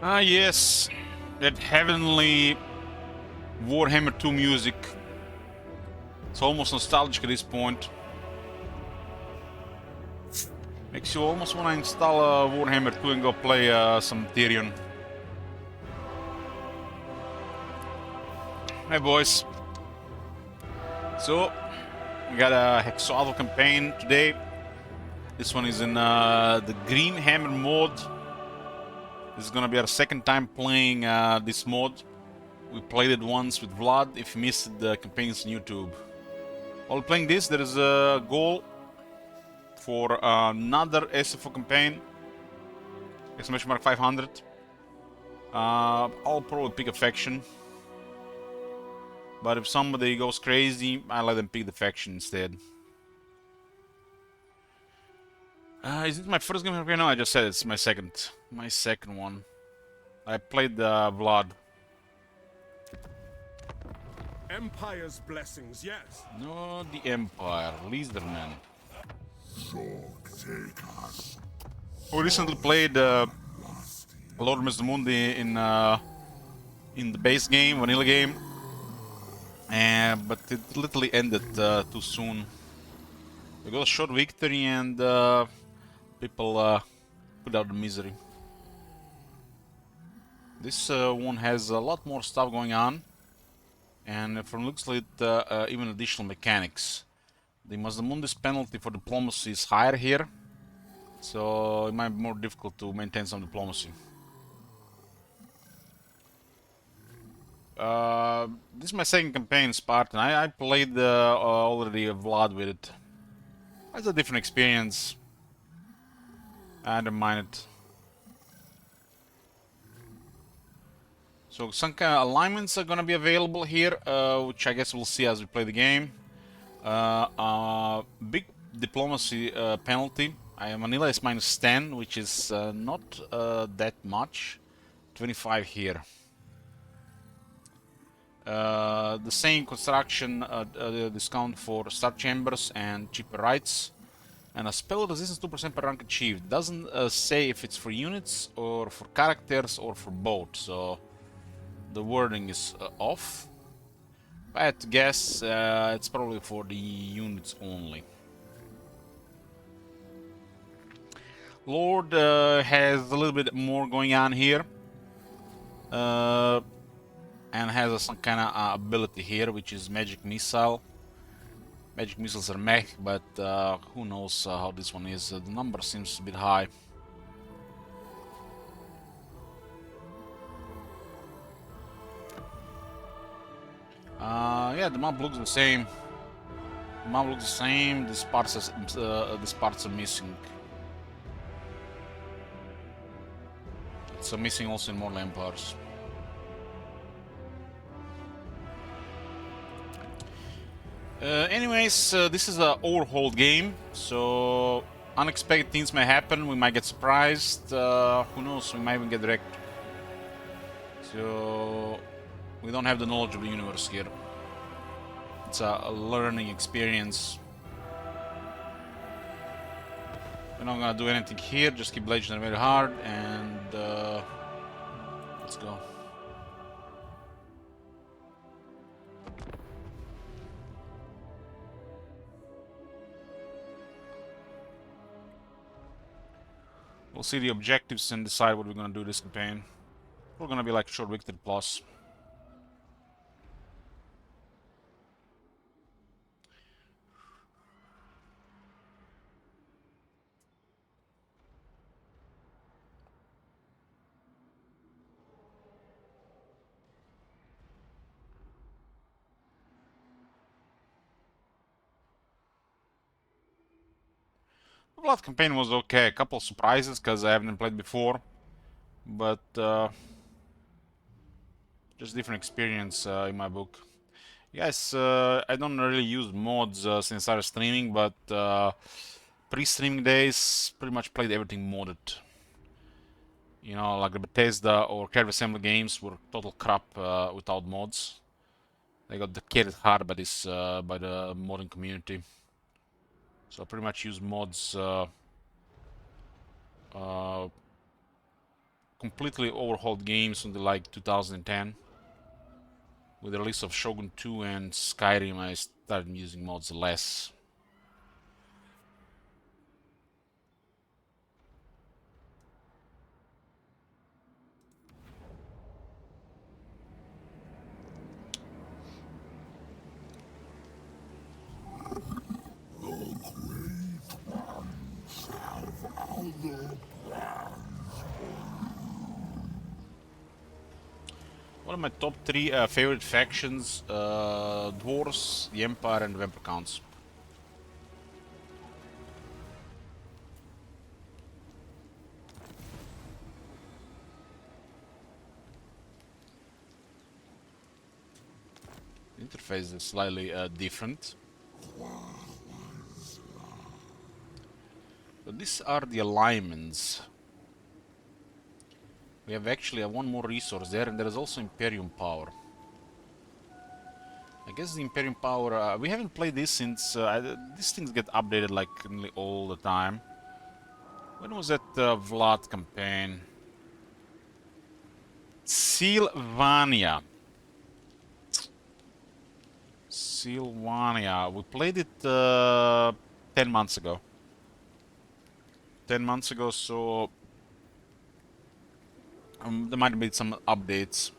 Ah, yes. That heavenly Warhammer 2 music. It's almost nostalgic at this point. Makes you almost want to install Warhammer 2 and go play some Tyrion. Hey boys. So, we got a Hexoatl campaign today. This one is in the Grimhammer mod. This is gonna be our second time playing this mod. We played it once with Vlad. If you missed it, the campaign's on YouTube. While playing this, there is a goal for another SFO campaign. Exclamation mark 500. I'll probably pick a faction. But if somebody goes crazy, I let them pick the faction instead. Is it my first game campaign? No, I just said it's my second. My second one. I played Vlad. Empire's blessings, yes. No, the Empire. Lizardman. We recently played Lord Mr. Mundi in the base game, vanilla game. But it literally ended too soon. We got a short victory and people put out the misery. This one has a lot more stuff going on, and from looks like even additional mechanics. The Mazdamundi's penalty for diplomacy is higher here, so it might be more difficult to maintain some diplomacy. This is my second campaign, Spartan. I played already Vlad with it. It's a different experience. I don't mind it. So some kind of alignments are gonna be available here, which I guess we'll see as we play the game. Big diplomacy penalty. Manila is -10, which is not that much. 25 here. The same construction discount for star chambers and cheaper rights. And a spell resistance 2% per rank achieved. Doesn't say if it's for units or for characters or for both, so the wording is off. If I had to guess, it's probably for the units only. Lord has a little bit more going on here. And has some kind of ability here, which is magic missile. Magic missiles are mech, but who knows how this one is. The number seems a bit high. Yeah, the map looks the same. The map looks the same. These parts are missing. It's missing also in more Empires. Anyways, this is an overhauled game, so unexpected things may happen. We might get surprised. Who knows? We might even get wrecked. So we don't have the knowledge of the universe here. It's a learning experience. We're not gonna do anything here. Just keep bludgeoning very hard, and let's go. We'll see the objectives and decide what we're gonna do this campaign. We're gonna be like short victory plus. The Blood campaign was okay. A couple of surprises because I haven't played before, but just different experience in my book. Yes, I don't really use mods since I started streaming, but pre-streaming days pretty much played everything modded. You know, like the Bethesda or Character Assembly games were total crap without mods. They got carried hard by this by the modding community. So I pretty much use mods completely overhauled games from the like 2010. With the release of Shogun 2 and Skyrim, I started using mods less. One of my top 3 favorite factions, Dwarves, the Empire, and the Vampire Counts. The interface is slightly different. So these are the alignments. We have actually one more resource there, and there is also Imperium Power. I guess the Imperium Power, we haven't played this since, these things get updated like nearly all the time. When was that Vlad campaign? Sylvania. Sylvania. We played it 10 months ago. 10 months ago, so there might have been some updates.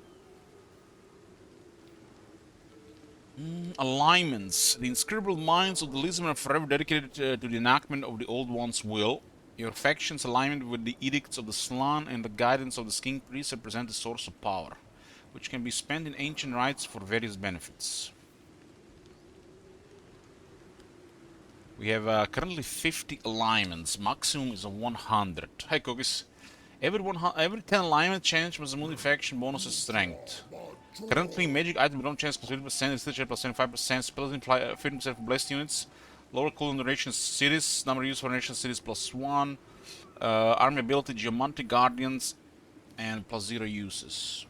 Alignments. The inscrutable minds of the listener are forever dedicated to the enactment of the Old One's will. Your faction's alignment with the edicts of the Slan and the guidance of the King Priest represent the source of power, which can be spent in ancient rites for various benefits. We have currently 50 alignments. Maximum is a 100. Hey, Cookies. Every 10 alignment change with the multi-faction bonus strength. Currently, magic items don't change plus 50%, restriction plus 25%, spells imply 50% for blessed units. Lower cooldown duration cities, number used for nation cities plus 1. Army ability, Geomantic Guardians, and plus 0 uses.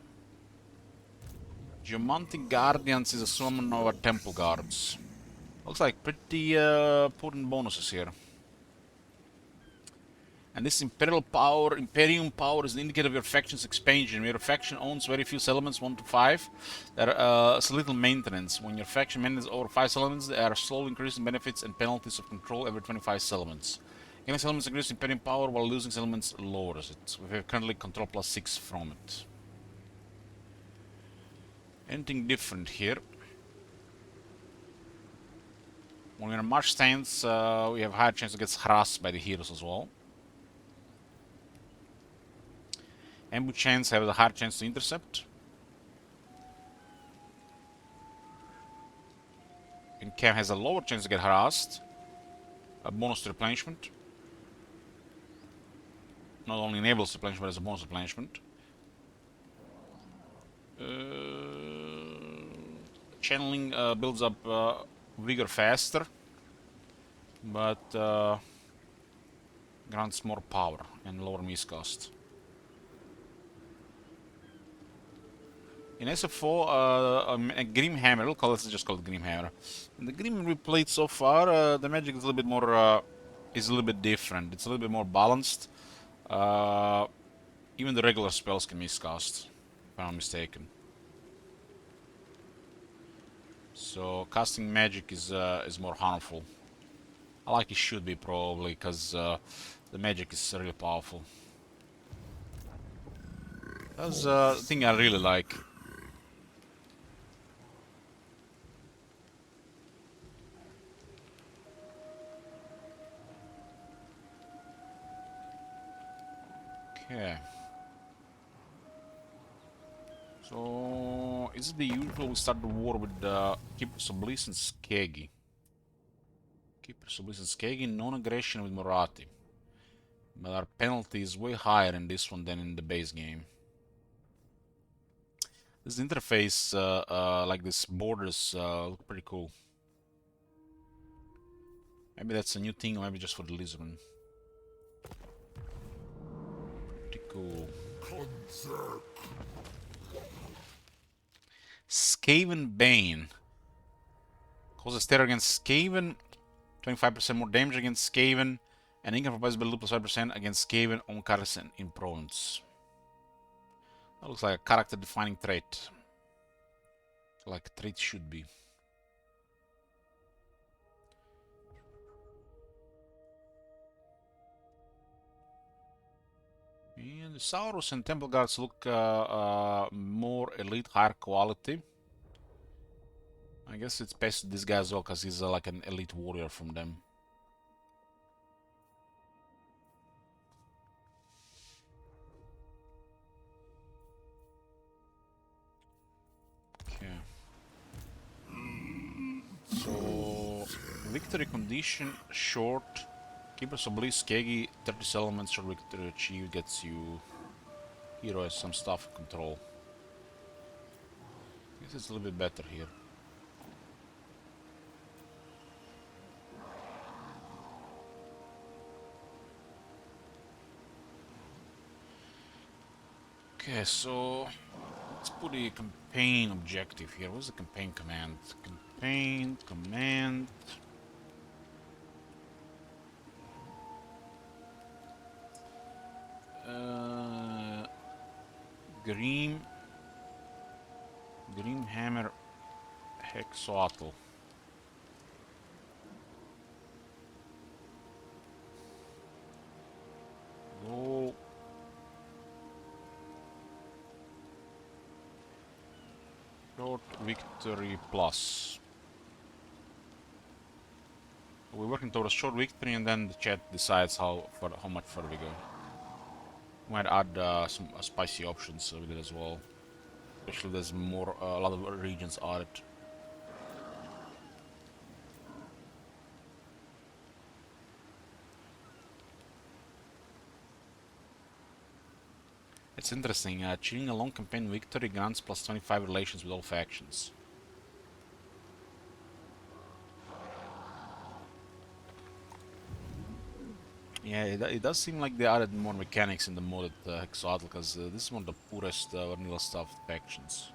Geomantic Guardians is a summon of our Temple Guards. Looks like pretty potent bonuses here. And this Imperium Power is the indicator of your faction's expansion. When your faction owns very few settlements, 1 to 5, there is little maintenance. When your faction manages over 5 settlements, there are slowly increasing benefits and penalties of control every 25 settlements. Gaining settlements increases Imperium Power, while losing settlements lowers it. We have currently control plus 6 from it. Anything different here? When we're in a march stance, we have higher chance to get harassed by the heroes as well. Ambush chance have a higher chance to intercept. And Cam has a lower chance to get harassed. A bonus to replenishment. Not only enables replenishment, but as a bonus replenishment. Channeling builds up vigor faster, but grants more power and lower miscast. In SFO, a Grimhammer, we'll call it, just call it Grimhammer. In the Grim we played so far, the magic is a little bit more, is a little bit different. It's a little bit more balanced. Even the regular spells can miscast, if I'm not mistaken. So casting magic is more harmful. I like it should be probably, because the magic is really powerful. That's the thing I really like. Okay. So, is it the usual we start the war with Keepers of Bliss and Skegi? Keepers of Bliss and Skegi, non-aggression with Morati. But our penalty is way higher in this one than in the base game. This interface, like this borders, look pretty cool. Maybe that's a new thing, or maybe just for the Lisbon. Pretty cool. Skaven Bane. Causes terror against Skaven, 25% more damage against Skaven, and income provides ability plus 5% against Skaven on cards in province. That looks like a character-defining trait. Like a trait should be. And the Saurus and Temple Guards look more elite, higher quality. I guess it's best this guy as well, because he's like an elite warrior from them. Okay. So, victory condition, short. Keepers of Bliss, Kegi, 30 elements, short victory achieved, gets you heroes, some stuff control. I guess it's a little bit better here. Okay, so let's put a campaign objective here. What's the campaign command? Campaign command. Grimhammer Hexoatl. Go. Short victory plus. We're working towards short victory, and then the chat decides how much further we go. Might add some spicy options with it as well. Especially there's more, a lot of regions added. It's interesting. Achieving a long campaign victory grants plus 25 relations with all factions. Yeah, it does seem like they added more mechanics in the modded Hexoatl, because this is one of the poorest vanilla stuff factions.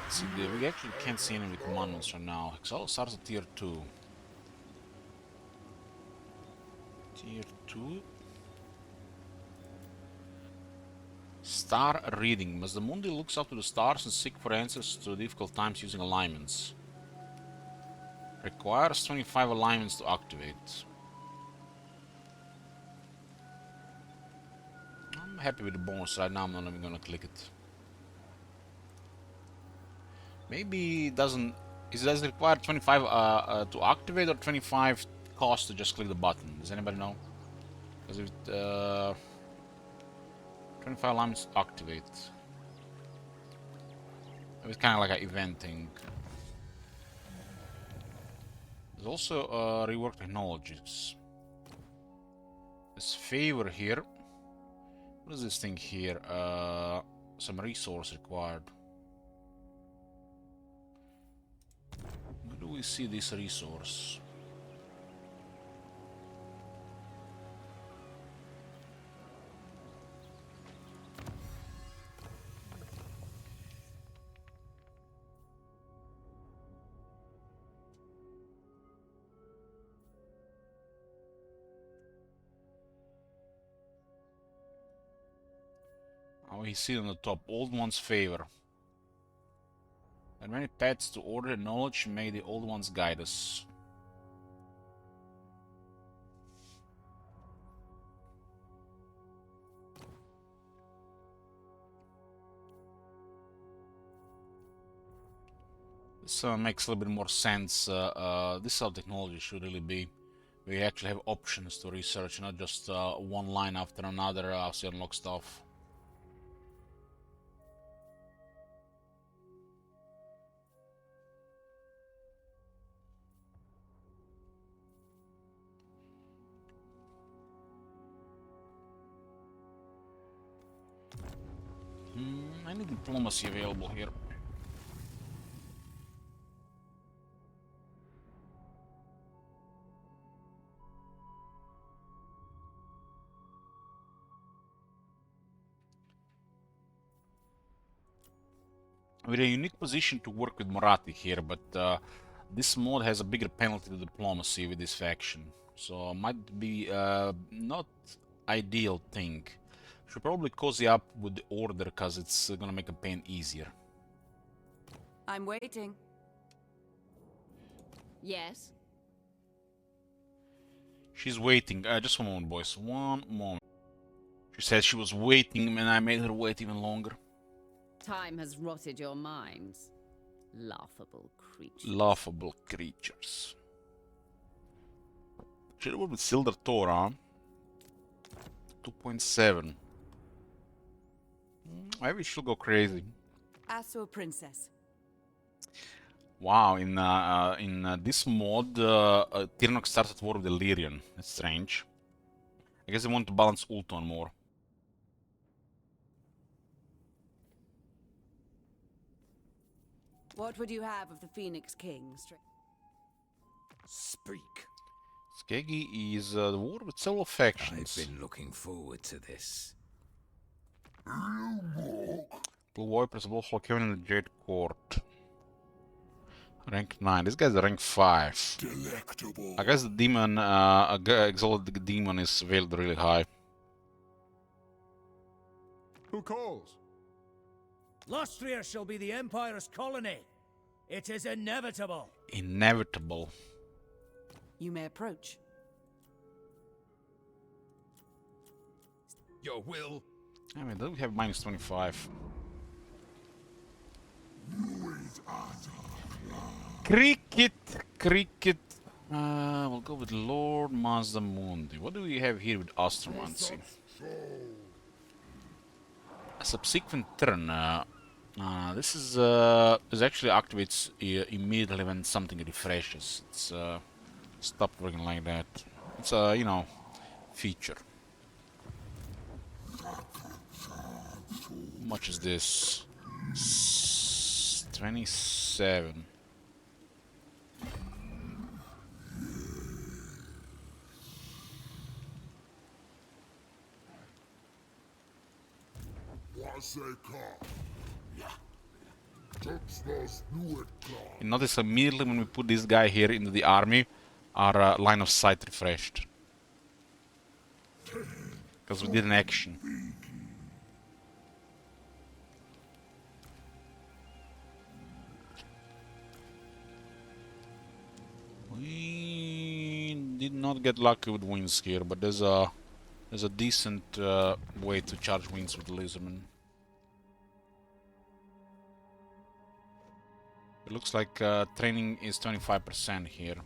See, we actually can't see any of the commandments right now. Hexoatl starts at tier 2. Tier 2? Star reading. As the Mundi looks up to the stars and seek for answers to difficult times using alignments. Requires 25 alignments to activate. I'm happy with the bonus right now. I'm not even gonna click it. Maybe it doesn't. Does it require 25 to activate, or 25 cost to just click the button? Does anybody know? Because if 25 alignments to activate. It's kind of like an event thing. There's also rework technologies. There's favor here. What is this thing here? Some resource required. Where do we see this resource? Oh, we see on the top. Old ones favor. There are many paths to order and knowledge. May the old ones guide us. This makes a little bit more sense. This is how technology should really be. We actually have options to research, not just one line after another as you unlock stuff. I need diplomacy available here. We're in a unique position to work with Moratti here, but This mod has a bigger penalty to diplomacy with this faction, so might be not ideal thing. Should probably cozy up with the order, cause it's gonna make campaign easier. I'm waiting. Yes. She's waiting. Just one moment, boys. One moment. She said she was waiting, and I made her wait even longer. Time has rotted your minds. Laughable creatures. Laughable creatures. Should have with Silder Torah. 2.7. Maybe she'll go crazy. Asso princess. Wow, in this mod, Tirnock starts at war with Illyrian. That's strange. I guess they want to balance Ulton more. What would you have of the Phoenix King? Speak. Skeggy is the war with several factions. I've been looking forward to this. Blue Vipers, both Volcano and the Jade Court. Rank 9. This guy's rank 5. Delectable. I guess the demon, Exalted Demon is veiled really high. Who calls? Lostria shall be the Empire's colony. It is inevitable. Inevitable. You may approach. Your will. I mean, do we have minus 25? Cricket! Cricket! We'll go with Lord Mazdamundi. What do we have here with Astromancy? A subsequent turn. This is actually activates immediately when something refreshes. It's stopped working like that. It's a you know, feature. How much is this? 27. You notice immediately when we put this guy here into the army, our line of sight refreshed. Because we did an action. We did not get lucky with wins here, but there's a decent way to charge wins with Lizardman. It looks like training is 25% here.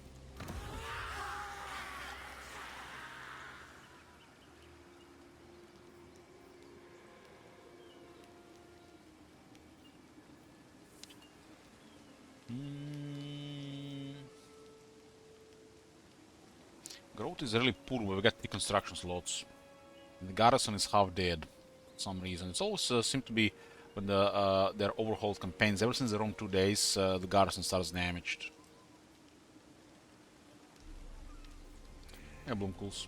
Growth is really poor, but we got the construction slots. And the garrison is half dead for some reason. It's always seemed to be when their overhauled campaigns. Ever since they roam 2 days, the garrison starts damaged. Yeah, Bloomcools.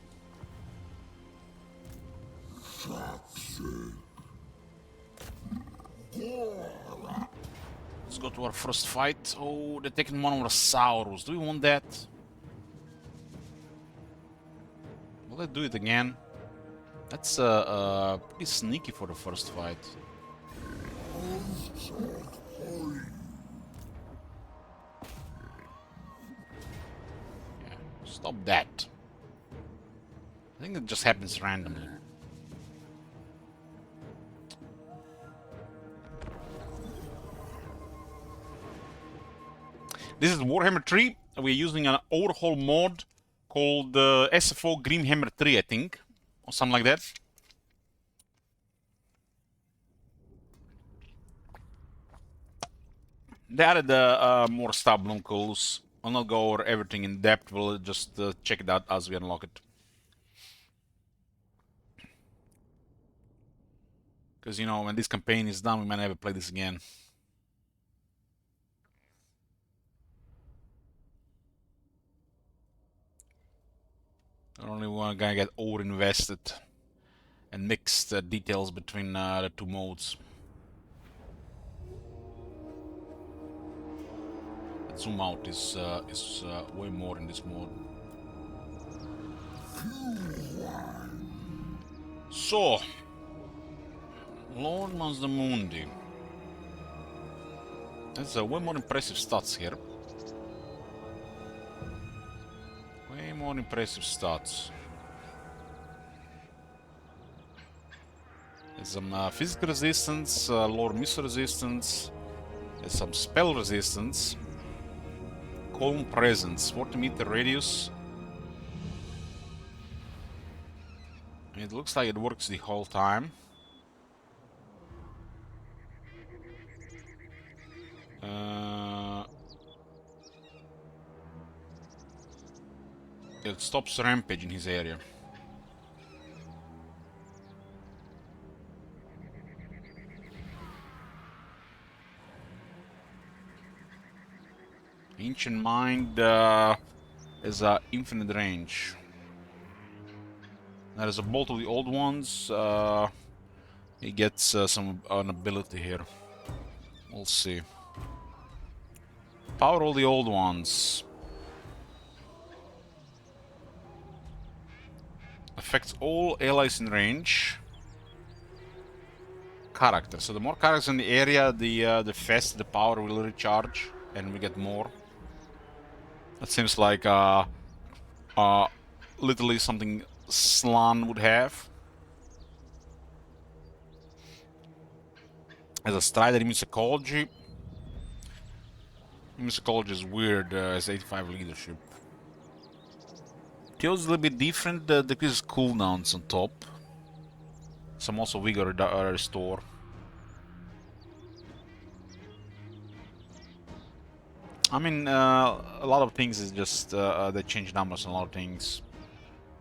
Let's go to our first fight. Oh, they're taking one of our Saurus. Do we want that? Will they do it again? That's pretty sneaky for the first fight. Yeah, stop that. I think it just happens randomly. This is Warhammer 3. We're using an overhaul mod called SFO Grimhammer 3, I think. Or something like that. They added more stuff, Bloomcools. I'll not go over everything in depth. We'll just check it out as we unlock it. Because, you know, when this campaign is done, we might never play this again. I don't really want to get over-invested and mix the details between the two modes. zoom out is way more in this mode. So, Lord Mazdamundi. That's way more impressive stats here. Way more impressive stats. There's some physical resistance, Lord missile resistance. There's some spell resistance. Calm presence, 40-meter radius. It looks like it works the whole time. It stops rampage in his area. Ancient Mind is infinite range. There is a bolt of the old ones. He gets an ability here. We'll see. Power all the old ones. Affects all allies in range. Character. So the more characters in the area, the faster the power will recharge, and we get more. That seems like literally something Slan would have. As a strider, immune psychology. Immune psychology is weird as 85 leadership. Kills a little bit different, decreases cooldowns on top. Some also vigor restore. I mean, a lot of things is just they change numbers on a lot of things.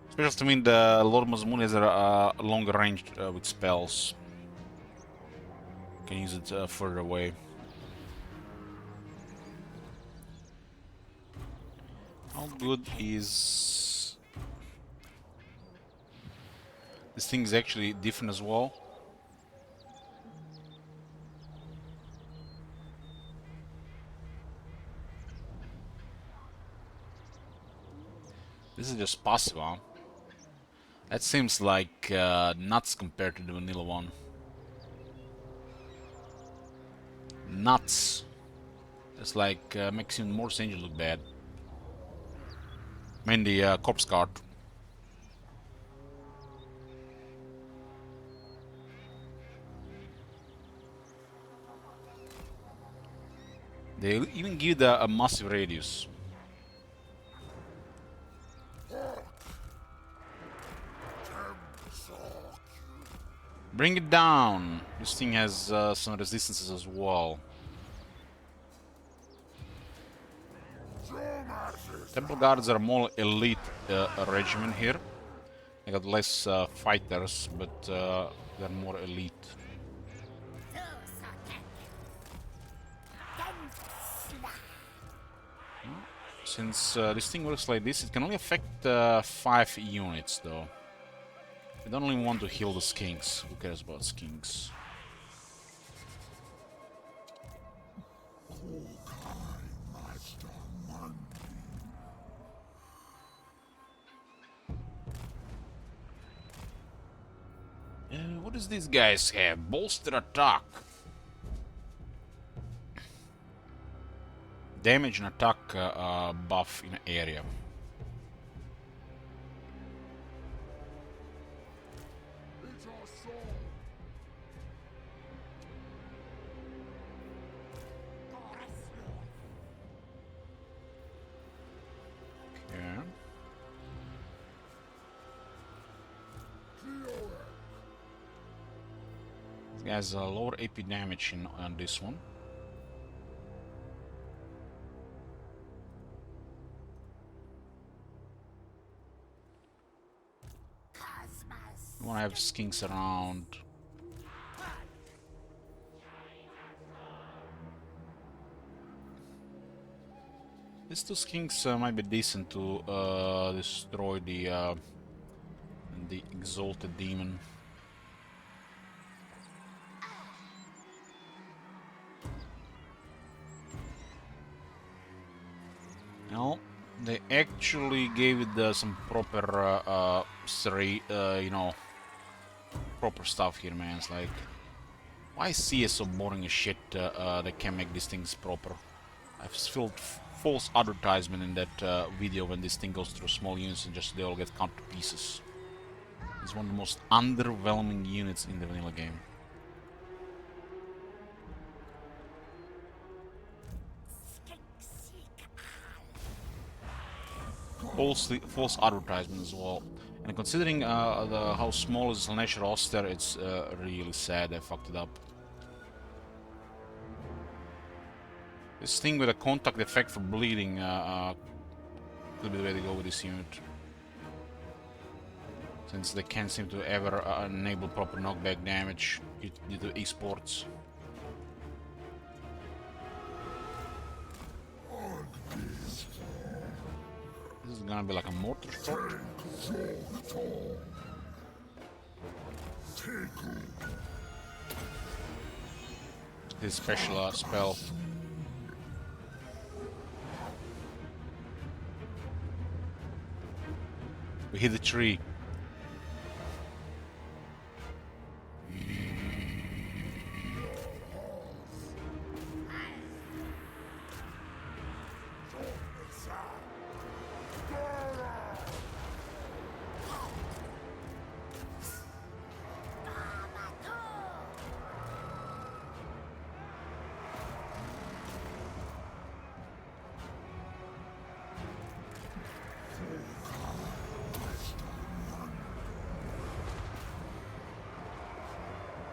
Especially to mean the Lord Mazmoon has a longer range with spells. Can use it further away. How good is this thing? Is actually different as well. This is just passive, huh? That seems like nuts compared to the vanilla one. Nuts. It's like makes even more Angel look bad. I mean the corpse card. They even give a massive radius. Bring it down. This thing has some resistances as well. Temple Guards are more elite regiment here. They got less fighters, but they're more elite. Since this thing works like this, it can only affect 5 units though. We don't only want to heal the skinks. Who cares about skinks? What does these guys have? Bolster attack. Damage and attack buff in area. Okay. This guy has a lower AP damage on this one. We want to have skinks around. These two skinks might be decent to destroy the exalted demon. No, they actually gave it some proper, you know, proper stuff here, man. It's like, why is CS so boring as shit? They can't make these things proper. I've felt false advertisement in that video when this thing goes through small units and just they all get cut to pieces. It's one of the most underwhelming units in the vanilla game. False advertisement as well. And considering how small is Slanesh roster, it's really sad they fucked it up. This thing with a contact effect for bleeding could be the way to go with this unit. Since they can't seem to ever enable proper knockback damage due to esports. This is gonna be like a mortar shot. His special spell. We hit the tree.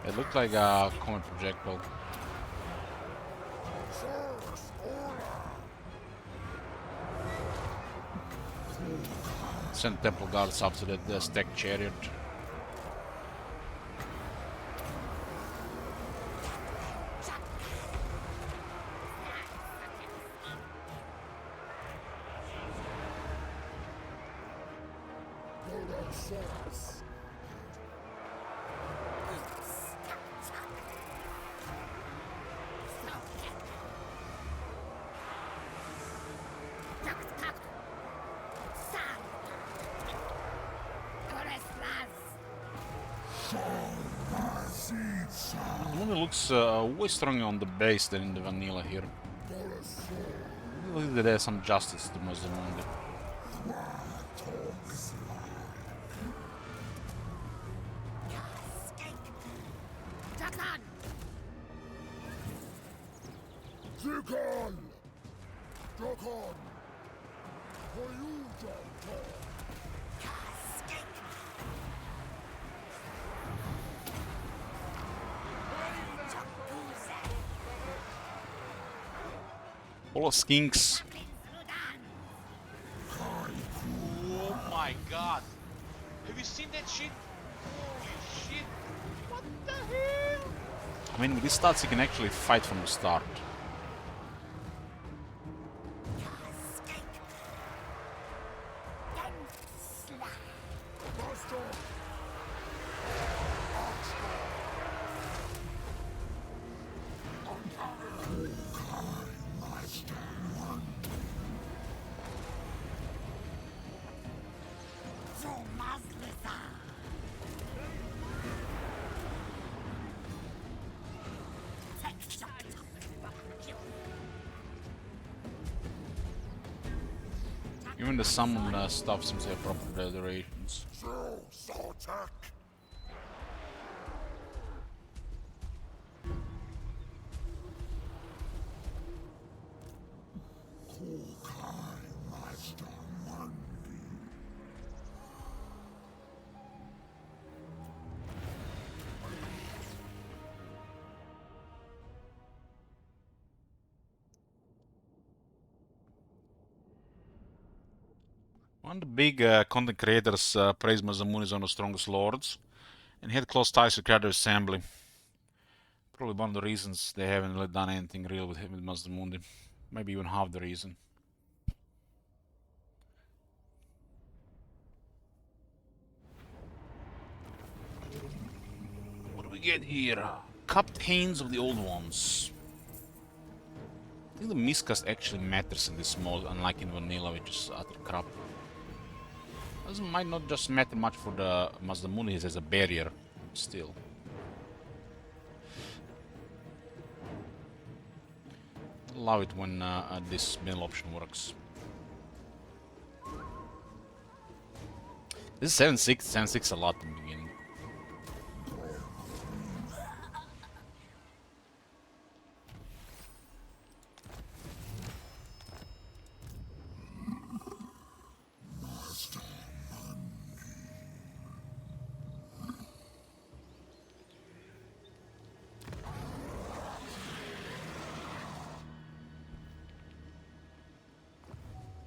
It looked like a comet projectile. Send temple guards after the stacked chariot. It looks way stronger on the base than in the vanilla here. I believe that there's some justice to Mazamundi. Zukon! Dokon! For you, Dokon! All of skinks. Oh my god! Have you seen that shit? Holy shit! What the hell? I mean, with these stats, you can actually fight from the start. Even the summon stuff seems to have proper durations. One of the big content creators praised Masamune as one of the strongest lords, and he had close ties to Creator Assembly. Probably one of the reasons they haven't really done anything real with him with Masamune. Maybe even half the reason. What do we get here? Cupped Hands of the Old Ones. think the miscast actually matters in this mode, unlike in vanilla, which is utter crap. Might not just matter much for the Mazdamundi as a barrier, still. Love it when this middle option works. This is 7-6, 7-6 a lot in the beginning.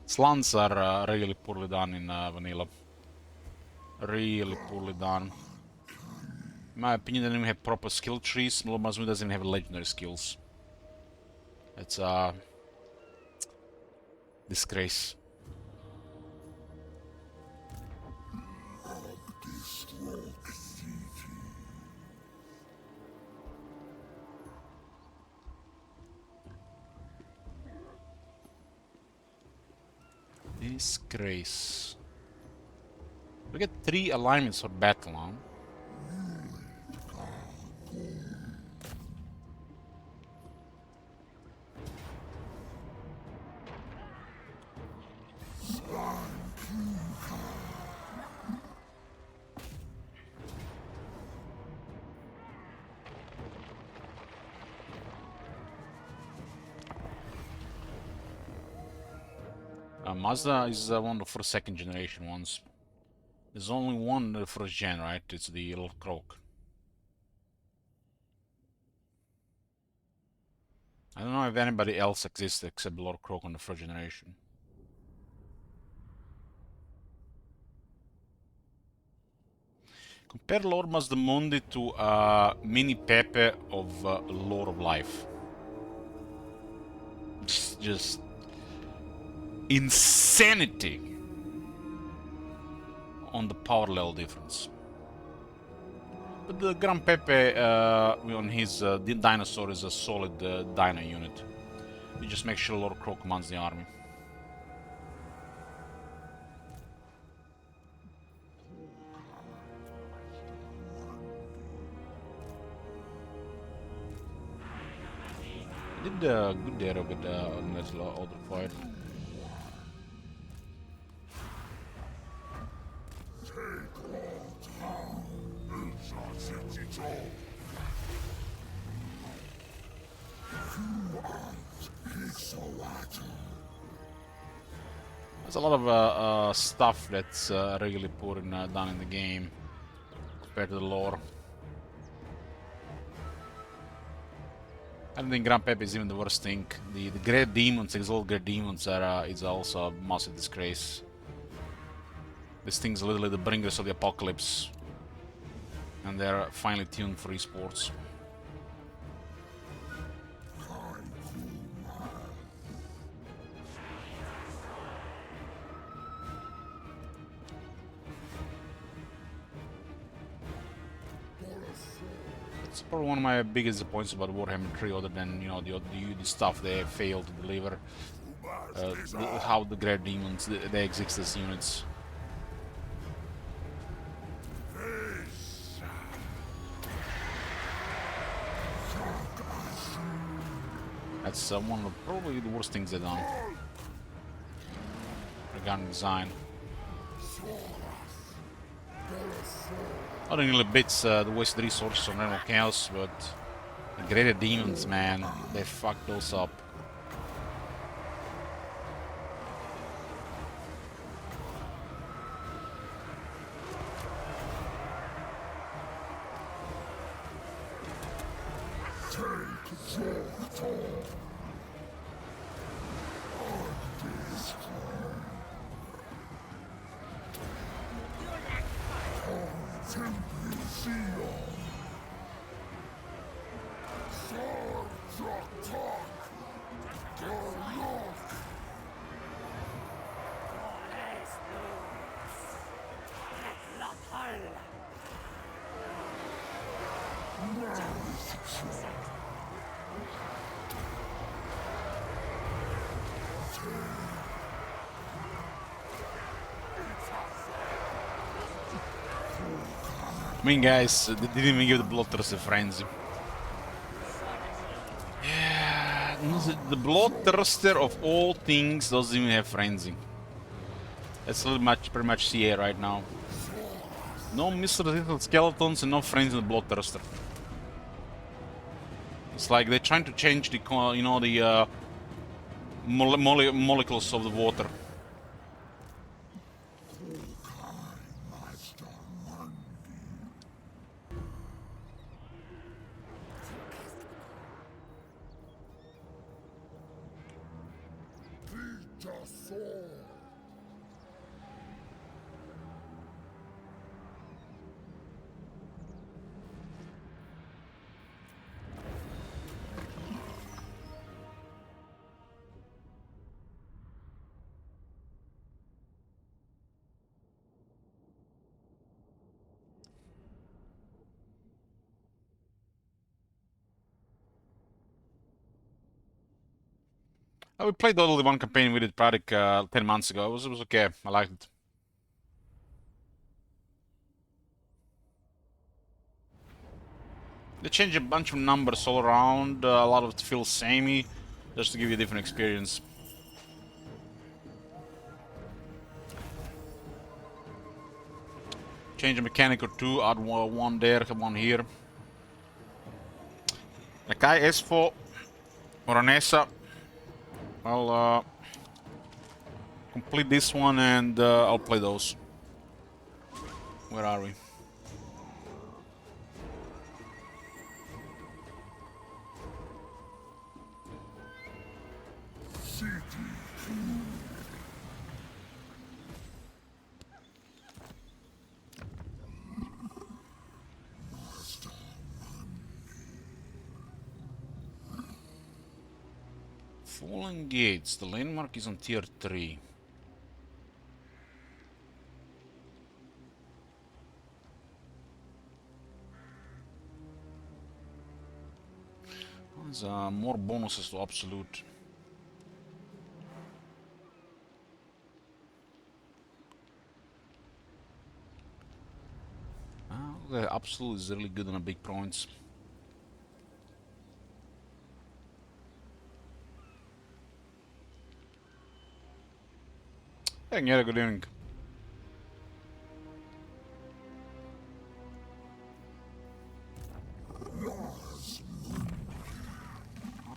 Slants are really poorly done in vanilla. Really poorly done. In my opinion, they don't even have proper skill trees. Mazdamundi doesn't even have legendary skills. It's a disgrace. Disgrace. We get 3 alignments for battle, huh? Mazda is one of the first second generation ones. There's only one the first gen, right? It's the Lord Croak. I don't know if anybody else exists except Lord Croak on the first generation. Compare Lord Mazdamundi to Mini Pepe of Lord of Life. Just insanity on the power level difference. But the Grand Pepe on his dinosaur is a solid dino unit. You just make sure Lord Croak commands the army. Did good there with the other fight. There's a lot of stuff that's really poor done in the game compared to the lore. I don't think Grand Pepe is even the worst thing. The Great Demons, Exalted Great Demons, is also a massive disgrace. This thing's literally the bringers of the apocalypse. And they're finely tuned for esports. It's probably one of my biggest disappointments about Warhammer 3, other than, you know, the stuff they failed to deliver. How the Great Demons, they exist as units. That's one of probably the worst things they've done regarding design. Not only bits the wasted resources on Realm of Chaos, but the Greater Demons, man, they fucked those up. I mean, guys, they didn't even give the Bloodthirster Frenzy. Yeah, the Bloodthirster of all things doesn't even have Frenzy. That's pretty much CA right now. No Mr. Little Skeletons and no Frenzy in the Bloodthirster. It's like they're trying to change the, you know, the molecules of the water. Teach us all. We played only one campaign with it probably 10 months ago. It was okay. I liked it. They changed a bunch of numbers all around. A lot of it feels samey, just to give you a different experience. Change a mechanic or two, add one there, one here. A Kai SFO or an ESA. I'll complete this one and I'll play those. Where are we? Fallen Gates. The landmark is on tier 3. There's more bonuses to Absolute. The Absolute is really good on a big points. Hey, yeah, good evening.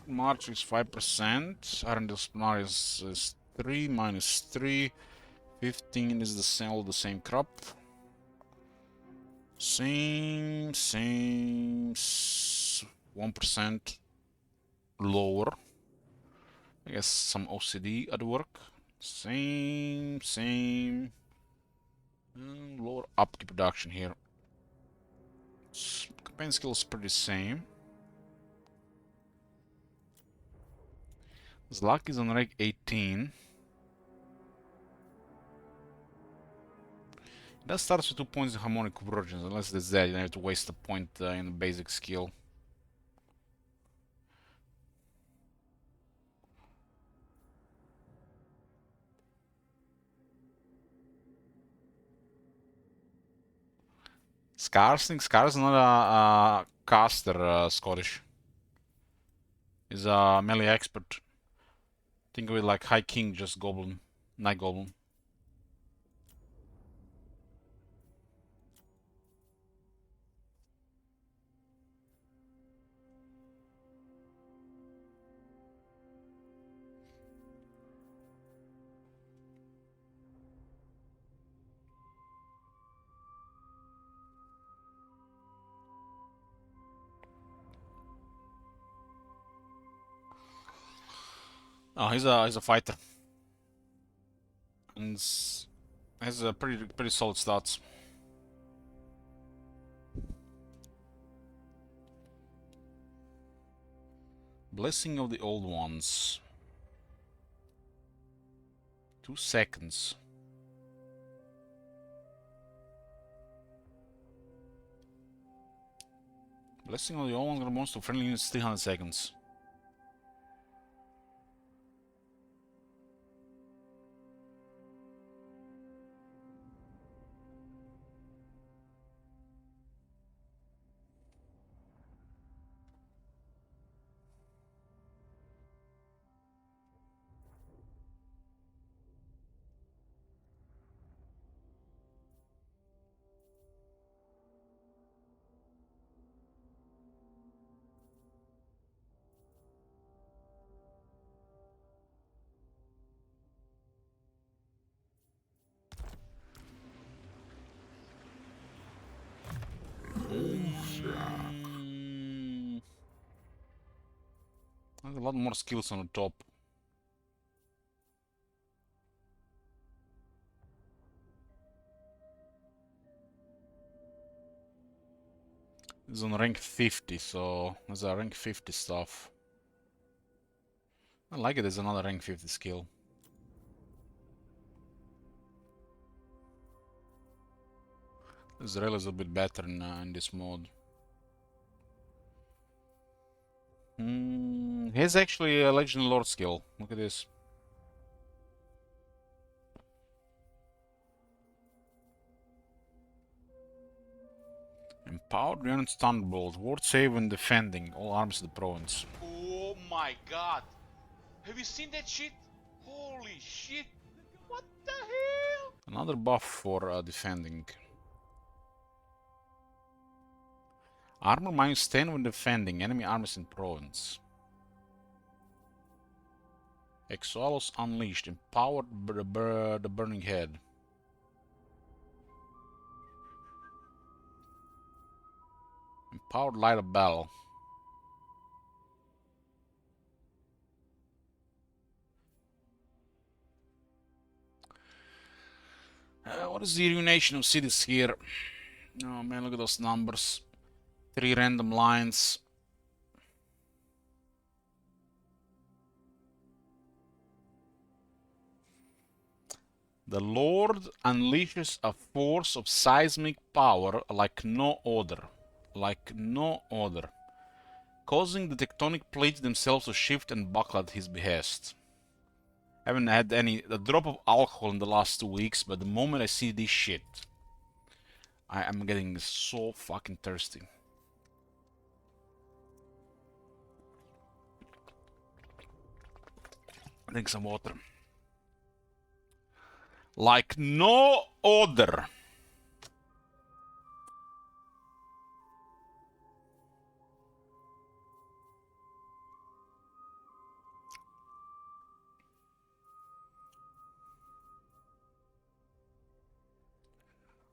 March is 5%. Arendelle is 3 minus 3. 15 is the same crop. Same, 1% lower. I guess some OCD at work. Same. Lower upkeep production here. Campaign skill is pretty same. His luck is on rank 18. That starts with 2 points in harmonic convergence. Unless that's that, you don't have to waste a point in the basic skill. Scars? I think Scars is not a caster, Scottish. He's a melee expert. Think of it like High King, just Goblin. Night Goblin. Oh, he's a fighter. And has a pretty solid stats. Blessing of the Old Ones. 2 seconds. Blessing of the Old Ones responds to friendly units 300 seconds. There's a lot more skills on the top. This is on rank 50, so there's a rank 50 stuff. I like it, there's another rank 50 skill. This rail is a bit better in this mode. Here's actually a Legend Lord skill. Look at this. Empowered units Thunderbolt. Ward save when defending. All arms of the province. Oh my god! Have you seen that shit? Holy shit! What the hell? Another buff for defending. Armor minus 10 when defending. Enemy armors in province. Hexoatl unleashed. Empowered the burning head. Empowered light of battle. What is the ruination of cities here? Oh man, look at those numbers. 3 random lines. The Lord unleashes a force of seismic power like no other. Like no other. Causing the tectonic plates themselves to shift and buckle at his behest. Haven't had a drop of alcohol in the last 2 weeks, but the moment I see this shit, I am getting so fucking thirsty. Drink some water. Like no other.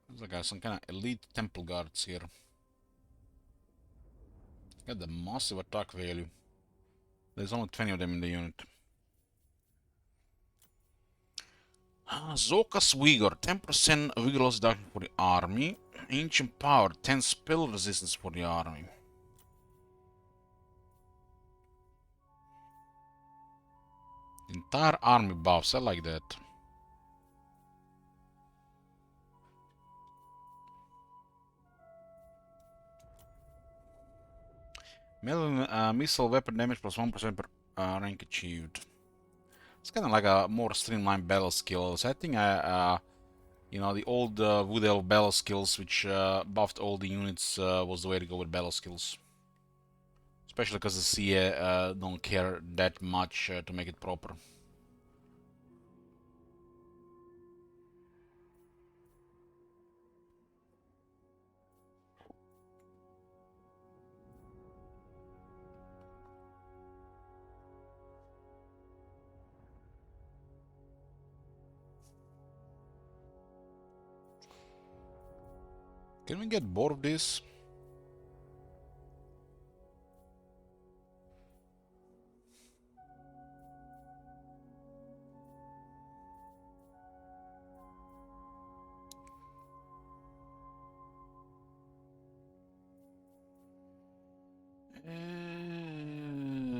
There's like some kind of elite temple guards here. Got the massive attack value. There's only 20 of them in the unit. Zoka's Vigor, 10% vigor loss reduction for the army. Ancient Power, 10 spell resistance for the army. Entire army buffs, I like that. Missile weapon damage plus 1% per rank achieved. It's kind of like a more streamlined battle skills. I think you know, the old Wood Elf battle skills, which buffed all the units, was the way to go with battle skills. Especially because the CA don't care that much to make it proper. Can we get bored of this?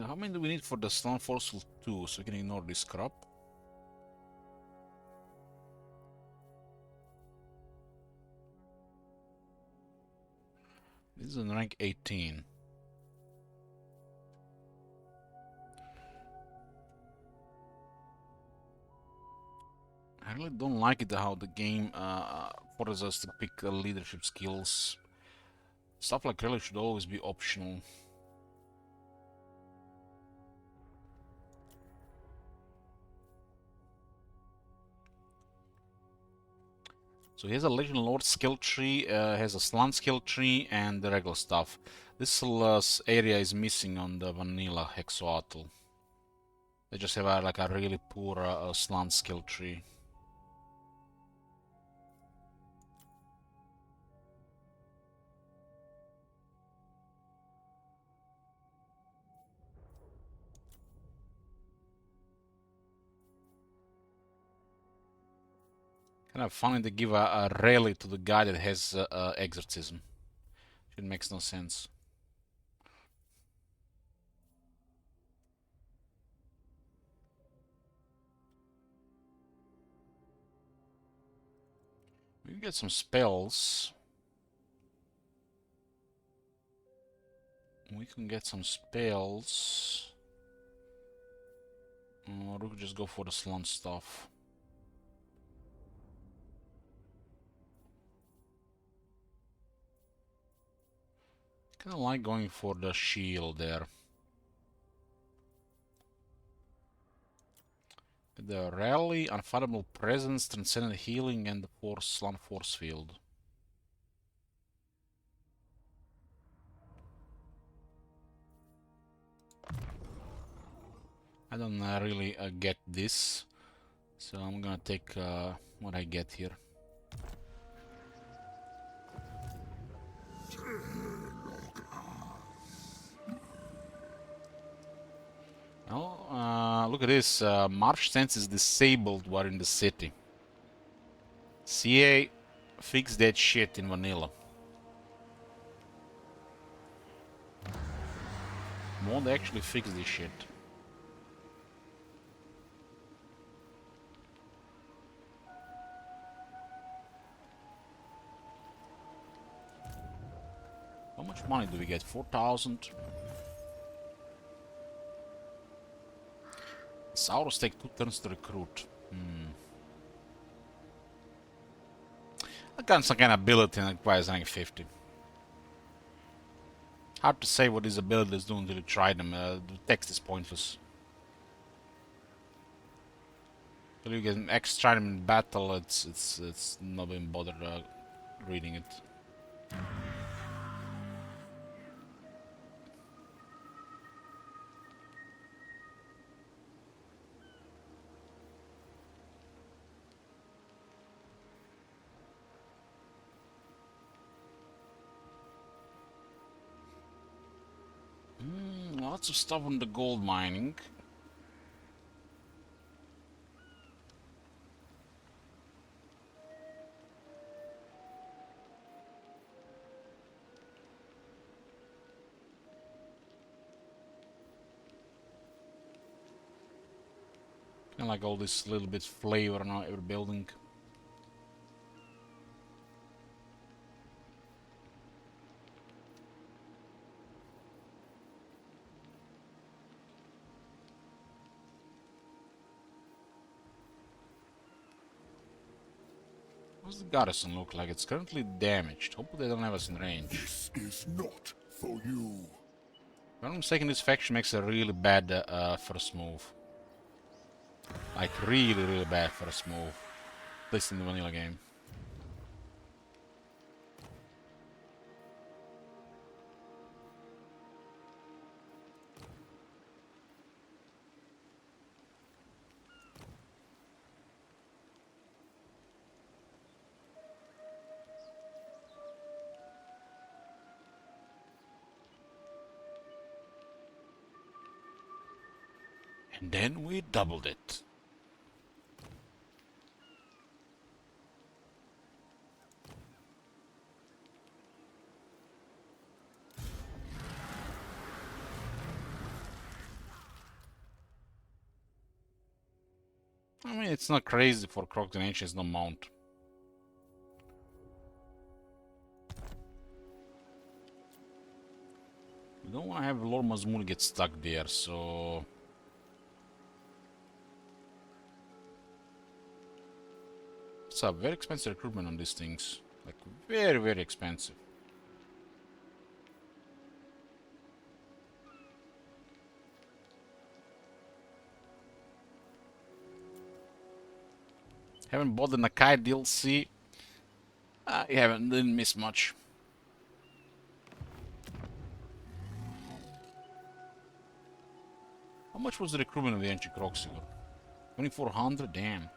How many do we need for the Stone Forceful 2 so we can ignore this crap? This is in rank 18. I really don't like it how the game forces us to pick leadership skills. Stuff like really should always be optional. So here's a Legend Lord skill tree, has a slant skill tree, and the regular stuff. This area is missing on the vanilla Hexoatl. They just have like a really poor slant skill tree. Kind of funny to give a rally to the guy that has exorcism. It makes no sense. We can get some spells. We can get some spells. Or we could just go for the slung stuff. Kinda like going for the shield there. The rally, unfathomable presence, transcendent healing, and the slung force field. I don't really get this, so I'm gonna take what I get here. Oh, look at this. March sense is disabled while in the city. CA, fix that shit in vanilla. Won't actually fix this shit. How much money do we get? 4,000. Saurus take 2 turns to recruit. I got some kind of ability and it requires rank 50. Hard to say what these abilities do until you try them. The text is pointless. Until you get X try them in battle, it's not even bothered reading it. Lots of stuff on the gold mining. Kinda like all this little bit flavor on every building. What's the garrison look like? It's currently damaged. Hopefully they don't have us in range. This is not for you. If I'm not mistaken, this faction makes a really bad first move. Like really bad first move. At least in the vanilla game. And then we doubled it. I mean, it's not crazy for Croc and Ancients no mount. We don't want to have Lord Mazmul get stuck there, so... It's a very expensive recruitment on these things. Like, very expensive. Haven't bought the Nakai DLC. Didn't miss much. How much was the recruitment of the ancient Croxigur? 2,400? Damn.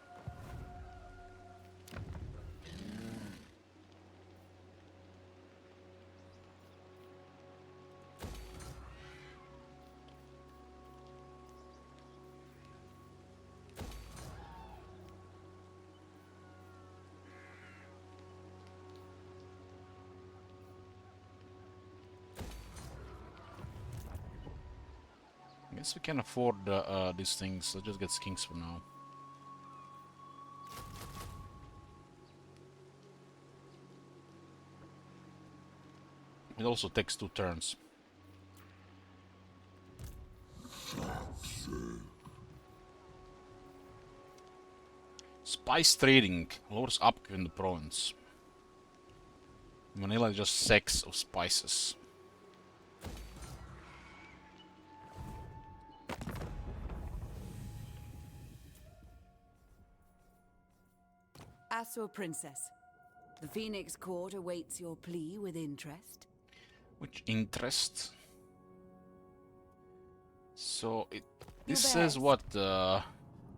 Since we can afford these things, let's just get skinks for now. It also takes 2 turns. Spice trading lowers upkeep in the province. Manila is just sacks of spices. Asur Princess, the Phoenix Court awaits your plea with interest. Which interest? So this Your says best. what?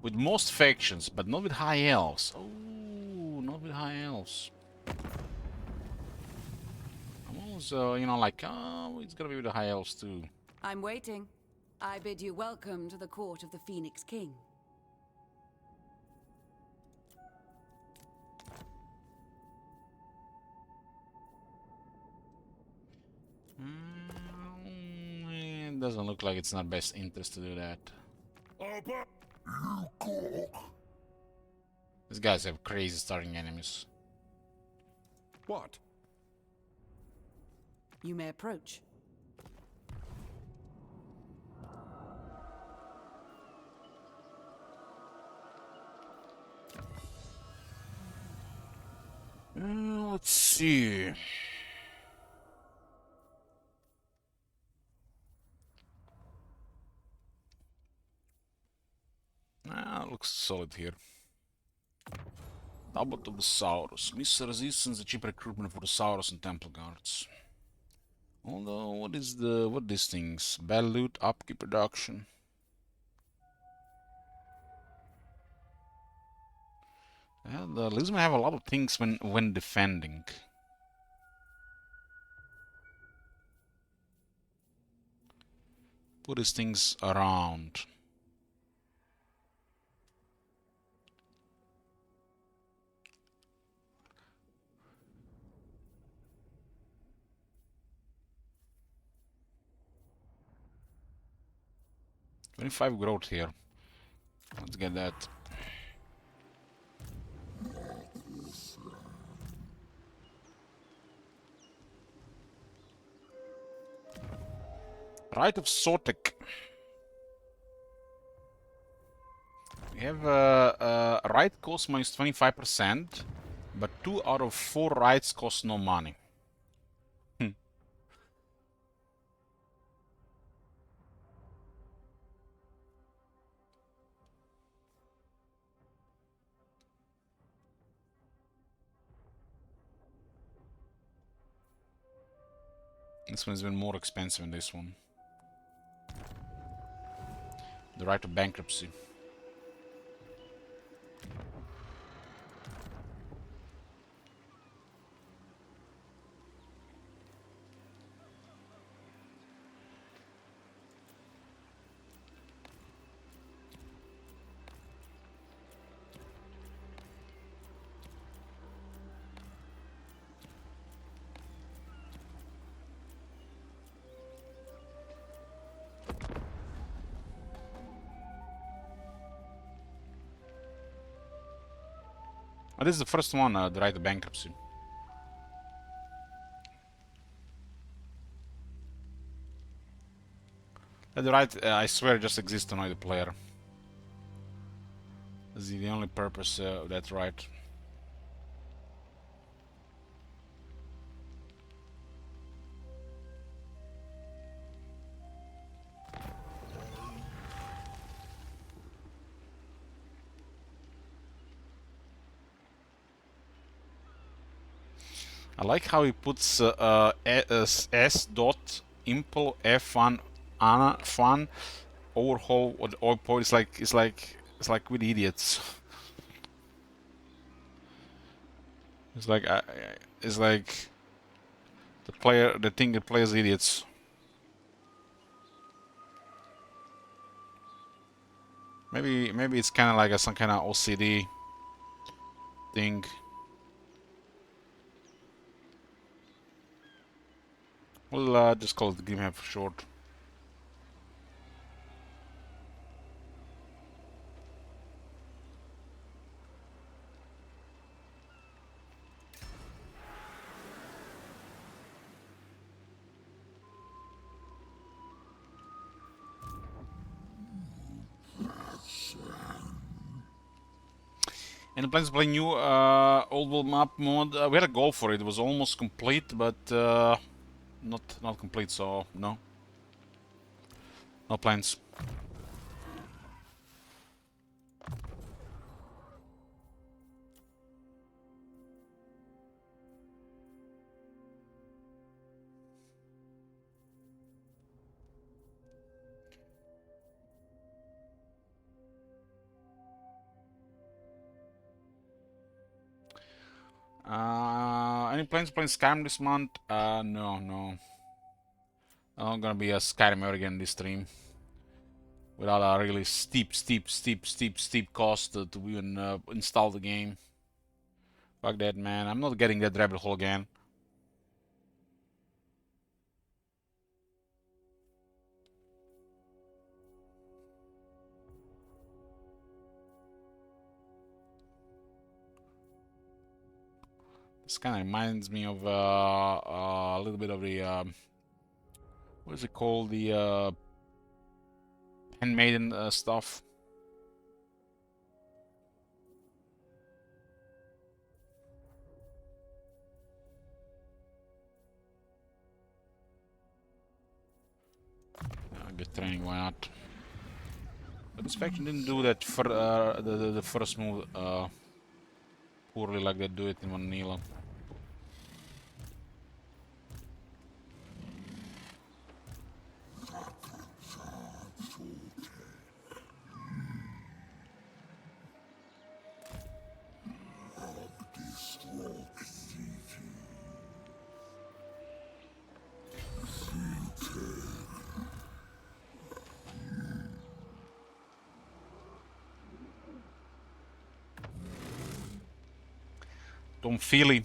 With most factions, but not with high elves. Oh, not with high elves. I'm always, you know, like, oh, it's gonna be with the high elves too. I'm waiting. I bid you welcome to the court of the Phoenix King. It doesn't look like it's in our best interest to do that. You cock. These guys have crazy starting enemies. What? You may approach. Let's see. Looks solid here. Abbot of the Saurus. Miss Resistance, a cheap recruitment for the Saurus and Temple Guards. Although, what these things? Battle loot, upkeep, production. Yeah, the Lism have a lot of things when defending. Put these things around. $25 growth here. Let's get that. Right of Sotek. We have right cost minus 25%, but 2 out of 4 rights cost no money. This one is even more expensive than this one. The right of bankruptcy. Oh, this is the first one, the right of bankruptcy. The right, I swear, just exists to annoy the player. This is the only purpose of that right. I like how he puts S dot impel F1 fun overhaul or oil point. It's like with idiots. It's like the thing that plays idiots. Maybe it's kind of like some kind of OCD thing. We'll just call it Grimhammer for short. Any plans to play new old world map mod? We had a goal for it. It was almost complete, but not complete. So no plans. Any plans playing Skyrim this month? No. I'm gonna be a Skyrim again this stream. Without a really steep cost to even install the game. Fuck that, man. I'm not getting that rabbit hole again. This kind of reminds me of a little bit of the what is it called? The handmaiden stuff. Good training, why not? But this faction didn't do that for the first move poorly like they do it in Vanilla. Tom Feely.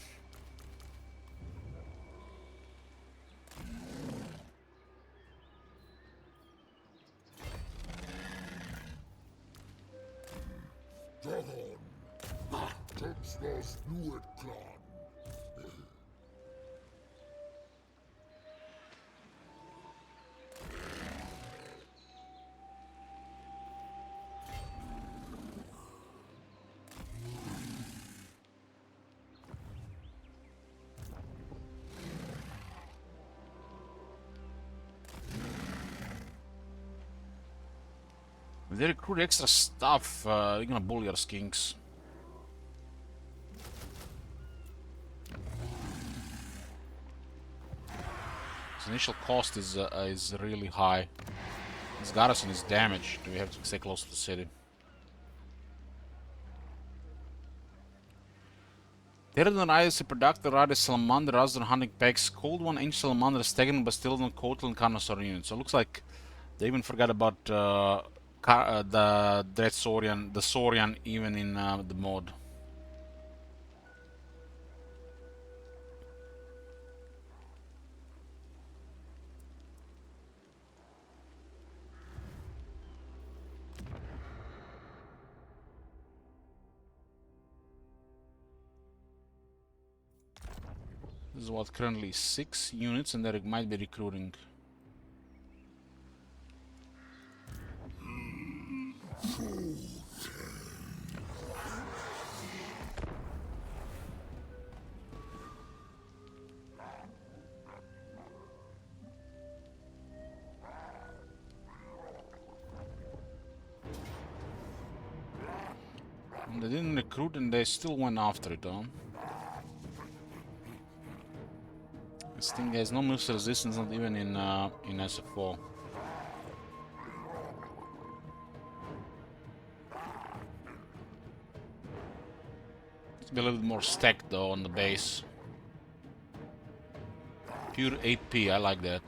If they recruit extra stuff, they're gonna bully our skinks. His initial cost is really high. His garrison is damaged. We have to stay close to the city. Pterodon is a productive radius salamander rather than hunting packs. Cold one ancient salamander is taken but still on Hexoatl and Carnosaur units. So it looks like they even forgot about the Dread Saurian, the Saurian even in the mod. This is what currently 6 units, and they might be recruiting. And they didn't recruit, and they still went after it, huh? This thing has no missile resistance, not even in SFO. It's be a little bit more stacked though on the base. Pure AP, I like that.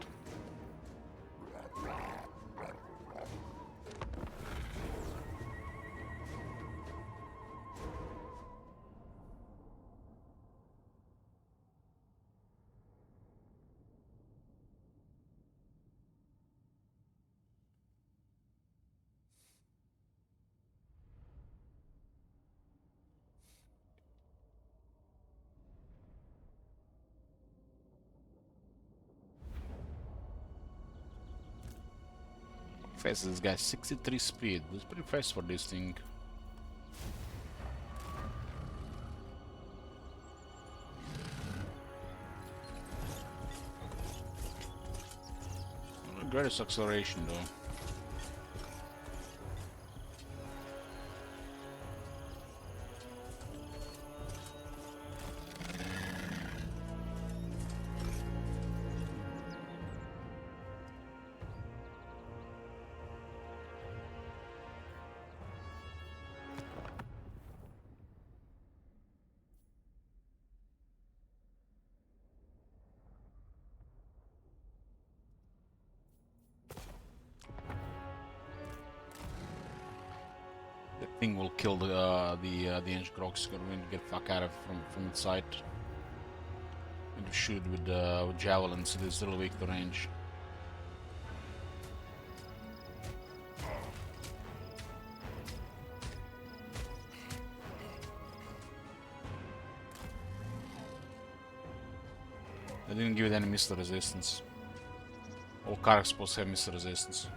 Fast this guy, 63 speed. That's pretty fast for this thing. the greatest acceleration though. The thing will kill the engine crocs. We need to get the fuck out of from its side. Need to shoot with javelins. It is still weak to range. They didn't give it any missile resistance. All cars supposed to have missile resistance.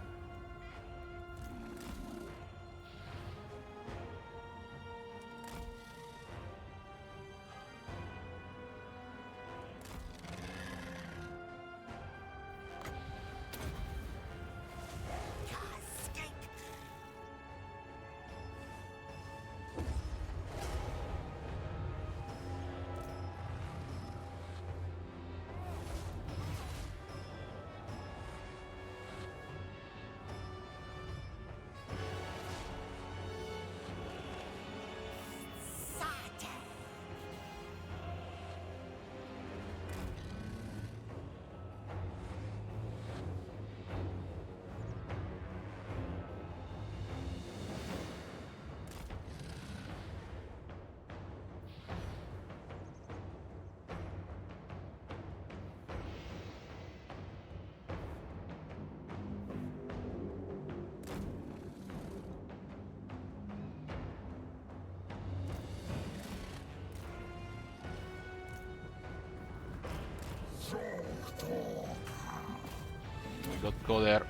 We got to go there.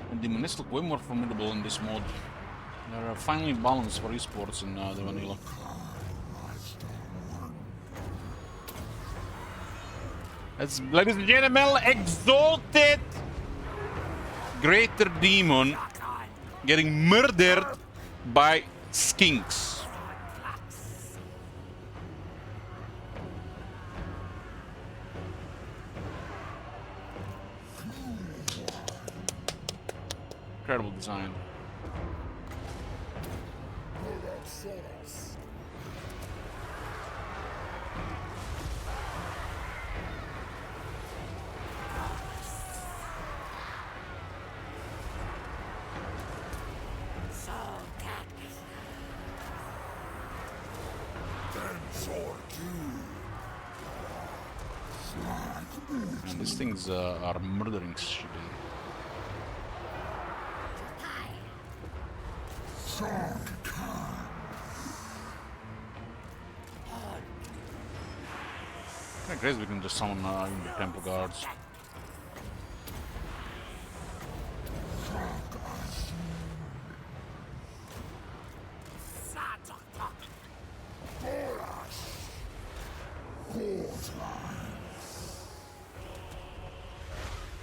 And the Demonists look way more formidable in this mod. They're finally balanced for esports in the vanilla. That's, ladies and gentlemen, exalted greater demon getting murdered by skinks. Incredible design. And these things are murdering shit. Kinda crazy we can just summon even the temple guards.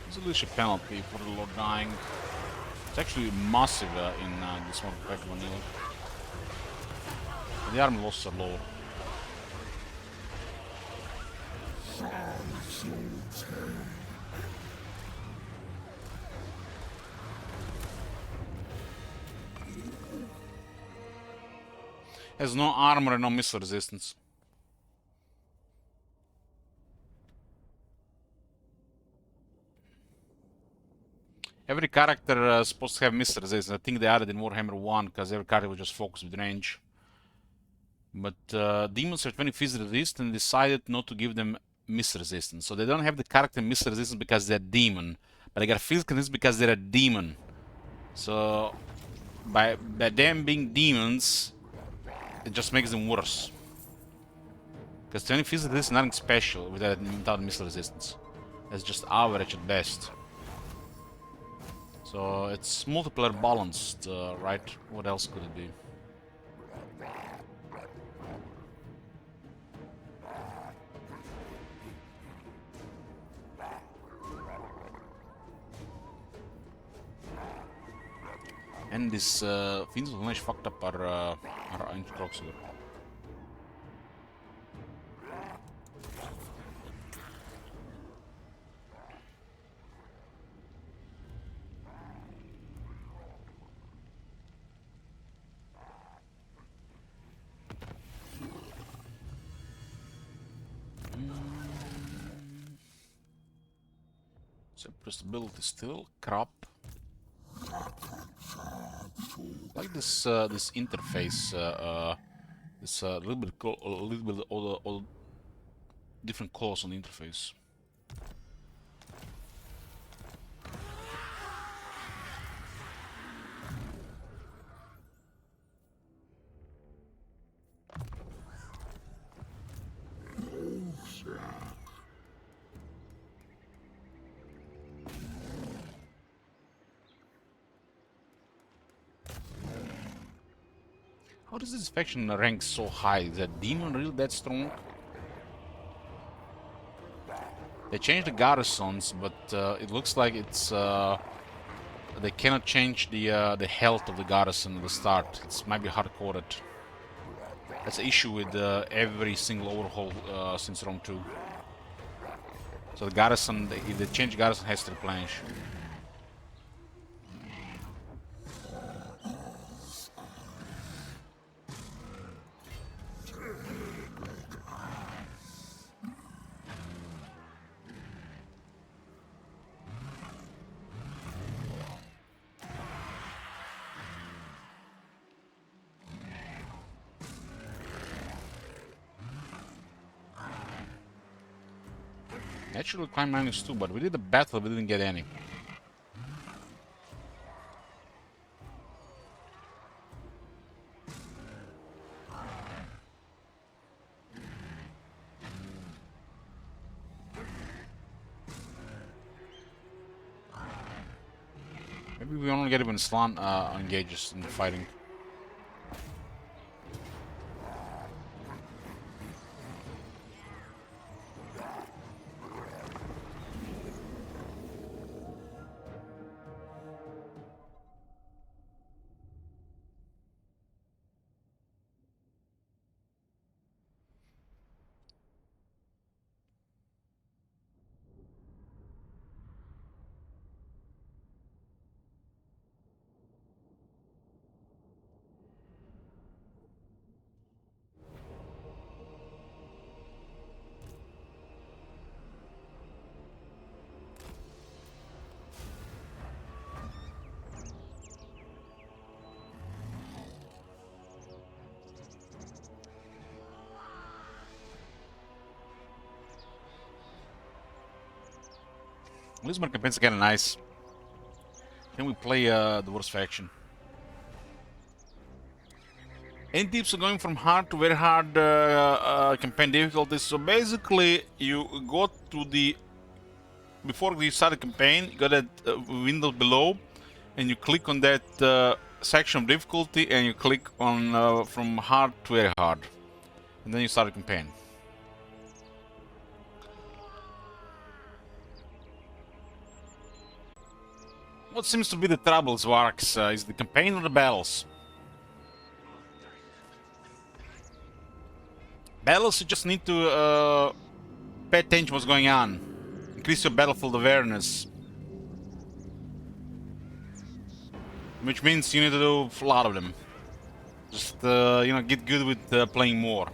There's at least a penalty for the Lord dying. It's actually massive in this one pack vanilla. The army losses are low. Has no armor and no missile resistance. Every character is supposed to have missile resistance. I think they added in Warhammer 1 because every character was just focused with range. But demons are 20 phys resist and decided not to give them miss resistance. So they don't have the character miss resistance because they're demon, but they got physical resistance because they're a demon. So by them being demons, it just makes them worse. Because 20 phys resistance is nothing special without missile resistance. It's just average at best. So it's multiplayer balanced, right? What else could it be? And this things that fucked up our introduction. Suppressibility still crap. Like this this interface, this a little bit all different colors on the interface. How does this faction rank so high? Is that demon really that strong? They changed the garrisons, but it looks like it's they cannot change the health of the garrison at the start. It might be hard-coded. That's an issue with every single overhaul since Rome 2. So the garrison, if they change garrison, has to replenish. Actually, climb -2, but we did a battle, we didn't get any. Maybe we only get it when Slan engages in the fighting. Lisbon campaign's kinda nice. Can we play the worst faction? Any tips on going from hard to very hard campaign difficulties? So basically, you go to the... Before you start the campaign, you got that window below, and you click on that section of difficulty, and you click on from hard to very hard. And then you start the campaign. What seems to be the trouble, Zwarks? Is the campaign or the battles? Battles, you just need to pay attention to what's going on. Increase your battlefield awareness. Which means you need to do a lot of them. Just, you know, get good with playing more.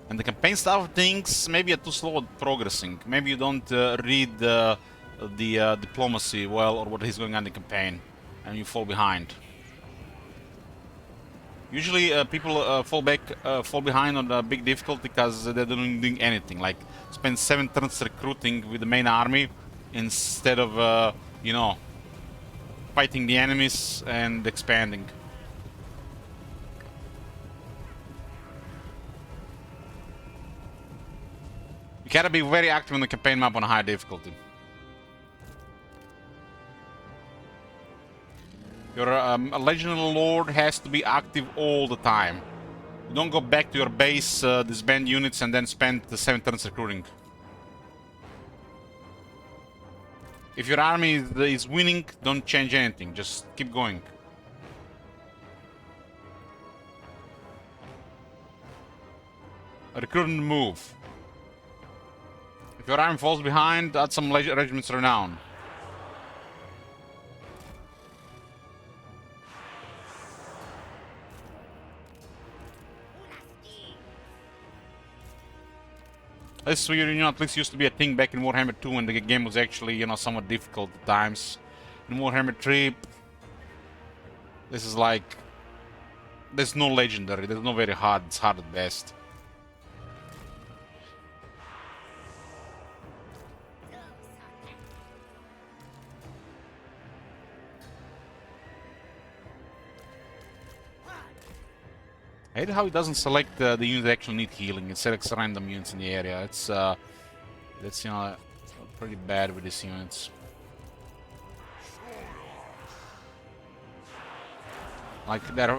And the campaign stuff things maybe you're too slow at progressing. Maybe you don't read the diplomacy well, or what is going on in the campaign, and you fall behind. Usually people fall behind on the big difficulty because they're doing anything. Like spend 7 turns recruiting with the main army instead of you know, fighting the enemies and expanding. You gotta be very active on the campaign map on a high difficulty. Your legendary lord has to be active all the time. You don't go back to your base, disband units, and then spend the 7 turns recruiting. If your army is winning, don't change anything. Just keep going. Recruit and move. If your army falls behind, add some regiments renown. This weird, you know, at least used to be a thing back in Warhammer 2 when the game was actually, you know, somewhat difficult at times. In Warhammer 3, this is like... there's no legendary, there's no very hard, it's hard at best. I hate how it doesn't select the units that actually need healing. It selects random units in the area. It's that's, you know, pretty bad with these units. Like they're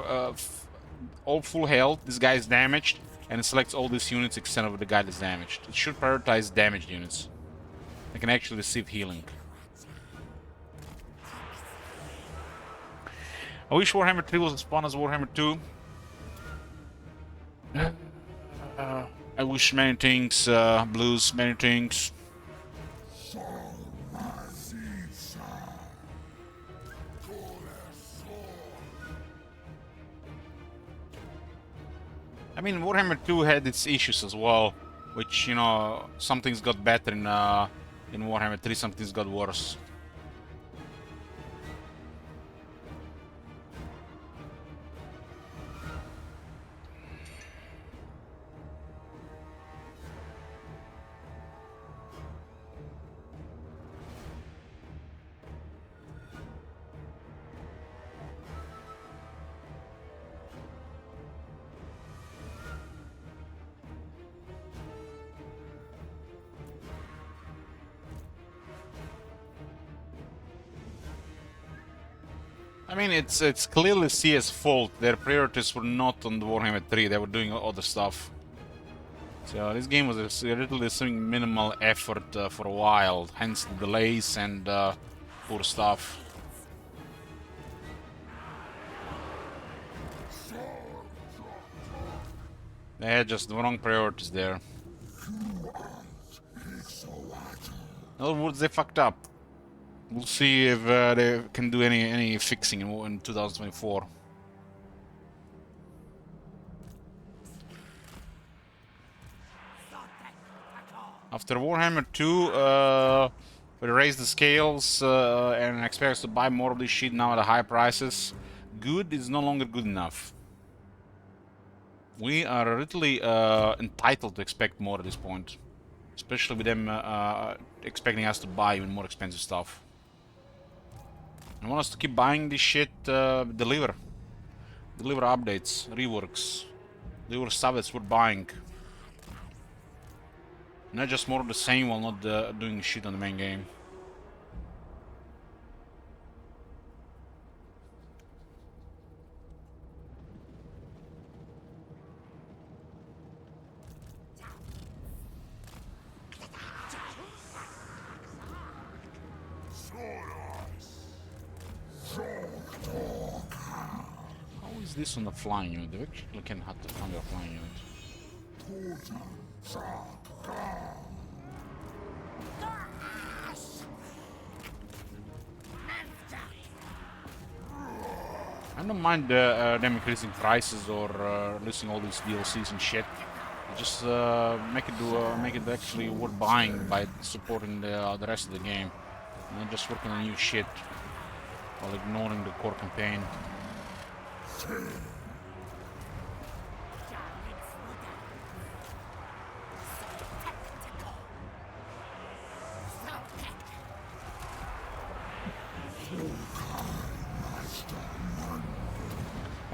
all full health. This guy is damaged, and it selects all these units except for the guy that's damaged. It should prioritize damaged units. They can actually receive healing. I wish Warhammer 3 was as fun as Warhammer 2. I wish many things, Blues, many things. I mean, Warhammer 2 had its issues as well, which, you know, some things got better in Warhammer 3, some things got worse. I mean, it's clearly CS' fault. Their priorities were not on the Warhammer 3. They were doing other stuff. So this game was literally receiving minimal effort for a while, hence the delays and poor stuff. They had just the wrong priorities there. In other words, they fucked up. We'll see if they can do any fixing in 2024. After Warhammer 2, we raised the scales and expect us to buy more of this shit now at the high prices. Good is no longer good enough. We are literally entitled to expect more at this point. Especially with them expecting us to buy even more expensive stuff. I want us to keep buying this shit, deliver updates, reworks, deliver stuff that's worth buying. Not just more of the same while not doing shit on the main game. Is this on the flying unit? They actually can have to find a flying unit. I don't mind them increasing prices or releasing all these DLCs and shit. Just make it actually worth buying by supporting the rest of the game, and not just working on new shit while ignoring the core campaign.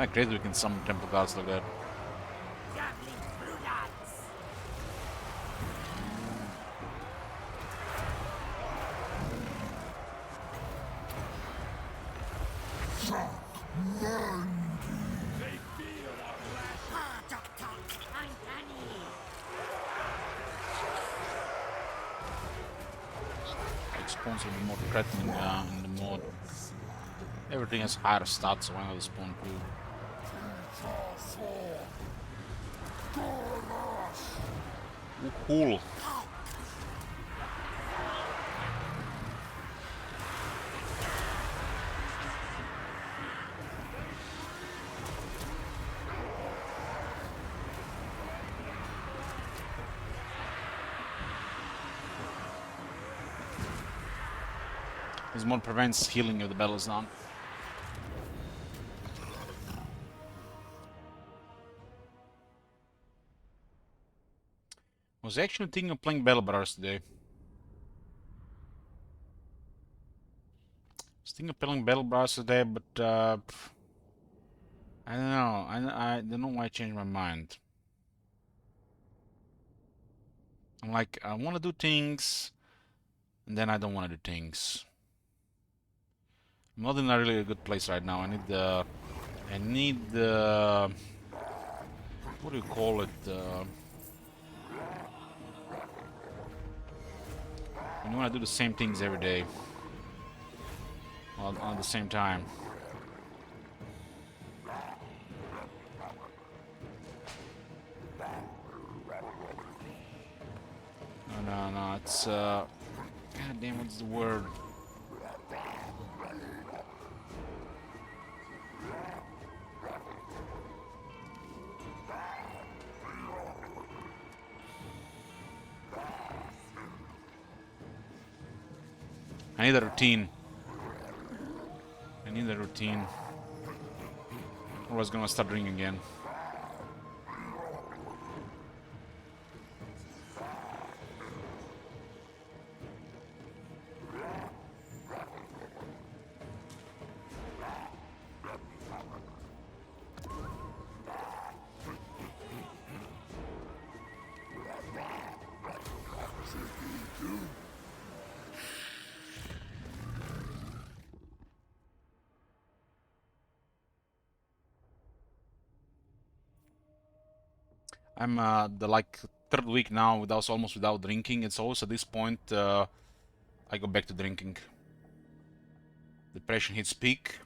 Crazy we can summon temple gods like that. Spawns will be more threatening in the mod. Everything has higher stats, so why not spawn too? Ooh, cool. This mod prevents healing if the battle is done. I was actually thinking of playing Battle Brothers today. I was thinking of playing Battle Brothers today, but I don't know. I don't know why I changed my mind. I'm like, I want to do things, and then I don't want to do things. I'm not in a really good place right now. I need the what do you call it? When you want to do the same things every day, while at the same time. No, it's God damn, what's the word? I need a routine. I need a routine. Or I was gonna start drinking again. I'm the like third week now almost without drinking. It's always at this point I go back to drinking. Depression hits peak,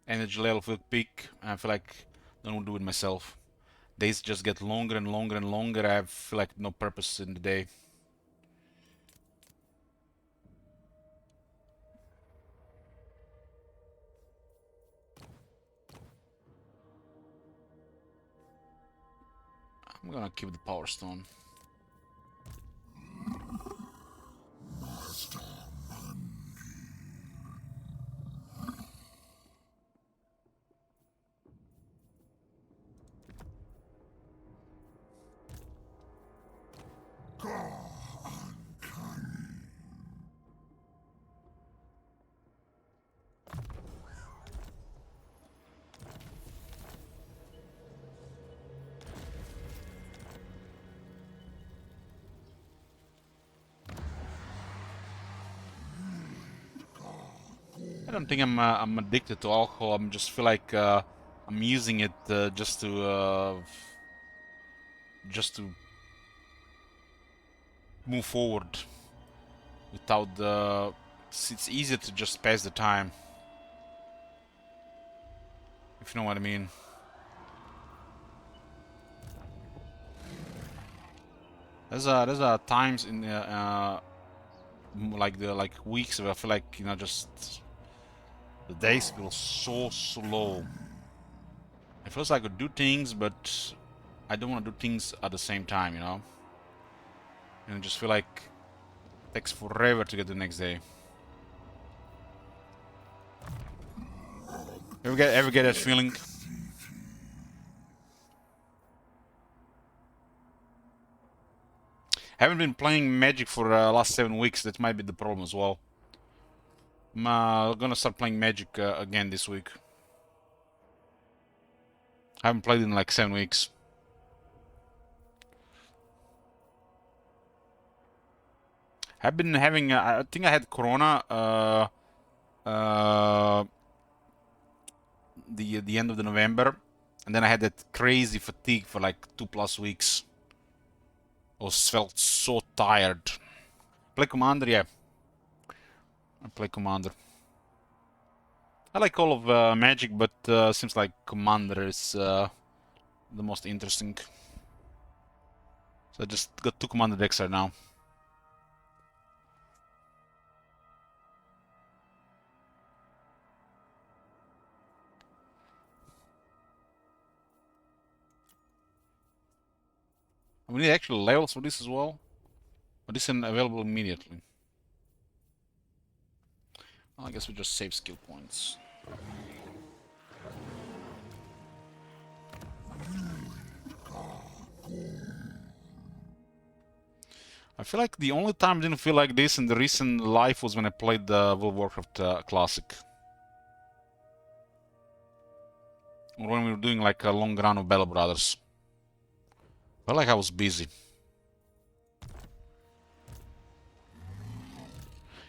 energy level will peak, and I feel like I don't do it myself. Days just get longer and longer and longer. I feel like no purpose in the day. I'm gonna keep the power stone. I don't think I'm addicted to alcohol. I'm just feel like I'm using it just to move forward without the. It's easier to just pass the time, if you know what I mean. There's times in like weeks where I feel like just the days feel so slow. It feels like I could do things, but I don't want to do things at the same time, and I just feel like it takes forever to get to the next day. Ever get that feeling? Haven't been playing Magic for the last 7 weeks. That might be the problem as well. I'm gonna start playing Magic again this week. I haven't played in like 7 weeks. I've been having, I think I had Corona, the end of the November, and then I had that crazy fatigue for like 2+ weeks. I felt so tired. Play Commander, yeah. I play Commander. I like all of Magic, but seems like Commander is the most interesting. So I just got 2 Commander decks right now. We need actual levels for this as well. But this isn't available immediately. Well, I guess we just save skill points. I feel like the only time I didn't feel like this in the recent life was when I played the World of Warcraft Classic. Or when we were doing like a long run of Battle Brothers. Felt like I was busy.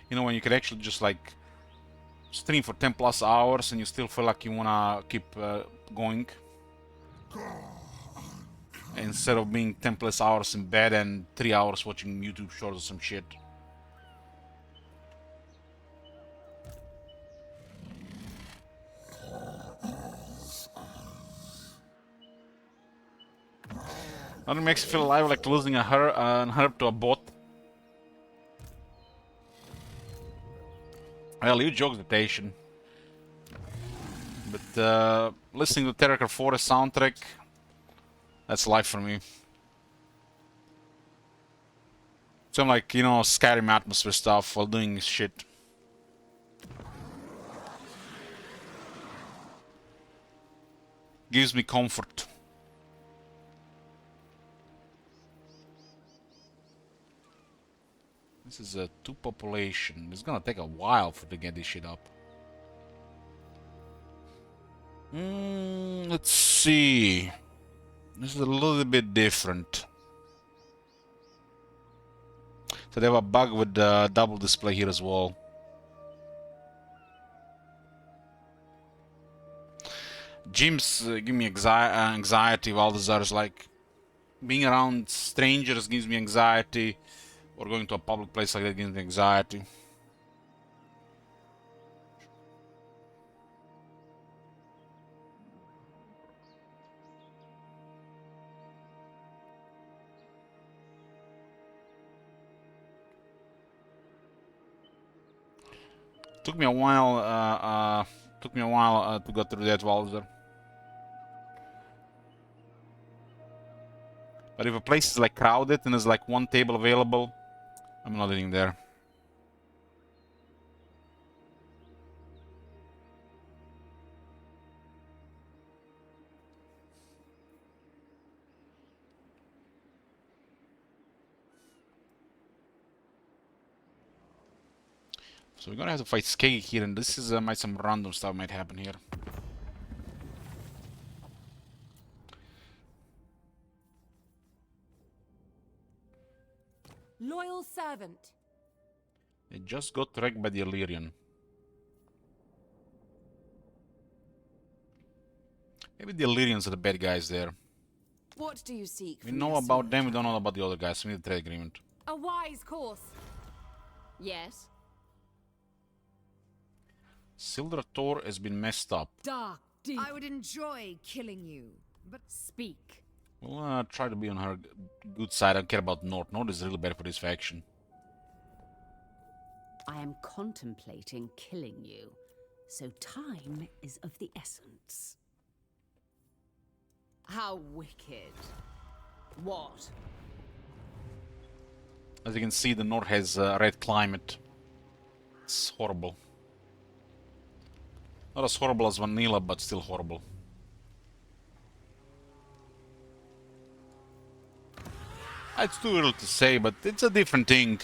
You know, when you could actually just like stream for 10+ hours and you still feel like you wanna keep going. Instead of being 10+ hours in bed and 3 hours watching YouTube shorts or some shit. Nothing makes you feel alive like losing a herb to a bot. Well, huge expectation. But listening to Territorial Forest soundtrack, that's life for me. Some like, you know, Skyrim atmosphere stuff while doing shit. Gives me comfort. This is a 2 population. It's gonna take a while to get this shit up. Let's see. This is a little bit different. So they have a bug with the double display here as well. Gyms give me anxiety, while the others like being around strangers gives me anxiety, or going to a public place like that gives me anxiety. Took me a while. To go through that Walzer. But if a place is like crowded and there's like 1 table available, I'm not eating there. So we're gonna have to fight Skeggy here, and this is might some random stuff might happen here. Loyal servant. It just got wrecked by the Illyrian. Maybe the Illyrians are the bad guys there. What do you seek? We from know the about assault? them, we don't know about the other guys. We need a trade agreement. A wise course. Yes. Sildrator has been messed up. Dark, deep. I would enjoy killing you, but Speak. We'll try to be on her good side. I don't care about North. North is really bad for this faction. I am contemplating killing you, so time is of the essence. How wicked. What? As you can see, the North has red climate. It's horrible. Not as horrible as vanilla, but still horrible. It's too early to say, but it's a different thing.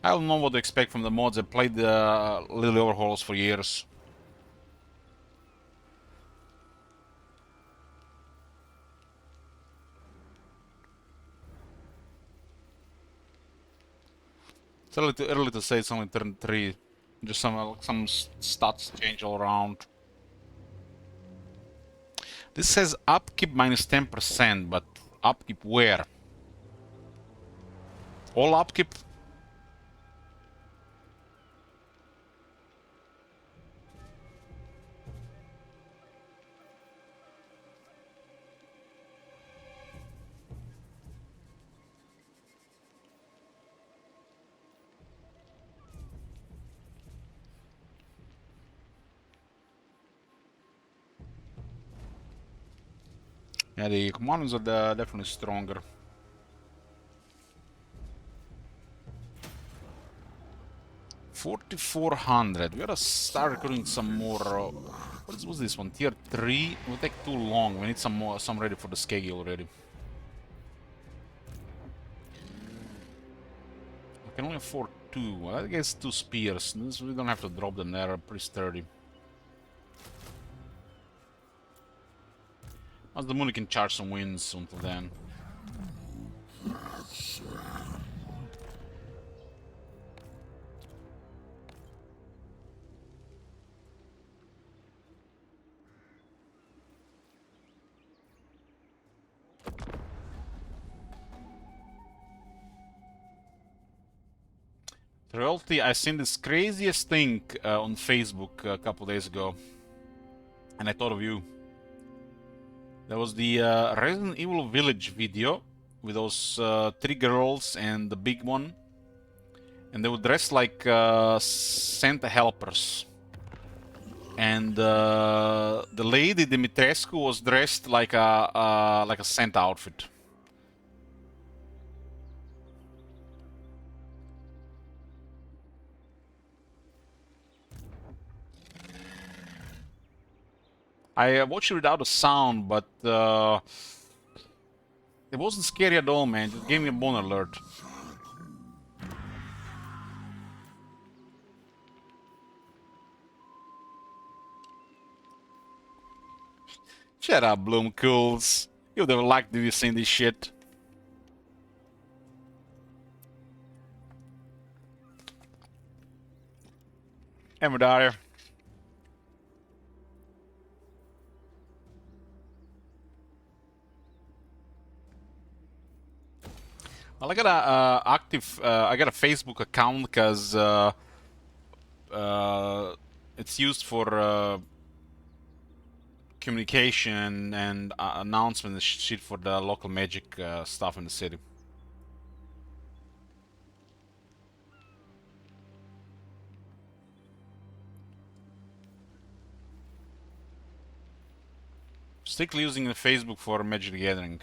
I don't know what to expect from the mods. I played the Lily Overhauls for years. It's a little too early to say it's only turn 3. Just some stats change all around. This says upkeep minus 10%, but upkeep where? All upkeep? Yeah, the commanders are definitely stronger. $4,400. We gotta start recruiting some more. What's this one? Tier 3? It will take too long. We need some more. Some ready for the Skeggy already. I can only afford 2. Well, I guess 2 spears. We don't have to drop them. They're pretty sturdy. As the moon can charge some wins until then. Royalty, I seen this craziest thing on Facebook a couple days ago, and I thought of you. There was the Resident Evil Village video with those 3 girls and the big one, and they were dressed like Santa helpers. And the lady Dimitrescu was dressed like a Santa outfit. I watched it without a sound, but it wasn't scary at all, man. It just gave me a bone alert. Shut up, Bloomcools. You'd have liked to be seeing this shit. Emmedaria. Well, I got a I got a Facebook account because it's used for communication and announcement and shit for the local magic stuff in the city. Strictly using the Facebook for Magic the Gathering.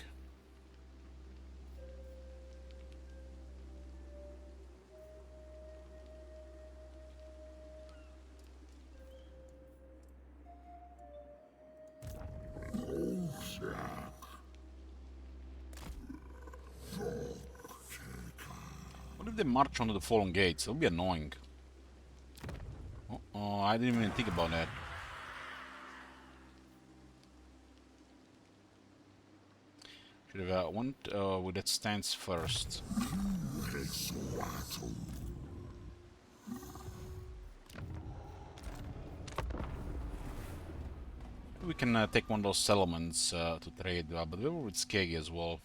What if they march onto the fallen gates? It would be annoying. Oh, I didn't even think about that. Should have went with that stance first. We can take one of those settlements to trade, but we were with Skeggy as well.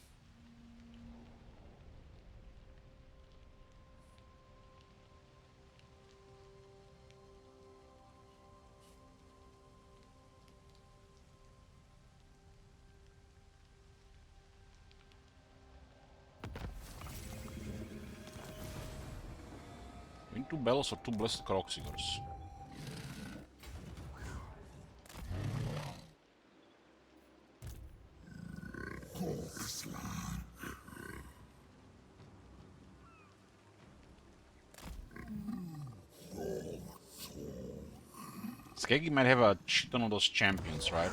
Win 2 bells or 2 blessed Croxigors. Skeggy might have a shit ton of those champions, right?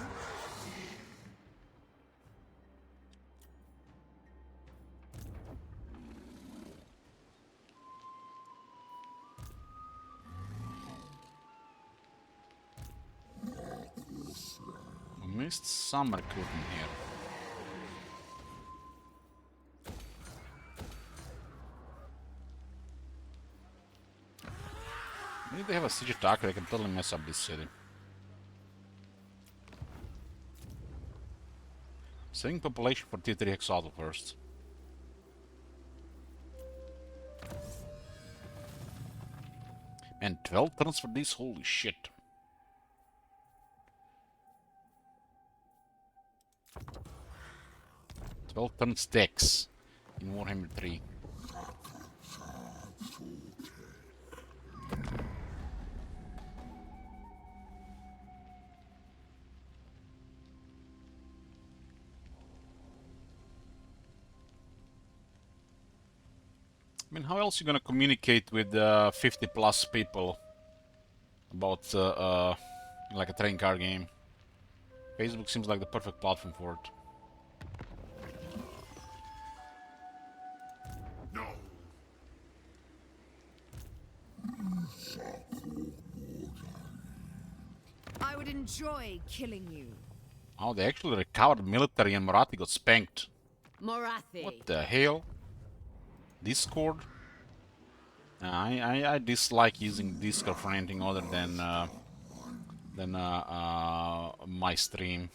We missed some recruiting here. If they have a siege attacker, they can totally mess up this city. Saving population for tier 3 Hexoatl first. And 12 turns for this? Holy shit. Twelve turns decks in Warhammer 3. I mean, how else are you gonna communicate with 50 plus people about like a trading card game? Facebook seems like the perfect platform for it. No. I would enjoy killing you. Oh, they actually recovered military and Marathi got spanked. Morathi. What the hell? Discord? I dislike using Discord for anything other than my stream.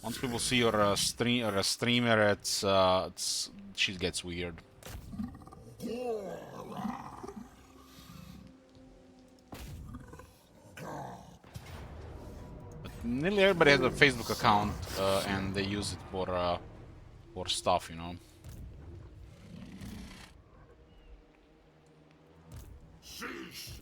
Once people see you're a streamer, it's shit gets weird. But nearly everybody has a Facebook account, and they use it for stuff, you know. Cease.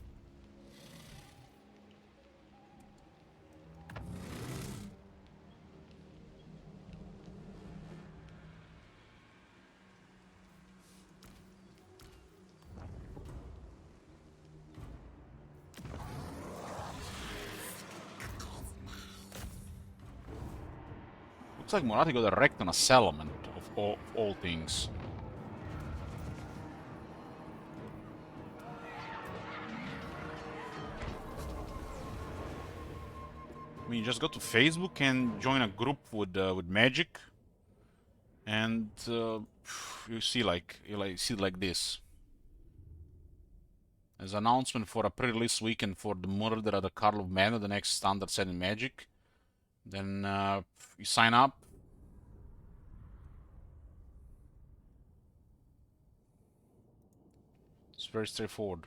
Looks like Marathi got wrecked on a settlement of all things. I mean, you just go to Facebook and join a group with Magic, and you see like this. There's an announcement for a pre-release weekend for the Murder at the Carl of Mana, the next standard set in Magic. Then you sign up. It's very straightforward.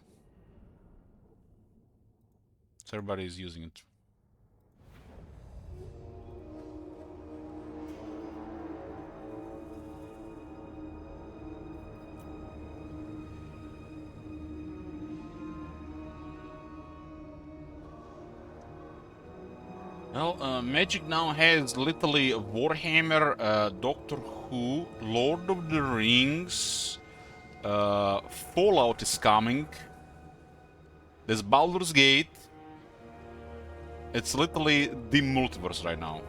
So everybody is using it. Well, Magic now has literally Warhammer, Doctor Who, Lord of the Rings, Fallout is coming. There's Baldur's Gate. It's literally the multiverse right now.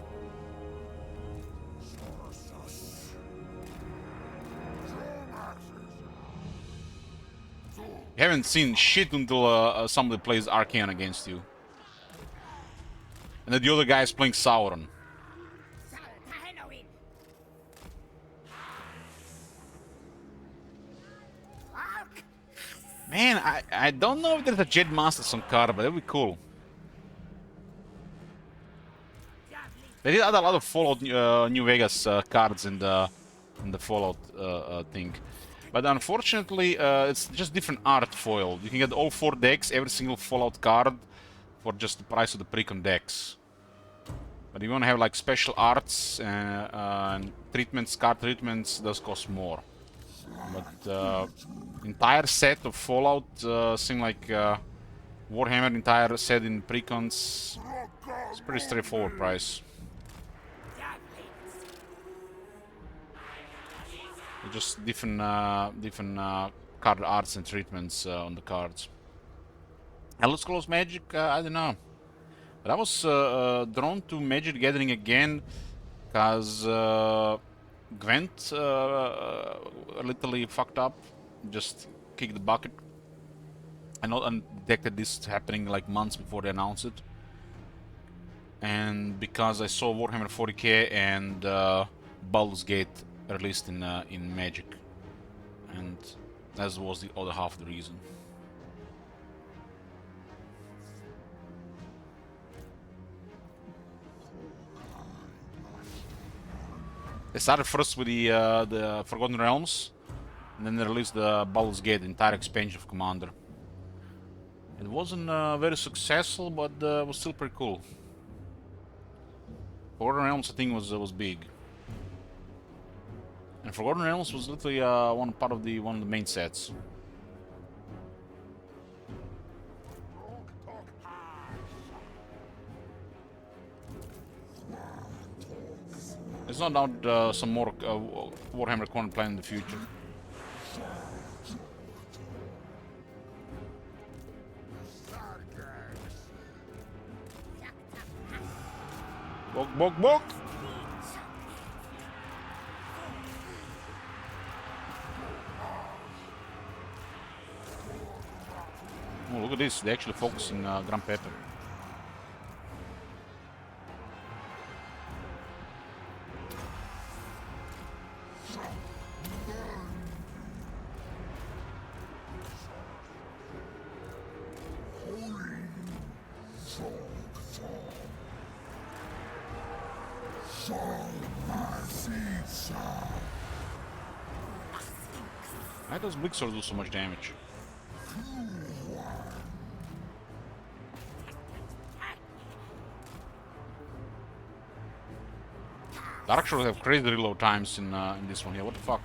You haven't seen shit until somebody plays Arcane against you. And then the other guy is playing Sauron. Man, I don't know if there's a Jed Masters on card, but that'd be cool. They did add a lot of Fallout New Vegas cards in the Fallout thing. But unfortunately, it's just different art foil. You can get all 4 decks, every single Fallout card, for just the price of the pre-con decks. But if you want to have like special arts and treatments, card treatments, those cost more. But entire set of Fallout seem like Warhammer entire set in precons. It's pretty straightforward price. Just different card arts and treatments on the cards. Elder Scrolls Magic, I don't know. But I was drawn to Magic Gathering again because Gwent literally fucked up, just kicked the bucket. I detected this happening like months before they announced it. And because I saw Warhammer 40k and Baldur's Gate released in Magic, and that was the other half of the reason. They started first with the Forgotten Realms, and then they released the Baldur's Gate, the entire expansion of Commander. It wasn't very successful, but was still pretty cool. Forgotten Realms, I think, was big, and Forgotten Realms was literally one of the main sets. There's no doubt some more Warhammer content planned in the future. Bok, bok, bok! Oh, look at this. They actually focus in Grand Pepper. Why does Blixor do so much damage? Dark Shores have crazy reload times in this one here. What the fuck?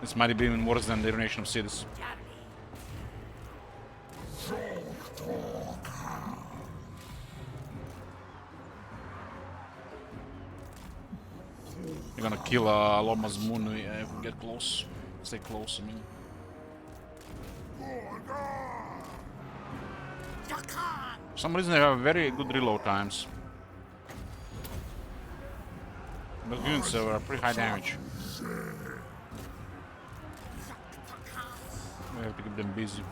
This might have been even worse than the Ruination of Cities. You're gonna kill Lord Mazmoon if we get close. Stay close, I mean. For some reason they have very good reload times. But units are pretty high damage. We have to keep them busy.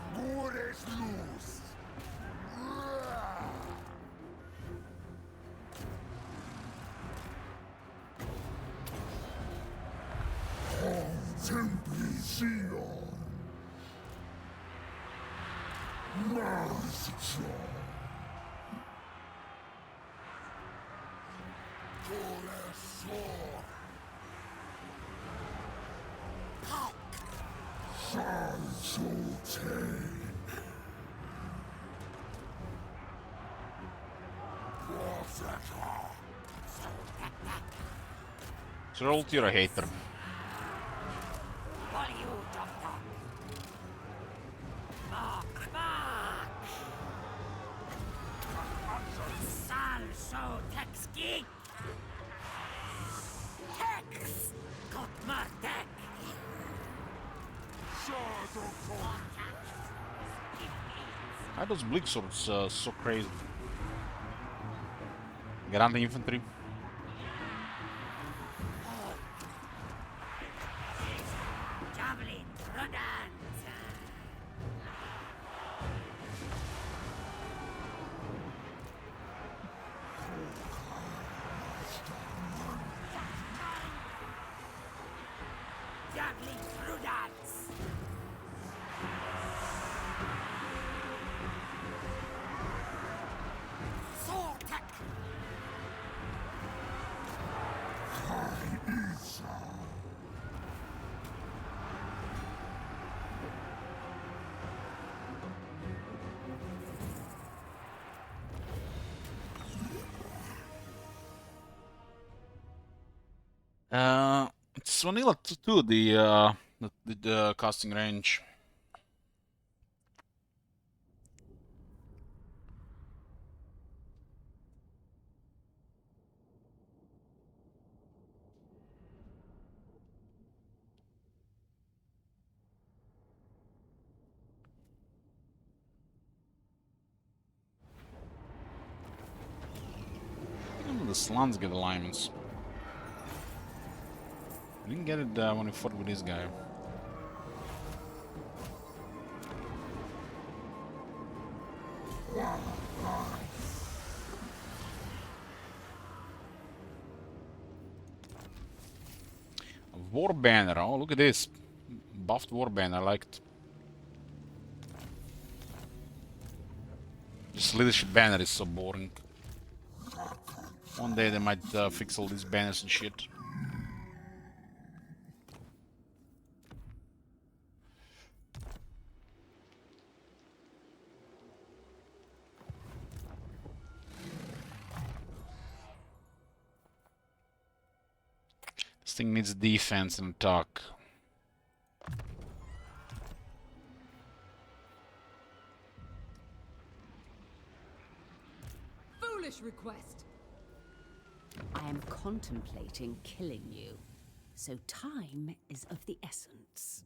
So you're a hater. Why those Bleak Swords so crazy? Get on the infantry. It's vanilla too, the casting range. The slants get alignments. I didn't get it when we fought with this guy. War banner. Oh, look at this. Buffed war banner. I like it. This leadership banner is so boring. One day they might fix all these banners and shit. This thing needs defense and attack. Foolish request. I am contemplating killing you, so time is of the essence.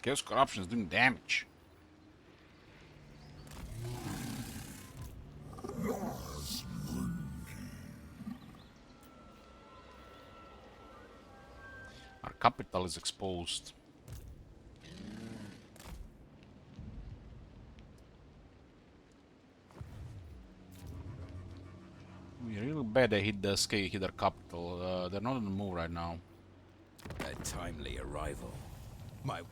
Chaos corruption is doing damage. Our capital is exposed. We're real bad they hit our capital. They're not on the move right now. A timely arrival. My...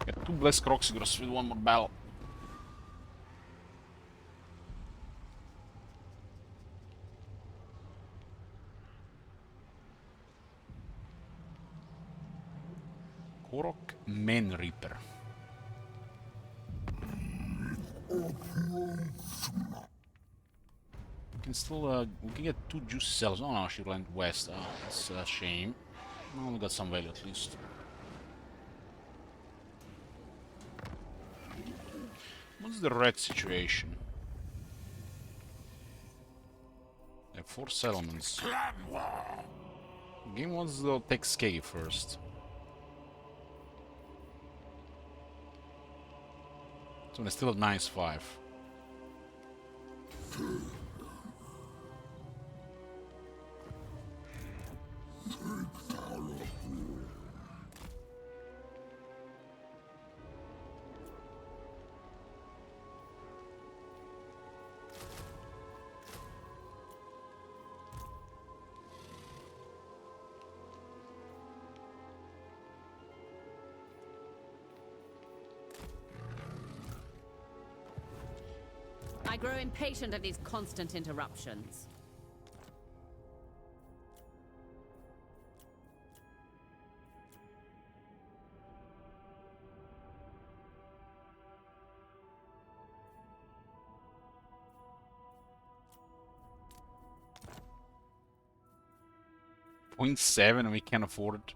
Get 2 Blessed Croxigros with 1 more battle. Korok Man Reaper. We can still we can get 2 juice cells. Oh no, she went west. That's a shame. Well, we got some value at least. What's the red situation? They have 4 settlements. Game wants to take Skeggy first. So they're still at -5. I grow impatient at these constant interruptions. .7 and we can't afford it.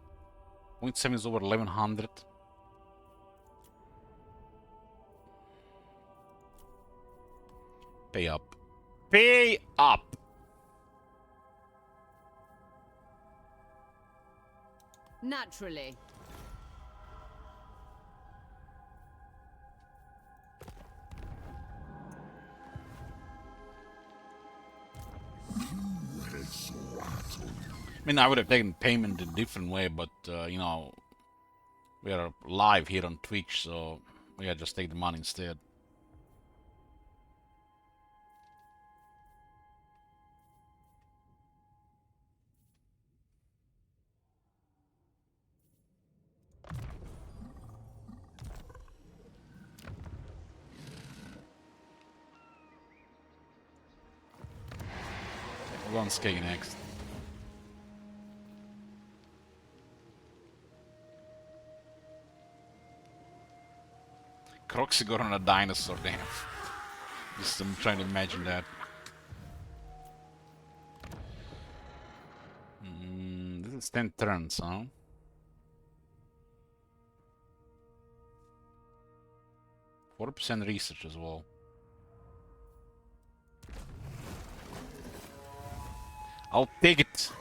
.7 is over 1100. Pay up. Pay up! Naturally. I mean, I would have taken payment a different way, but, you know, we are live here on Twitch, so we gotta just take the money instead. We'll go on Skeggy next. Croxy got on a dinosaur, damn. Just I'm trying to imagine that. This is 10 turns, huh? %, research as well. I'll take it.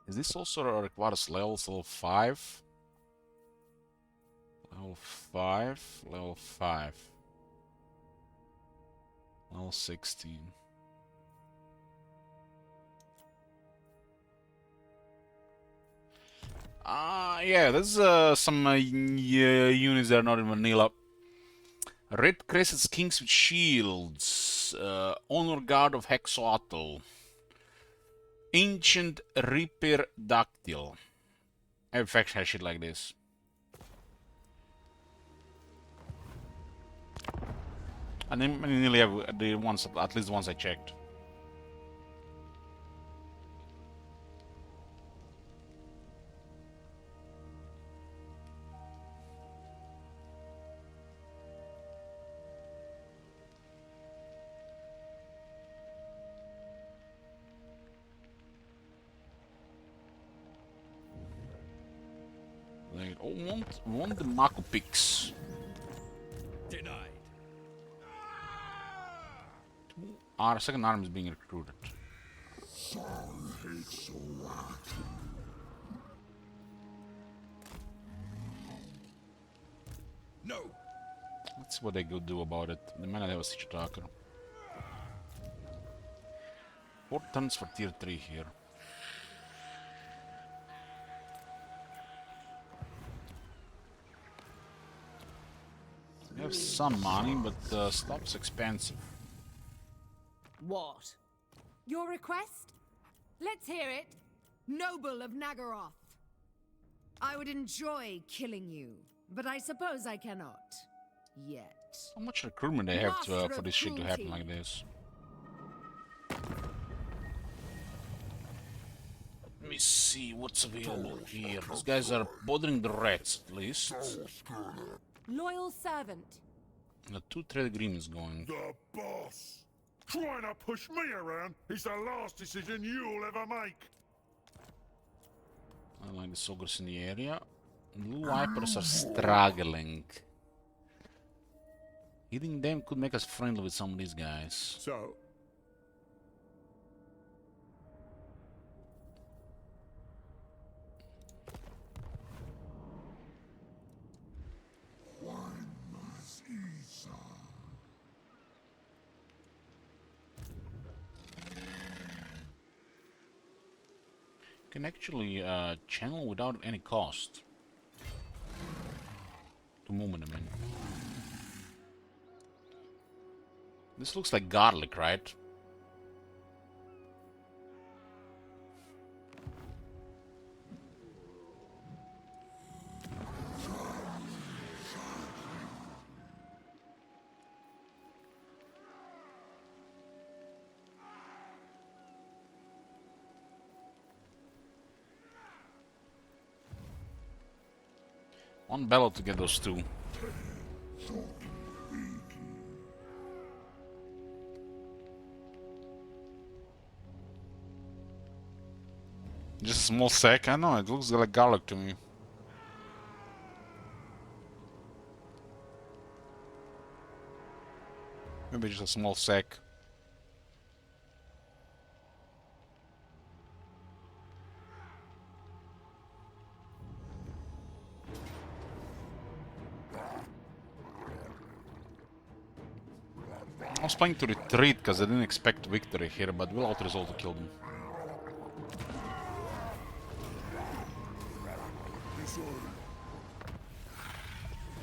Is this also requires level 5? Level 5, level 5. Level 16. Yeah, there's some units that are not in vanilla. Red Crested Kings with shields. Honor Guard of Hexoatl. Ancient Reaper Dactyl. Every faction has shit like this. And then I nearly have the ones, at least the ones I checked. They want the Mako picks. Denied. Our second arm is being recruited. No. Let's see what they go do about it. The man have a siege attacker. 4 turns for tier 3 here. We have some money, but stuff's expensive. What? Your request? Let's hear it. Noble of Nagaroth. I would enjoy killing you, but I suppose I cannot. Yet. How much recruitment they have to, Master for of this shit to happen cruelty. like this? Let me see what's available here. These guys are bothering the rats, at least. Loyal servant. The 2 trade agreements going. The boss. Trying to push me around is the last decision you'll ever make. I like the soldiers in the area. Blue Vipers are struggling. Hitting them could make us friendly with some of these guys. So, Can actually channel without any cost. To movement, I mean. This looks like garlic, right? One battle to get those 2. Just a small sack? I know, it looks like garlic to me. Maybe just a small sack. I was planning to retreat because I didn't expect victory here, but we'll out-resolve to kill them.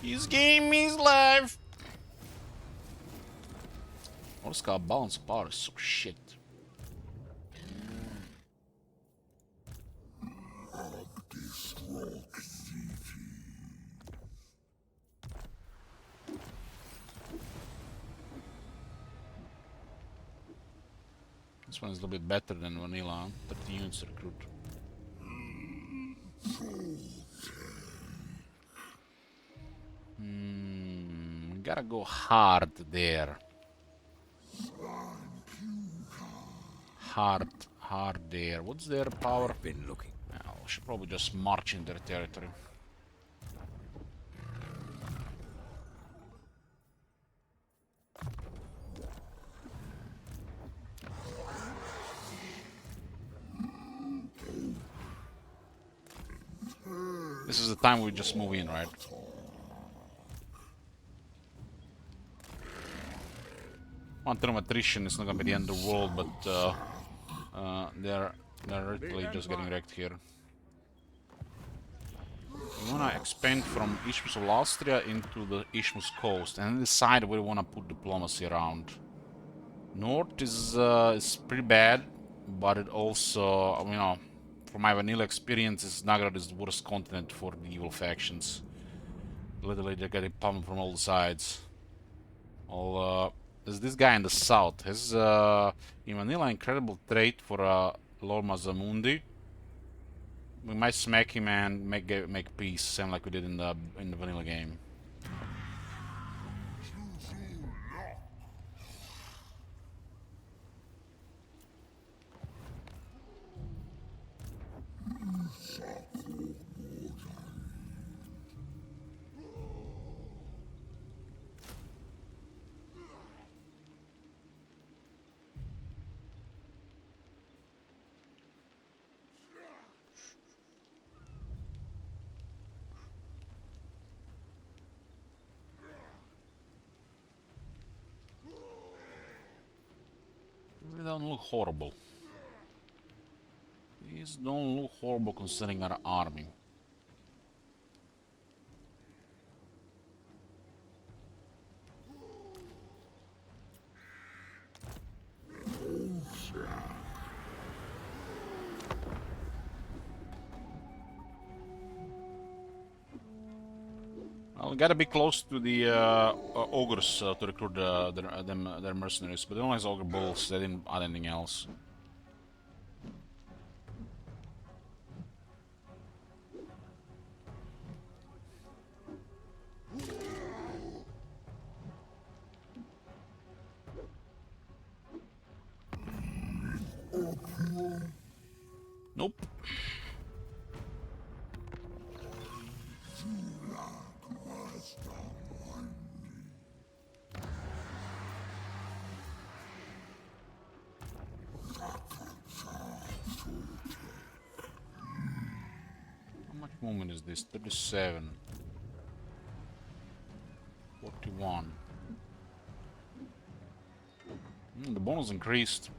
His game is live! What's got balance of power is so shit. This one is a little bit better than vanilla. 30 units to recruit. Gotta go hard there. Hard there. What's their power? Been looking. Well, we should probably just march in their territory. This is the time we just move in, right? One turn attrition is not gonna be the end of the world, but they're literally just getting wrecked here. We wanna expand from Isthmus of Austria into the Isthmus coast, and then decide where we wanna put diplomacy around. North is pretty bad, but it also, you know, from my vanilla experiences, Nagrad is the worst continent for the evil factions. Literally, they're getting pummeled from all the sides. There's this guy in the south. Has in vanilla incredible trait for Lord Mazamundi. We might smack him and make peace, same like we did in the vanilla game. They don't look horrible. These don't look horrible considering our army. Well, we gotta be close to the ogres to recruit their mercenaries, but they only has ogre bulls, they didn't add anything else. Nope. How much movement is this? 37. 41. The bonus increased.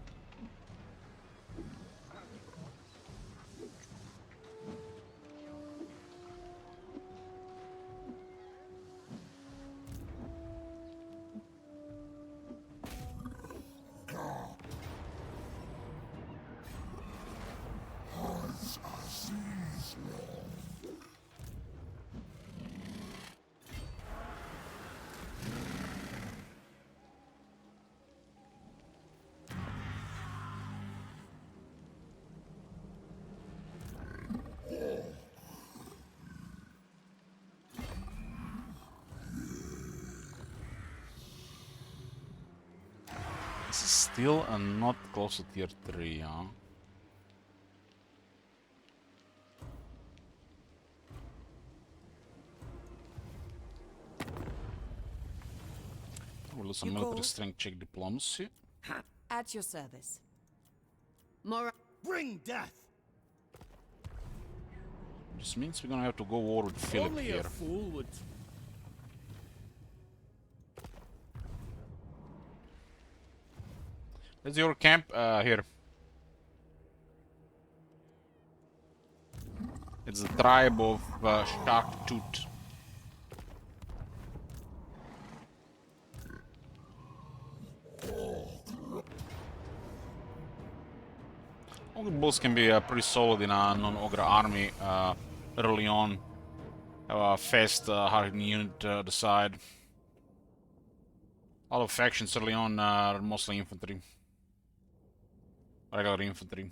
This is still not close to tier 3, huh? We'll lose some military strength check diplomacy. At your service. Bring death! This means we're gonna have to go war with Philip Only here. a fool would... Where's your camp? Here. It's the tribe of Sharktooth. Ogre bulls can be pretty solid in a non-ogre army early on. Have a fast, hard unit to the side. All of factions early on are mostly infantry. Regular infantry.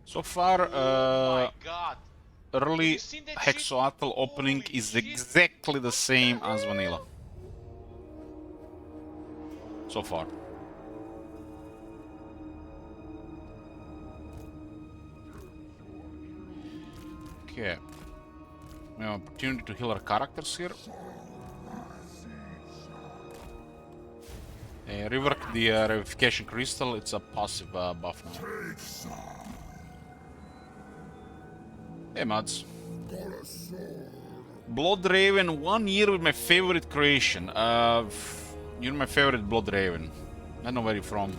So far, My God. early You seen that shit? Hexoatl opening Holy is shit. exactly the same as vanilla. So far. Okay. We have an opportunity to heal our characters here. Rework the Revivification Crystal. It's a passive buff now. Hey, Mads. Blood Raven, 1 year with my favorite creation. You're my favorite Blood Raven. I don't know where you're from.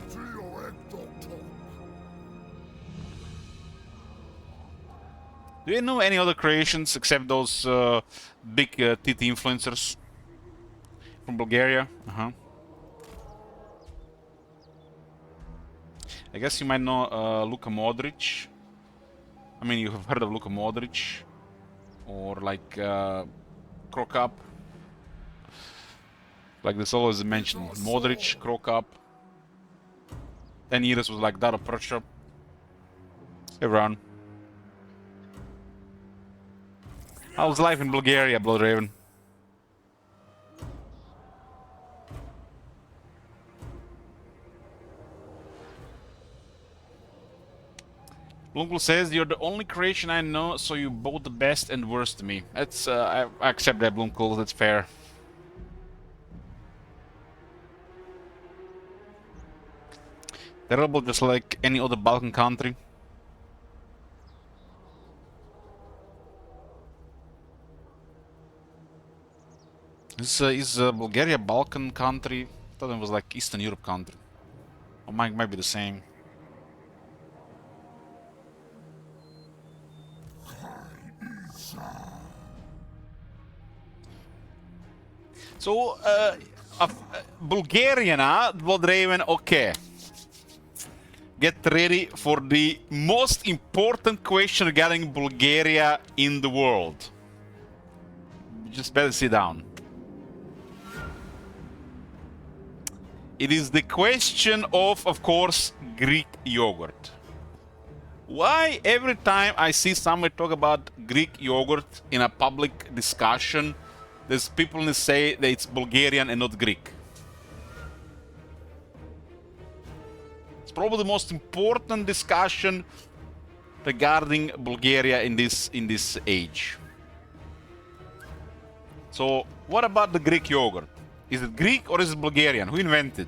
Do you know any other creations except those big TT influencers from Bulgaria? I guess you might know Luka Modric. I mean, you have heard of Luka Modric. Or like Krokap. Like this always mentioned. Modric, Krokap. 10 years was like that of Prussia. Everyone. How's life in Bulgaria, Blood Raven? Blunkel says, you're the only creation I know, so you both the best and worst to me. That's, I accept that, Blunkel, that's fair. Terrible, just like any other Balkan country. Is Bulgaria a Balkan country? I thought it was like Eastern Europe country. Or might be the same. So, Bulgarian, Blood Raven, okay. Get ready for the most important question regarding Bulgaria in the world. Just better sit down. It is the question of course, Greek yogurt. Why every time I see somebody talk about Greek yogurt in a public discussion, there's people who say that it's Bulgarian and not Greek? It's probably the most important discussion regarding Bulgaria in this age. So, what about the Greek yogurt? Is it Greek or is it Bulgarian? Who invented?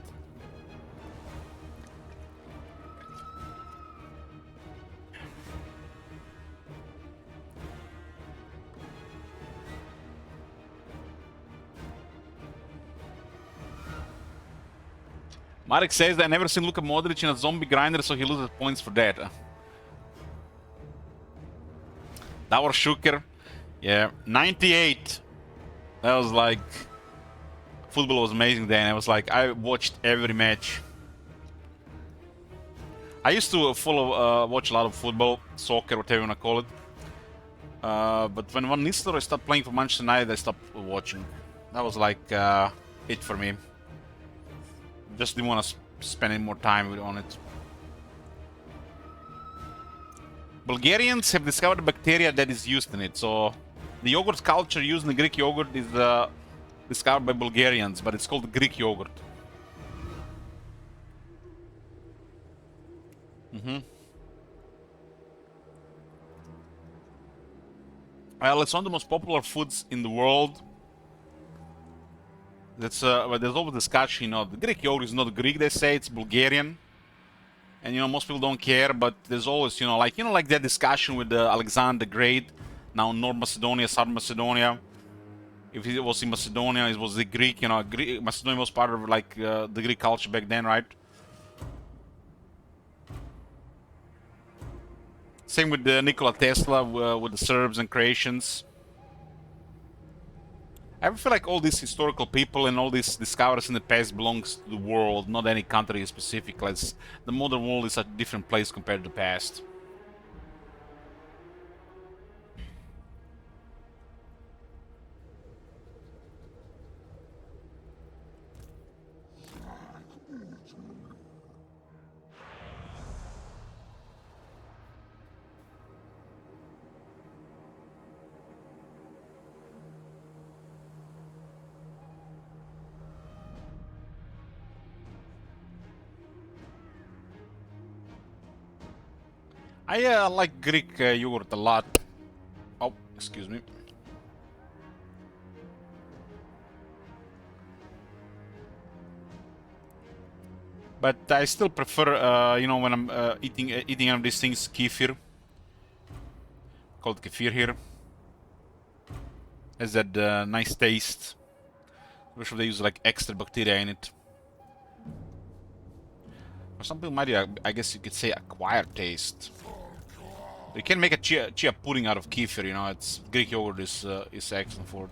Marek says that I never seen Luka Modric in a zombie grinder, so he loses points for that. Davor Šuker, yeah, 98. That was like, football was amazing then. I was like, I watched every match. I used to watch a lot of football, soccer, whatever you wanna call it. But when Van Nistelrooy started playing for Manchester United, I stopped watching. That was like it for me. Just didn't want to spend any more time on it. Bulgarians have discovered a bacteria that is used in it. So the yogurt culture used in the Greek yogurt is discovered by Bulgarians, but it's called Greek yogurt. Well, it's one of the most popular foods in the world. That's but there's always discussion, you know, the Greek yogurt is not Greek, they say it's Bulgarian. And you know, most people don't care, but there's always, you know, like that discussion with Alexander the Great, now North Macedonia, South Macedonia. If it was in Macedonia, it was the Greek, you know, Macedonia was part of like the Greek culture back then, right? Same with Nikola Tesla, with the Serbs and Croatians. I feel like all these historical people and all these discoveries in the past belongs to the world, not any country specific. Like the modern world is a different place compared to the past. I like Greek yogurt a lot. I excuse me. But I still prefer, you know, when I'm eating one of these things, kefir. Called kefir here. Has that nice taste. Especially if they use like extra bacteria in it. Or some people might, I guess you could say, acquired taste. You can make a chia pudding out of kefir, you know. It's Greek yogurt is excellent for it.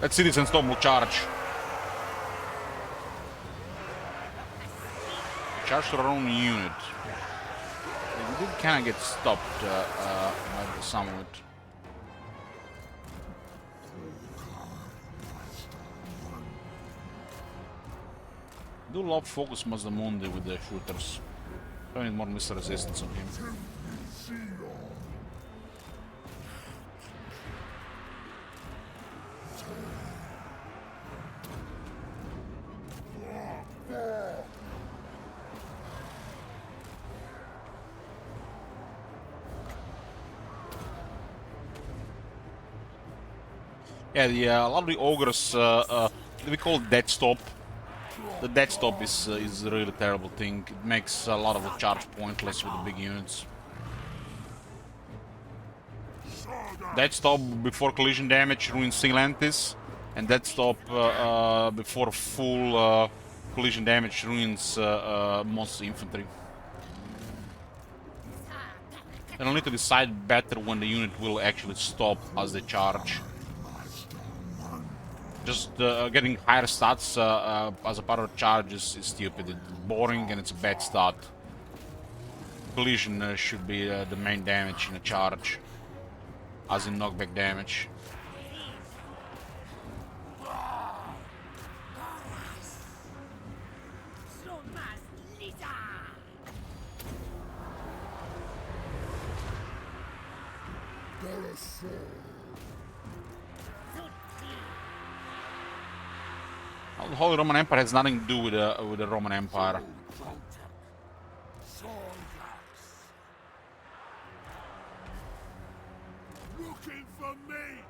That citizen storm will charge. Charge to our own unit. We did kind of get stopped by some of it. Do love focus Mazdamundi with the shooters. I need more missile resistance on him. Yeah, a lot of the ogres we call it dead stop. The dead stop is a really terrible thing. It makes a lot of the charge pointless with the big units. Dead stop before collision damage ruins Siglantis, and dead stop before full collision damage ruins most infantry. And I'll need to decide better when the unit will actually stop as they charge. Just getting higher stats as a part of charge is stupid. It's boring and it's a bad stat. Collision should be the main damage in a charge, as in knockback damage. The Holy Roman Empire has nothing to do with the Roman Empire.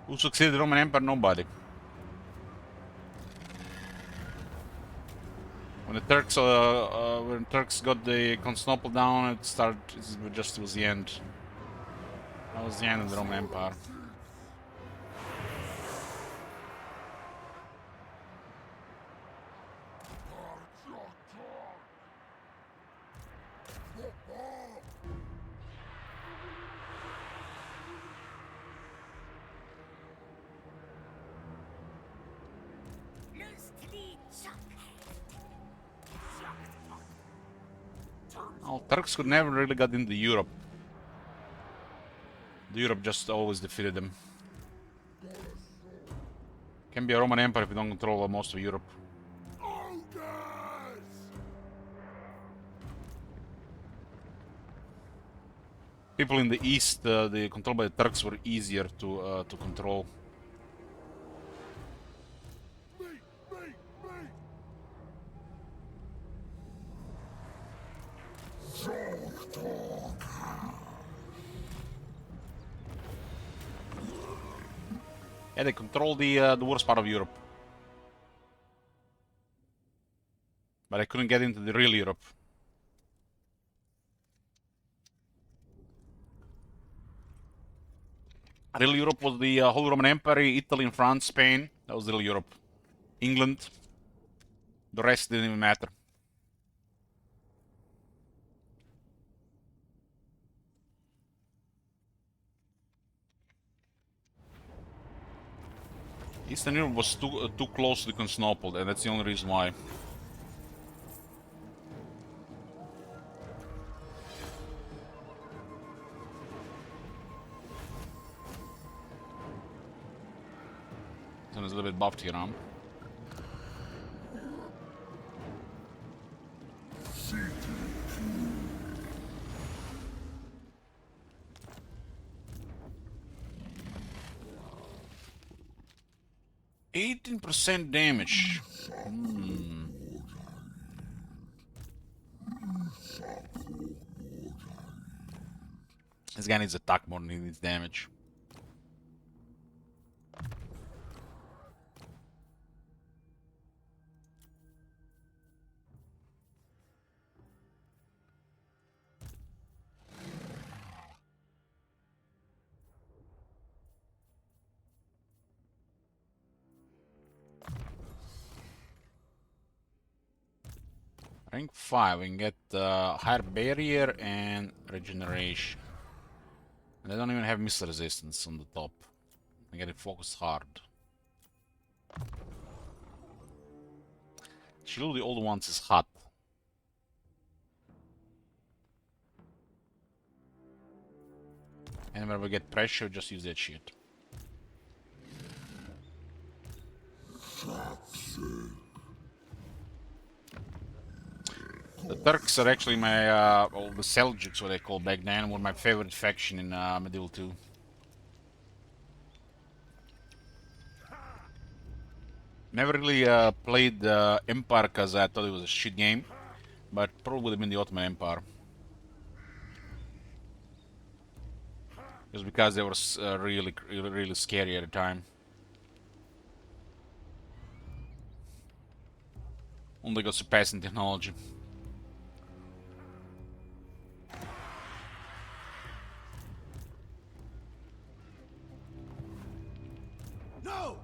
Who succeeded the Roman Empire? Nobody. When the Turks got the Constantinople down, it was the end. That was the end of the Roman Empire. Oh, Turks could never really get into Europe. Europe just always defeated them. Can be a Roman Empire if you don't control most of Europe. People in the east, the control by the Turks were easier to control. Yeah, they control the worst part of Europe, but I couldn't get into the real Europe. Real Europe was the Holy Roman Empire, Italy, and France, Spain. That was real Europe. England. The rest didn't even matter. Eastern Europe was too close to Constantinople, and that's the only reason why. Washington is a little bit buffed here, huh? %18 damage. This guy needs attack more than he needs damage. Rank 5, we can get higher barrier and regeneration. And they don't even have missile resistance on the top. I get it focused hard. Shield the old ones is hot. And whenever we get pressure, just use that shit. The Turks are actually my, well, the Seljuks, what they call back then, were my favorite faction in Medieval 2. Never really played Empire because I thought it was a shit game, but probably would have been the Ottoman Empire. Just because they were really scary at the time. Only got surpassing technology. No!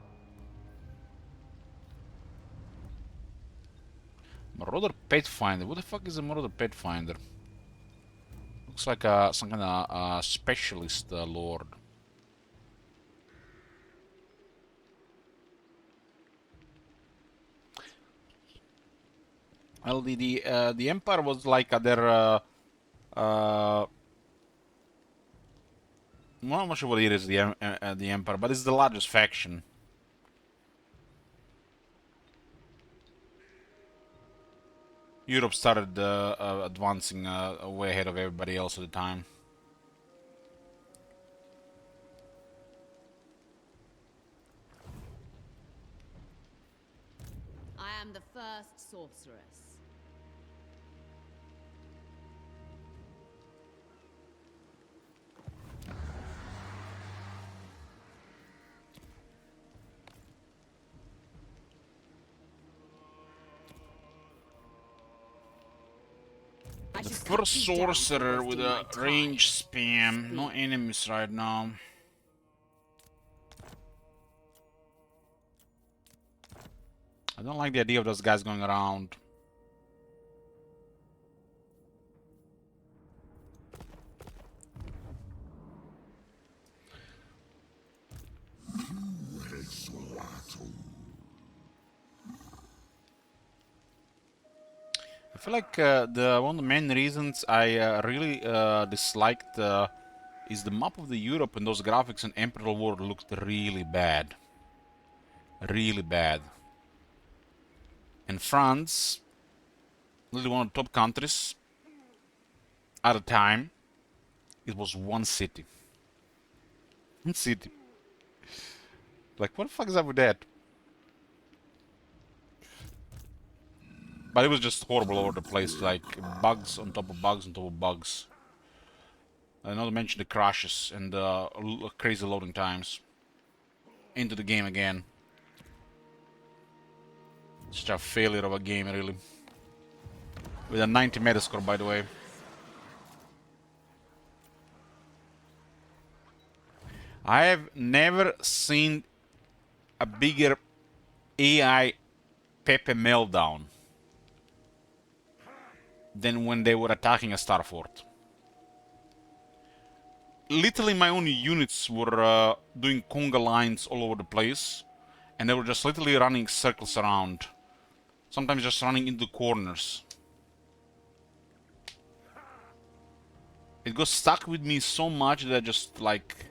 Marauder Pet Finder. What the fuck is a Marauder Pet Finder? Looks like some kind of specialist lord. Well, the Empire was like their I'm not sure what it is, the Empire, but it's the largest faction. Europe started advancing way ahead of everybody else at the time. I am the first sorceress. The first sorcerer with a range spam. No enemies right now. I don't like the idea of those guys going around. I feel like one of the main reasons I really disliked is the map of the Europe, and those graphics in Emperor War looked really bad. Really bad. And France, really one of the top countries, at the time, it was one city. One city. Like, what the fuck is up with that? But it was just horrible all over the place, like bugs on top of bugs on top of bugs. Not to mention the crashes and the crazy loading times into the game again. Such a failure of a game, really. With a 90 Metascore, by the way. I have never seen a bigger AI Pepe meltdown than when they were attacking a star fort. Literally my own units were doing conga lines all over the place, and they were just literally running circles around. Sometimes just running into corners. It got stuck with me so much that I just like...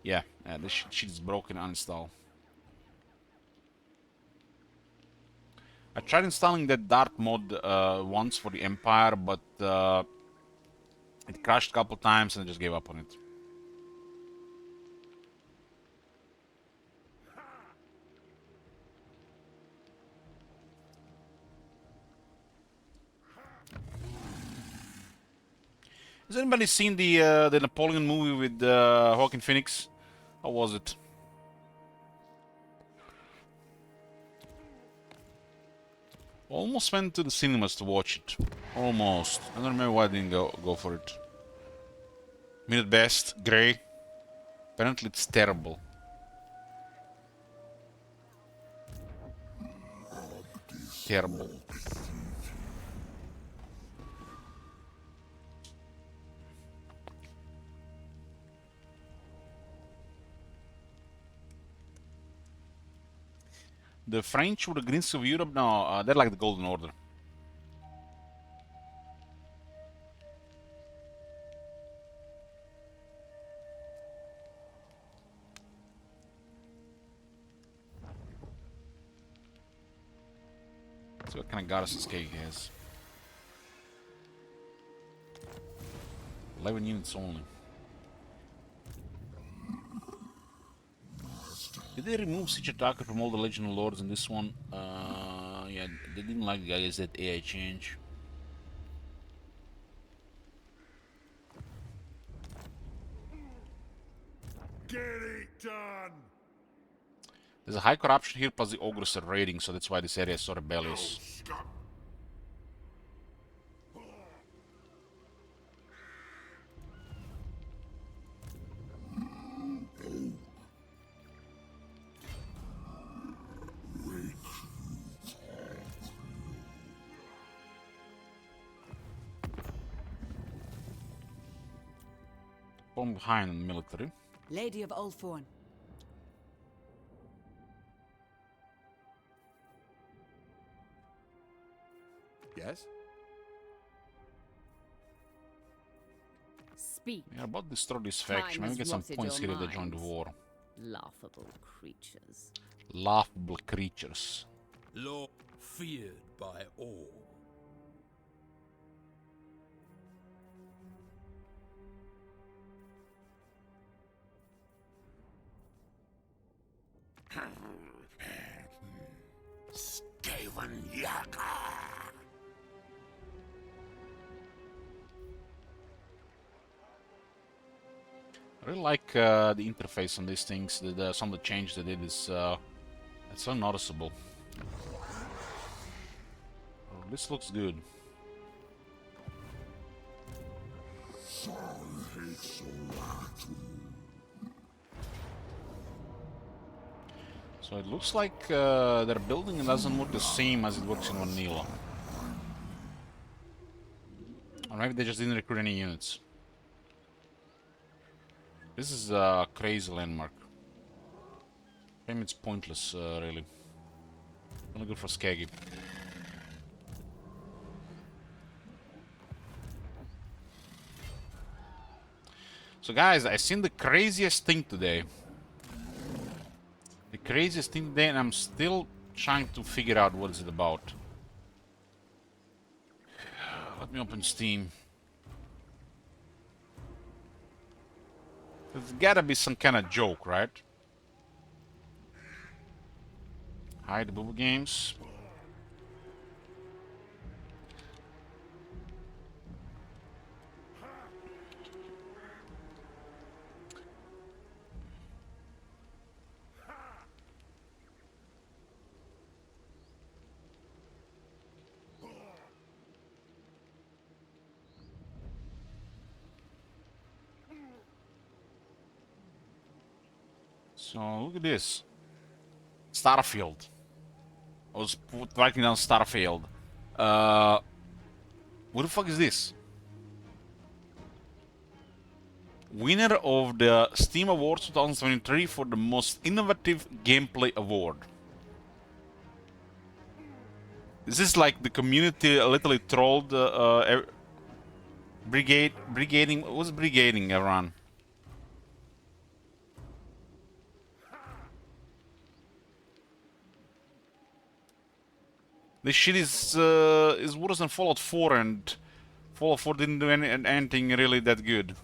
Yeah, this shit is broken, uninstall. I tried installing that Dart mod once for the Empire, but it crashed a couple times and I just gave up on it. Has anybody seen the Napoleon movie with Joaquin Phoenix? How was it? Almost went to the cinemas to watch it. Almost. I don't remember why I didn't go for it. Minute best, grey. Apparently it's terrible. Terrible. The French were the Greens of Europe? No, they're like the Golden Order. So what kind of goddess's cake he has? 11 units only. Did they remove Siege Attacker from all the Legion Lords in this one? Yeah, they didn't like the guys that AI change. Get it done! There's a high corruption here, plus the ogres are raiding, so that's why this area is so rebellious. Scum. Falling behind in the military. Lady of Ulthorn. Yes? Speak. We are about to destroy this faction. Maybe has get some rotted points your here if they join the minds. war. Laughable creatures. Laughable creatures. Law feared by all. I really like the interface on these things. Some of the change they did is it's so noticeable. Oh, this looks good. So it looks like their building doesn't look the same as it works in Vanilla. Or maybe they just didn't recruit any units. This is a crazy landmark. Maybe it's pointless, really. Only good for Skaggy. So guys, I seen the craziest thing today. The craziest thing today, and I'm still trying to figure out what is it about. Let me open Steam. There's gotta be some kind of joke, right? Hide the Booba Games. So look at this. Starfield. I was writing down Starfield. What the fuck is this? Winner of the Steam Awards 2023 for the most innovative gameplay award. Is this like the community literally trolled brigading? What's brigading everyone? This shit is worse than Fallout 4, and Fallout 4 didn't do anything really that good.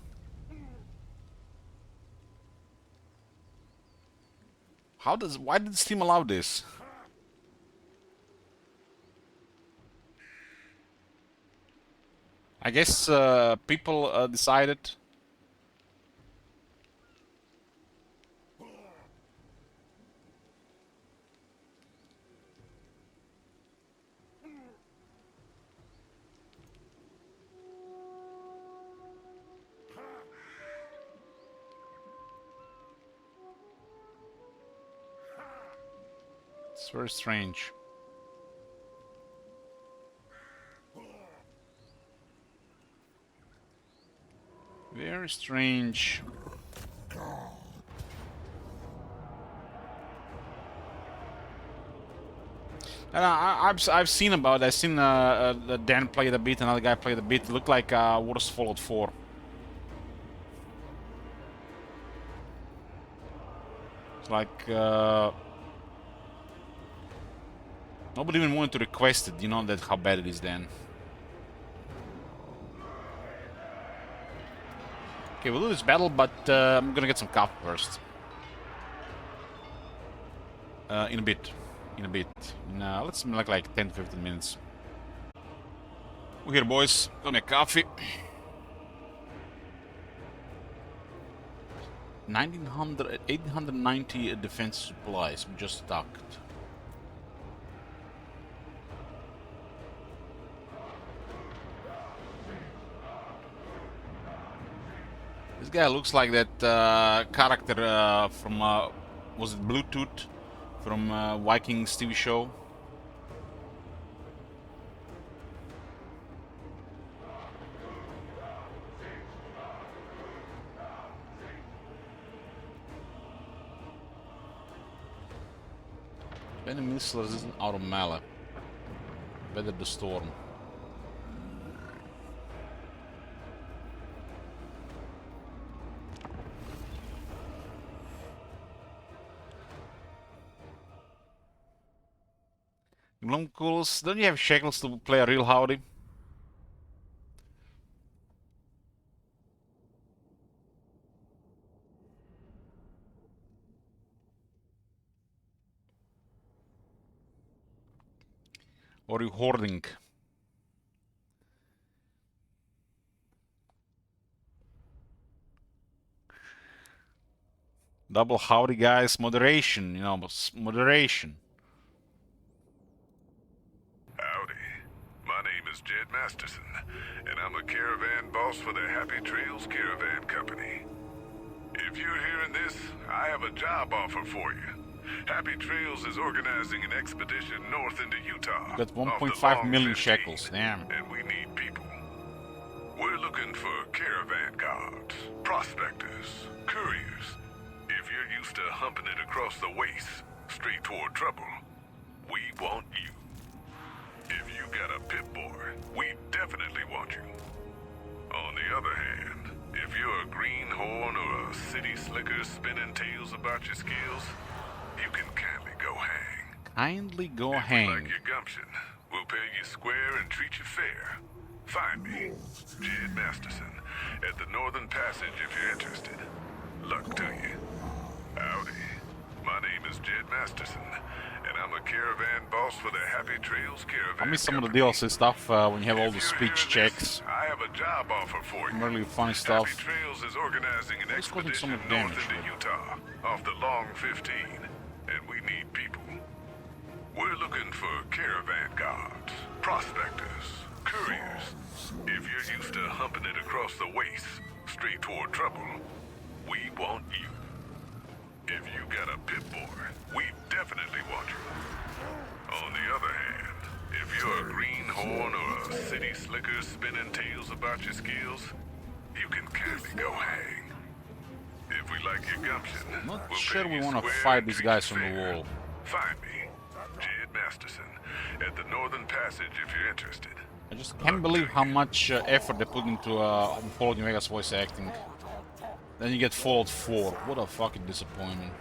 Why did Steam allow this? I guess people decided. It's very strange. Very strange. And I've seen about it. I've seen Dan play the bit, another guy play the bit. It looked like worse Fallout 4. It's like nobody even wanted to request it. You know that how bad it is then. Okay, we'll do this battle, but I'm gonna get some coffee first. In a bit. In a bit. No, let's make like 10-15 minutes. We're here, boys. Got me a coffee. 890 defense supplies. We just stocked. This guy looks like that character from was it Bluetooth from Vikings TV show? Any missile resistant out of melee. Better the storm. Glumcools, don't you have shekels to play a real howdy? Or are you hoarding? Double howdy, guys. Moderation, you know, moderation. Howdy. My name is Jed Masterson, and I'm a caravan boss for the Happy Trails Caravan Company. If you're hearing this, I have a job offer for you. Happy Trails is organizing an expedition north into Utah. Got off the 1.5 Long million 15, shekels, damn. And we need people. We're looking for caravan guards, prospectors, couriers. If you're used to humping it across the waste, straight toward trouble, we want you. If you got a pip-boy, we definitely want you. On the other hand, if you're a greenhorn or a city slicker spinning tales about your skills, you can kindly go hang. Kindly go If we hang. like your gumption, we'll pay you square and treat you fair. Find me, Jed Masterson, at the Northern Passage if you're interested. Luck to you. Howdy. My name is Jed Masterson, and I'm a caravan boss for the Happy Trails Caravan I miss some of the Company. DLC stuff when you have all If the you're speech hearing checks. this, I have a job offer for you. Really funny Happy stuff. Trails is organizing an It's causing so expedition much north damage, into though. Utah, off the Long 15, and we need people. We're looking for caravan guards, prospectors, couriers. If you're used to humping it across the waste, straight toward trouble, we want you. If you got a pip-boy, we definitely want you. On the other hand, if you're a greenhorn or a city slicker spinning tales about your skills, you can kindly go hang. If we like your gumption, Not we'll sure pay we you want to square fight and these treat guys you from the fair. wall. Find me, Jed Masterson, at the Northern Passage if you're interested. I just can't believe how much effort they put into Fallout New Vegas voice acting. Then you get Fallout 4. What a fucking disappointment.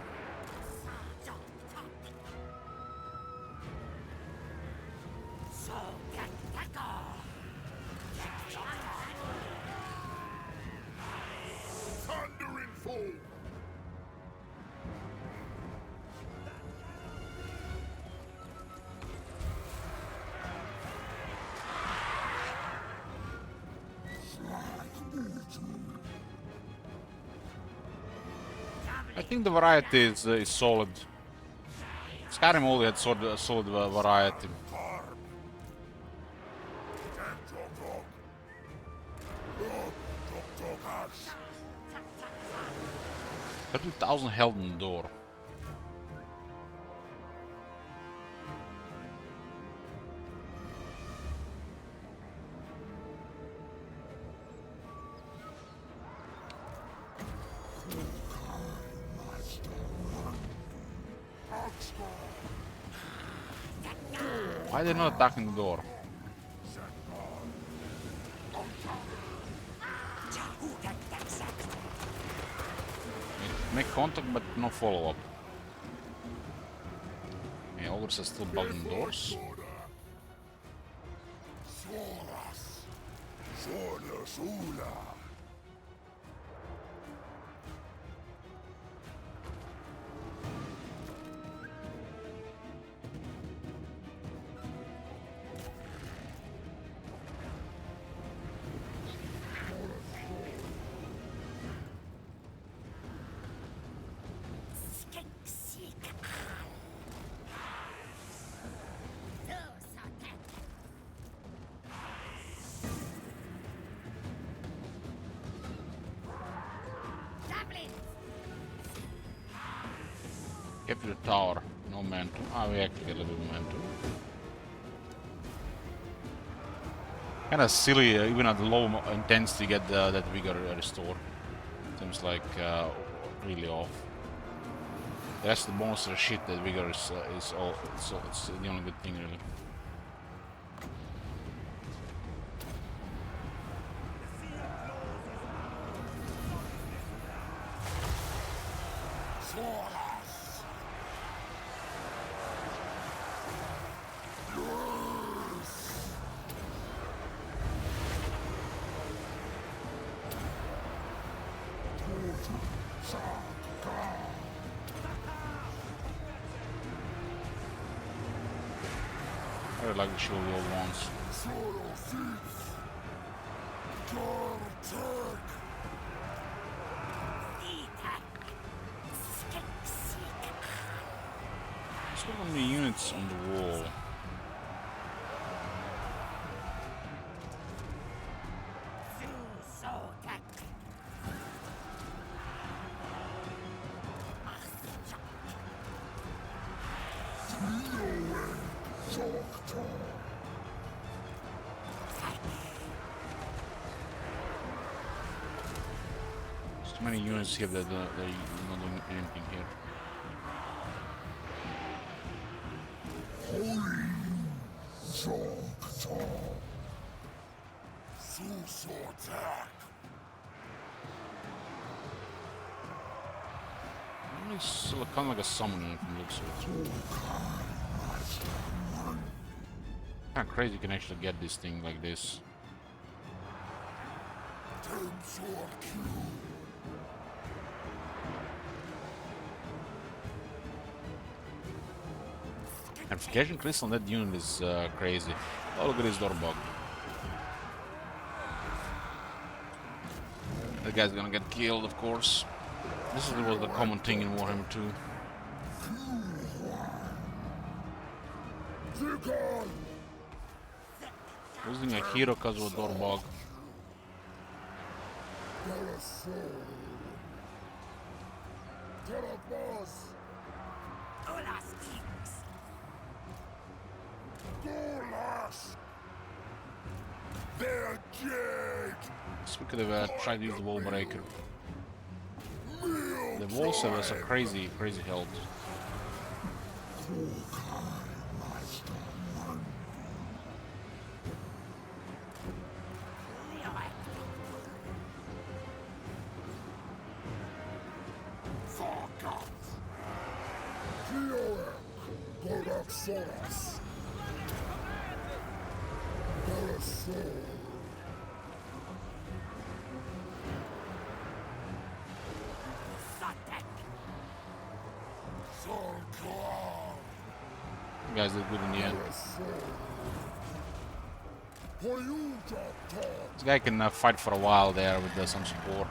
I think the variety is solid. Skyrim only had solid variety. 30,000 held in the door. Why are they not attacking the door? Make contact but no follow-up. Okay, ogres are still bugging doors. Capture the tower, no momentum. Ah, we actually get a little bit of momentum. Kinda silly, even at low intensity, get that vigor restored. Seems like really off. The rest of the bonus are shit. That vigor is all. It's the only good thing really. I would like to show the old ones. Let's look on the units on the wall. Too many units here that they're not doing anything here. It's kind of like a summoner from the looks of it. Kind of crazy you can actually get this thing like this. Amplification crystal on that unit is crazy. Oh, look at this door bug. That guy's gonna get killed, of course. This was the common thing in Warhammer 2. Losing a hero because of a door bug. So we could have tried to use the wall breaker. The wall servers are crazy health. You guys did good in the end. This guy can fight for a while there with some support.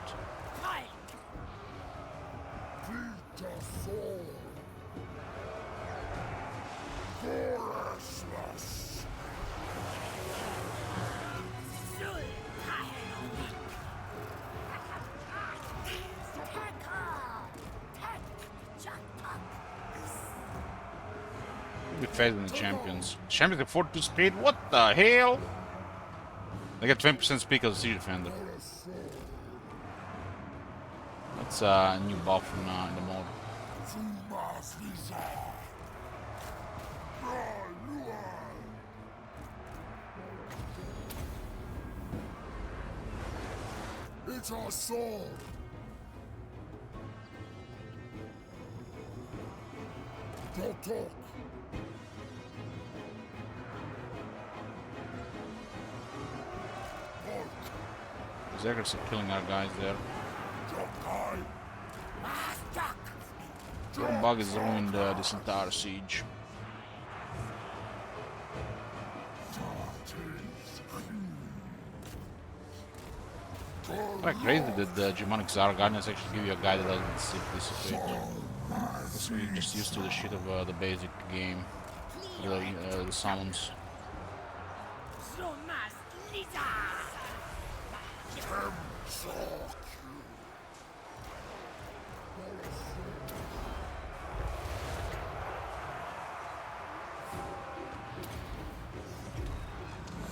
Should be faster than the champions. Champions have 42 speed? What the hell? They get 20% speed because of Siege Defender. That's a new buff in the mod. It's our sword. Don't talk. Zergers are killing our guys there. Bug has ruined this entire siege. Quite crazy that the Germanic Tsar Guardians actually give you a guy that doesn't dissipate. So we're just used to the shit of the basic game, the summons.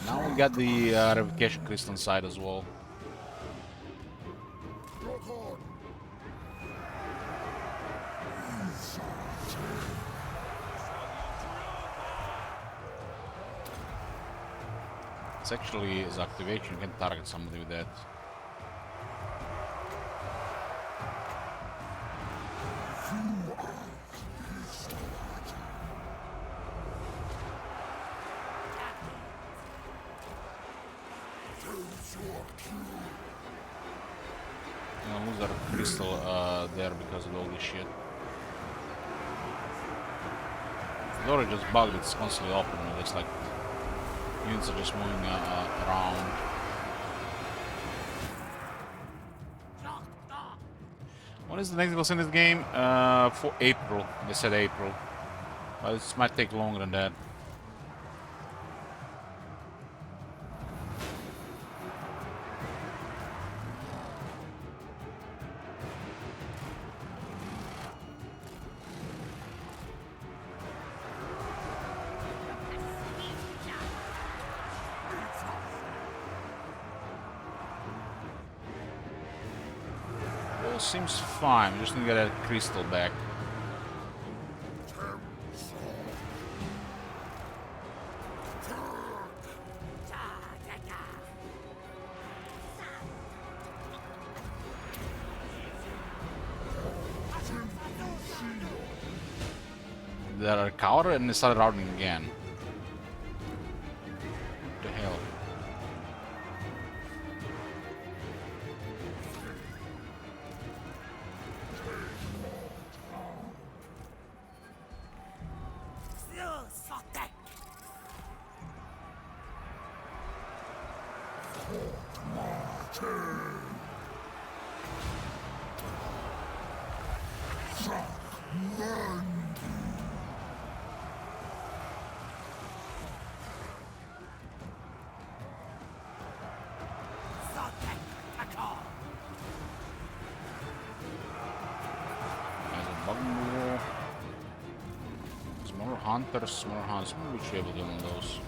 Now we got the revocation crystal inside as well. It's actually his activation, you can target somebody with that. I'm gonna lose our crystal there because of all this shit. The door is just bugged, it's constantly open, it's like units are just moving around. When is the next boss in this game? For April. They said April. But it might take longer than that. Seems fine, we just need to get that crystal back. They are counter and they started routing again. What the hell? Hunters, more hunts, we should be able to get one of those.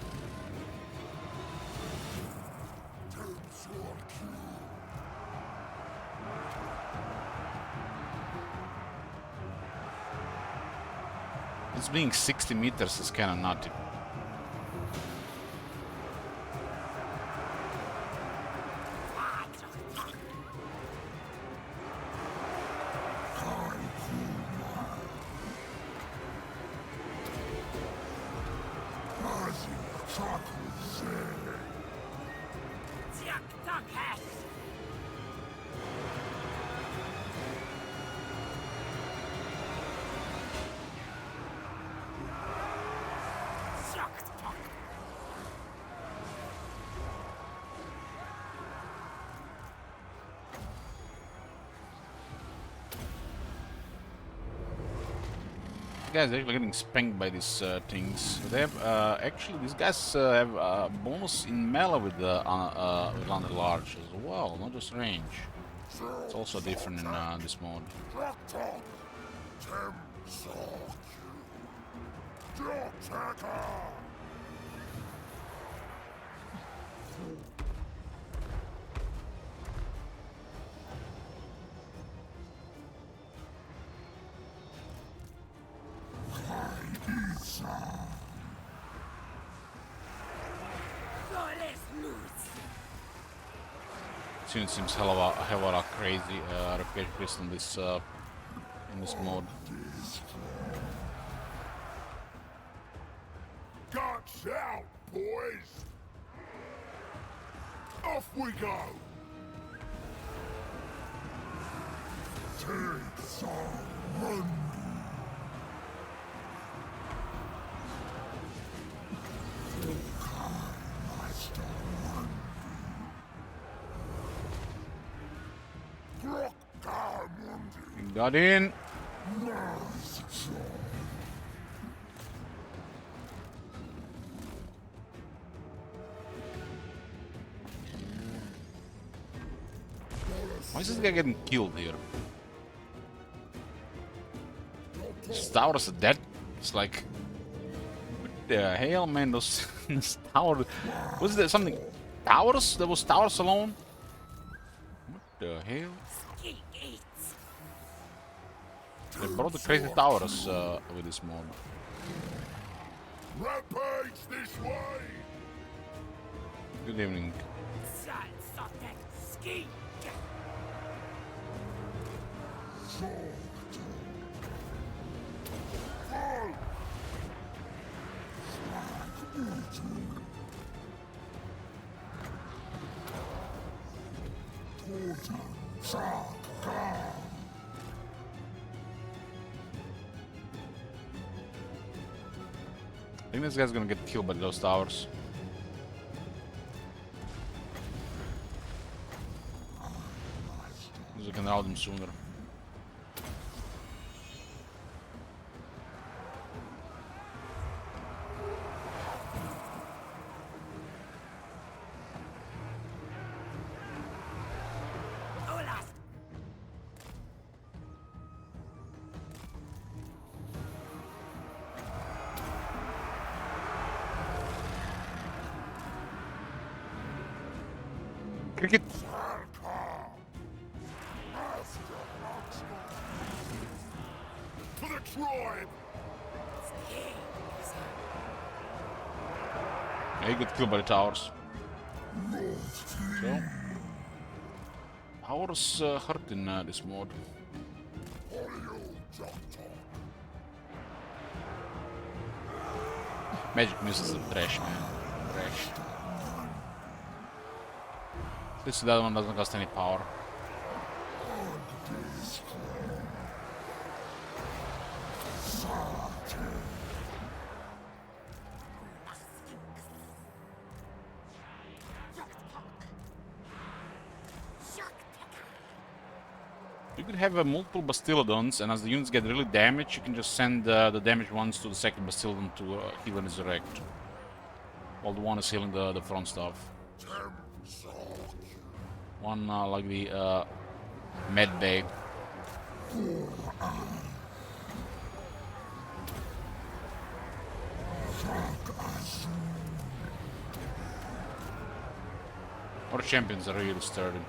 It's being 60 meters is kind of nutty. Guys are actually getting spanked by these things. They have actually these guys have a bonus in melee with under large as well, not just range. It's also different in this mode. Still attacker! It seems hell of a crazy repair quest in this mode. Guts out, boys! Off we go! Take some run! Got in. Why is this guy getting killed here? This towers are dead. It's like, what the hell, man? Those towers. Was there something? Towers? There was towers alone. What the hell? They brought the crazy towers with this mod. Rampage this way! Good evening. I think this guy's gonna get killed by those towers. We can rout them sooner. Cricket. For the tribe! Yeah, he got killed by the towers. So, towers hurt in this mode. Magic missiles are trash, man. Trash. At least the other one doesn't cost any power. You could have multiple Bastiladons, and as the units get really damaged, you can just send the damaged ones to the second Bastiladon to heal and resurrect. While the one is healing the front stuff. One like the med bay. Our champions are really sturdy.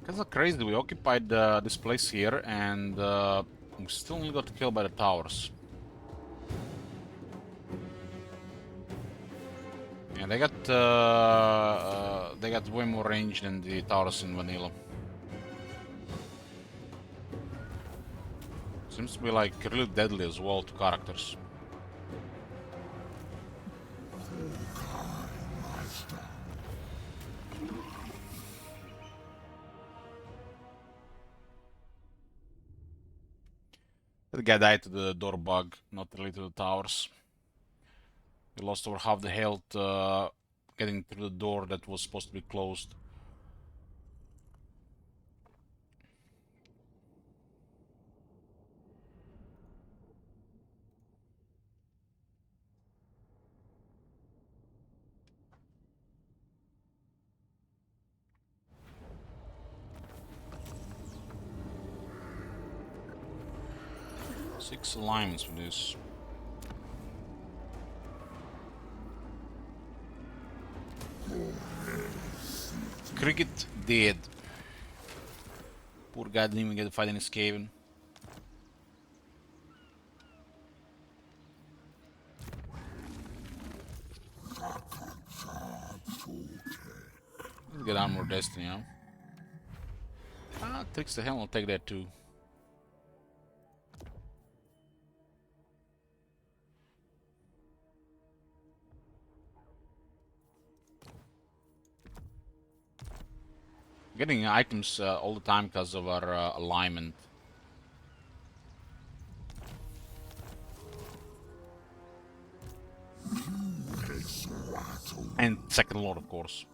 That's crazy. We occupied this place here, and we still only got killed by the towers. Yeah, they got way more range than the towers in vanilla. Seems to be like really deadly as well to characters. The guy died to the door bug, not really to the towers. He lost over half the health getting through the door that was supposed to be closed. 6 alignments for this. Cricket dead. Poor guy didn't even get to fight in his cave. Let's get Armor Destiny, huh? Ah, Tricks the hell, I'll take that too. Getting items all the time because of our alignment. And second lord, of course.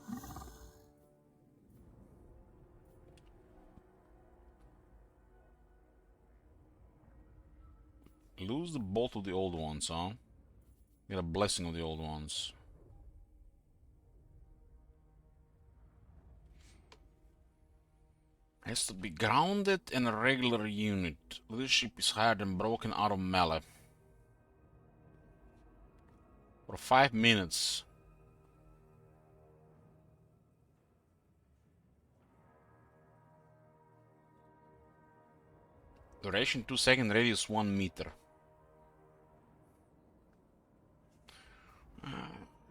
Lose the bolt of the old ones, huh? Get a blessing of the old ones. Has to be grounded and a regular unit. Leadership is higher than broken out of melee. For 5 minutes. Duration 2 seconds, radius 1 meter.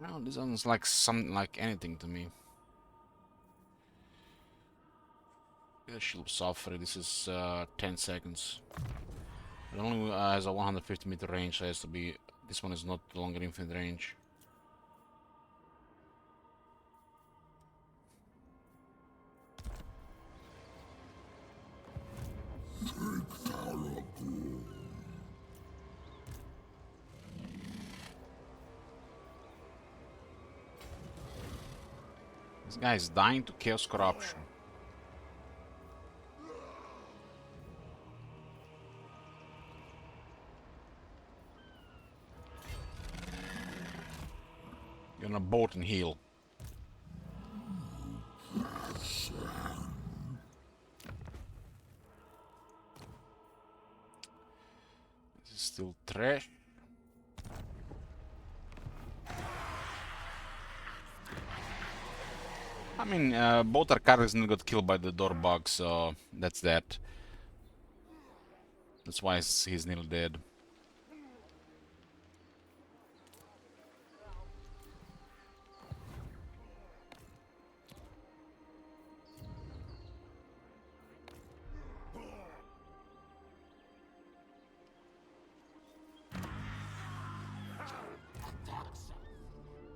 Well, this sounds like something like anything to me. Shield of Sulfur, this is 10 seconds. It only has a 150 meter range, so it has to be. This one is not longer infinite range. This guy is dying to Chaos Corruption. You're on a boat and heal. This is still trash. I mean, both our characters nearly got killed by the door bug, so that's that. That's why he's nearly dead.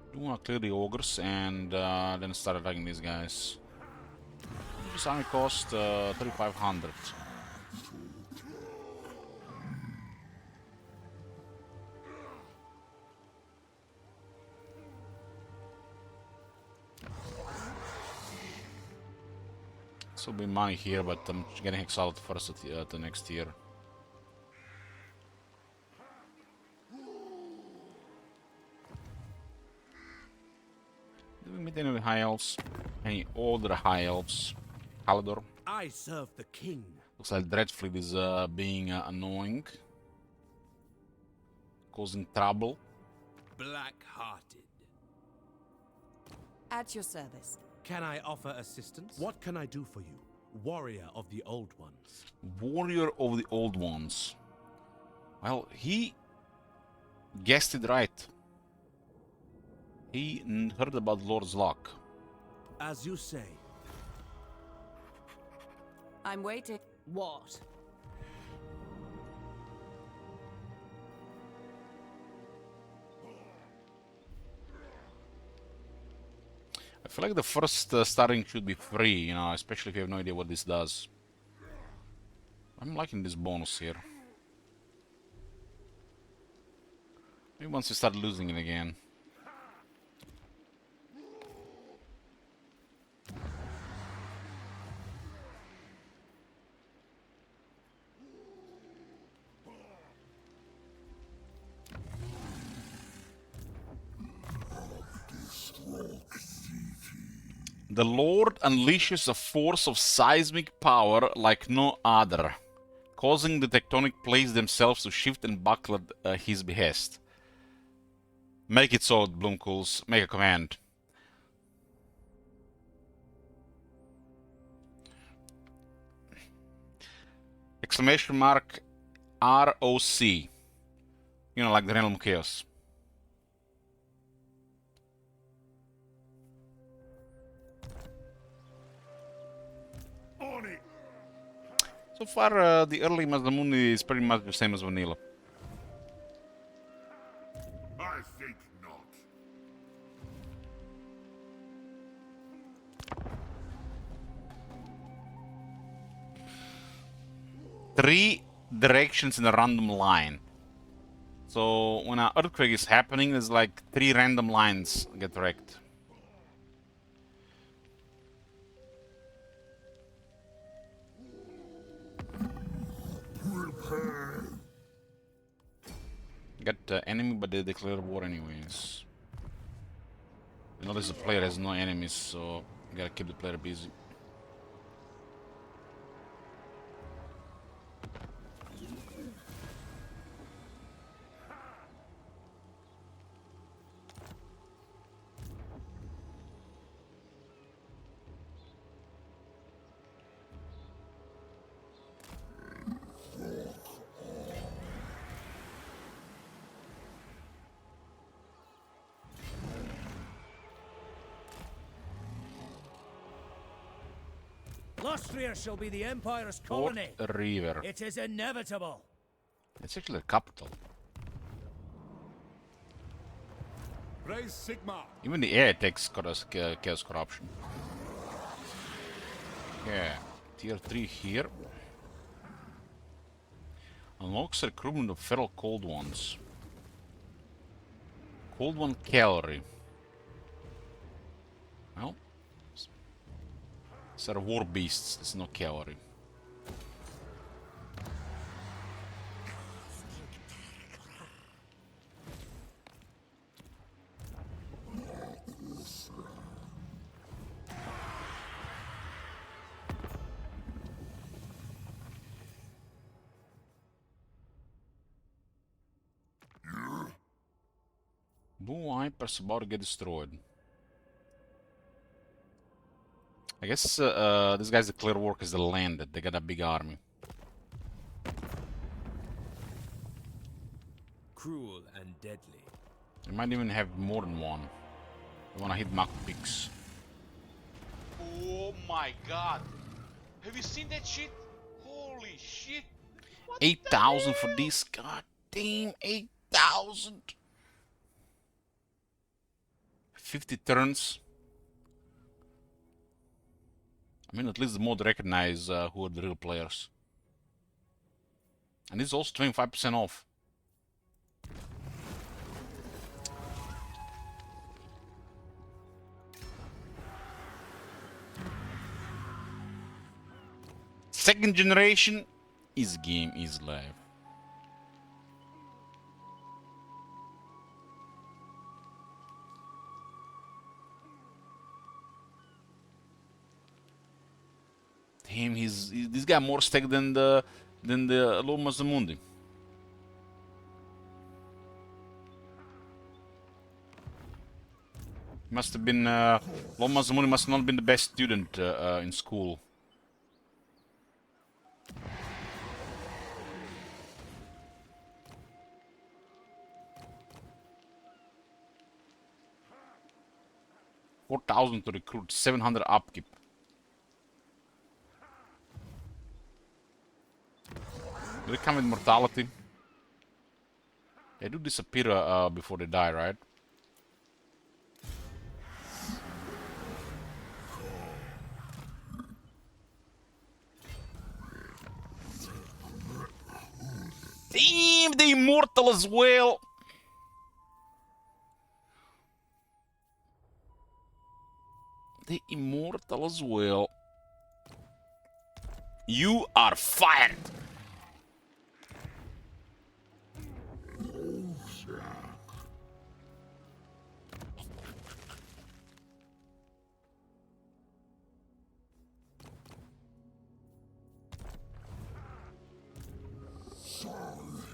I want to clear the ogres and then start attacking these guys. This army cost 3,500. This will be money here, but I'm getting Hexoatl first at the next tier. Did we meet any high elves? Any older high elves? Halador? I serve the king. Looks like Dreadfleet is being annoying. Causing trouble. Black-hearted. At your service. Can I offer assistance? What can I do for you? Warrior of the Old Ones. Warrior of the Old Ones. Well, he guessed it right. He heard about Lord's luck. As you say. I'm waiting. What? I feel like the first starting should be free, you know, especially if you have no idea what this does. I'm liking this bonus here. Maybe once you start losing it again. The Lord unleashes a force of seismic power like no other. causing the tectonic plates themselves to shift and buckle at his behest. Make it so, Bloomcools. Make a command. Exclamation mark ROC. You know, like the Realm Chaos. On it. So far, the early Mazdamundi is pretty much the same as vanilla. I think not. Three directions in a random line. So when an earthquake is happening, there's like 3 random lines get wrecked. Got enemy, but they declare war anyways. You notice the player has no enemies, so you gotta keep the player busy. Lostria shall be the Empire's colony. Fort River. It is inevitable. It's actually the capital. Raise Sigma. Even the air attacks chaos corruption. Yeah, tier 3 here. Unlocks recruitment of feral cold ones. Cold one cavalry. Well, these are war beasts, it's not cavalry. Blue Hyper's about to get destroyed. I guess this guy's the clear work is the landed. They got a big army. Cruel and deadly. They might even have more than one. They wanna hit Mako Pigs. Oh my god. Have you seen that shit? Holy shit. What 8,000 for this. God damn, 8,000. 50 turns. I mean, at least the mod recognize who are the real players. And this is also 25% off. Second generation is game is live. Damn, this guy more stacked than the Loma Zamundi. Must have been Loma Zamundi must not have been the best student in school. $4,000 to recruit, 700 upkeep. Do they come with mortality? They do disappear before they die, right? Damn, the immortal as well! The immortal as well. You are fired!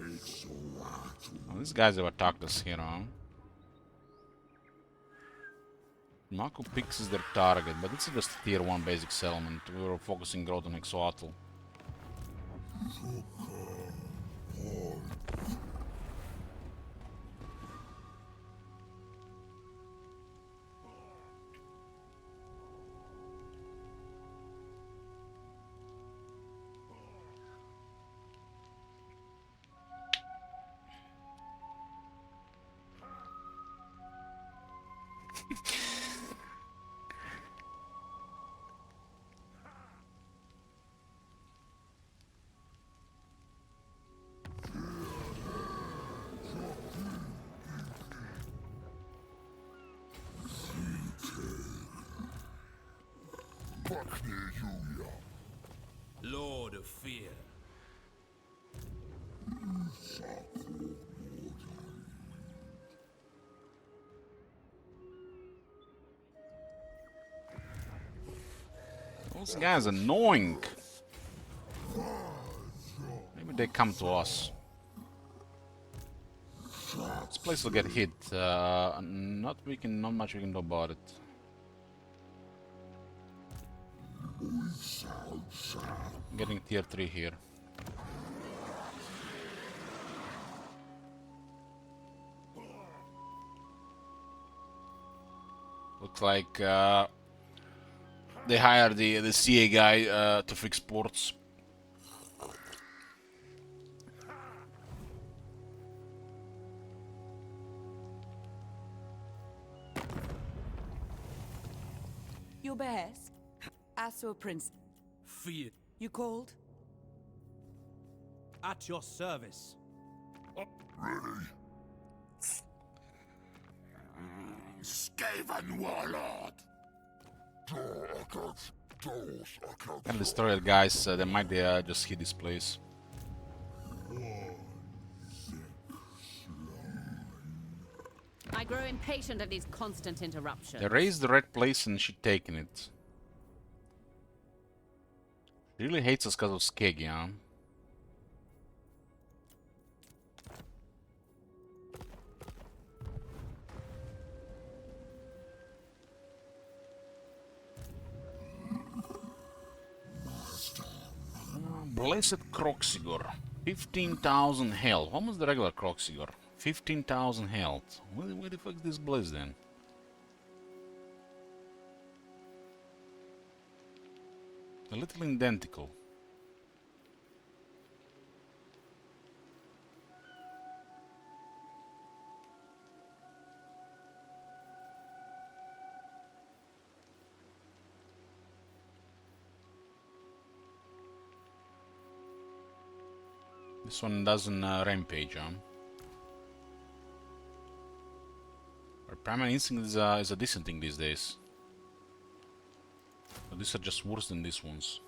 Oh, these guys have attacked us here, huh? Mako Pix is their target, but it's just a tier 1 basic settlement. We were focusing growth on Hexoatl. Lord of Fear. Those guys are annoying. Maybe they come to us. This place will get hit. Not much we can do about it. Getting tier 3 here. Looks like they hired the CA guy to fix ports. Your behest? Asur Prince. Fear. You called? At your service. Skaven warlord. And destroyer guys, they might just hit this place. I grow impatient at these constant interruptions. They raised the red place and she taken it. She really hates us because of Skeggy, huh? Blessed Croxigor. 15,000 health. What was the regular Croxigor? 15,000 health. Where the fuck is this blessed then? A little identical. This one doesn't rampage, huh? But Primal Instinct is a decent thing these days. But these are just worse than these ones.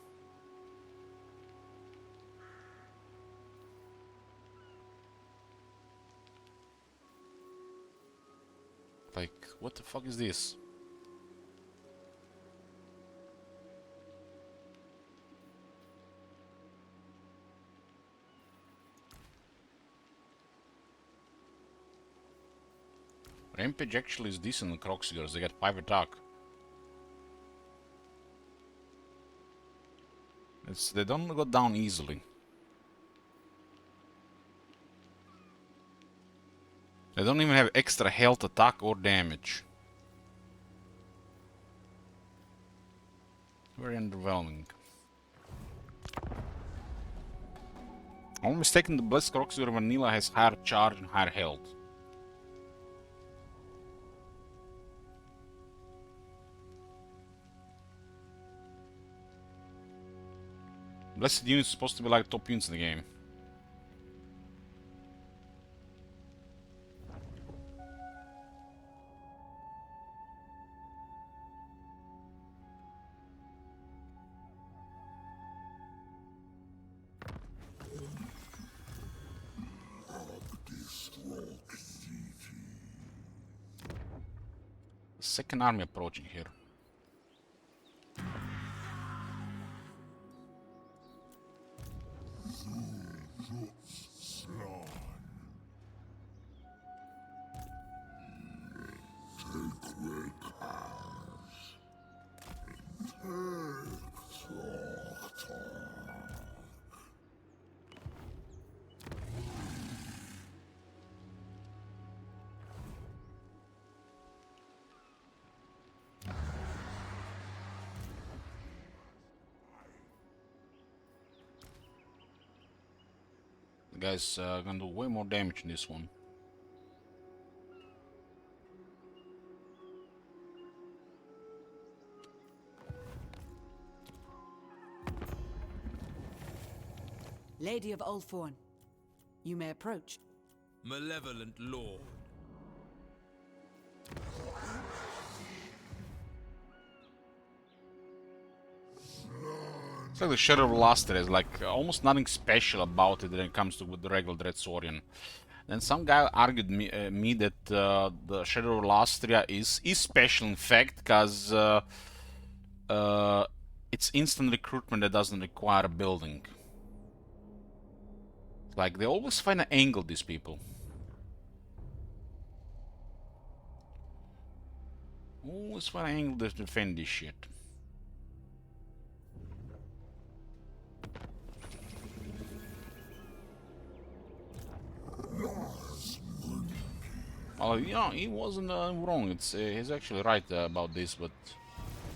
Like, what the fuck is this? Rampage actually is decent on Croxigors, they get 5 attack. They don't go down easily. They don't even have extra health, attack or damage. Very underwhelming. I'm mistaken, the Blessed Croxigor Vanilla has higher charge and higher health. Blessed unit is supposed to be like top units in the game. Second army approaching here. guys gonna do way more damage in this one. Lady of Ulthorn, you may approach. Malevolent Lord. It's like the Shadow of Luster is like almost nothing special about it when it comes to with the regular Dreadswordian. Then some guy argued me that the Shadow of Lustria is special in fact, because it's instant recruitment that doesn't require a building. Like they always find an angle, these people. Always find an angle to defend this shit. Well, you know, he wasn't wrong. He's actually right about this, but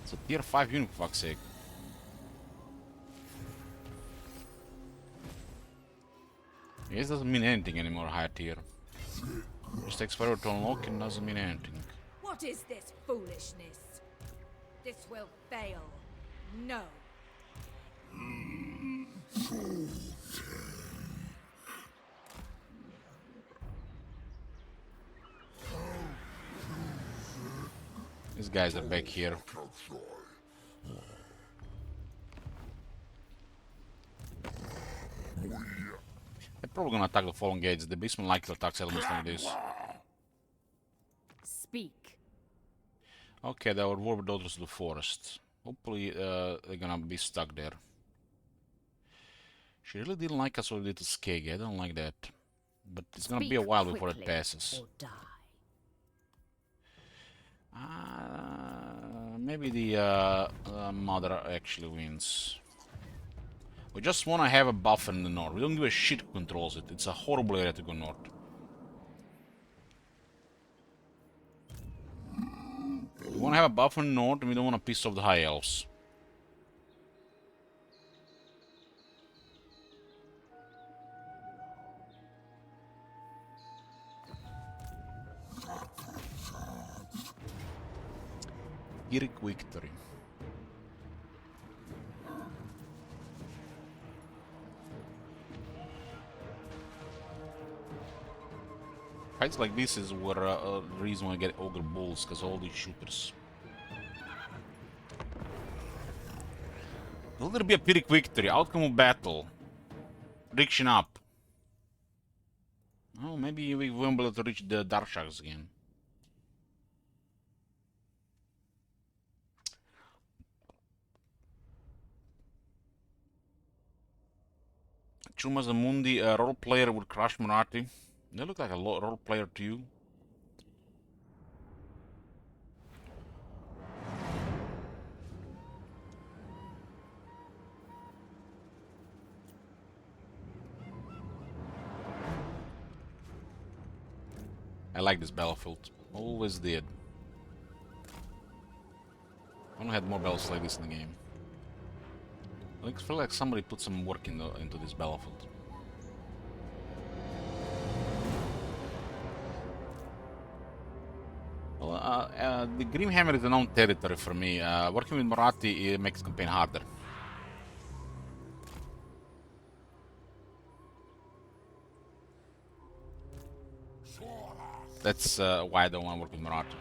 it's a tier 5 unit, for fuck's sake. This doesn't mean anything anymore, higher tier. Just takes forever to unlock and doesn't mean anything. What is this foolishness? This will fail. No. These guys are back here. They're probably gonna attack the fallen gates. The beastman likely attacks elements like this. Speak. Okay, they were warrior daughters of the forest. Hopefully they're gonna be stuck there. She really didn't like us what we did to Skeg. I don't like that. But it's gonna be a while before it passes. Or die. Maybe the mother actually wins. We just want to have a buffer in the north. We don't give a shit who controls it. It's a horrible area to go north. We want to have a buffer in the north, and we don't want to piss off the high elves. Pyrrhic victory. Fights like this is where the reason why I get ogre bulls, because all these shooters. Will there be a Pyrrhic victory? Outcome of battle. Prediction up. Oh, maybe we won't be able to reach the Darshaks again. Chumazamundi, a role player with Crash Marathi. They look like a role player to you. I like this battlefield. Always did. I only had more battles like this in the game. I feel like somebody put some work into this battlefield. Well, the Grimhammer is a known territory for me. Working with Marathi makes the campaign harder. That's why I don't want to work with Marathi.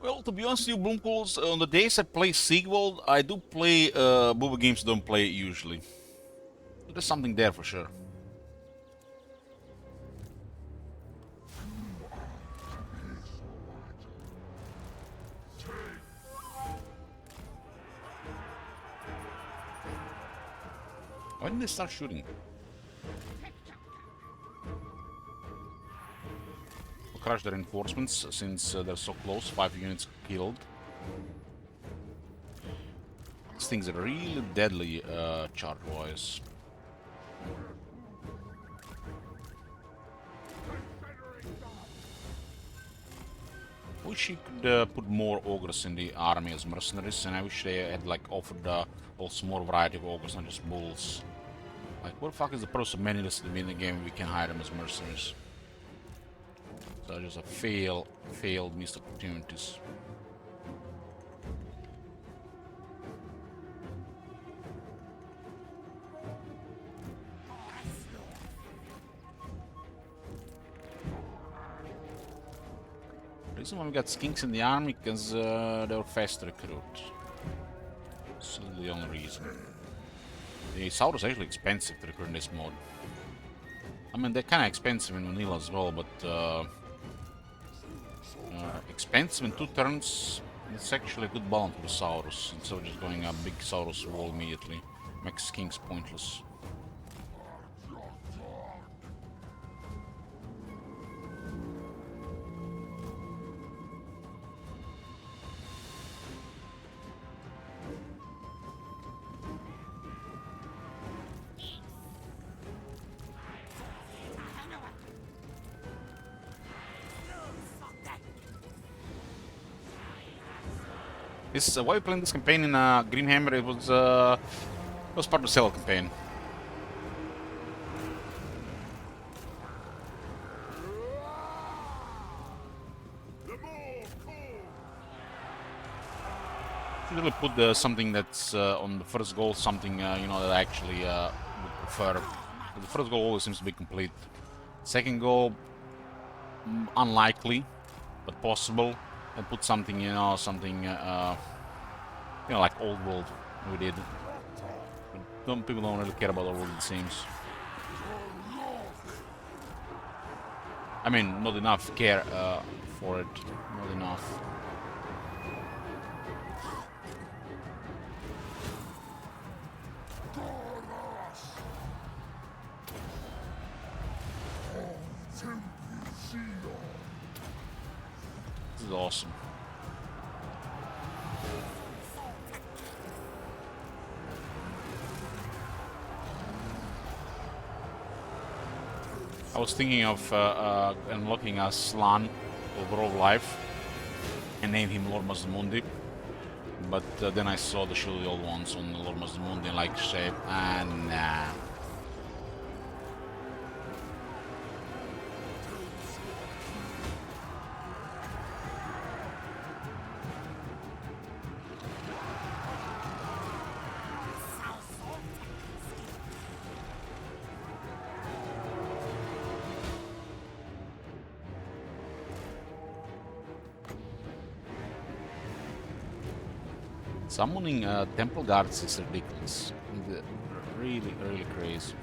Well, to be honest with you, Bloomcools, on the days I play Sigvald, I do play Booba games don't play usually. There's something there for sure. Why didn't they start shooting? crush the reinforcements since they're so close. 5 units killed. These things are really deadly charge-wise. Wish you could put more ogres in the army as mercenaries, and I wish they had like offered also more variety of ogres, not just bulls. Like, what the fuck is the purpose of many lists to be in the game if we can hire them as mercenaries? So just a failed missed opportunities. The reason why we got skinks in the army because they were fast to recruit. That's the only reason. The Saurus are actually expensive to recruit in this mod. I mean, they're kind of expensive in vanilla as well, but expensive in 2 turns. It's actually a good balance with the Saurus instead of just going a big Saurus wall immediately. Makes skinks pointless. This why we playing this campaign in Grimhammer. It was part of the Cell campaign. Should really put something that's on the first goal, something you know that I actually would prefer. The first goal always seems to be complete. Second goal, unlikely, but possible. And put something, you know, like Old World we did. But people don't really care about Old World, it seems. I mean, not enough care for it. Not enough. This is awesome. I was thinking of unlocking a Slan overall life and name him Lord Mazdamundi, but then I saw the Shield of the Old Ones on Lord Mazdamundi and like shape, and nah. Summoning temple guards is ridiculous. Really, really crazy.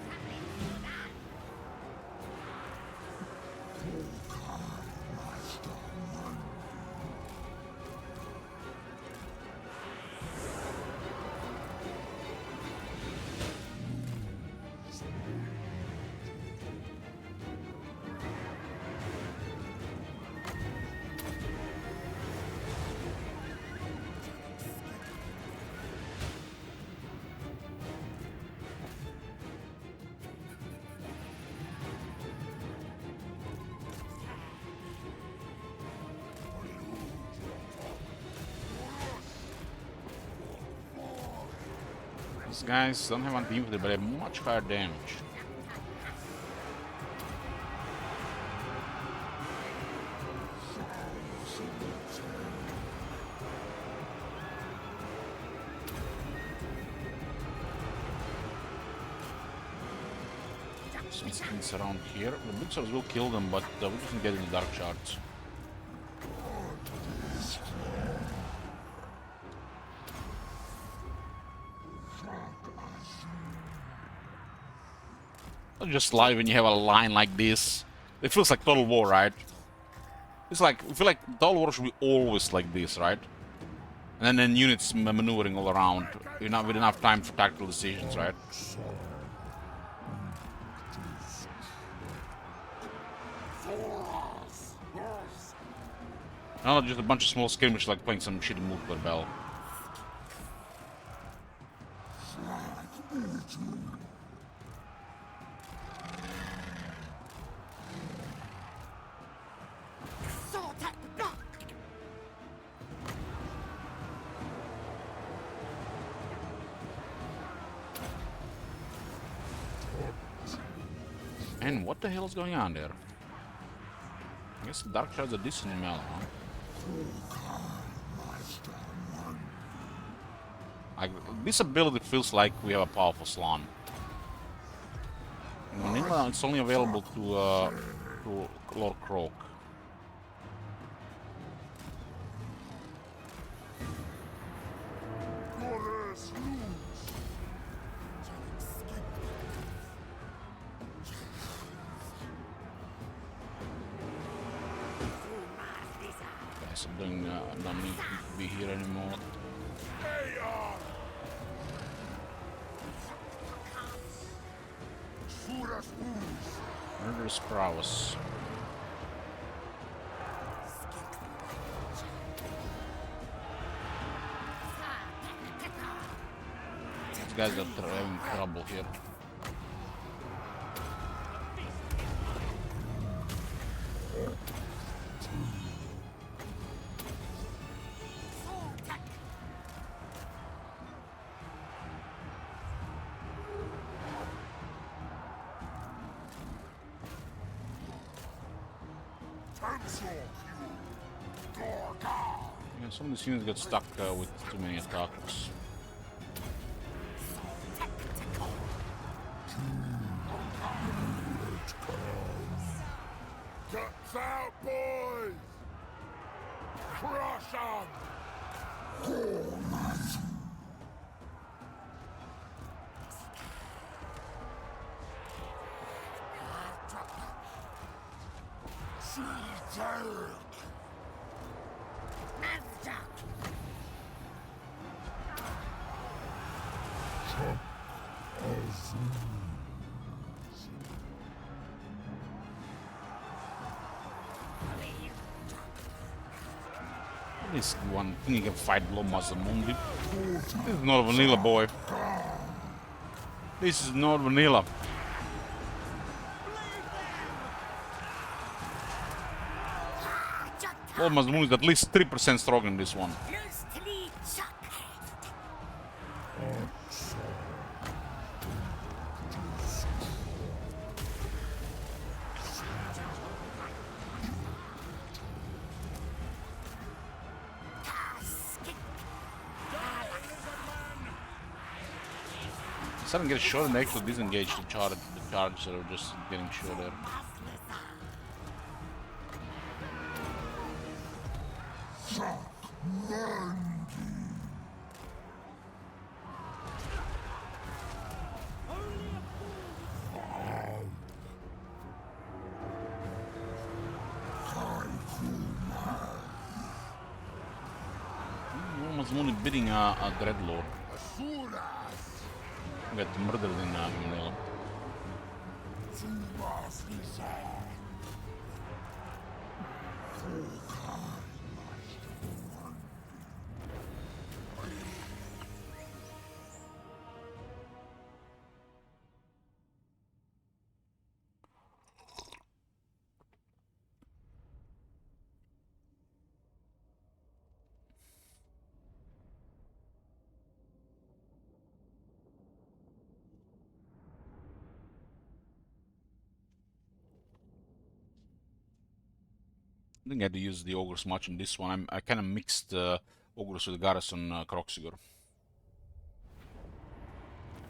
These guys don't have anti-infantry, but they have much higher damage. Some things around here. The big swords will kill them, but we just need to get in the dark shards. Just live when you have a line like this. It feels like Total War, right? It's like, I feel like Total War should be always like this, right? And then units maneuvering all around, with enough time for tactical decisions, right? Not just a bunch of small skirmishes like playing some shitty multiplayer battle. And what the hell is going on there? I guess Dark Shard's a decent amount, huh? Like, this ability feels like we have a powerful Slan. In vanilla, it's only available to Lord Croak. Guys, I don't need to be here anymore. Murderous prowess. These guys are having trouble here. Yeah, some of these units get stuck with too many attacks. Guts out, boys! Crush 'em! This one thing you can fight below Muscle Mundi. This is not vanilla, boy. This is not vanilla. Almost Moon is at least 3% stronger than this one. Suddenly get shot and actually disengage the charge instead of just getting shot there. Almost only bidding a Dreadlord. Get murdered in Manila. I think I had to use the Ogres much in this one. I kind of mixed Ogres with Garrison Croxigor.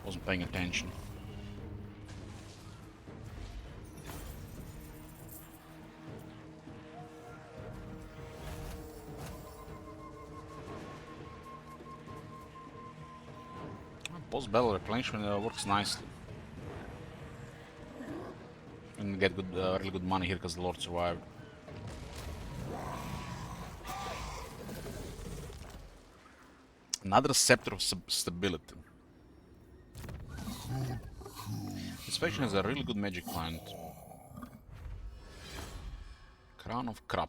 Wasn't paying attention. Post-battle replenishment works nicely. And get good, really good money here because the Lord survived. Another Scepter of Stability. This faction has a really good magic plant. Crown of Crop.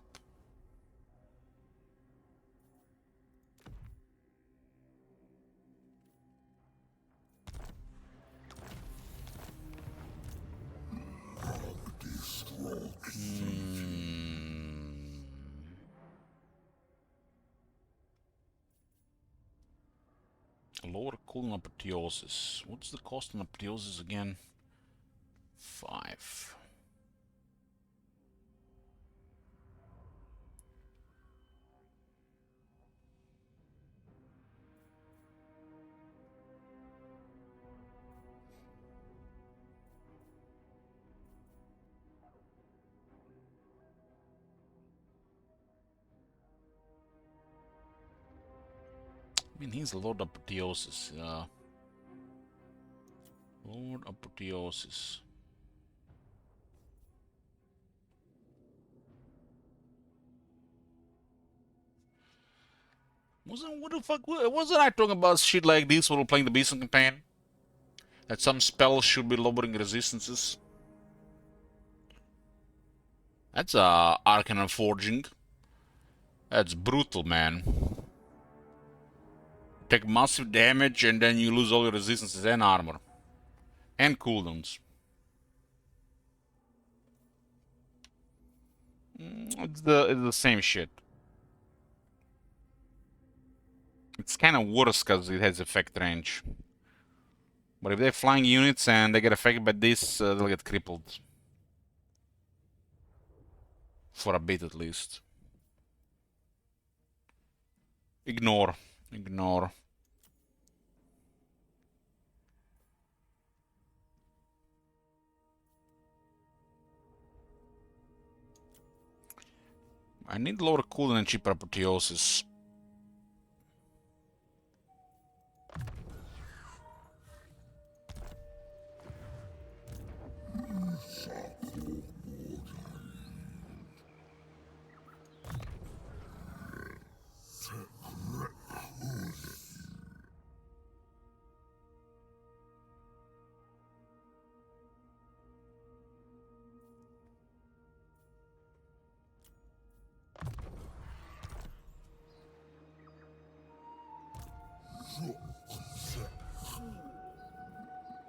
Lower cooldown apotheosis. What's the cost on apotheosis again? 5. I mean, he's Lord Apotheosis. Lord Apotheosis. Wasn't I talking about shit like this while playing the Beast campaign? That some spells should be lowering resistances. That's Arcane Forging. That's brutal, man. Take massive damage and then you lose all your resistances and armor. And cooldowns. It's the same shit. It's kind of worse because it has effect range. But if they're flying units and they get affected by this, they'll get crippled. For a bit at least. Ignore. Ignore. I need lower cooldown and cheaper apotheosis.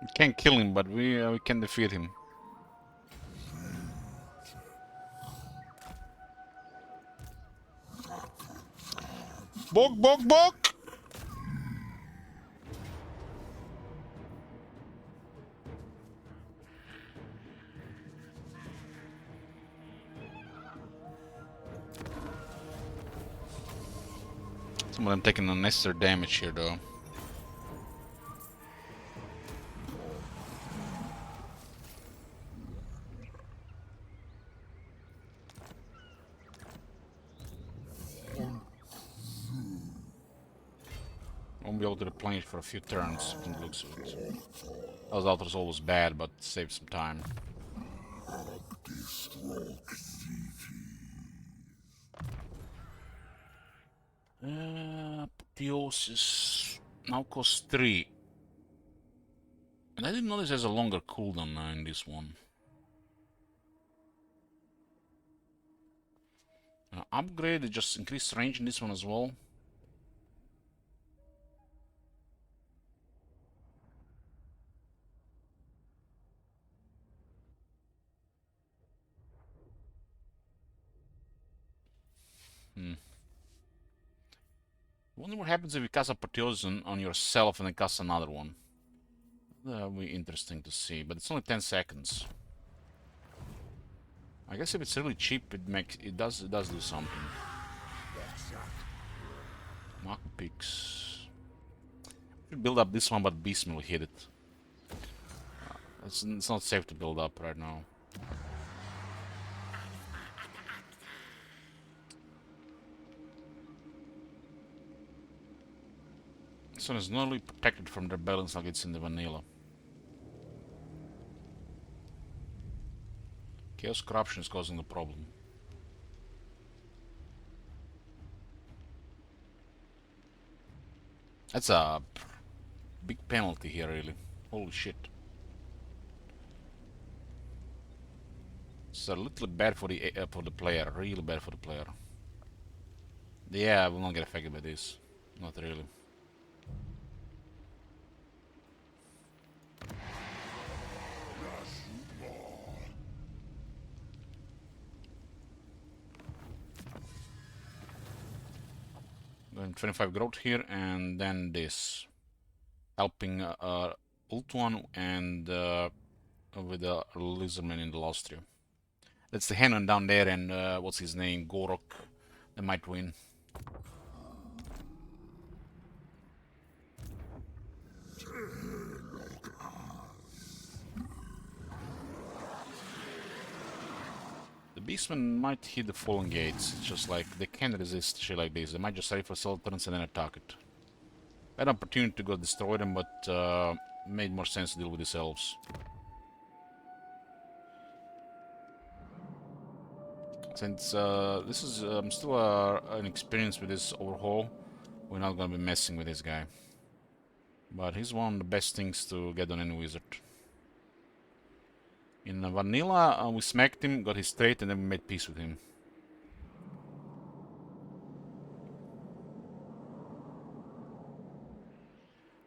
We can't kill him, but we can defeat him. Bok, bok, bok! Some of them taking unnecessary damage here, though. Won't be able to replenish for a few turns from the looks of it. Those altars always bad, but save some time. Apotheosis now costs 3. And I didn't notice there's a longer cooldown now in this one. Upgrade, it just increased range in this one as well. Wonder what happens if you cast Apotheosis on yourself and then cast another one. That'll be interesting to see, but it's only 10 seconds. I guess if it's really cheap, it does do something. Mark picks. Should build up this one, but Beast will hit it. It's not safe to build up right now. This one is not only protected from their balance like it's in the vanilla. Chaos Corruption is causing the problem. That's a big penalty here, really. Holy shit. It's a little bad for the player, really bad for the player. Yeah, I will not get affected by this. Not really. Going 25 growth here, and then this. Helping Ultuan and with the lizardman in the last trio. That's the Hanon down there, and what's his name? Gorok. They might win. The Beastmen might hit the fallen gates. It's just like they can't resist shit like this. They might just save for several turns and then attack it. Had an opportunity to go destroy them, but made more sense to deal with these elves. Since this is still an experience with this overhaul, we're not gonna be messing with this guy. But he's one of the best things to get on any wizard. In vanilla, we smacked him, got his trait, and then we made peace with him.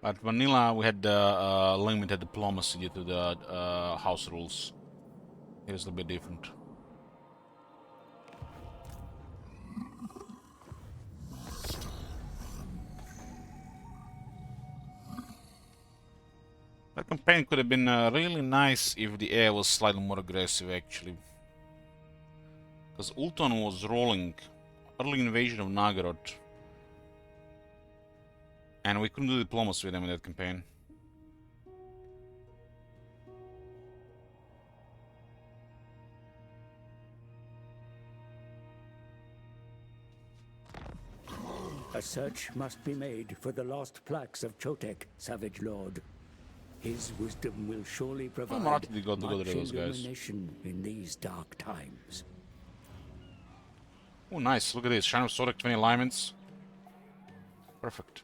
At vanilla, we had limited diplomacy due to the house rules. Here's a little bit different. That campaign could have been really nice if the air was slightly more aggressive, actually. Because Ulton was rolling early invasion of Nagaroth. And we couldn't do diplomacy with them in that campaign. A search must be made for the lost plaques of Chotek, Savage Lord. His wisdom will surely provide much illumination in these dark times. Oh, nice. Look at this. Shine of Sodek, 20 alignments. Perfect.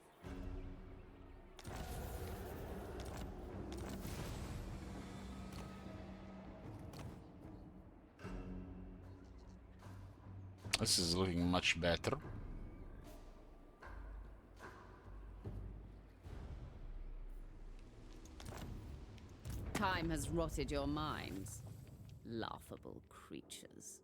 This is looking much better. Time has rotted your minds, laughable creatures.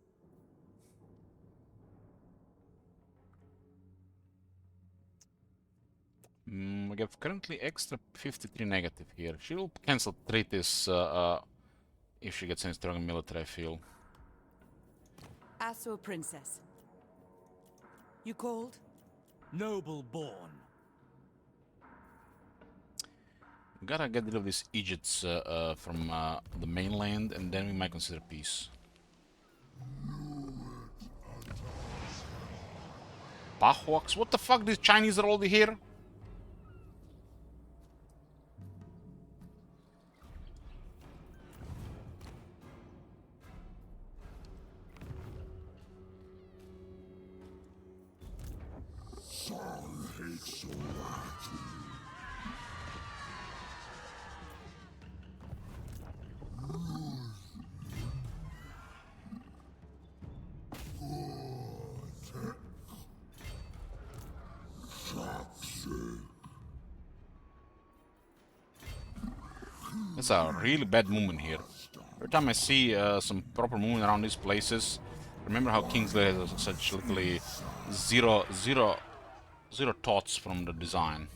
We have currently extra 53 negative here. She will cancel treaties if she gets any strong military, I feel. Asso Princess. You called? Noble born. Gotta get rid of these Egypts from the mainland, and then we might consider peace. Pahwaks? What the fuck? These Chinese are already here? That's a really bad movement here. Every time I see some proper movement around these places, remember how Kingsley has such literally zero thoughts from the design.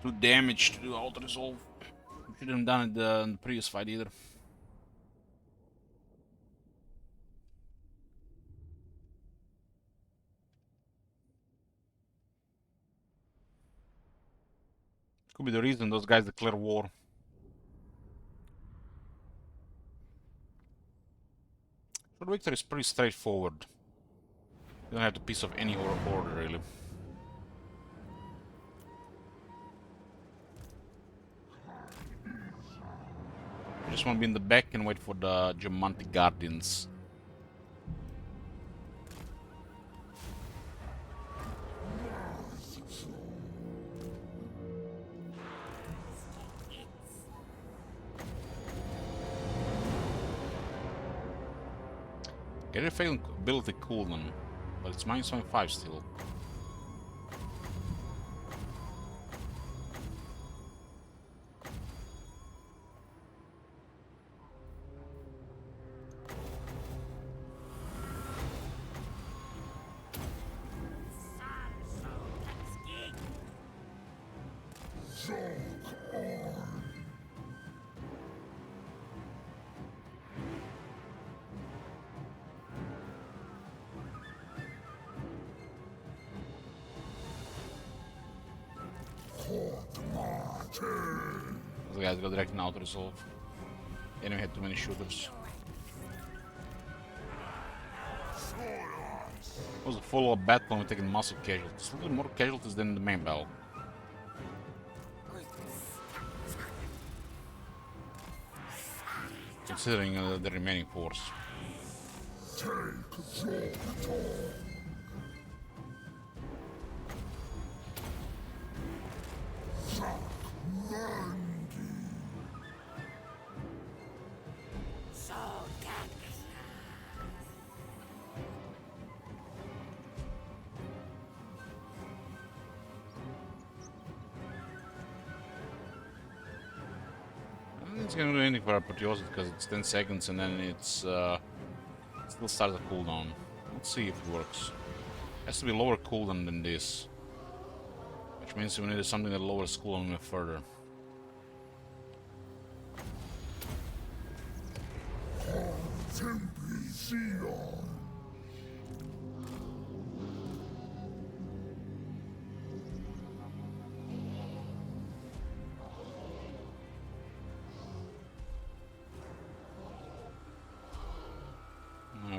Do damage to do auto resolve. Shouldn't have done it in the previous fight either. Could be the reason those guys declare war. Short victory is pretty straightforward. You don't have to piece of any order really. You just want to be in the back and wait for the Geomante Guardians. Get a failing ability cooldown, but it's -25 still. The guys go direct and auto resolve. Enemy had too many shooters. It was a follow-up battle and we're taking massive casualties. A little more casualties than the main battle. Considering the remaining force. It's gonna do anything for Apotheosis because it's 10 seconds and then it's it still starts a cooldown. Let's see if it works. It has to be lower cooldown than this, which means we need something that lowers cooldown even further.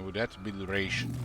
Would that be duration?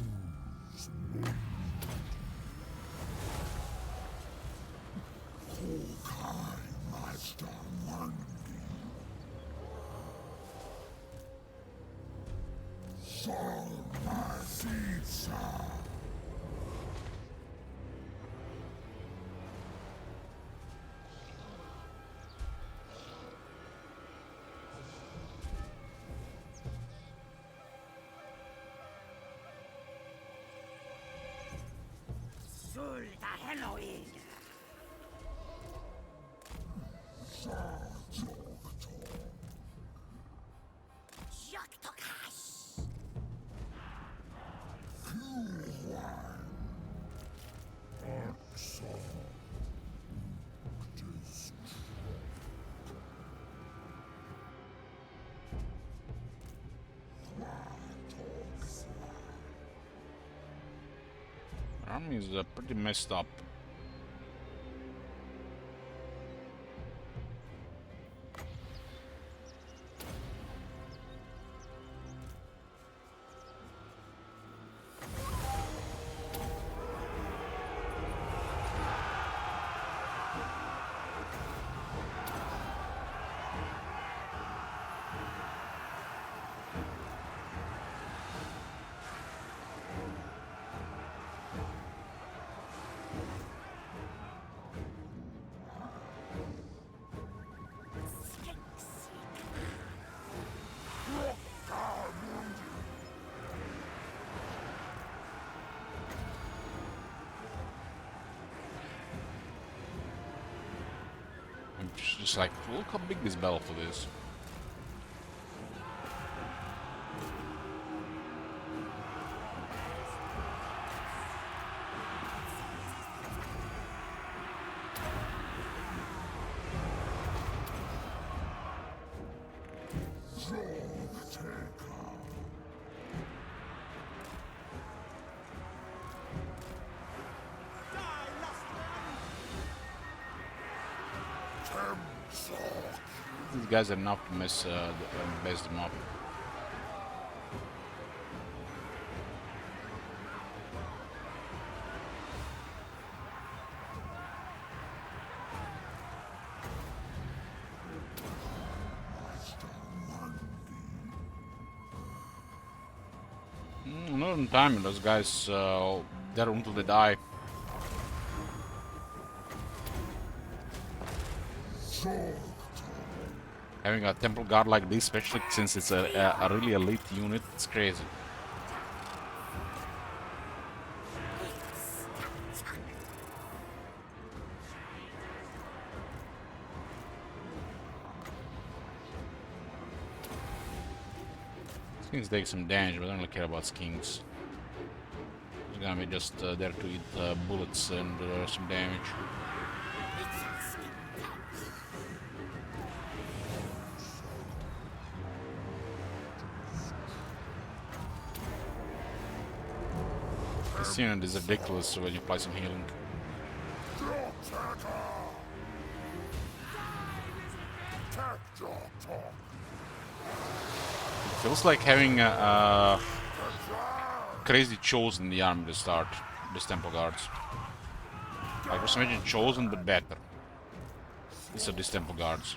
Army is pretty messed up. Just like, look how big this battlefield is. These guys are enough to mess them up. Another time, those guys they're until they die. Having a temple guard like this, especially since it's a really elite unit, it's crazy. Skings take some damage, but I don't really care about skings. It's gonna be just there to eat bullets and some damage. This unit is ridiculous when you apply some healing. It feels like having a crazy chosen in the army to start these temple guards. Like just imagine chosen but better. These are these temple guards.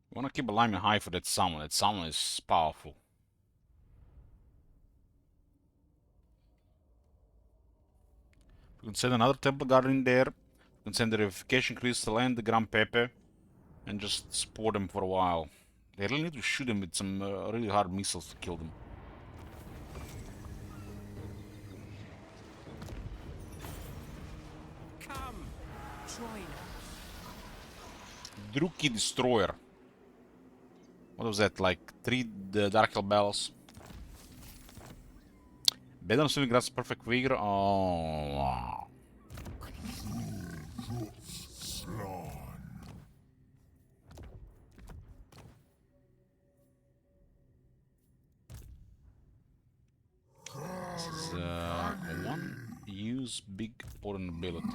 I want to keep alignment high for that summon. That summon is powerful. We can send another temple guard in there. We can send the revivification crystal and the Gram Pepe and just support them for a while. They really need to shoot them with some really hard missiles to kill them. Come, join Druki Destroyer. What was that, like 3 Dark Hell Bells? Better than Swimming Grass Perfect Vigor? Oh, wow. This is one use big potent ability.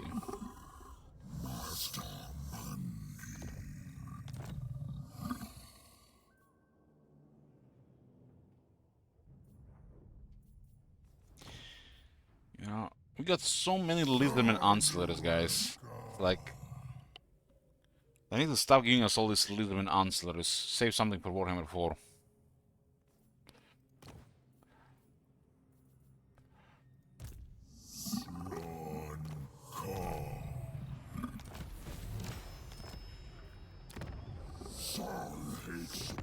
You know, we got so many Lizardmen Ancillaries, guys. It's like, they need to stop giving us all these Lizardmen Ancillaries. Save something for Warhammer 4.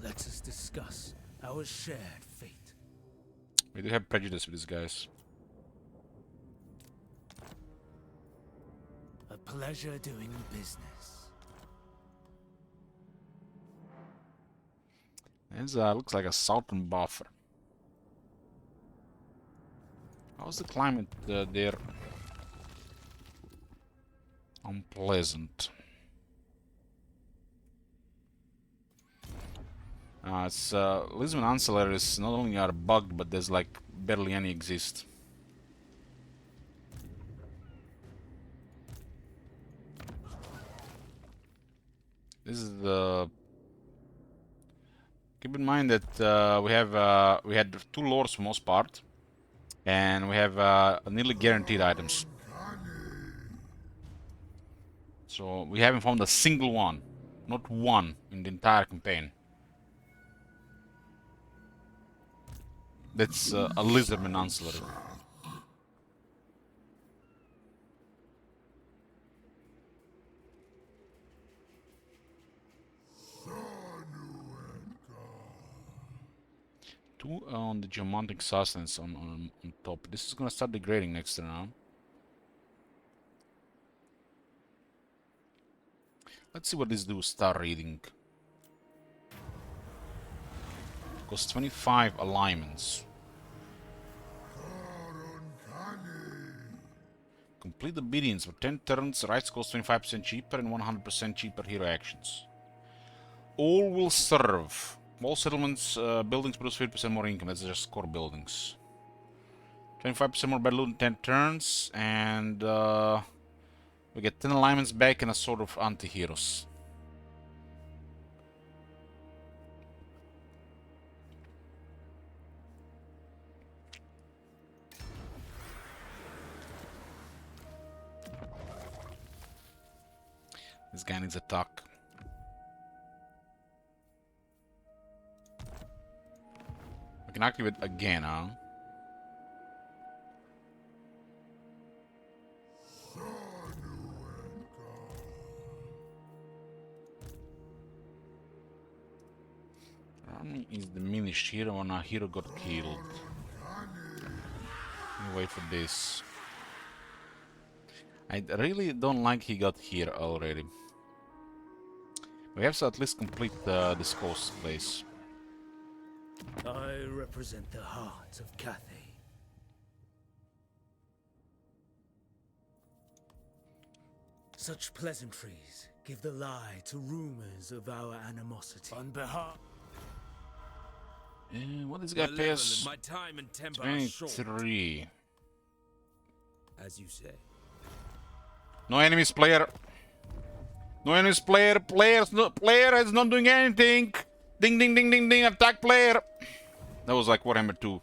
Let us discuss our shared fate. We do have prejudice with these guys. A pleasure doing business. This looks like a southern buffer. How's the climate there? Unpleasant. It's Lisbon Ancillaries not only are bugged, but there's like barely any exist. This is the. Keep in mind that we had 2 lords for most part, and we have nearly guaranteed items. So we haven't found a single one, not one in the entire campaign. That's a Lizardman Ancillary. Two on the Geomantic Sustenance on top. This is gonna start degrading next turn now. Let's see what this do. Star reading. Costs 25 alignments. Complete obedience for 10 turns. Rights cost 25% cheaper and 100% cheaper hero actions. All will serve. All settlements, buildings produce 50% more income. That's just core buildings. 25% more battle loot in 10 turns, and we get 10 alignments back and a sort of anti-heroes. This guy needs a tuck. I can activate again, huh? Army is diminished here when a hero got killed. Let me wait for this. I really don't like he got here already. We have to at least complete this coast place. I represent the heart of Cathay. Such pleasantries give the lie to rumors of our animosity. On behalf... What this guy pays? My time and temper are short. 23. As you say. No enemies, player. No enemies, player. Player is not doing anything. Ding, ding, ding, ding, ding. Attack player. That was like Warhammer 2.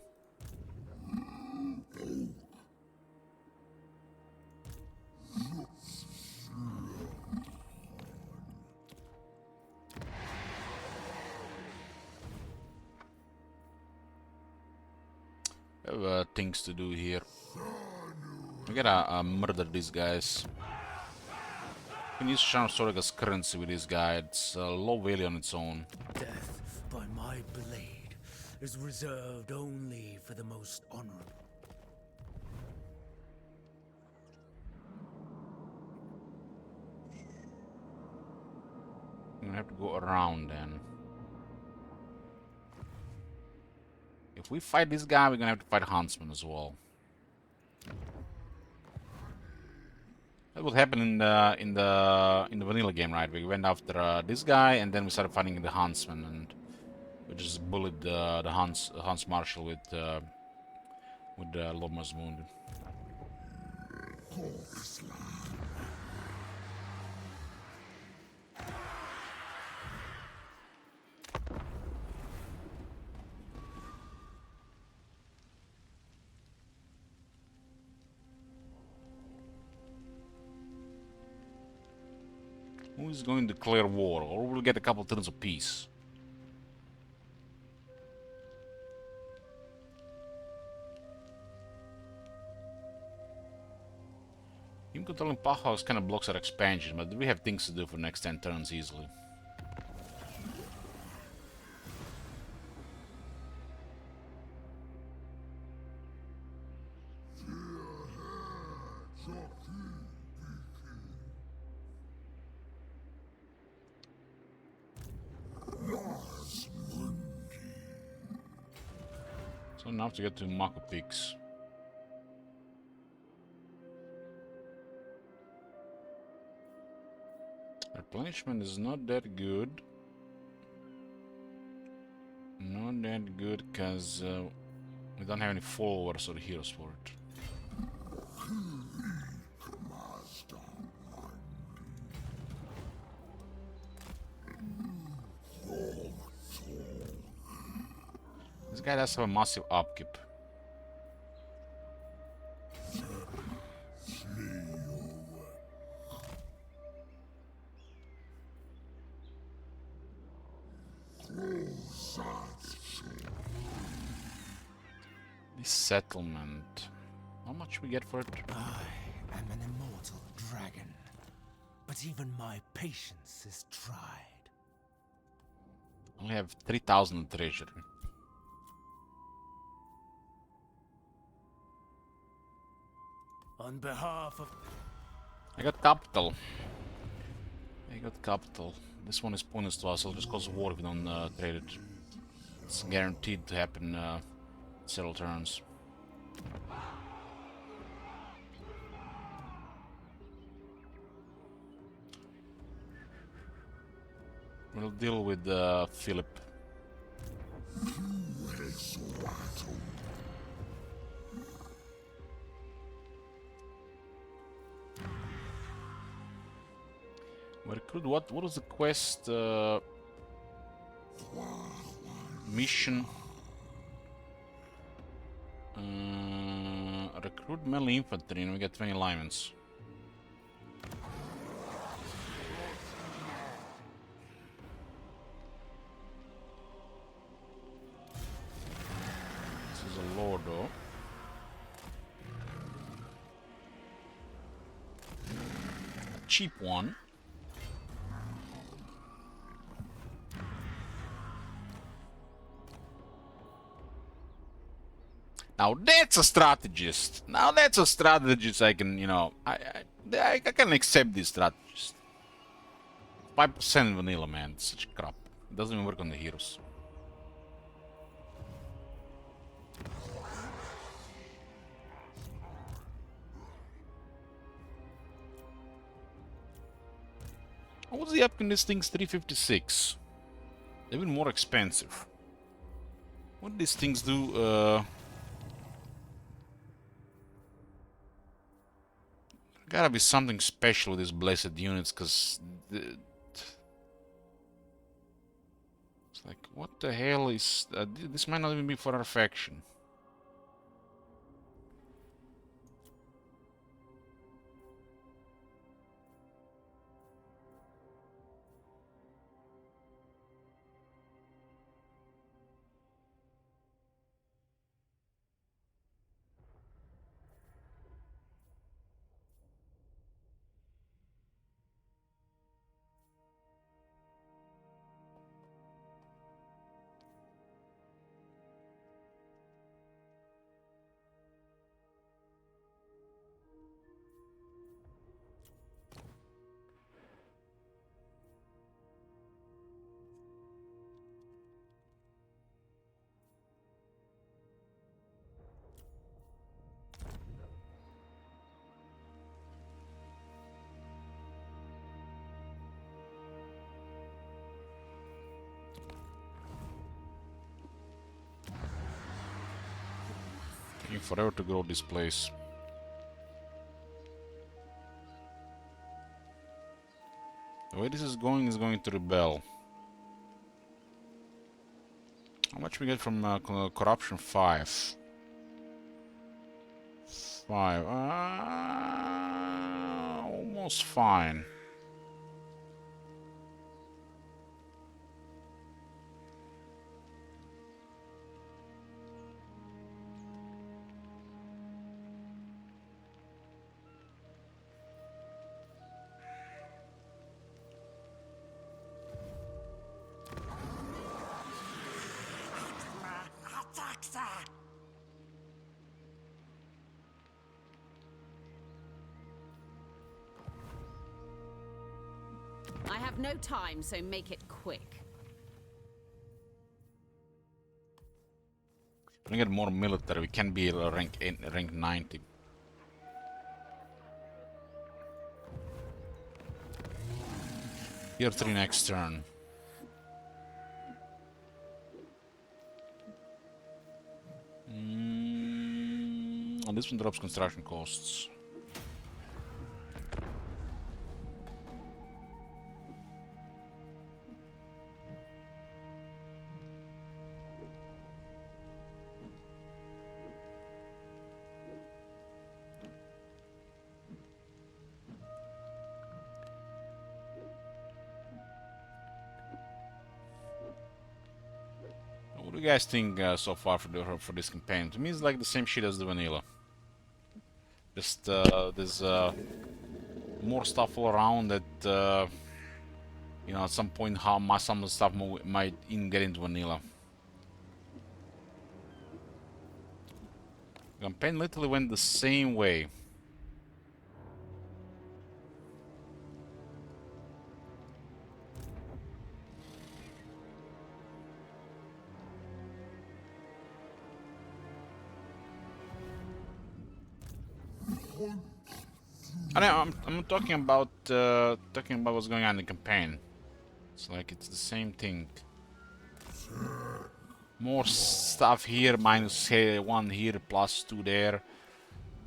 We have things to do here. We gotta murder these guys. We can use Charm Sword as currency with this guy. It's low value on its own. Death by my blade is reserved only for the most honorable. I'm gonna have to go around then. If we fight this guy, we're gonna have to fight Huntsman as well. That would happen in the vanilla game, right? We went after this guy, and then we started fighting the Huntsman, and we just bullied the Hans Marshal with Loma's wound. Who is going to declare war, or we'll get a couple turns of peace? Him controlling Pachhaus kind of blocks our expansion, but we have things to do for the next 10 turns easily. So now to get to Mako Peaks. Replenishment is not that good. Not that good because we don't have any followers or heroes for it. This guy does have a massive upkeep. This settlement. How much we get for it? I am an immortal dragon, but even my patience is tried. I only have 3,000 treasure. On behalf of... I got capital. Got capital. This one is pointless to us, so just cause war if we don't trade it. It's guaranteed to happen several turns. We'll deal with Philip. Recruit. What was the quest? Mission. Recruit melee infantry, and we get 20 linemen. This is a Lordo. A cheap one. Now that's a strategist. Now that's a strategist I can, you know, I can accept this strategist. 5% vanilla, man. It's such crap. It doesn't even work on the heroes. What's the up in this thing's 356? Even more expensive. What do these things do? Gotta be something special with these blessed units, cause it's like, what the hell is this? Might not even be for our faction. Taking forever to grow this place. The way this is going to rebel. How much we get from corruption? 5. 5. Almost fine. I have no time, so make it quick. If we get more military, we can be rank 90. Tier 3 next turn. And this one drops construction costs. What do you guys think so far for this campaign? To me, it's like the same shit as the vanilla. Just there's more stuff all around that you know, at some point some of the stuff might even get into vanilla. The campaign literally went the same way. I'm talking about what's going on in the campaign. It's like it's the same thing. More stuff here, minus 1 here, plus 2 there.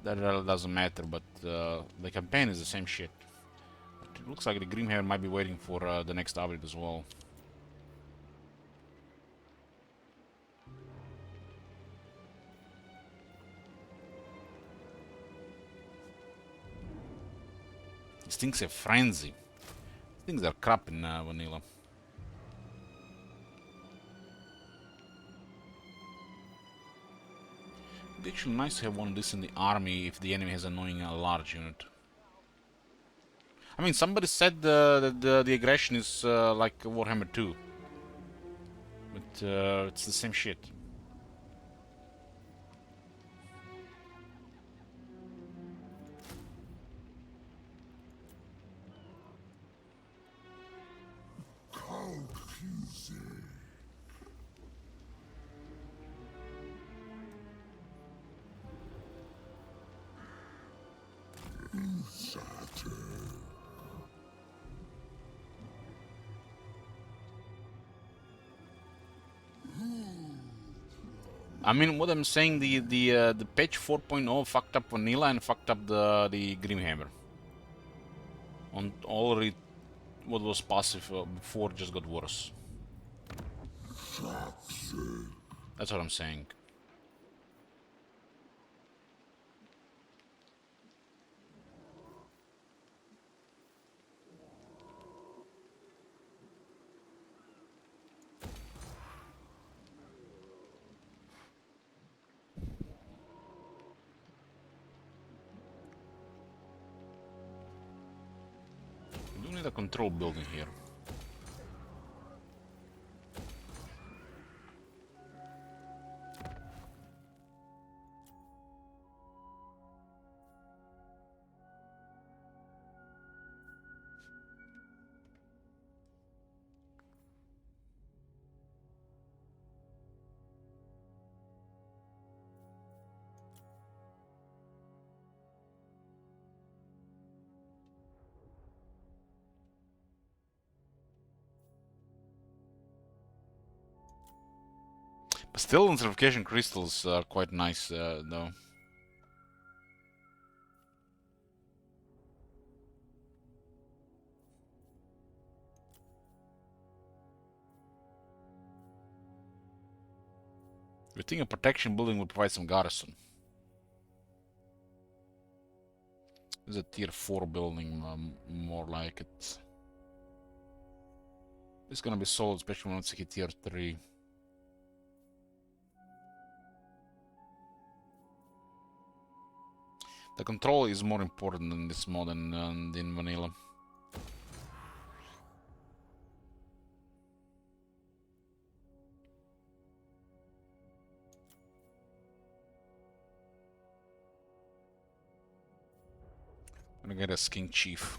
That really doesn't matter, but the campaign is the same shit. But it looks like the Grimhammer might be waiting for the next update as well. These things have frenzy. Things are crap in vanilla. It'd be actually nice to have one of this in the army if the enemy has annoying a large unit. I mean, somebody said that the aggression is like Warhammer 2. But it's the same shit. I mean, what I'm saying, the patch 4.0 fucked up vanilla and fucked up the Grimhammer. On already, what was passive before just got worse. That's what I'm saying. We do need a control building here. But still, certification crystals are quite nice, though. We think a protection building would provide some garrison. This is a tier 4 building, more like it. It's gonna be solid, especially when it's a tier 3. The control is more important in this mod than in vanilla. I'm gonna get a skin chief.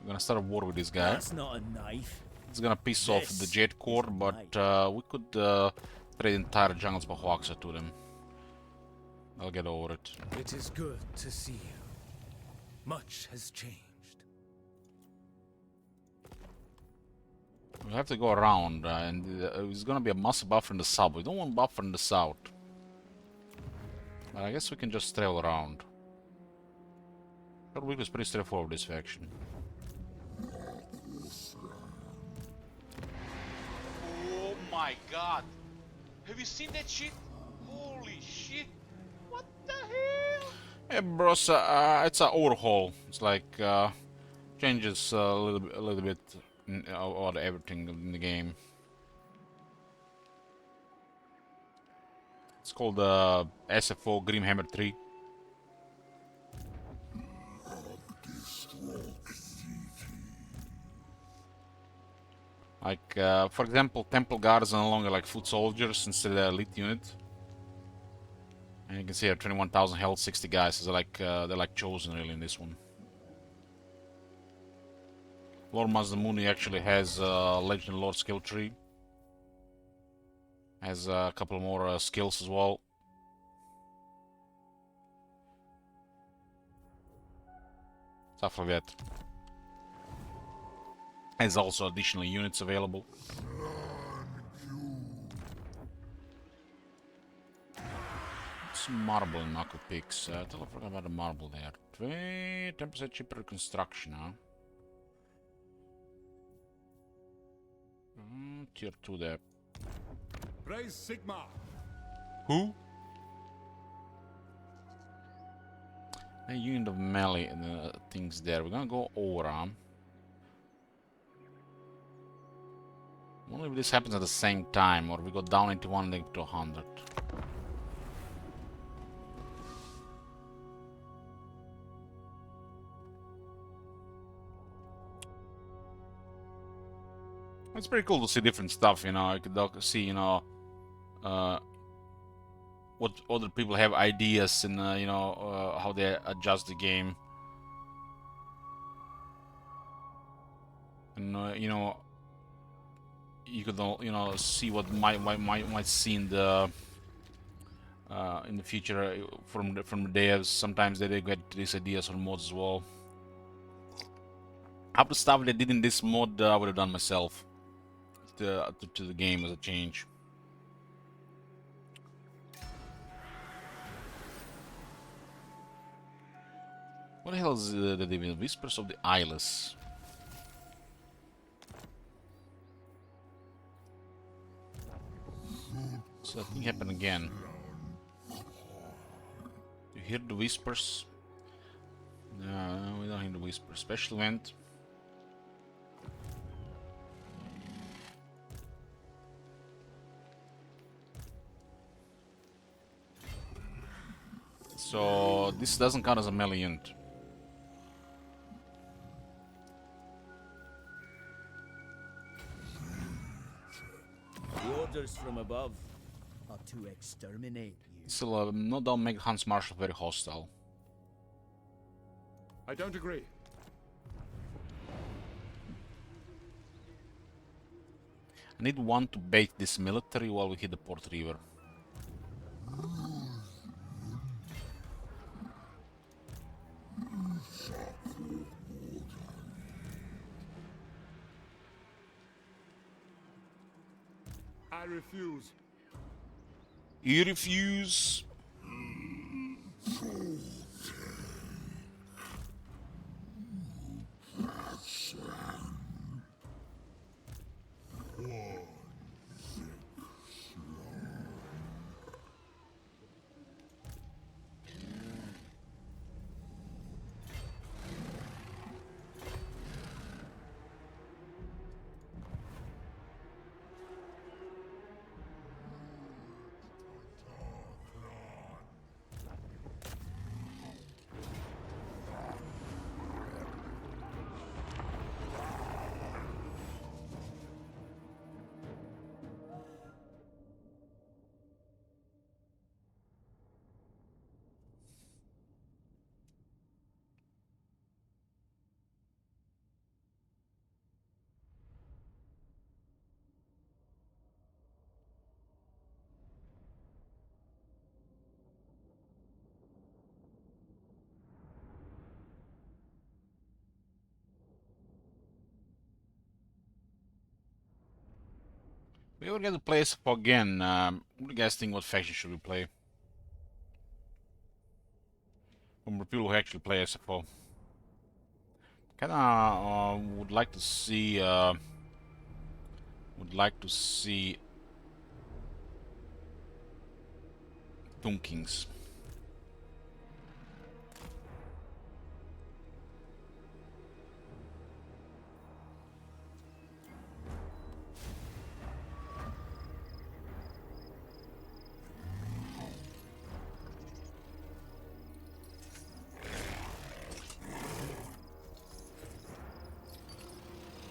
We're gonna start a war with this guy. That's not a knife. It's gonna piss off the Jet Core, but we could trade entire jungles by Hoaxa to them. I'll get over it. It is good to see you. Much has changed. We have to go around, and it's gonna be a massive buffer in the south. We don't want buffer in the south. But I guess we can just trail around. Short week is pretty straightforward, this faction. Oh my god! Have you seen that shit? Holy shit! What the hell? Yeah, bros, it's an overhaul. It's like changes a little bit about everything in the game. It's called SFO Grimhammer 3. Like, for example, Temple Guards are no longer like foot soldiers instead of elite unit. And you can see I have 21,000 health, 60 guys. So they're like chosen really in this one. Lord Masamune actually has Legend Lord skill tree. Has a couple more skills as well. Stuff like that. Has also additional units available. Some marble in Mako Picks. I totally forgot about the marble there. 10% cheaper construction, huh? Tier 2 there. Praise Sigma. Who? A unit of melee and things there. We're gonna go Aura. I wonder if this happens at the same time or we go down 81 and up to 100. It's pretty cool to see different stuff, you know. You could see, you know, what other people have ideas and, you know, how they adjust the game. And, you know, you could, you know, see what might see in the future from the devs. Sometimes they get these ideas on mods as well. Half the stuff they did in this mod, I would have done myself. To the game as a change. What the hell is the Divine Whispers of the Eyeless? So that thing happened again. You hear the whispers? No, we don't hear the whispers. Special event. So this doesn't count as a melee unit. The orders from above are to exterminate you. Still, no doubt make Hans Marshall very hostile. I don't agree. I need one to bait this military while we hit the Port River. I refuse. You refuse? We will get to play SFO again. What do you guys think? What faction should we play? From the people who actually play SFO. Kinda would like to see Tomb Kings.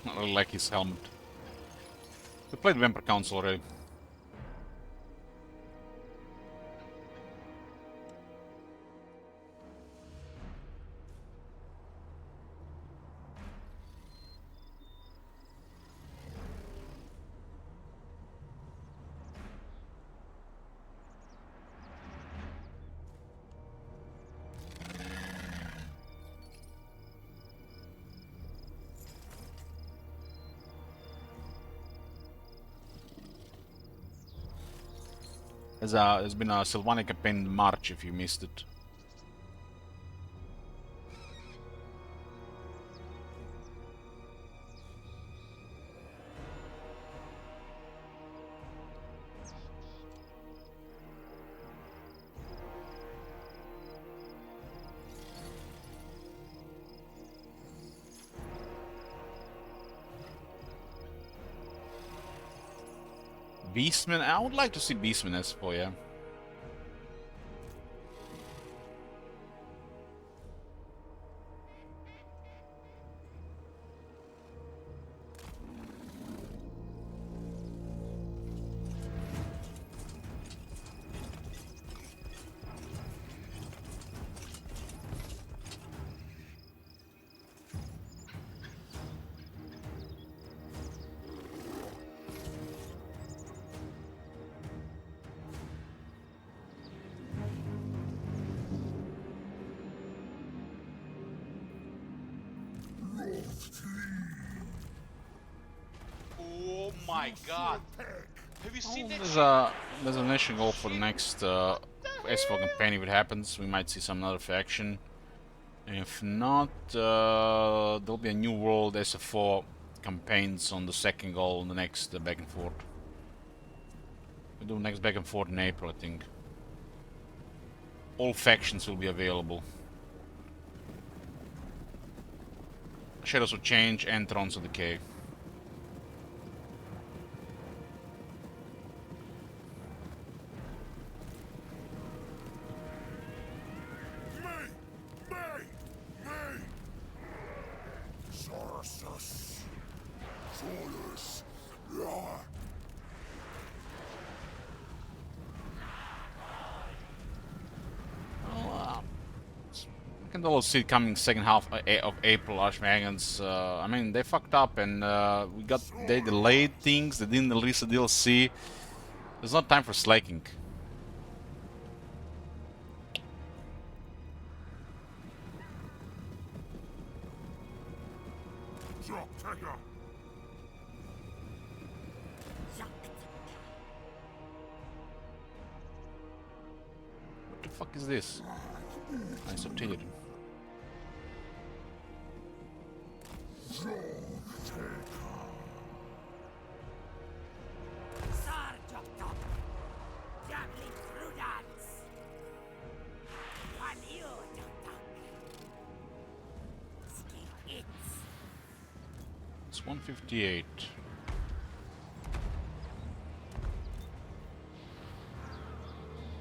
I really like his helmet. We played Vampire Council already. There's been a Sylvania campaign in March if you missed it. Beastman? I would like to see Beastman SFO, yeah. Oh my god! Have you seen that? There's an initial goal for the next SFO campaign. If it happens, we might see some other faction. If not, there'll be a new world SFO campaigns on the second goal in the next back and forth. We'll do next back and forth in April, I think. All factions will be available. Shadows of Change and Thrones of Decay. I can always see it coming second half of April. Archmagons. I mean, they fucked up and they delayed things. They didn't release the DLC. There's not time for slacking. What the fuck is this? Nice artillery. It's 158.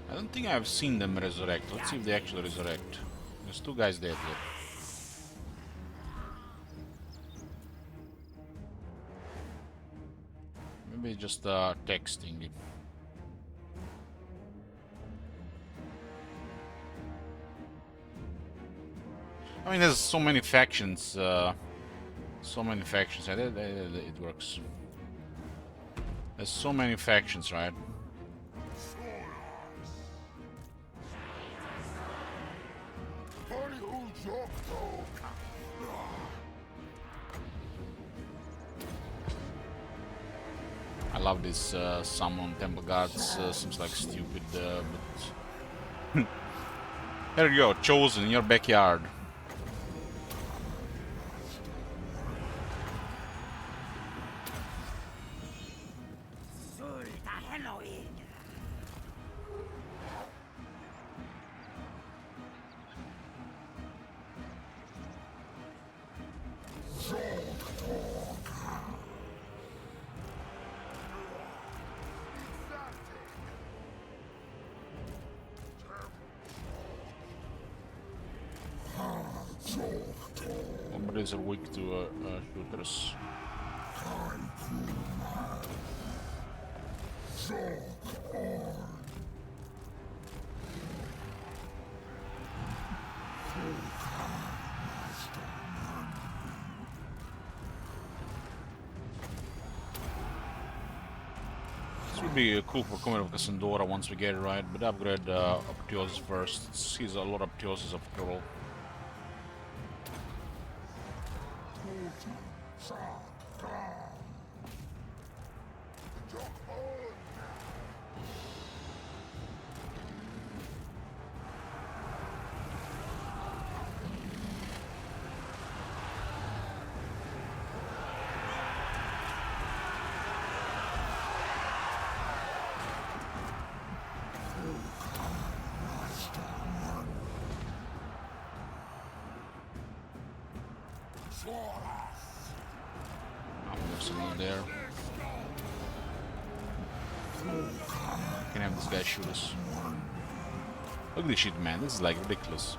I don't think I've seen them resurrect. Let's see if they actually resurrect. There's two guys dead here. Maybe just texting it. I mean, there's so many factions. So many factions. It works. There's so many factions, right? I love this summon temple guards. Seems like stupid, but there you go, chosen in your backyard. Bombarders are weak to shooters. This would be cool for Comet of Cassandra once we get it right, but upgrade Apotheosis first. Sees a lot of Apotheosis after all. There's someone there. Can have this guy shoot us. Look at this shit, man. This is like ridiculous.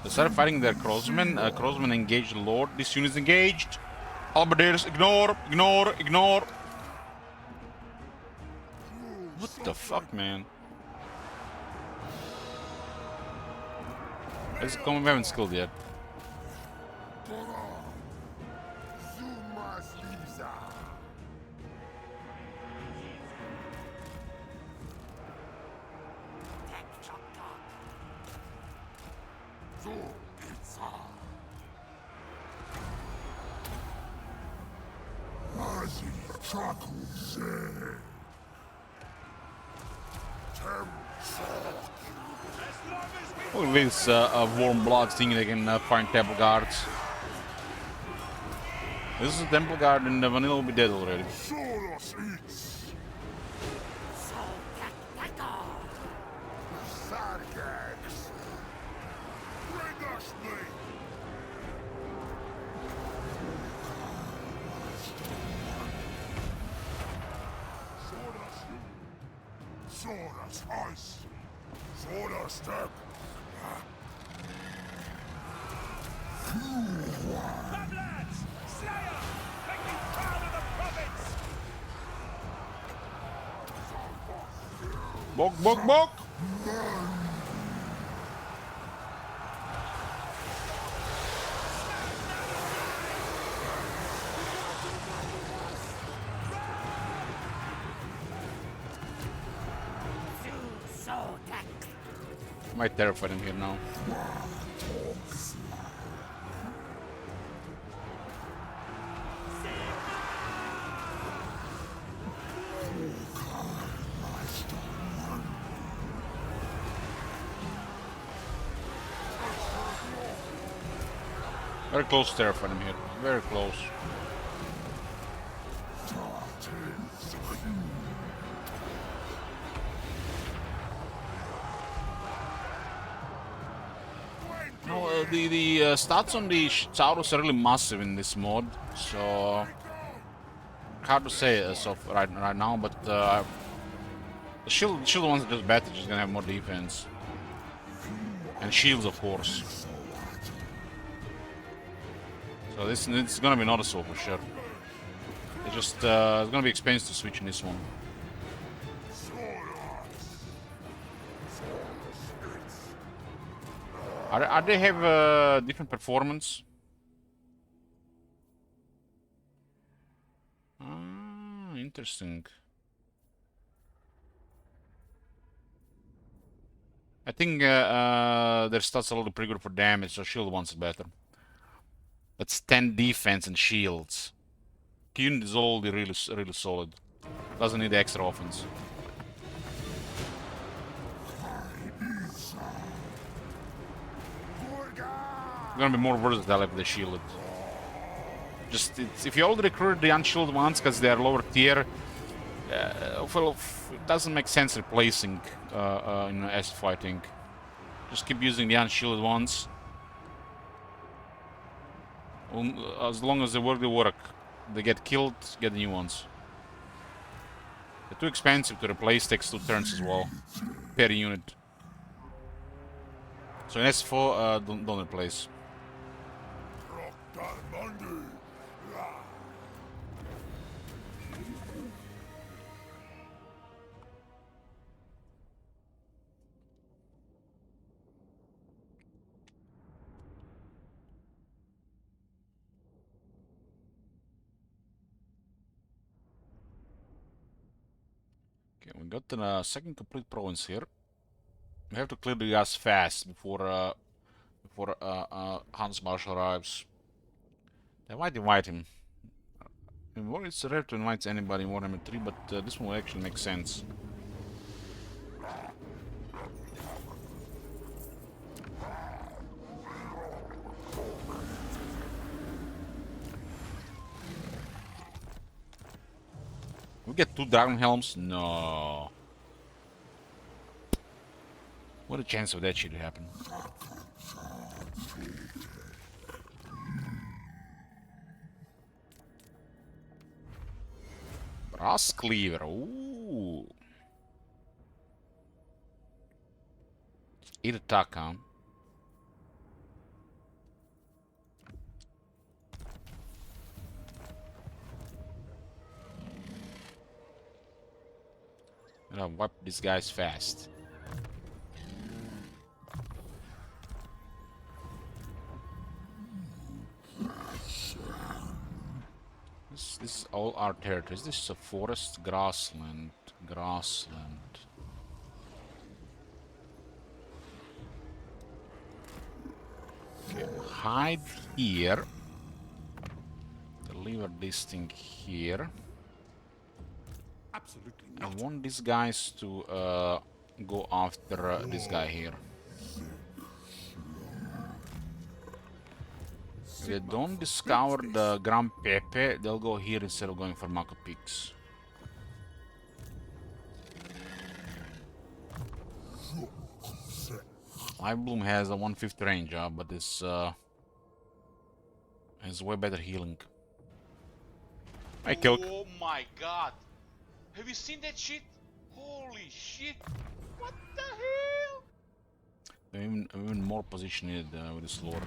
They started fighting their crossmen. Crossmen engaged the Lord. This unit is engaged. Halberdiers, ignore, ignore, ignore. What the fuck, man? Let's come. We haven't skilled yet. Look at this warm blood thing they can find temple guards. This is a temple guard and the vanilla will be dead already. Bok, bok, bok! I might terrify him here now. Very close to terrify him here. Very close. No, the stats on the Taurus are really massive in this mod, so hard to say as of right now. But the shield ones are just better, just gonna have more defense and shields, of course. So this is gonna be noticeable for sure. It's just it's gonna be expensive to switch in this one. Are they have different performance? Ah, interesting. I think their stats are a little pretty good for damage, so shield ones are better. That's 10 defense and shields. Unit is already really solid. Doesn't need extra offense. Gonna be more versatile if they shield it. Just if you already recruit the unshielded ones because they are lower tier, well, it doesn't make sense replacing in S fighting. Just keep using the unshielded ones. As long as they work. They get killed, get new ones. They're too expensive to replace, takes 2 turns as well per unit. So in SFO, don't replace. Okay, we got the second complete province here. We have to clear the gas fast before Hans Marshal arrives. They might invite him. It's rare to invite anybody in Warhammer 3, but this one will actually make sense. We get 2 Dragon Helms? No. What a chance of that shit to happen. Grass cleaver. Ooh. 8 attack, huh? I'm gonna wipe these guys fast. This is all our territories. This is a forest, grassland, grassland. Okay, hide here. Deliver this thing here. Absolutely I not. want these guys to go after this guy here. If they don't discover the Grand Pepe, they'll go here instead of going for Mako Peaks. Live Bloom has a 150 range, but this has way better healing. Hey, Kilk. Oh my god! Have you seen that shit? Holy shit! What the hell? Even more positioned with this lore.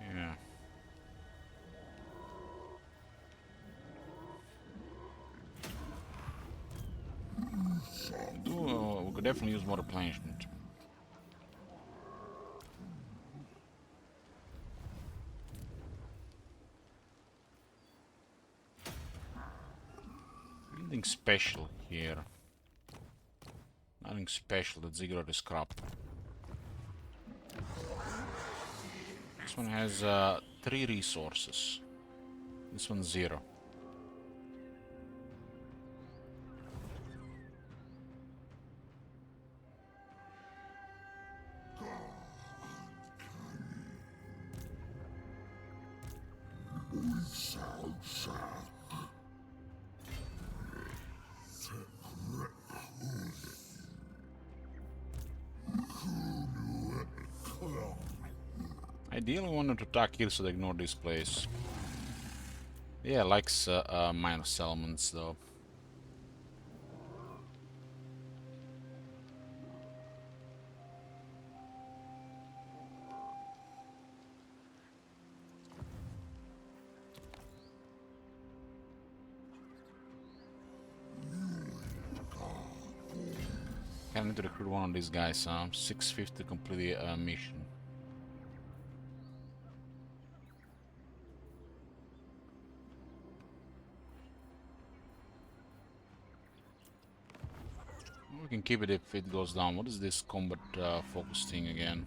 Yeah. We could definitely use more replenishment. Nothing special here. Nothing special that Ziggurat is crap. This one has 3 resources. This one's 0. Ideally wanted to attack here so they ignore this place. Yeah, likes minor settlements though. I need to recruit one of these guys, 650 to complete the mission. We can keep it if it goes down. What is this combat focus thing again?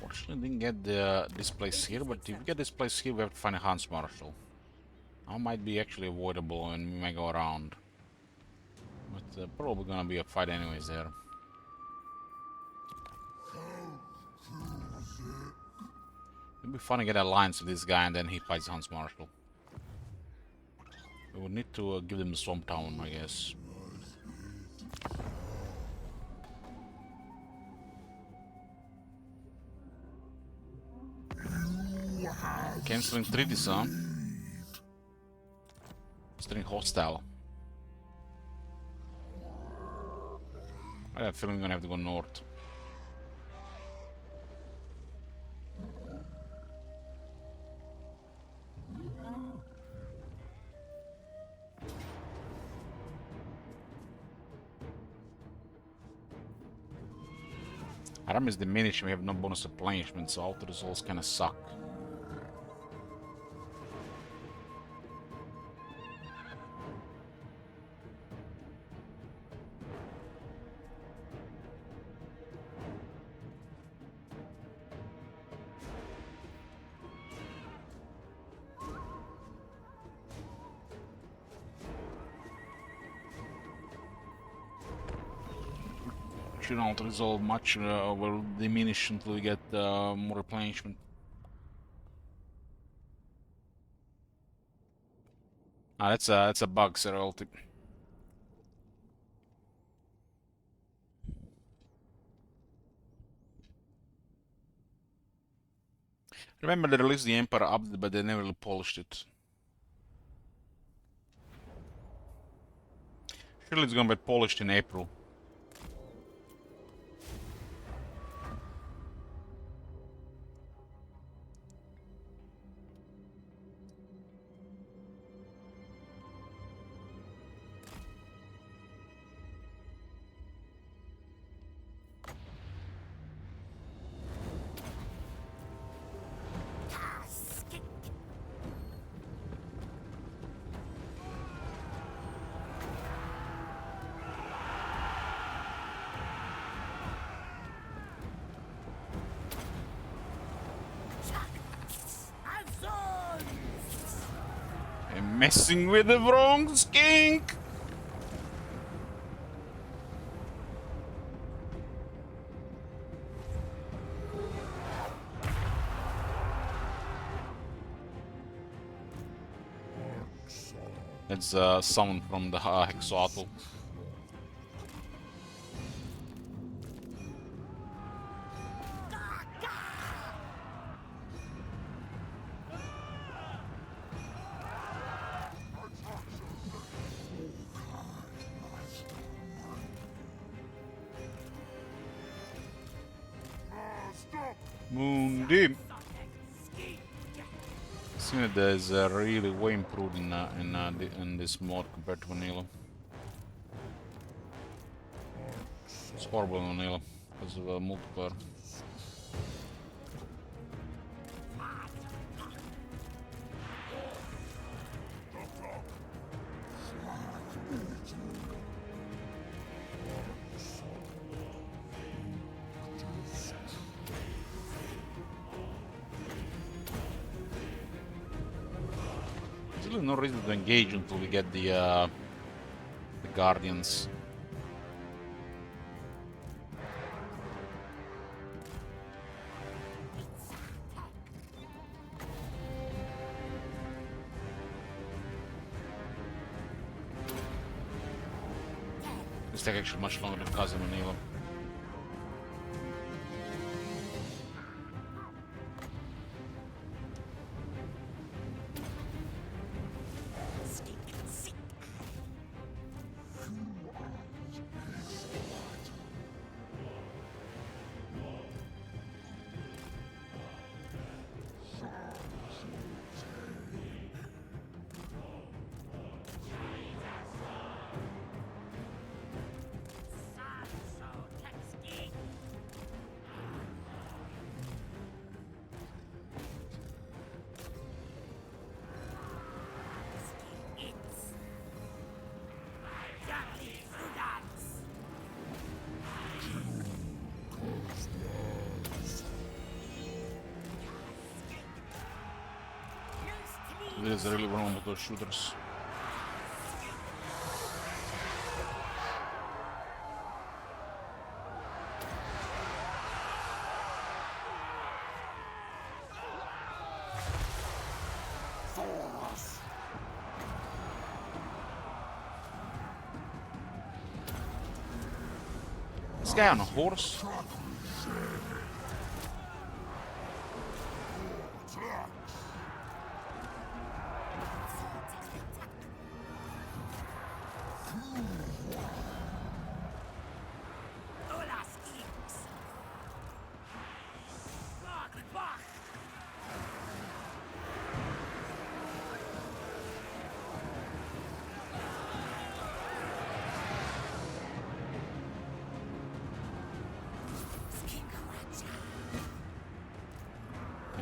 Fortunately, didn't get this place here, but if we get this place here, we have to find a Hans Marshal. That might be actually avoidable and we may go around. But probably gonna be a fight anyways there. It'd be fun to get alliance with this guy and then he fights Hans Marshal. We would need to give them the Swamp Town, I guess. Canceling treaties, huh? Staying hostile. I have a feeling we're gonna have to go north. Aram is diminished, we have no bonus replenishment, so auto results kinda suck. should not resolve much, will diminish until we get more replenishment. Ah, that's a bug, Seralty. Remember, they released the Emperor update, but they never really polished it. Surely it's gonna be polished in April. I'm messing with the wrong skink! It's someone from the Hexoatl. Moondeep. See that there's really way improved in this mod compared to vanilla. It's horrible in vanilla because of multiplayer. There's really no reason to engage until we get the Guardians. This takes actually much longer than Cousin Vanilla. There's really wrong with those shooters. This guy on a horse?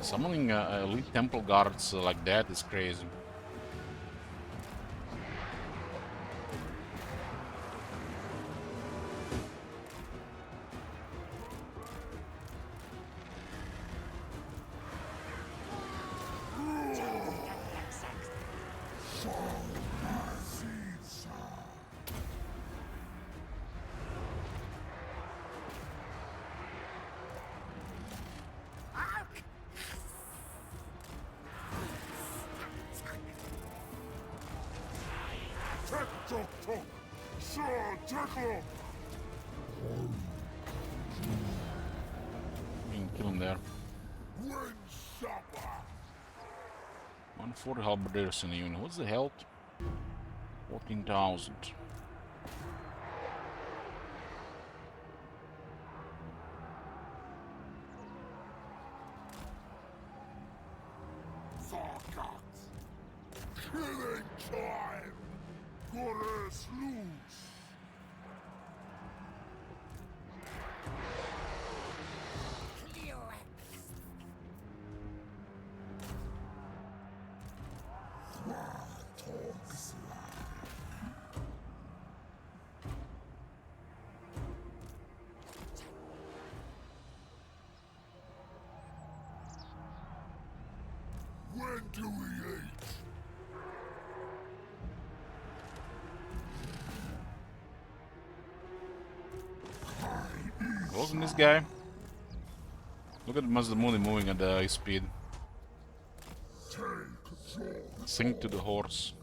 Summoning elite temple guards like that is crazy. Hexoatl. Sure, tackle. You can kill him there. Wind supper. 140 halberdiers in the unit. What's the health? 14,000. Killing time. Goddess loose. When do we eat? Wasn't this guy? Look at Mazdamuni moving at his speed. Sing to the horse.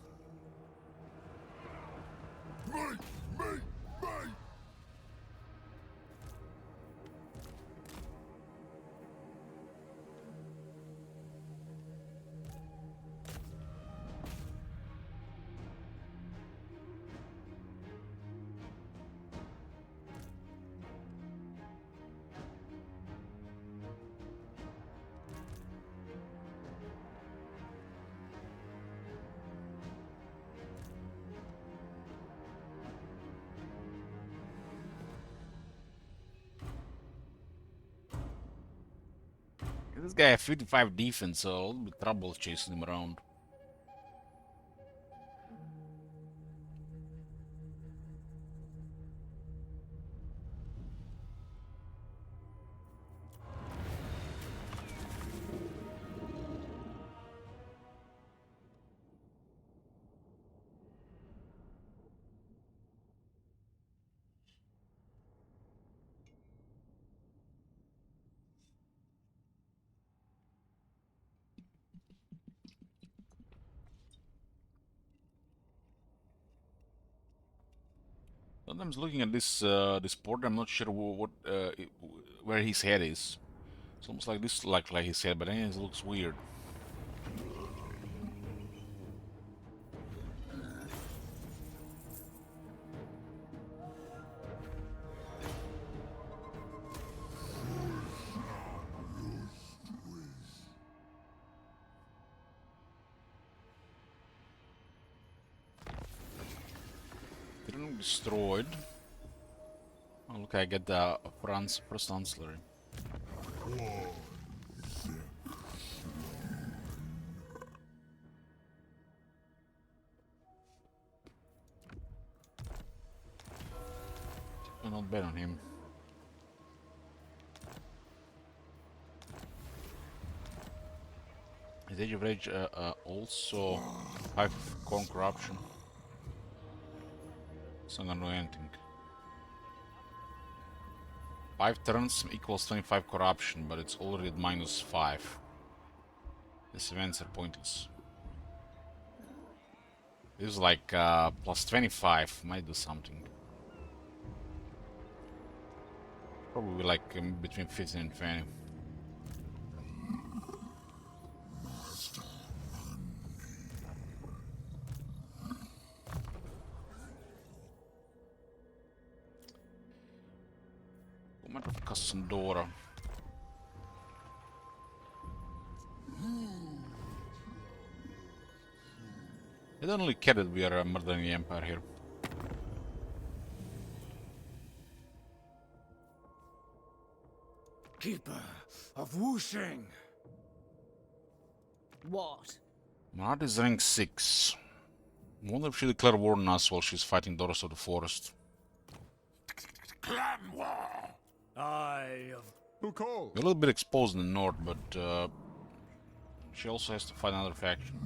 Me. This guy has 55 defense, so a little bit trouble chasing him around. Sometimes looking at this port, I'm not sure where his head is. It's almost like this, like his head, but then it looks weird. Didn't destroyed. Oh, look, I get the first ancillary. I'm not bad on him. His Age of Rage also 5 corn corruption. It's not gonna do anything. 5 turns equals 25 corruption, but it's already at -5. These events are pointless. This is like plus 25, might do something. Probably like between 15 and 20. Moment of Cassandora. I don't really care that we are murdering the Empire here. Keeper of Wushing. What? Marat is rank 6. Wonder if she declared war on us while she's fighting daughters of the forest. Clan war. Who called? We're a little bit exposed in the north, but she also has to fight another faction.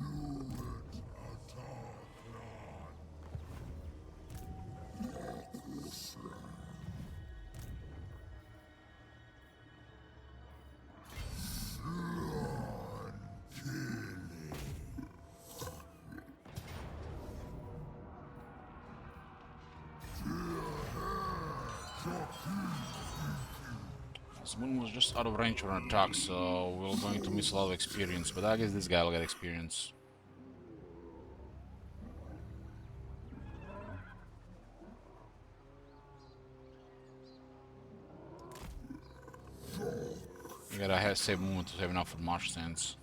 Moon was just out of range for an attack, so we're going to miss a lot of experience, but I guess this guy will get experience. You gotta save movement to have enough for march stance.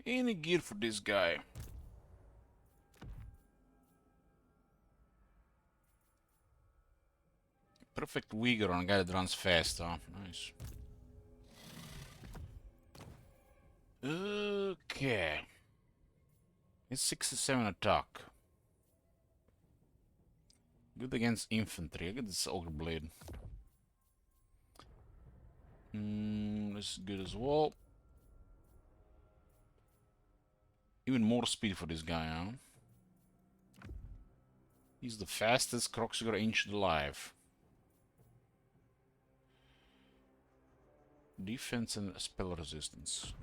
Any gear for this guy? Perfect vigor on a guy that runs fast, huh? Nice. Okay. It's 67 attack. Good against infantry. I get this Ogre Blade. This is good as well. Even more speed for this guy, huh? He's the fastest Kroxigor ancient alive. Defense and spell resistance.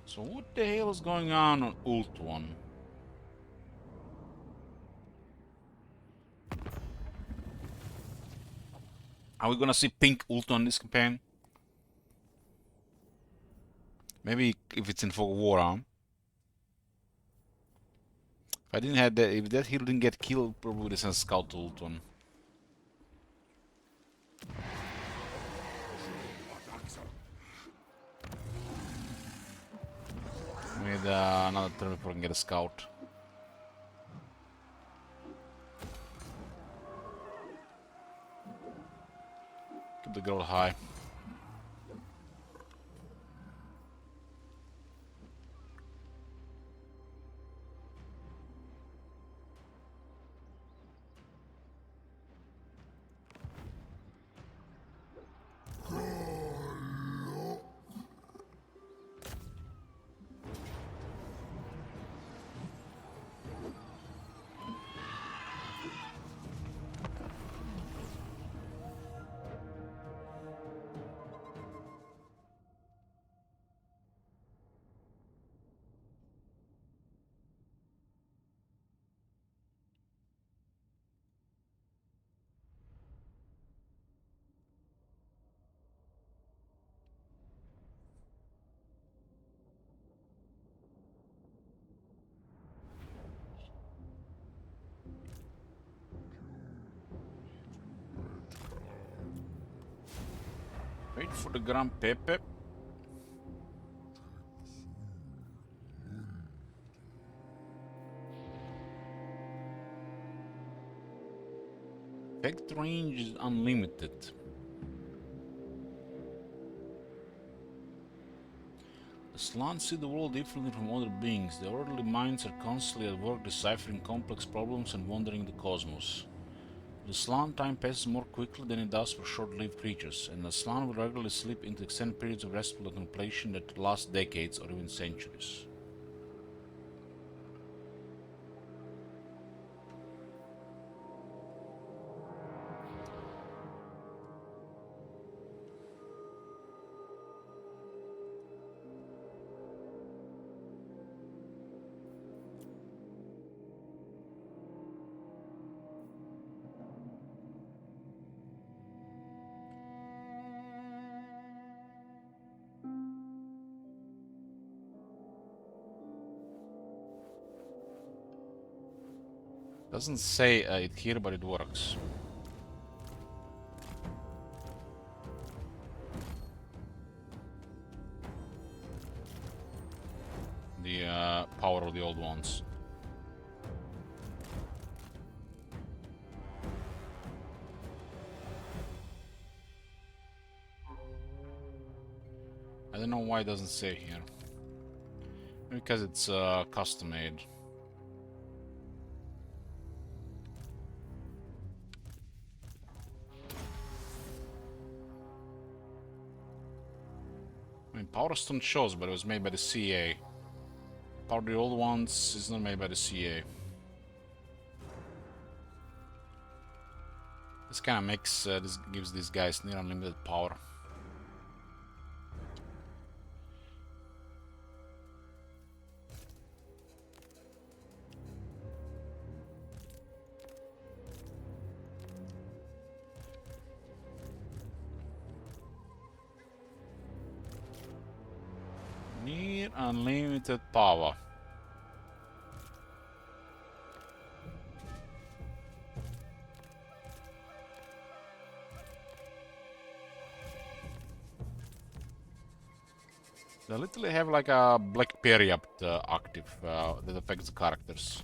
So what the hell is going on Ult 1? Are we gonna see pink Ult on this campaign? Maybe if it's in Fog of War, huh? If I didn't have that, if that hero didn't get killed, probably would have sent Scout to Ult 1. We need another turn before we can get a Scout. Keep the girl high. Wait for the Gran Pepe. Effect range is unlimited. The Slann see the world differently from other beings. Their orderly minds are constantly at work deciphering complex problems and wandering the cosmos. The Slann time passes more quickly than it does for short-lived creatures, and the Slann will regularly slip into extended periods of restful contemplation that last decades or even centuries. Doesn't say it here, but it works. The power of the old ones. I don't know why it doesn't say here. Because it's custom made. I mean, Power Stone shows, but it was made by the CA. Power the old ones is not made by the CA. This kind of makes this gives these guys near unlimited power. Near unlimited power. They literally have like a black period active that affects the characters.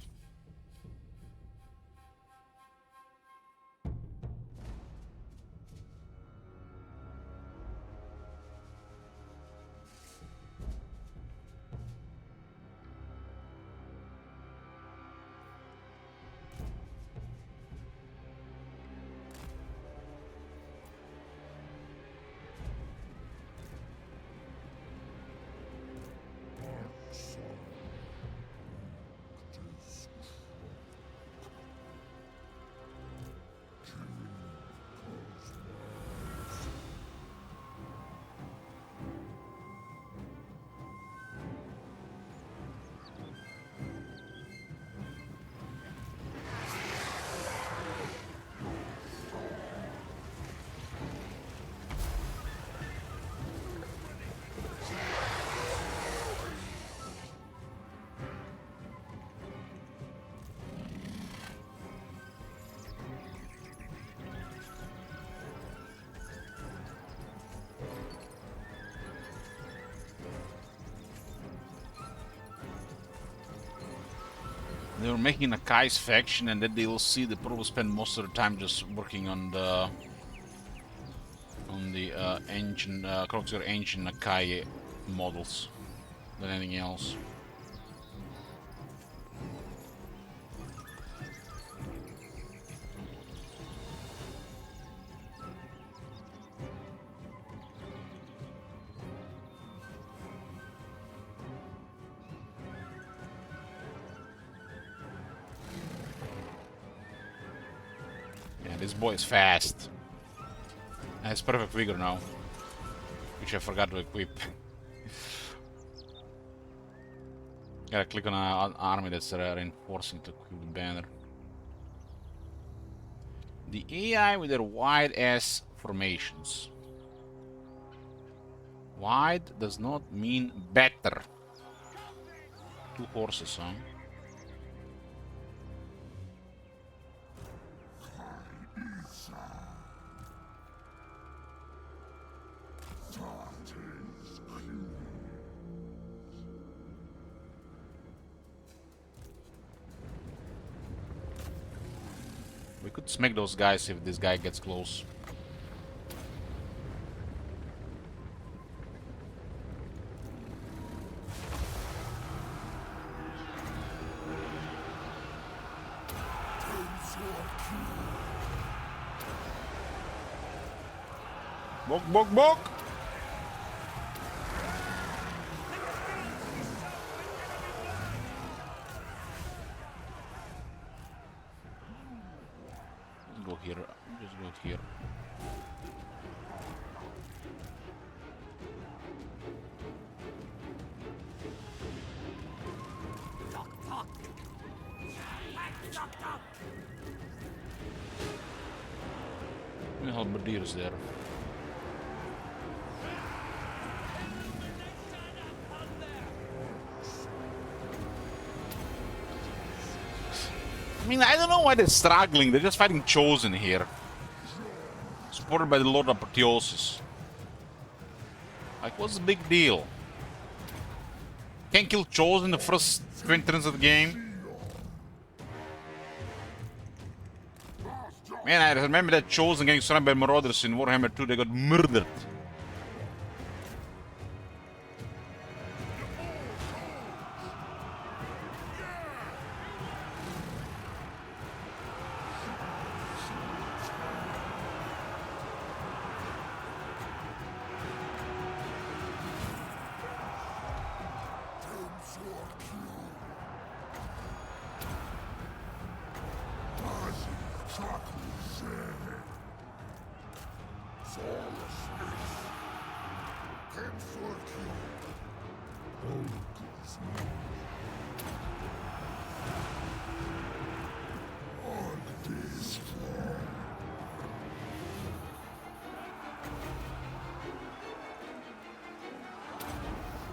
They were making a Kai's faction, and then they'll see they probably spend most of the time just working on the ancient Kroxor ancient Nakai models than anything else. This boy is fast. And has perfect vigor now, which I forgot to equip. Gotta click on an army that's reinforcing to equip the banner. The AI with their wide ass formations. Wide does not mean better. 2 horses, huh? We could smack those guys if this guy gets close. Bok, bok, bok! Just go here. Just go here. The halberdiers there. I mean, I don't know why they're struggling. They're just fighting Chosen here. Supported by the Lord of Apotheosis. Like, what's the big deal? Can't kill Chosen in the first 20 turns of the game? Man, I remember that Chosen getting surrounded by Marauders in Warhammer 2. They got murdered.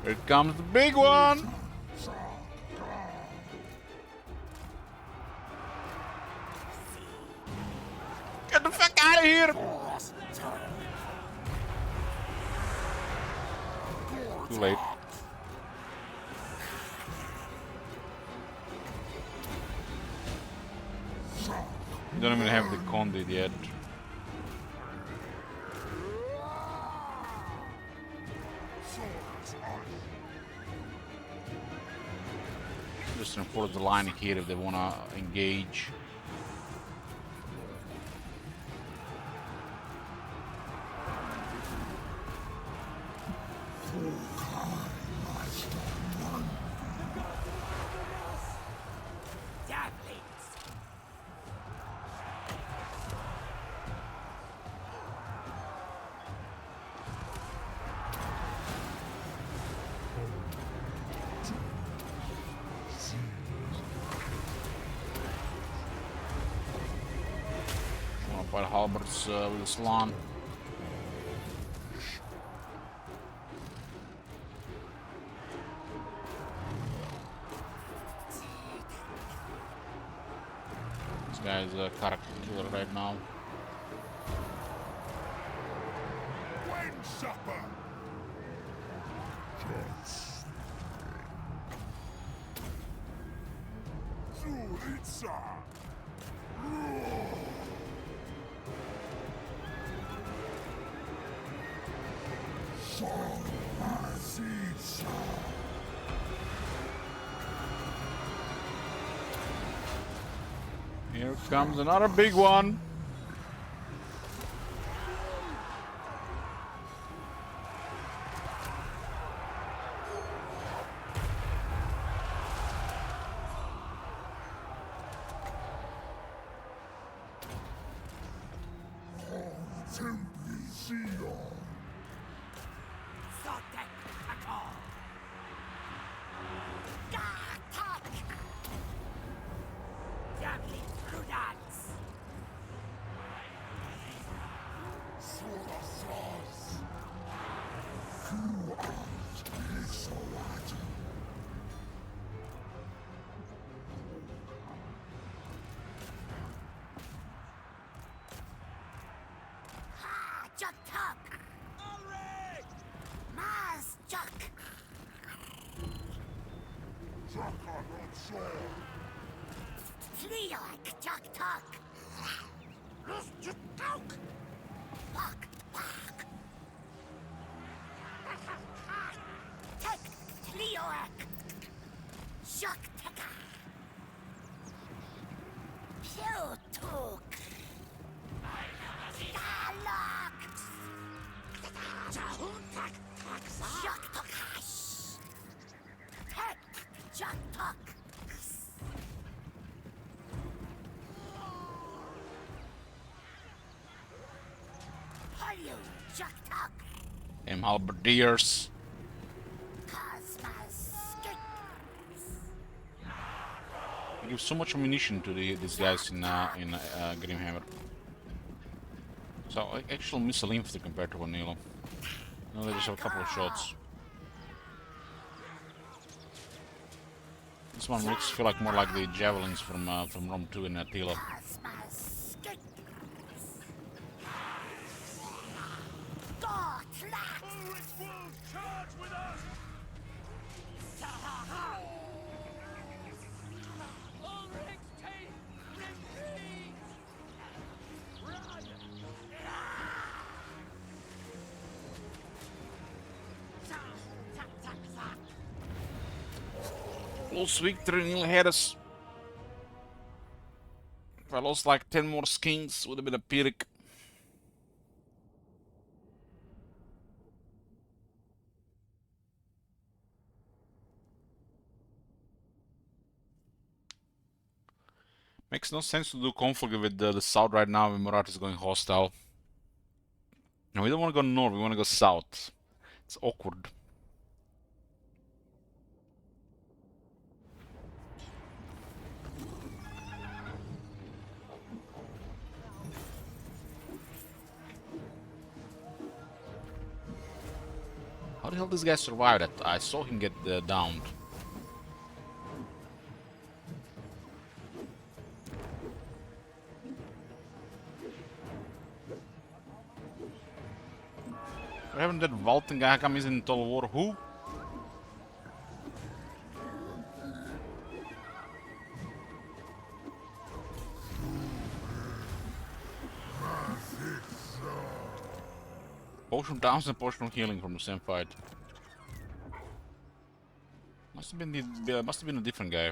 Here comes the big one! Get the fuck out of here! Too late. You don't even have the conduit yet. Just enforce the line here if they wanna engage. Fight halberds with the slan. This guy is a character killer right now. When supper. Yes. Zuritsa. Here comes another big one. Them halberdiers. They give so much ammunition to these guys in Grimhammer. So actual missile infantry compared to Vanilla. No, they just have a couple of shots. This one looks feel like more like the javelins from Rome 2 and Attila. Close victory nearly had us. If I lost like 10 more skins, would have been a Pyrrhic. Makes no sense to do conflict with the south right now when Murat is going hostile. No, we don't want to go north, we want to go south. It's awkward. How the hell this guy survived that? I saw him get downed. What happened to that Valten guy? How come he's in total war? Who? Potion downs and potion healing from the same fight. Must have been a different guy.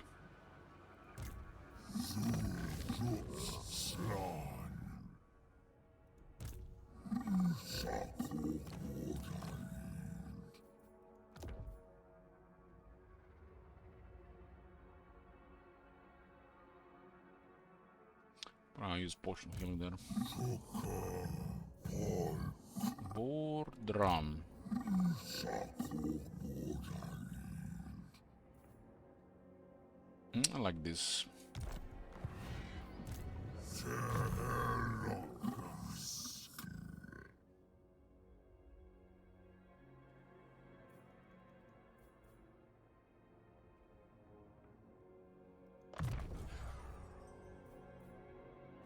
I'll use potion healing there. War drum. I like this.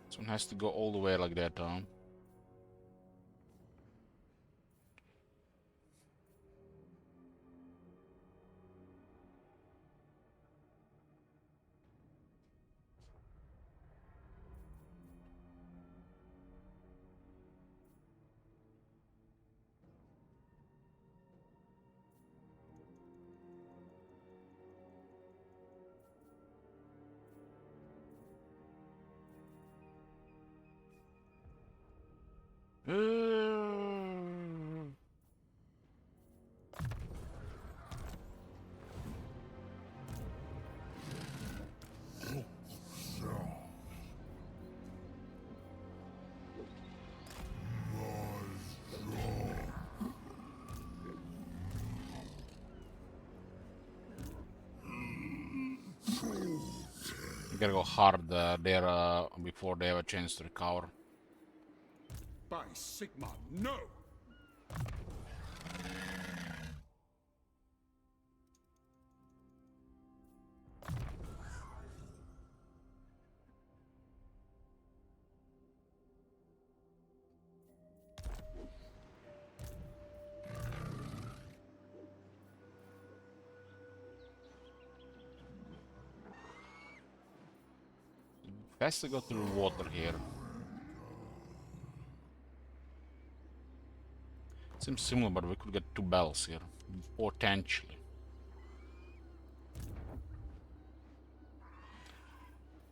This one has to go all the way like that, huh? We gotta go hard there before they have a chance to recover. By Sigma, no! Has to go through water here. Seems similar, but we could get 2 bells here, potentially.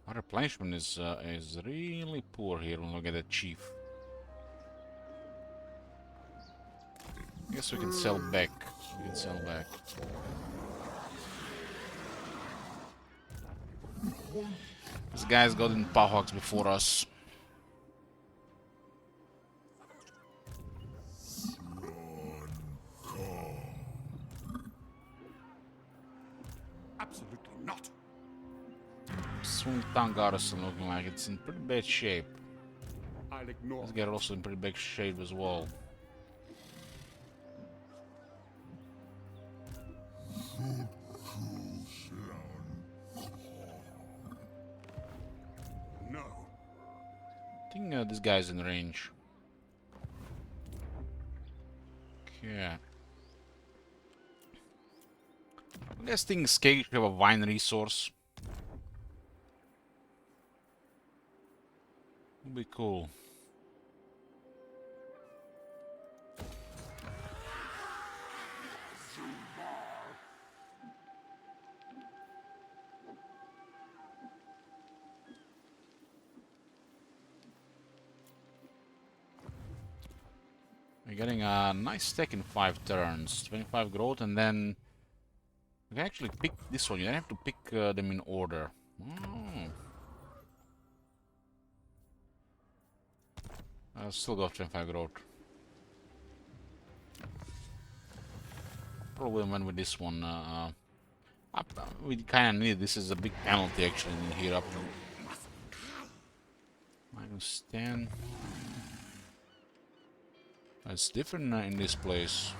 Our replenishment is really poor here when we get a chief. I guess we can sell back. We can sell back. This guy's got in Pahawks before us. Absolutely not. Swingtown Garrison looking like it's in pretty bad shape. I'll ignore. This guy also in pretty bad shape as well. No. I think this guy's in range. Okay. I guess think Skate should have a vine resource. Would be cool. We're getting a nice stack in 5 turns. 25 growth, and then we can actually pick this one. You don't have to pick them in order. Oh. I'll still go 25 growth. Probably went with this one. We kind of need this is a big penalty actually in here up to -10. It's different in this place.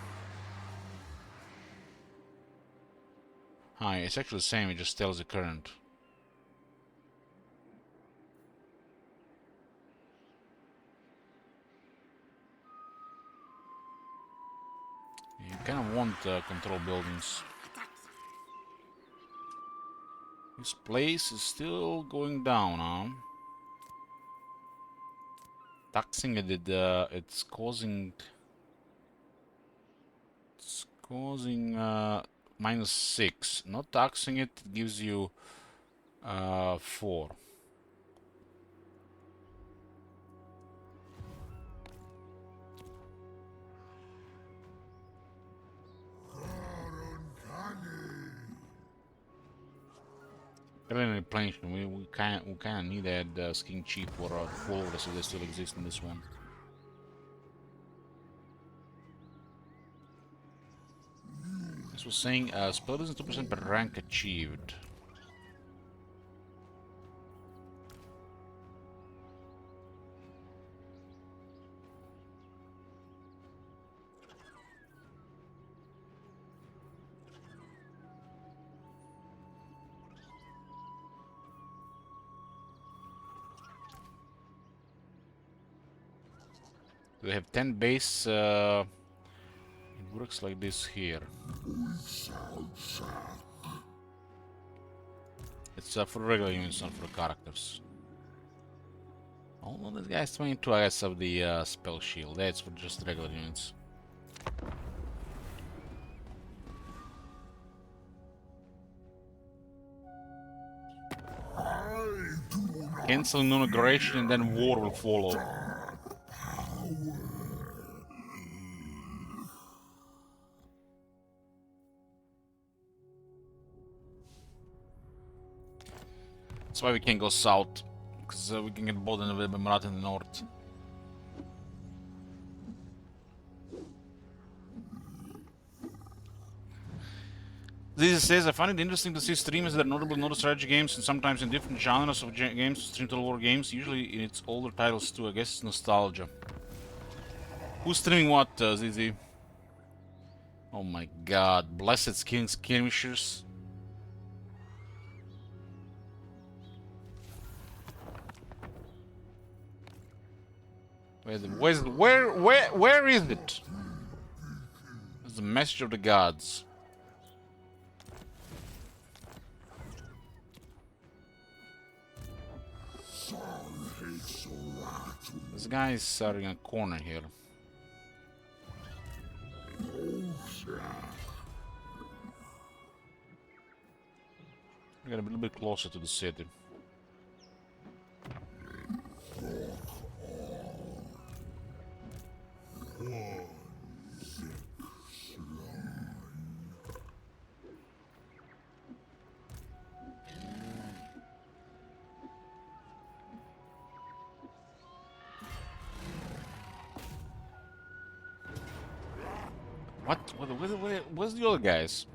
Hi, it's actually the same. It just tells the current. You kind of want control buildings. This place is still going down, huh? Taxing it, it's causing -6. Not taxing it gives you 4. Replenishment. We kind of need that skin cheap for full orders if they still exist in this one. This was saying spell doesn't 2% per rank achieved. We have 10 base. It works like this here. It's for regular units, not for characters. Oh, this guy's 22 I guess of the spell shield. That's for just regular units. Cancel inauguration and then war will follow. That's why we can't go south, because we can get bothered with Marat in the north. This says, I find it interesting to see streamers that are notable not strategy games and sometimes in different genres of games, stream total war games, usually in its older titles too. I guess it's nostalgia. Who's streaming what, ZZ? Oh my god, Blessed Skirmishers. Where is it? It's the message of the gods. This guy is starting in a corner here. We got a little bit closer to the city. Where's the other guys?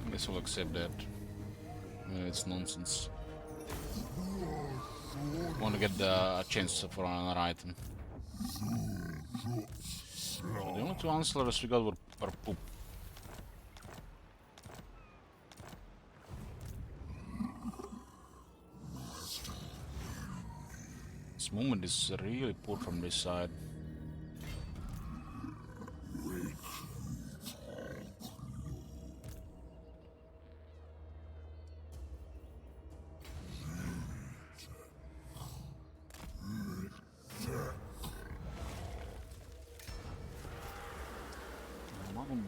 I guess we'll accept that. It's nonsense. Want to get a chance for another item. So the only two ancillars we got were poop. This movement is really poor from this side.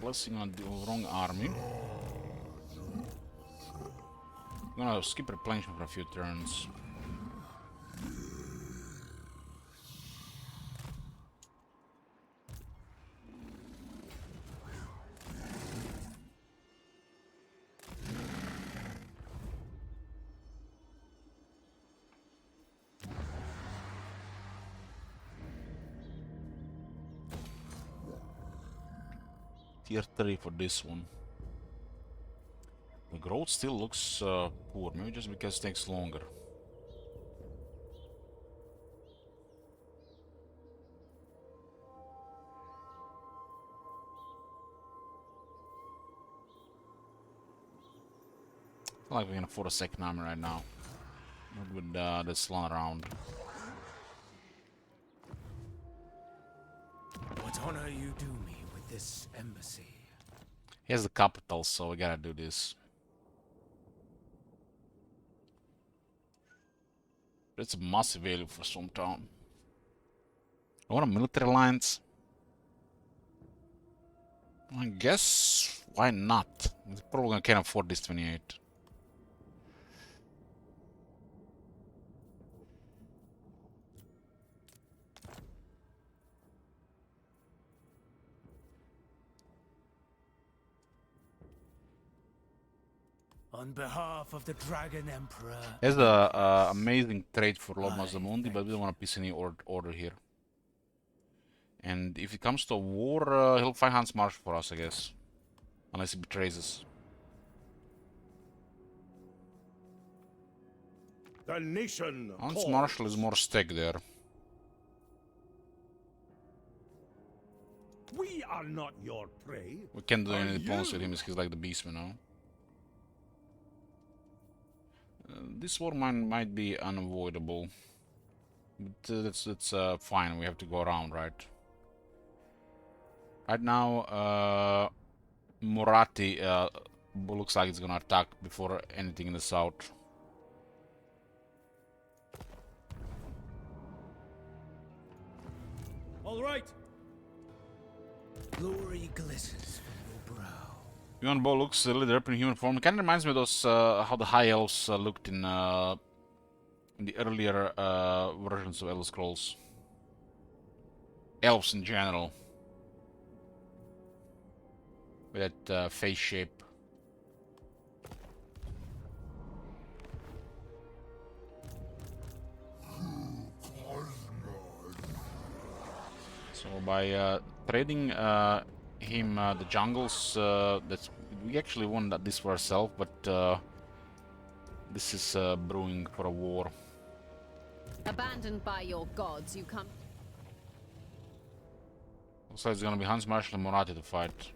Blessing on the wrong army. I'm gonna skip replenishment for a few turns. Tier 3 for this one. The growth still looks poor, maybe just because it takes longer. I feel like we can afford a second army right now. Not with this long around. What honor you do me with this embassy? He has the capital, so we gotta do this. It's a massive value for Stormtown. I want a military alliance. I guess why not? We're probably can't afford this 28. On behalf of the Dragon Emperor. There's a amazing trade for Lord Mazdamundi, but we don't want to piece any order here. And if it comes to a war, he'll fight Hans Marsh for us, I guess. Unless he betrays us. The nation Hans Marshall is more stake there. We are not your prey. We can't do any diplomacy with him, he's like the beast, you know. This war might be unavoidable. But that's fine, we have to go around, right? Right now, Murati looks like it's gonna attack before anything in the south. All right. Glory glitters from your brow. Yuan Bo looks a little up in human form. It kind of reminds me of those how the High Elves looked in the earlier versions of Elder Scrolls. Elves in general. With that face shape. So by trading him the jungles, that's we actually won this for ourselves, but this is brewing for a war. Abandoned by your gods, you come. Looks like it's gonna be Hans Marshall and Morati to fight.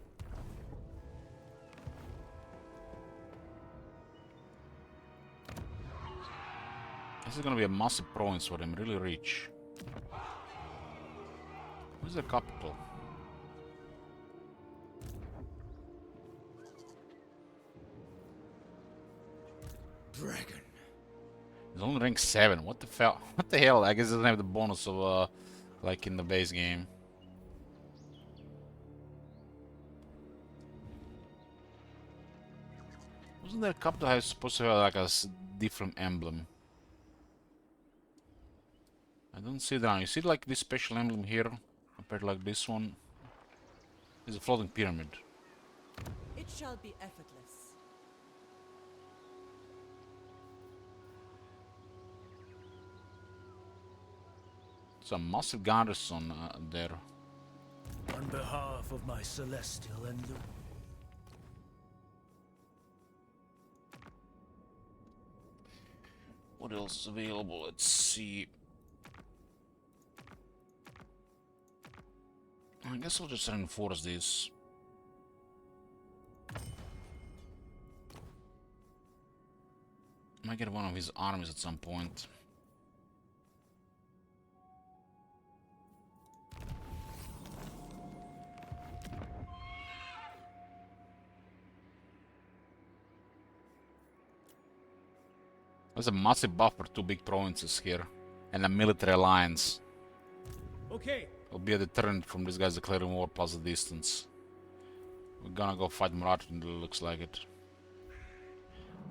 This is gonna be a massive province for them, really rich. Where's the capital? Dragon. It's only rank 7. What the hell? What the hell? I guess it doesn't have the bonus of like in the base game. Wasn't there a capital that was supposed to have like a different emblem? I don't see that. You see like this special emblem here compared to like this one? It's a floating pyramid. It shall be effortless. It's a massive garrison there. On behalf of my celestial and What else is available? Let's see. I guess we'll just reinforce this. Might get one of his armies at some point. There's a massive buff for 2 big provinces here. And a military alliance. Okay. It'll be a deterrent from these guys declaring war plus the distance. We're gonna go fight Murat, and it looks like it.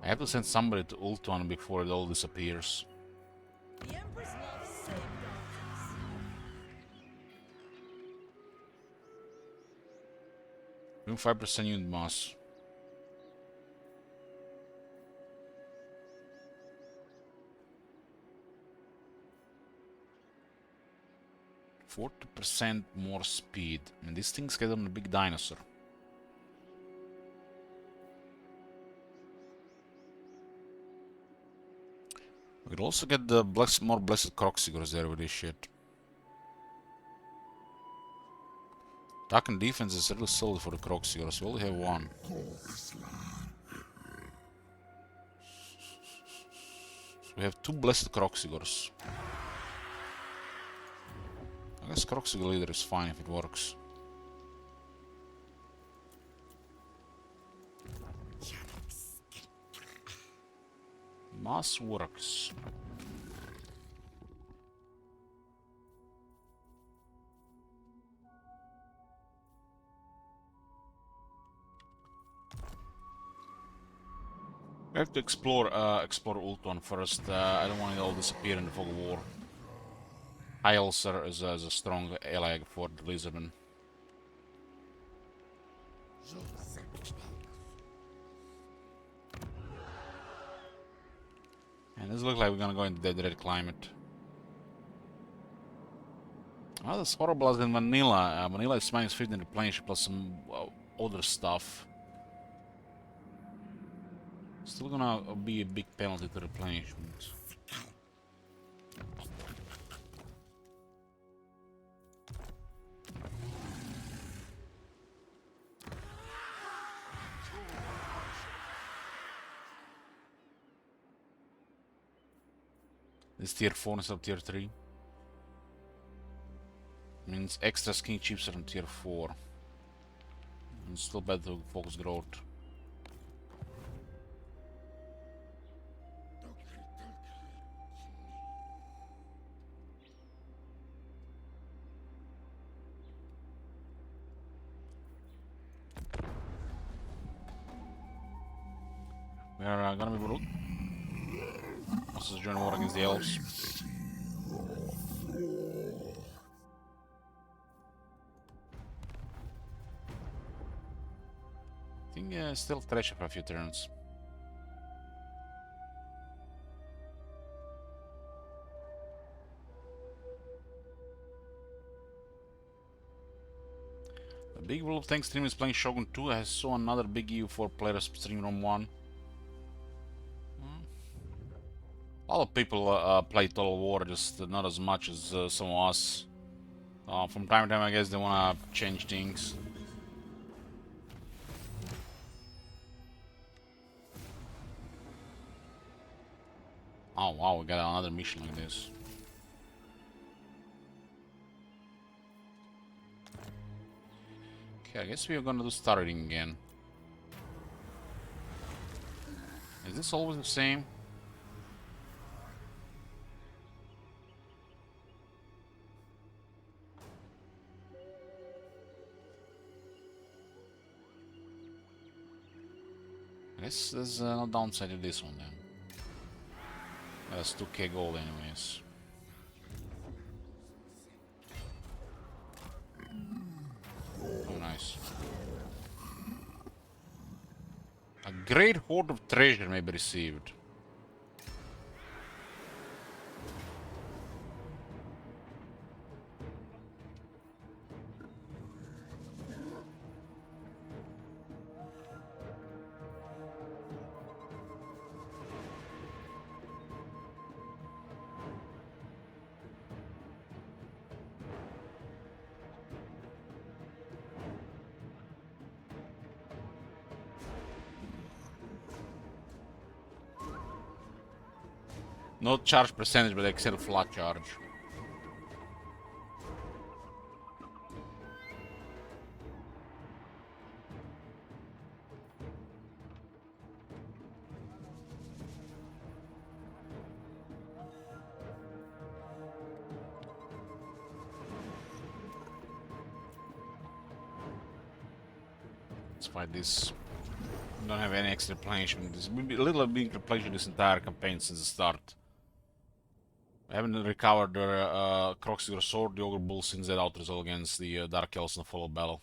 I have to send somebody to Ultuan before it all disappears. The Empress loves same daughters. Doing 5% unit mass. %40 more speed. And these things get on a big dinosaur. We'll also get the more blessed Croxigors there with this shit. Attack and defense is really solid for the Croxigors. We only have one. We have 2 blessed Croxigors. I guess Croxigor leader is fine if it works. Mass works. We have to explore Ultron first. I don't want it all disappear in the fog of war. High Ulcer is a strong ally for Lisbon. And this looks like we're gonna go into dead red climate. Oh, that's horrible as in Vanilla. Vanilla is minus 15 replenishment plus some other stuff. Still gonna be a big penalty to replenishment. This tier 4 instead of tier 3. Means extra skin chips are on tier 4. And still better to focus growth. We are gonna be brutal. This is join war against the elves. I think still Thresher for a few turns. The Big Wolf Tank stream is playing Shogun 2. I saw another big EU4 player stream Rome 1. A lot of people play Total War, just not as much as some of us. From time to time, I guess they wanna change things. Oh wow, we got another mission like this. Okay, I guess we are gonna do starting again. Is this always the same? I guess there's no downside to this one then. That's 2k gold anyways. Oh nice. A great hoard of treasure may be received. No charge percentage, but Excel flat charge. Let's fight this. Don't have any extra replenishment. This will be a little bit replenishment this entire campaign since the start. I haven't recovered the Croxigor Sword, the Ogre Bull, since that out result against the Dark Elves in the follow battle.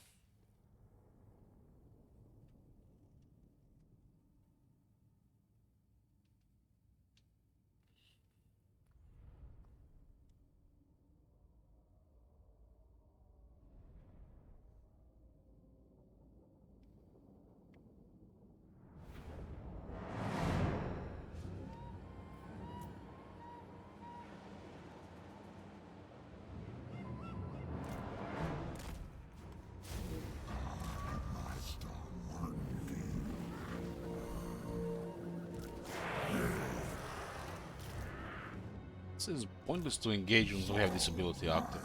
This is pointless to engage when we have this ability active.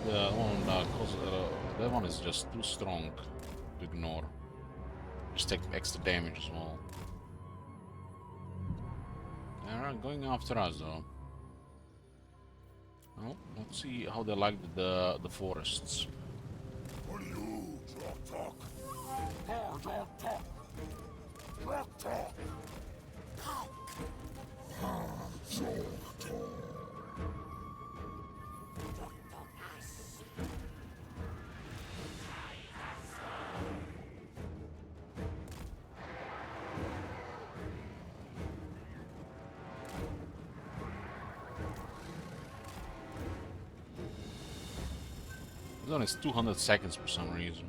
The one, that one is just too strong to ignore. Just take extra damage as well. They're going after us though. Well, let's see how they like the forests. What do you talk? Talk. This one is 200 seconds for some reason.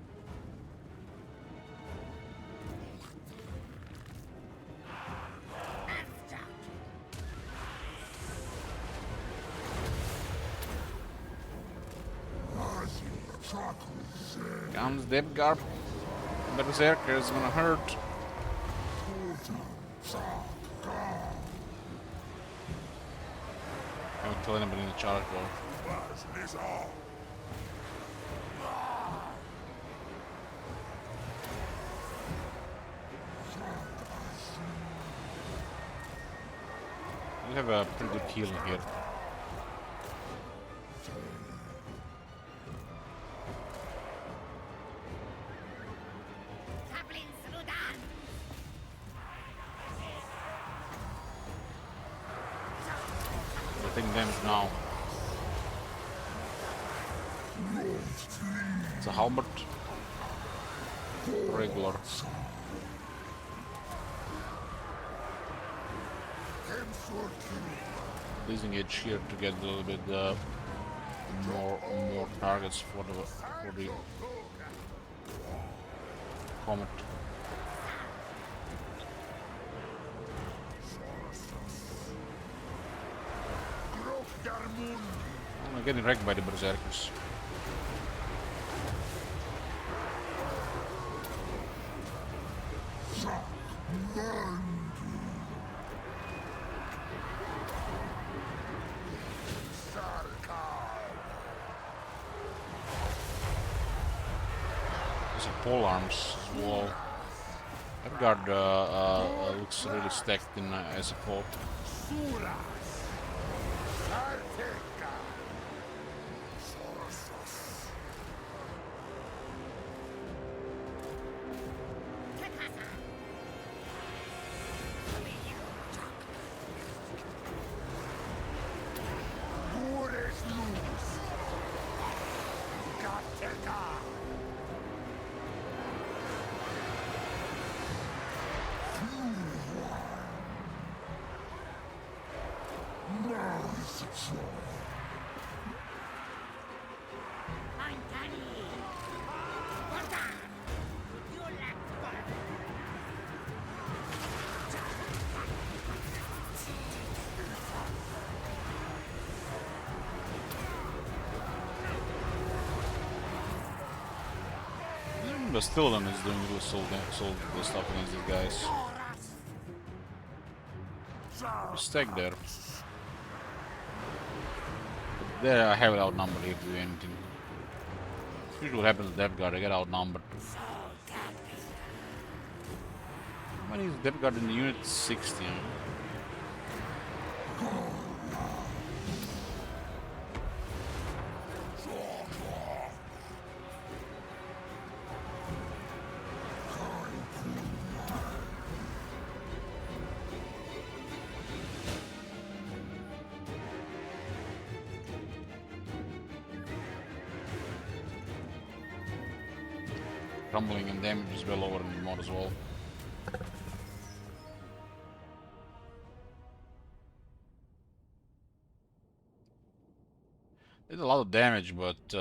Comes Debgarp. Berserker is gonna hurt. Haven't killed anybody in the charge though. We have a pretty good healing here. They're taking damage now. It's a halberd. Regular. Pleasing edge here to get a little bit more targets for the comet. I'm getting wrecked by the berserkers. There's a pole arms as well. That guard looks really stacked in SFO. But still, then is doing really soul stuff against these guys. Stack there. They're heavily outnumbered here to do anything. Usually what happens to Death Guard, they get outnumbered. How many is Death Guard in the unit? 60. Crumbling and damage is well over in the mod as well. Did a lot of damage, but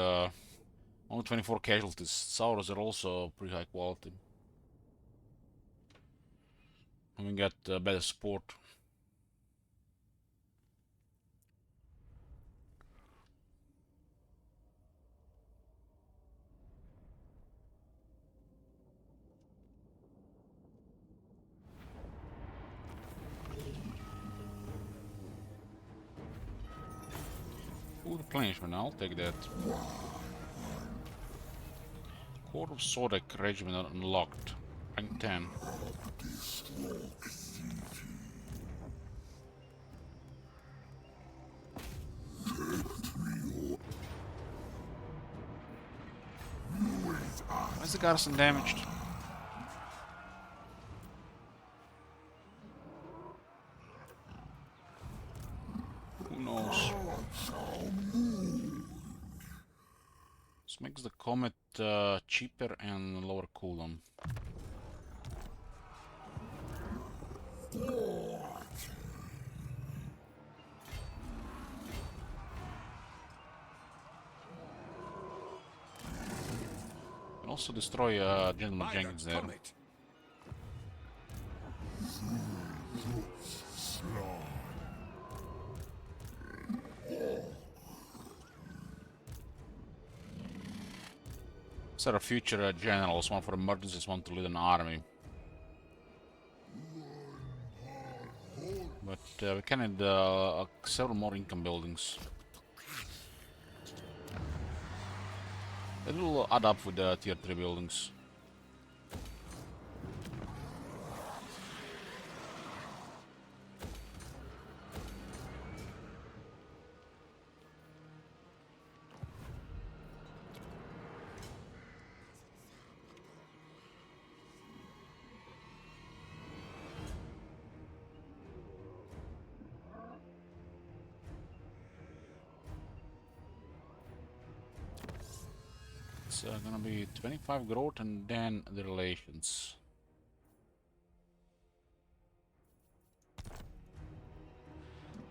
only 24 casualties. Saurus are also pretty high quality. And we got better support. replenishment, I'll take that. Court of Sodek Regiment unlocked. Rank 10. Why is the garrison damaged? Who knows? This makes the comet cheaper and lower cooldown. Can also destroy Gentleman Jenkins there. These are future generals, one for emergencies, one to lead an army. But we can add several more income buildings. It will add up with the tier 3 buildings. It's gonna be 25 growth and then the relations.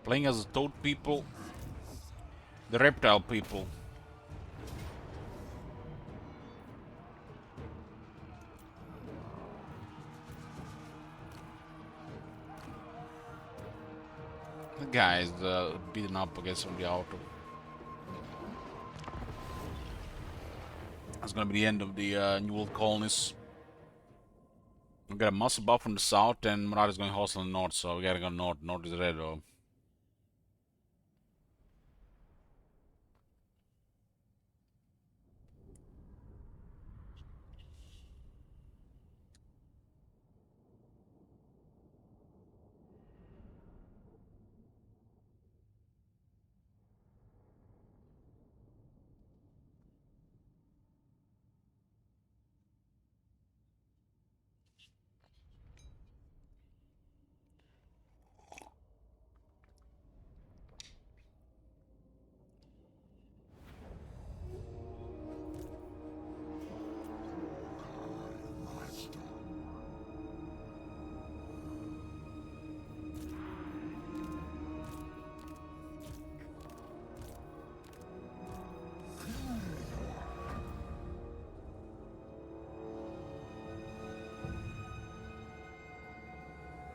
Playing as the toad people, the reptile people. The guys beating up against the auto. That's gonna be the end of the New World colonies. We got a muscle buff on the south, and Murad is going hostile on the north, so we gotta go north. North is red though.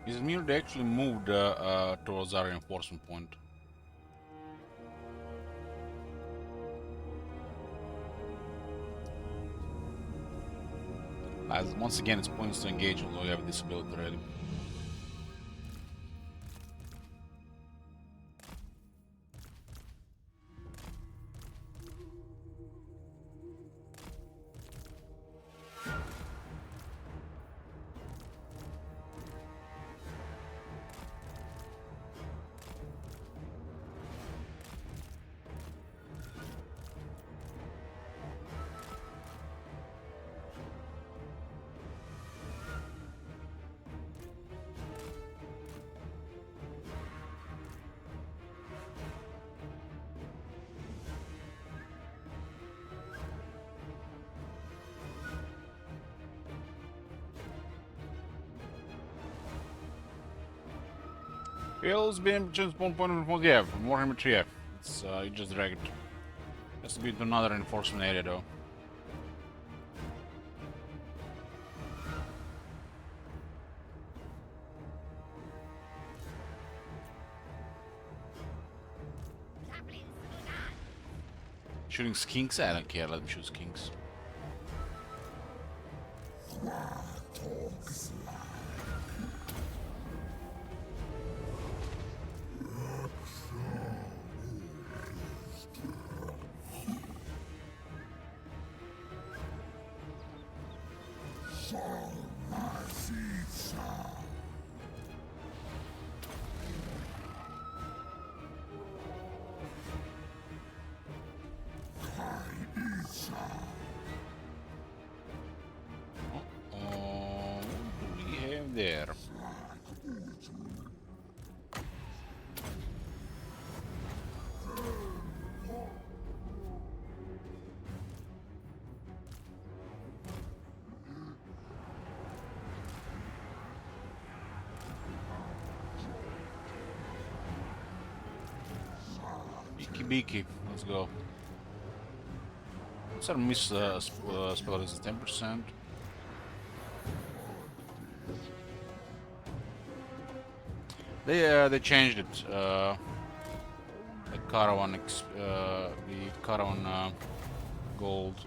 Is it mean they actually moved towards our reinforcement point? As once again, it's points to engage although we have a disability already. Hills being just 1.1, yeah, Warhammer 3, yeah. It's, you just drag it. Has to be to another reinforcement area though. Shooting skinks? I don't care, let them shoot skinks. there. Biki, let's go. What's our miss spell is 10%? They changed it. The caravan gold.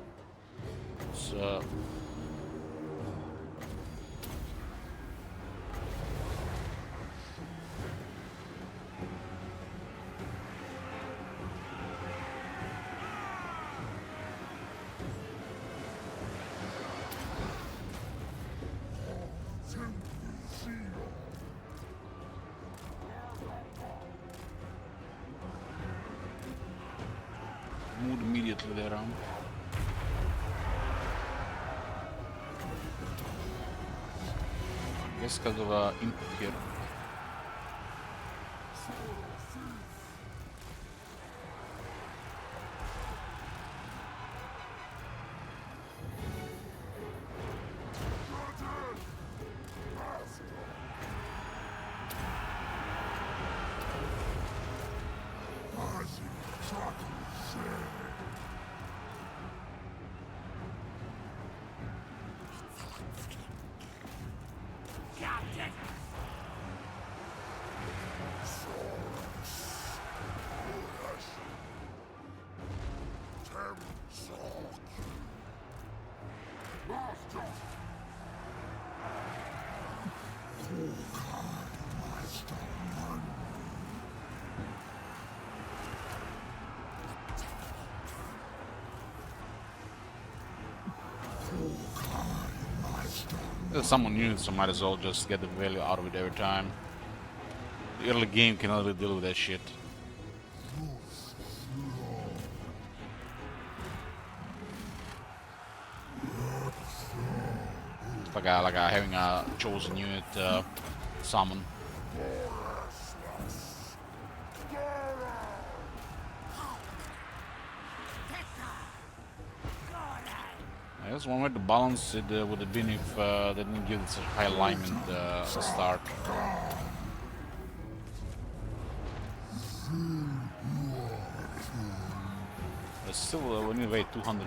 So move immediately there. I guess because of input here. There's someone new, so might as well just get the value out of it every time. The early game cannot really deal with that shit. It's like having a chosen unit summon. I guess one way to balance it would have been if they didn't give it such high alignment at the start. But still, we need to wait 200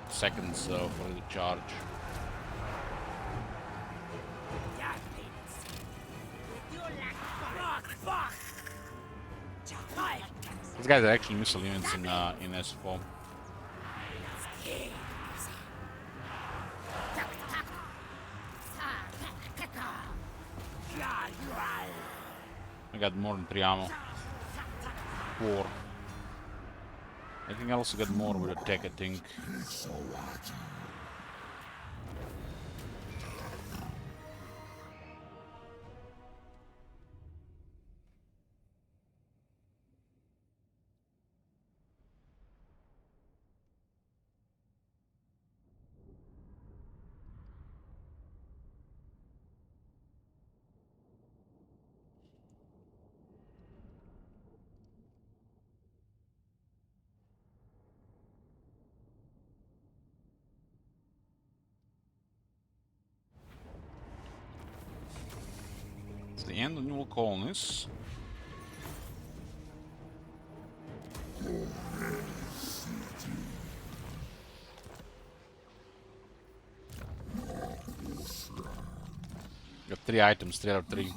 seconds for the charge. These guys are actually missile units in SFO. I got more than 3 ammo. 4. Anything else? I got more with attack, I think. It's the end of new colonies. Got 3 items, 3 out of 3.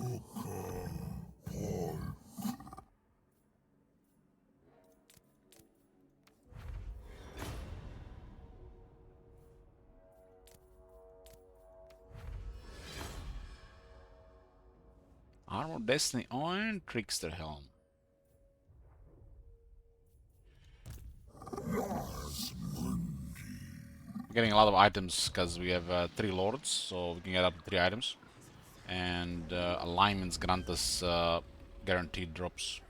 Armor Destiny on Trickster Helm. We're getting a lot of items because we have 3 lords, so we can get up to 3 items. And alignments grant us guaranteed drops.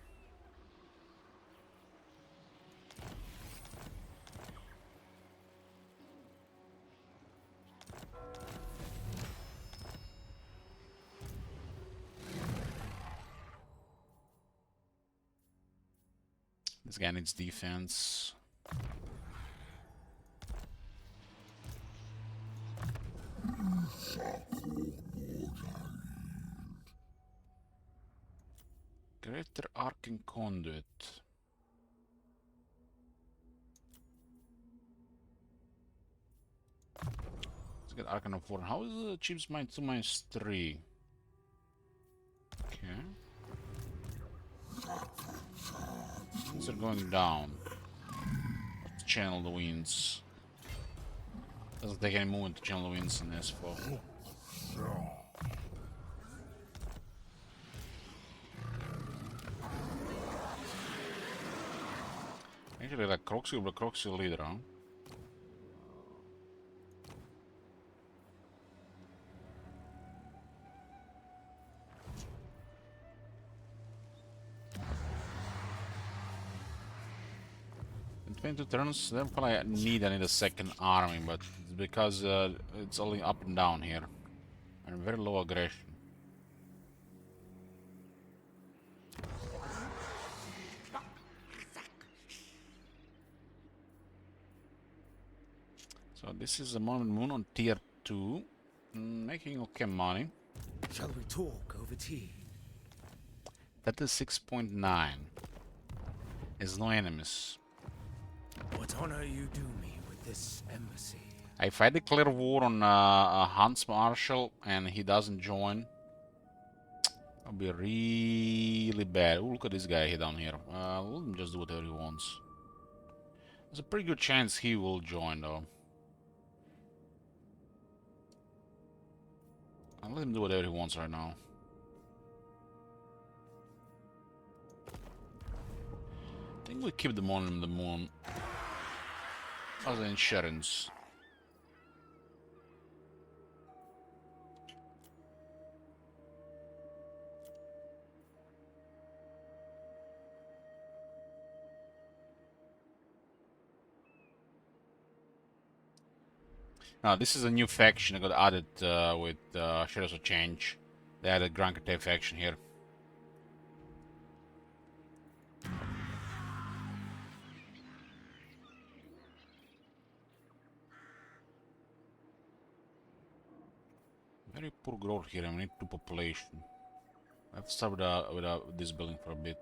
This guy needs defense. Greater Arcing Conduit. Let's get Arcane of 4. How is the Achievements mine 2 minus 3? Okay. Things are going down. Let's channel the winds. Doesn't take any movement to channel the winds in SFO. Actually, like Croxy, but Croxy leader, huh? In 22 turns, they probably need a second army, but it's because it's only up and down here. And very low aggression. So this is the Moon on tier 2. Making okay money. Shall we talk over tea? That is 6.9. There's no enemies. What honor you do me with this embassy? If I declare war on Hans Marshal and he doesn't join, that'll be really bad. Ooh, look at this guy here down here. Let him just do whatever he wants. There's a pretty good chance he will join though. I'll let him do whatever he wants right now. I think we keep the Moon on the Moon as an insurance. Now, this is a new faction that got added with Shadows of Change. They added Grand Crate faction here. Very poor growth here. I need 2 population. I have to start with this building for a bit.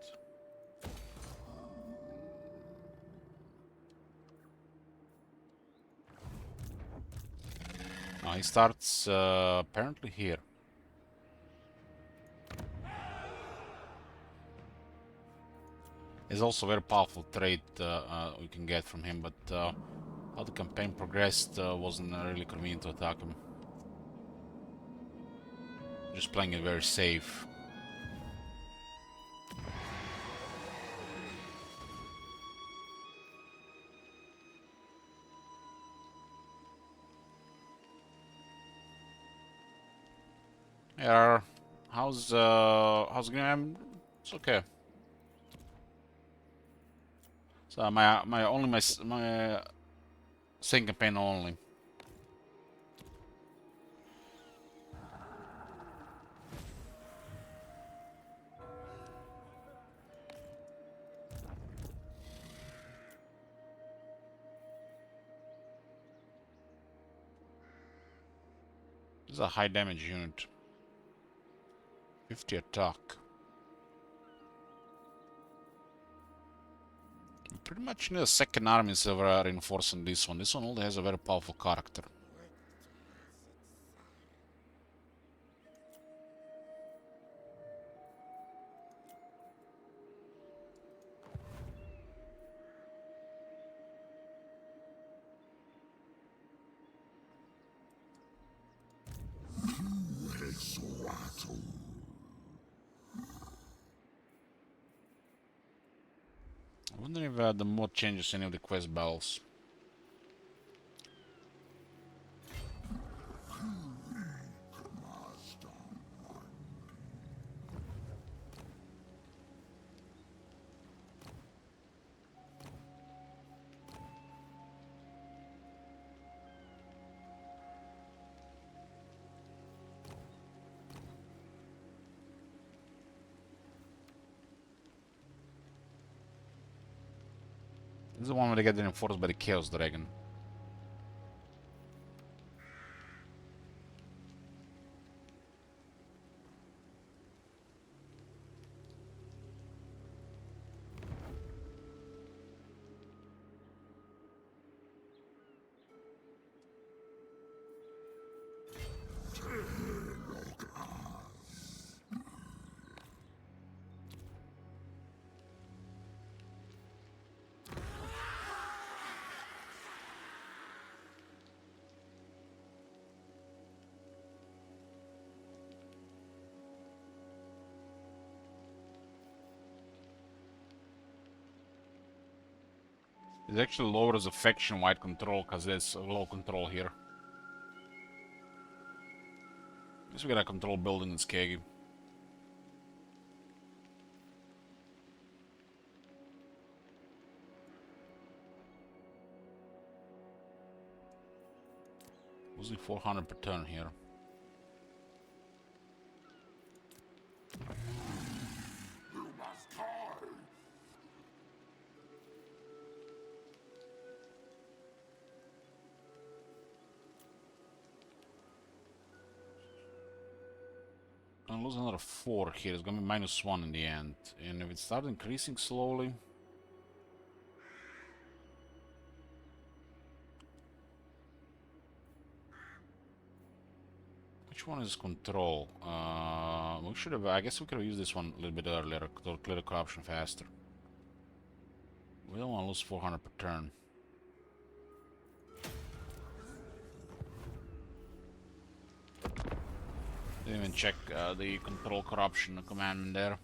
He starts apparently here. There's also a very powerful trait we can get from him, but how the campaign progressed wasn't really convenient to attack him. Just playing it very safe. Yeah, how's Grimhammer? It's okay. So my second campaign only. This is a high damage unit. 50 attack. Pretty much need a second army instead of reinforcing this one. This one only has a very powerful character. Hexoatl. I wonder if the mod changes any of the quest battles. This is the one where they get reinforced by the Chaos Dragon. It actually lowers the faction-wide control because there's low control here. I guess we gotta control building in Skaggy. Losing 400 per turn here. You must die. Gonna lose another 4 here. It's gonna be -1 in the end. And if it starts increasing slowly. Which one is control? We should have. I guess we could have used this one a little bit earlier to clear the corruption faster. We don't want to lose 400 per turn. Didn't even check the control corruption commandment there.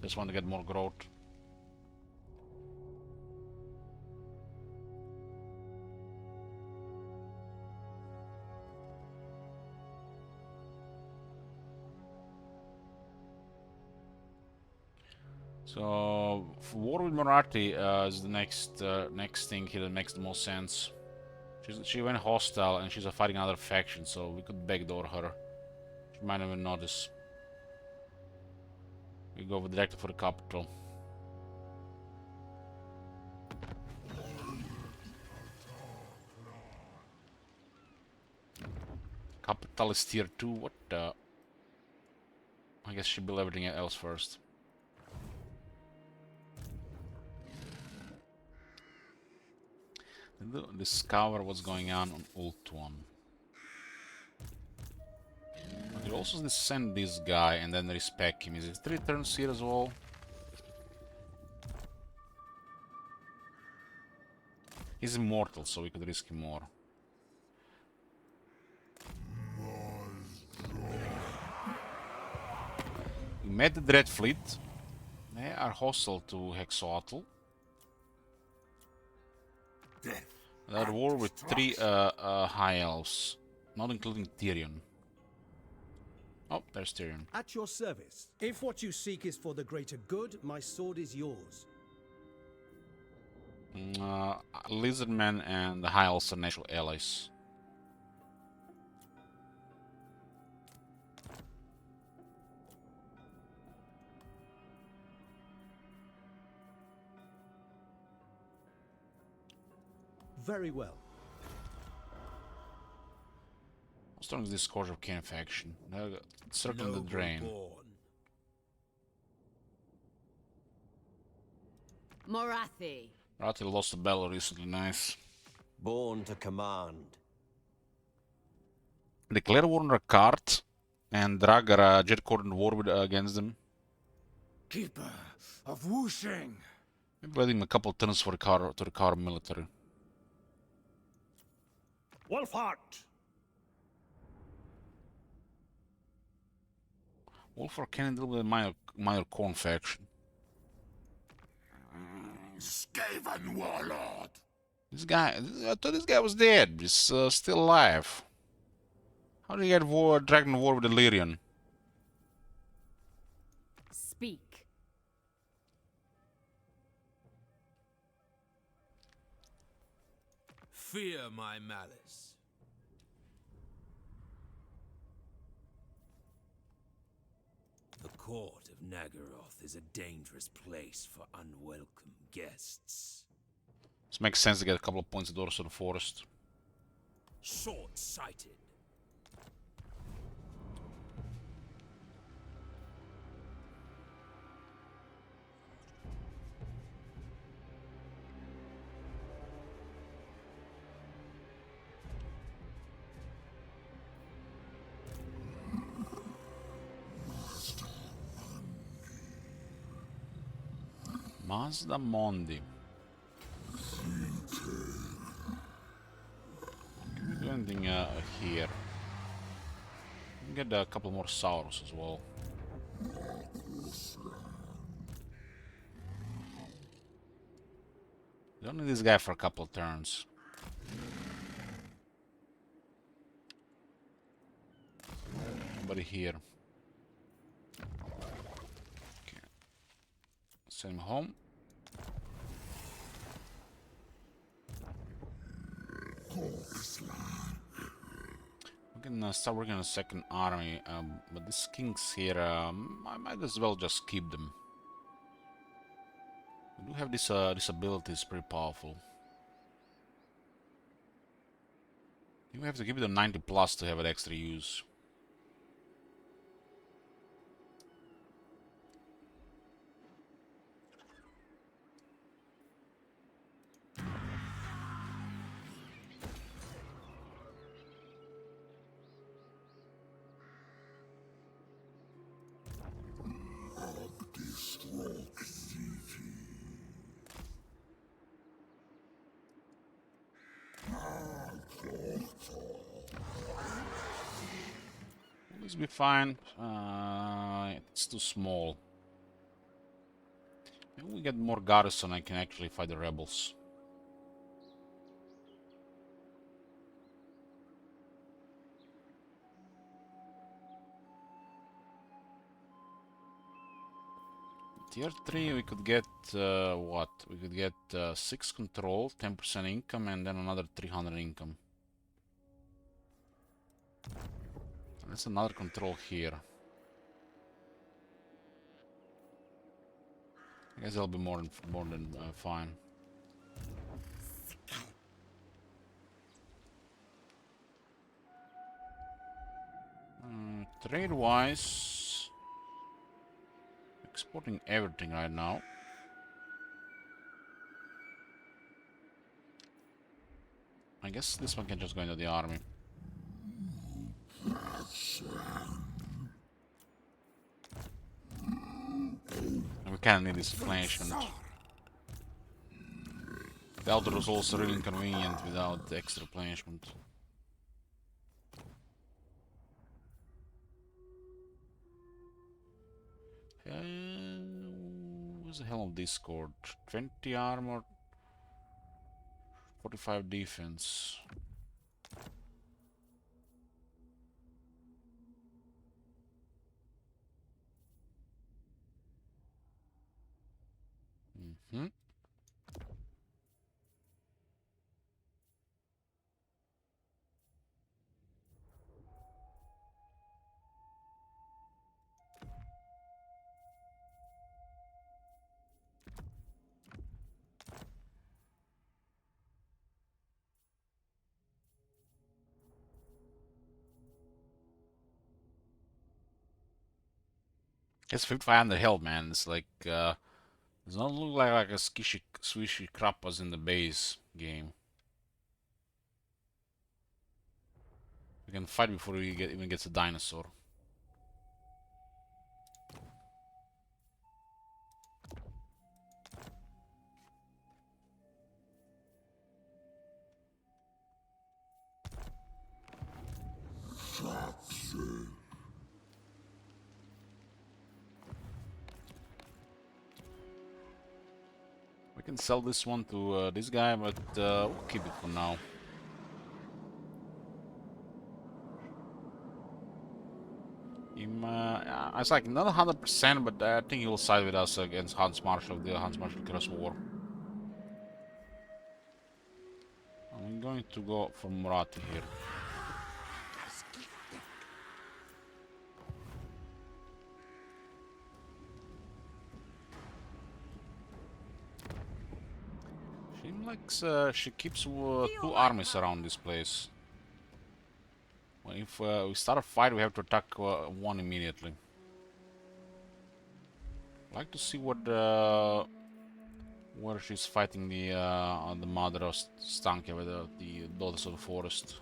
Just want to get more growth. So war with Marathi is the next thing here that makes the most sense. She went hostile and she's fighting another faction, so we could backdoor her. She might not even notice. We go directly for the capital. Capital is tier 2. What the? I guess she built everything else first. Discover what's going on Ult 1. You also send this guy and then respec him. Is it 3 turns here as well? He's immortal, so we could risk him more. We met the Dread Fleet. They are hostile to Hexoatl. That war with 3 High Elves, not including Tyrion. Oh, there's Tyrion. At your service. If what you seek is for the greater good, my sword is yours. Lizardmen and the High Elves are natural allies. Very well. How strong is this Scourge of Cain faction? Circling the drain. Morathi. Morathi lost a battle recently, nice. Born to command. Declare war on Rakart and drag a jet cordon war against them. Keeper of Wushing. Maybe letting him a couple turns for to the car military. Wolfheart. Wolfheart can deal with a minor corn faction. Skaven warlord. This guy, I thought this guy was dead. He's still alive. How did he get dragon war with Illyrian? Speak. Fear my malice. The court of Nagaroth is a dangerous place for unwelcome guests. This makes sense to get a couple of points at Doors of the Forest. Short-sighted. Mazda Mondi. Can we do anything here? We can get a couple more Saurus as well. Don't need this guy for a couple of turns. Nobody here. Okay. Send him home. We can start working on a second army, but these kings here, I might as well just keep them. We do have this ability, it's pretty powerful. You have to give it a 90 plus to have it extra use. This will be fine. It's too small. Maybe we get more garrison, I can actually fight the rebels. Tier 3 we could get what? We could get 6 control, 10% income, and then another 300 income. That's another control here. I guess that'll be more than fine. Trade-wise, exporting everything right now. I guess this one can just go into the army. And we kind of need this replenishment. The Elder was also really inconvenient without the extra replenishment. What's the hell of Discord? 20 armor, 45 defense. Mm-hmm. It's 5500 health, man. It's like, does not look like a swishy crap was in the base game. We can fight before he even gets a dinosaur. We can sell this one to this guy, but we'll keep it for now. It's like not 100%, but I think he will side with us against Hans Marshall, the Hans Marshall Cross War. I'm going to go for Murati here. She Like she keeps two armies around this place. Well, if we start a fight, we have to attack one immediately. I'd like to see what where she's fighting the mother of Stankia with the daughters of the forest.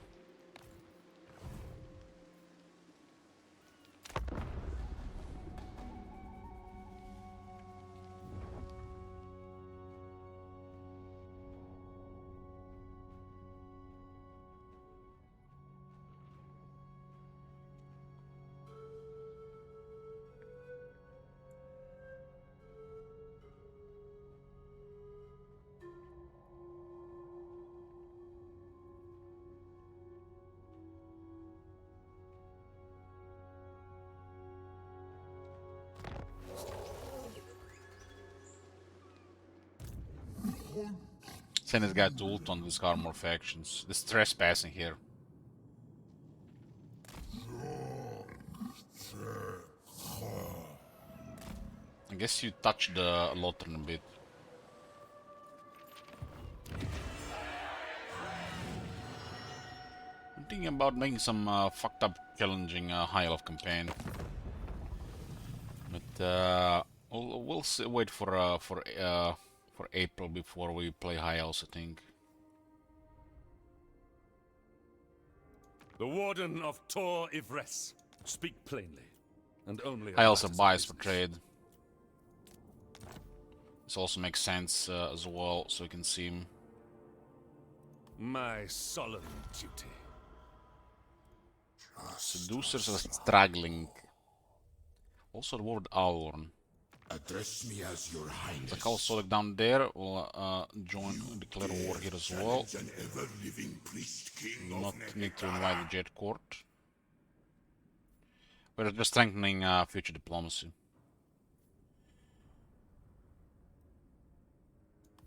Send this guy to ult on these armor factions. This trespassing here. I guess you touched the Lothran a bit. I'm thinking about making some fucked up challenging high elf campaign. But we'll wait for April before we play high elves, I think. The Warden of Tor Ivres. Speak plainly, and only. High elves are biased for trade. This also makes sense as well, so you can see him. My solemn duty. Seducers are struggling. Also the word Alorn. Address me as your highness. The Call Soldier down there will declare war here as well. Not need to invite the Jet Court. We're just strengthening future diplomacy.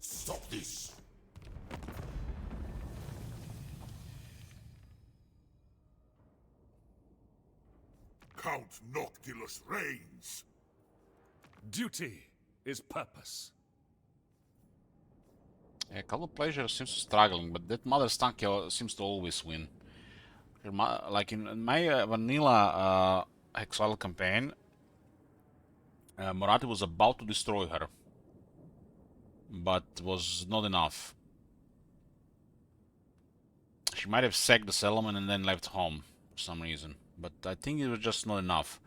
Stop this! Count Noctilus reigns! Duty is purpose. Yeah, Call of Pleasure seems struggling, but that Mother Stankia seems to always win. Like in my vanilla Hexoatl campaign, Moratti was about to destroy her, but was not enough. She might have sacked the settlement and then left home for some reason, but I think it was just not enough.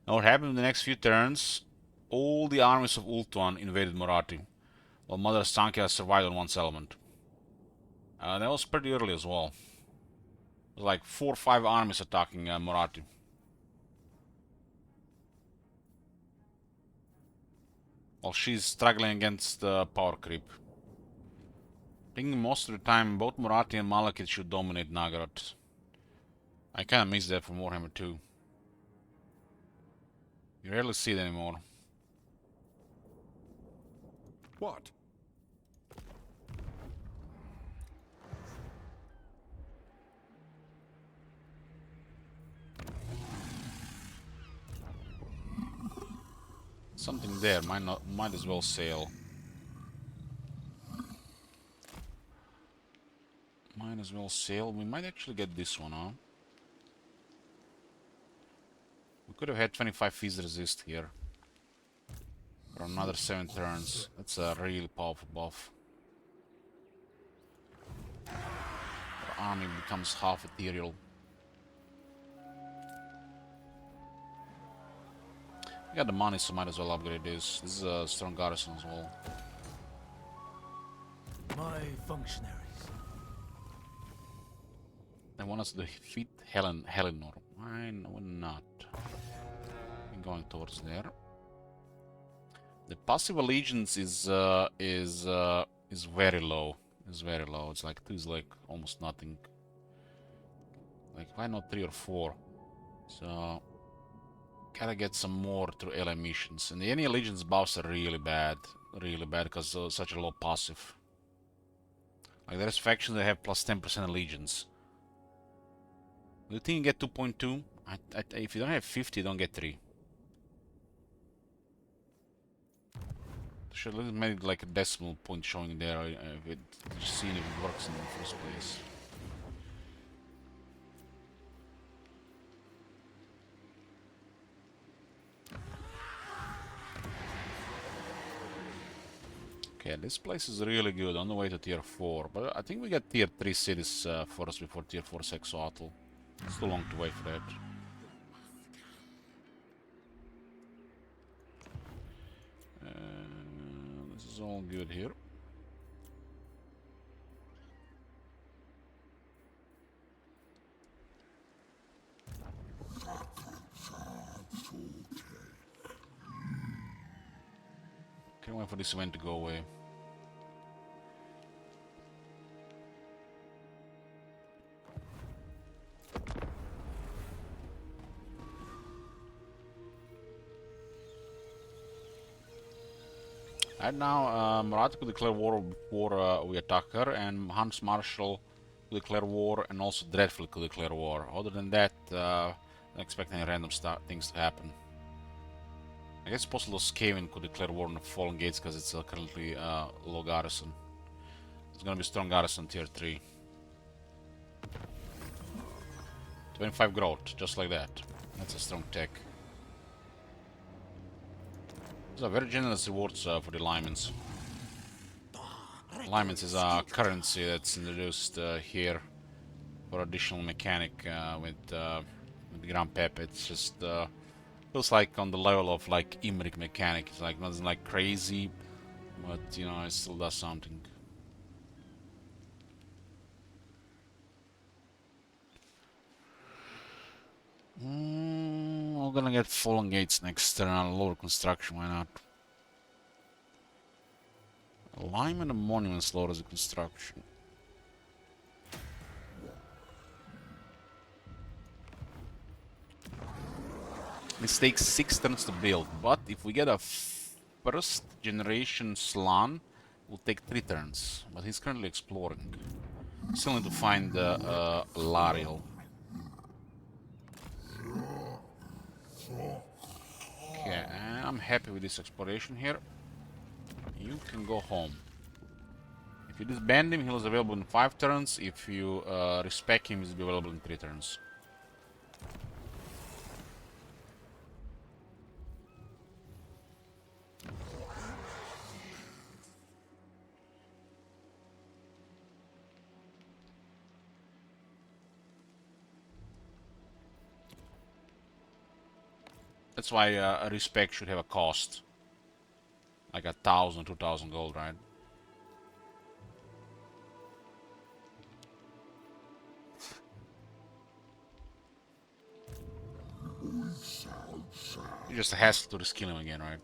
Now what happened in the next few turns, all the armies of Ultuan invaded Moratti, while Mother Stankia survived on one settlement. That was pretty early as well. It was like 4 or 5 armies attacking Moratti. While she's struggling against power creep. I think most of the time both Moratti and Malekith should dominate Nagaroth. I kinda miss that from Warhammer 2. You rarely see it anymore. What? Something there, might as well sail. Might as well sail. We might actually get this one, huh? We could have had 25 fees resist here. For another 7 turns. That's a really powerful buff. Our army becomes half ethereal. We got the money, so might as well upgrade this. This is a strong garrison as well. My functionaries. They want us to defeat Helinor. Why not? We're going towards there. The passive allegiance is very low. It's very low. It's like 2 is like almost nothing. Like why not 3 or 4? So gotta get some more through ally missions. And any allegiance buffs are really bad because such a low passive. Like there's factions that have plus 10% allegiance. Do you think you get 2.2? If you don't have 50, you don't get 3. Should have made like a decimal point showing there if it, seeing if it works in the first place. Okay, this place is really good, on the way to tier 4, but I think we get tier 3 cities first before tier 4 Hexoatl. It's too long to wait for that. This is all good here. Can't wait for this event to go away. Right now, Marat could declare war before we attack her, and Hans Marshal could declare war, and also Dreadful could declare war. Other than that, I'm expecting random things to happen. I guess possible Skaven could declare war on the Fallen Gates because it's currently low garrison. It's gonna be strong garrison tier 3. 25 growth, just like that. That's a strong tech. These are very generous rewards for the Lymans. Lymans is a currency that's introduced here for additional mechanic with Grand Pep. It's just feels like on the level of like Imric mechanic. It's like nothing like crazy, but you know it still does something. We're gonna get Fallen Gates next turn on lower construction, why not? Lime and the monuments lower as a construction. This takes 6 turns to build, but if we get a first generation Slan, we'll take 3 turns. But he's currently exploring. Still need to find Lariel. Okay, and I'm happy with this exploration here. You can go home. If you disband him, he's available in 5 turns. If you respec him, he's available in 3 turns. That's why a respec should have a cost. Like 1,000, 2,000 gold, right? You just hassle to reskill him again, right?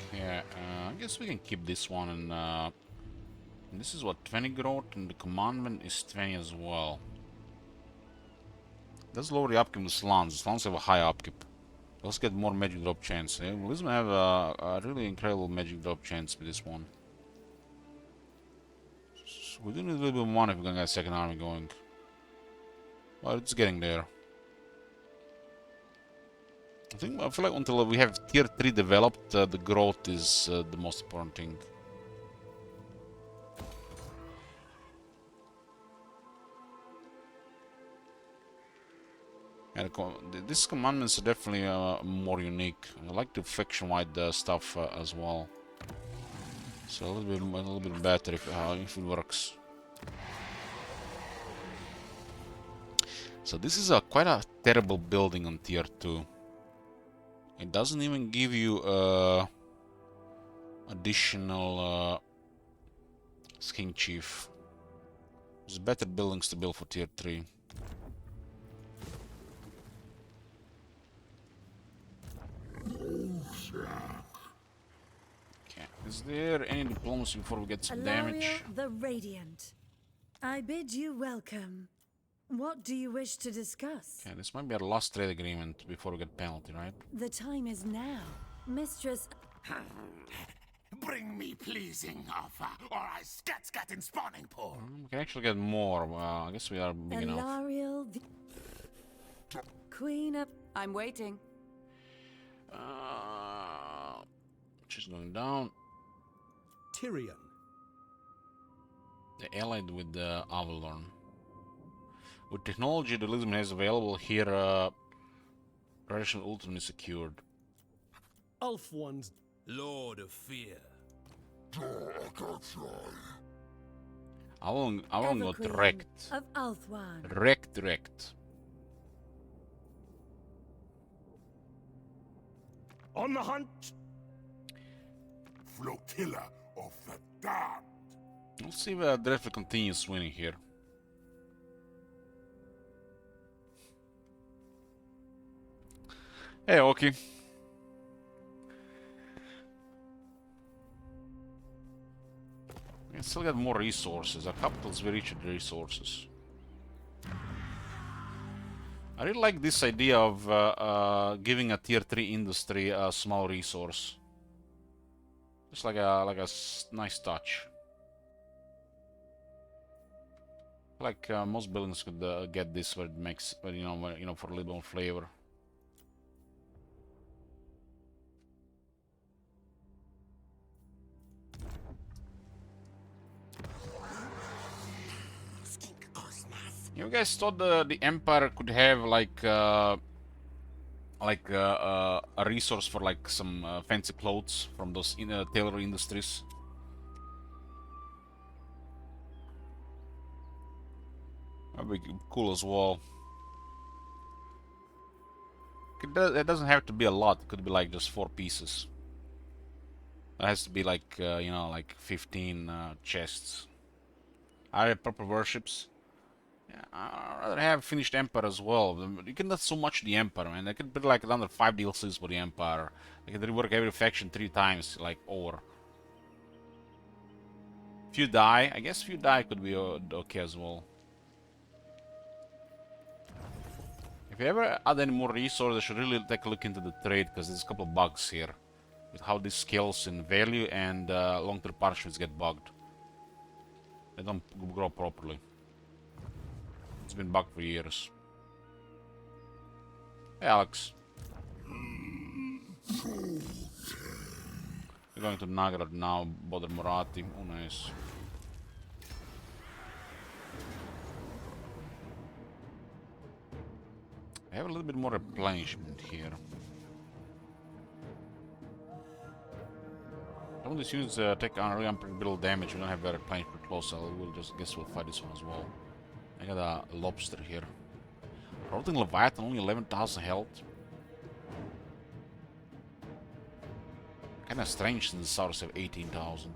Okay, I guess we can keep this one and this is what, 20 growth, and the commandment is 20 as well. Let's lower the upkeep of the Slans. The Slans have a high upkeep. Let's get more magic drop chance. Let's have a really incredible magic drop chance with this one. So we do need a little bit of money if we're gonna get a second army going. Well, it's getting there. I feel like until we have tier 3 developed, the growth is the most important thing. And these commandments are definitely more unique. I like the faction-wide stuff as well. So a little bit better if it works. So this is quite a terrible building on tier 2. It doesn't even give you additional King Chief. There's better buildings to build for tier 3. Okay, is there any diplomacy before we get some damage? The Radiant. I bid you welcome. What do you wish to discuss? Okay, this might be our last trade agreement before we get penalty, right? The time is now. Mistress... Bring me pleasing offer, or I scat in spawning pool. We can actually get more. I guess we are big enough. queen of... I'm waiting. She's going down. Tyrion. The allied with the Avalon. With technology the Lisbon has available here, Russian ultimately secured. Ulf-one's Lord of Fear. I won't go Everqueen direct. of Ulthuan. Direct. On the hunt! Flotilla of the damned! We'll see if Drefty continues winning here. Hey, okay. We still got more resources. Our capital's very rich with resources. I really like this idea of giving a tier 3 industry a small resource. Just like a nice touch. Like most buildings could get this, where it makes, for a little bit more flavor. You guys thought the Empire could have like a resource for like some fancy clothes from those tailor industries? That'd be cool as well. It doesn't have to be a lot. It could be like just 4 pieces. It has to be like like 15 chests. I have proper warships. Yeah, I'd rather have finished Empire as well. You can do so much the Empire, man. They could put like another 5 DLCs for the Empire. They could rework every faction 3 times, like over. If you die, I guess if you die could be okay as well. If you ever add any more resources, I should really take a look into the trade, because there's a couple of bugs here with how this scales in value, and long-term parchments get bugged. They don't grow properly. It's been bugged for years. Hey, Alex. We're going to Nagrad now, bother Morati. Oh, nice. I have a little bit more replenishment here. Some of these units take on really unpredictable damage. We don't have very replenishment close, so we'll just guess we'll fight this one as well. I got a lobster here. Rotting Leviathan, only 11,000 health. Kinda strange since the Saurus have 18,000.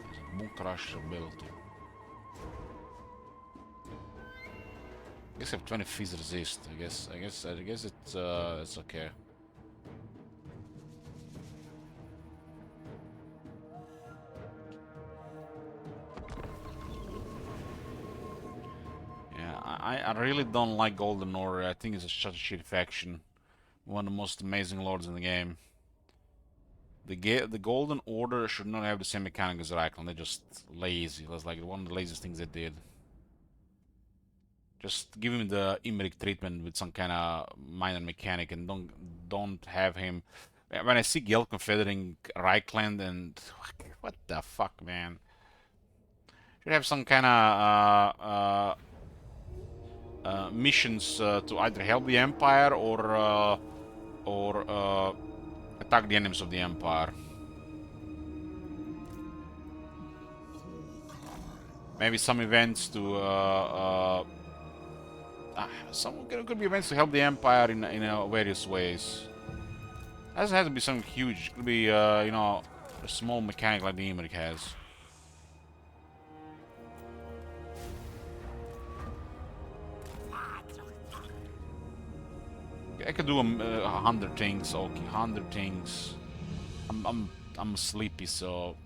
There's a Bone Crusher ability. I guess I have 20 fizz resist. I guess it's okay. I really don't like Golden Order. I think it's such a shit faction. One of the most amazing lords in the game. The Golden Order should not have the same mechanic as Reichland. They're just lazy. That's like one of the laziest things they did. Just give him the Imric treatment with some kind of minor mechanic, and don't have him. When I see Guild confederating Reichland, and what the fuck, man? Should have some kind of missions to either help the Empire or attack the enemies of the Empire. Maybe some events to some could be events to help the Empire in various ways. It doesn't have to be something huge. It could be a small mechanic like the Imric has. I could do 100 things. Okay, 100 things. I'm sleepy, so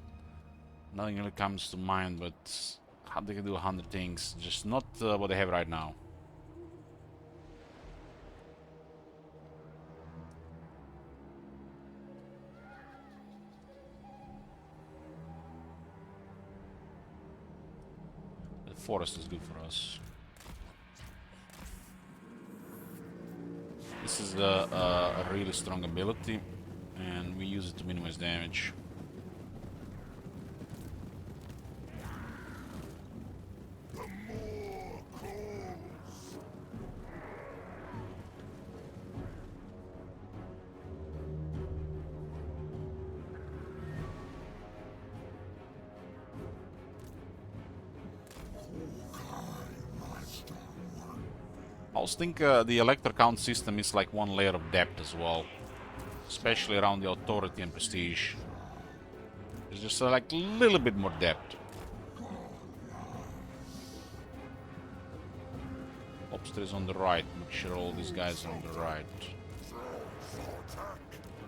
nothing really comes to mind. But how they can do 100 things? Just not what they have right now. The forest is good for us. This is a really strong ability, and we use it to minimize damage. I also think the elector count system is like one layer of depth as well, especially around the authority and prestige. There's just like a little bit more depth. Lobster is on the right. Make sure all these guys are on the right.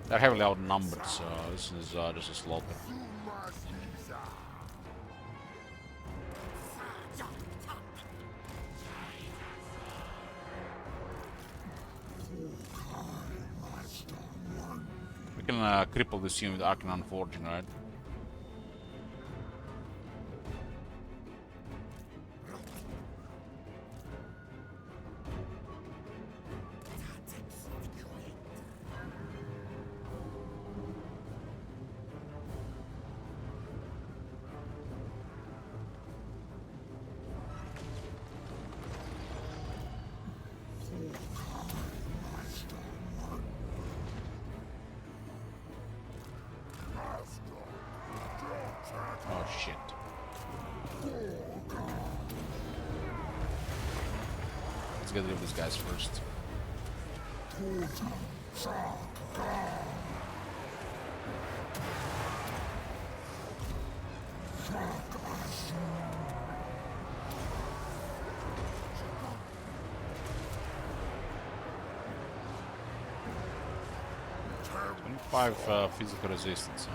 They're heavily outnumbered, so this is just a slaughter. We can cripple this unit with Arcanon Forging, right? Oh shit. Let's get rid of these guys first. Five physical resistance.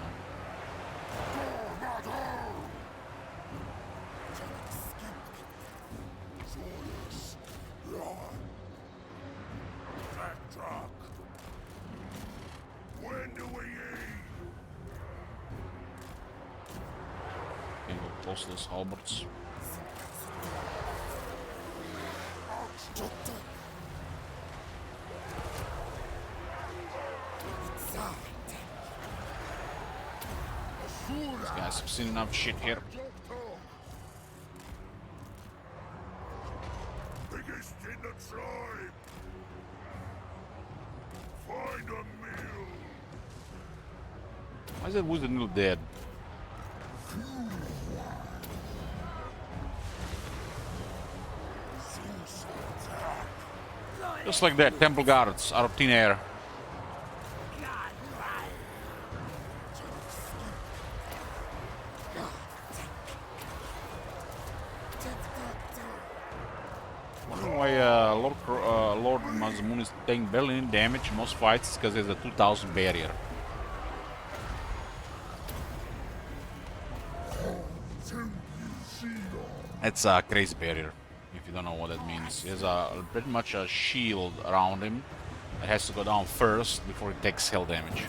Those halberds. These guys have seen enough shit here. Biggest in the tribe. Find a meal. Why is that wizard nearly dead? Just like that, temple guards out of thin air. Wondering why Lord Mazamun is taking barely any damage in most fights. It's because there's a 2000 barrier. It's a crazy barrier. If you don't know what that means, he has pretty much a shield around him that has to go down first before he takes hell damage.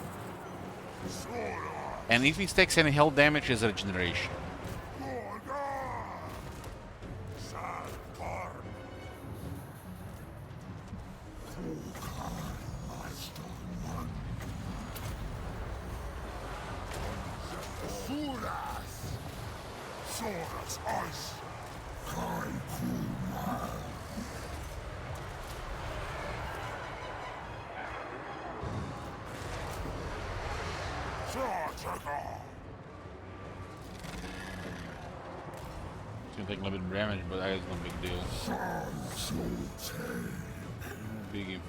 And if he takes any hell damage, it's regeneration. It's gonna take a little bit of damage, but that is no big deal. Biggie.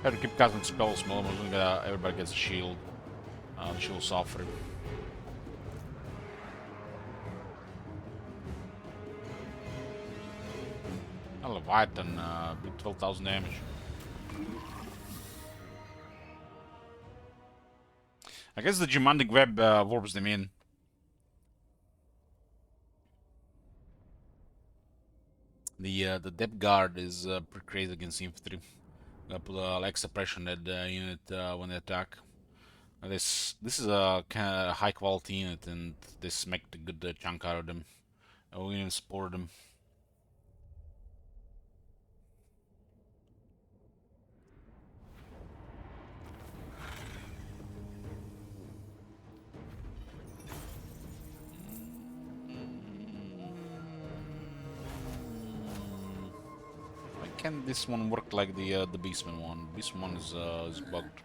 Have to keep casting spells, everybody gets a shield. The shield suffering. A Leviathan, 12,000 damage. I guess the Gemantic Web warps them in. The Depth Guard is pretty crazy against infantry. Put Alexa pressure on that unit when they attack. This is a kind of high quality unit, and this make a good chunk out of them. We even support them. Why can't this one work like the Beastman one? Beastman one is bugged.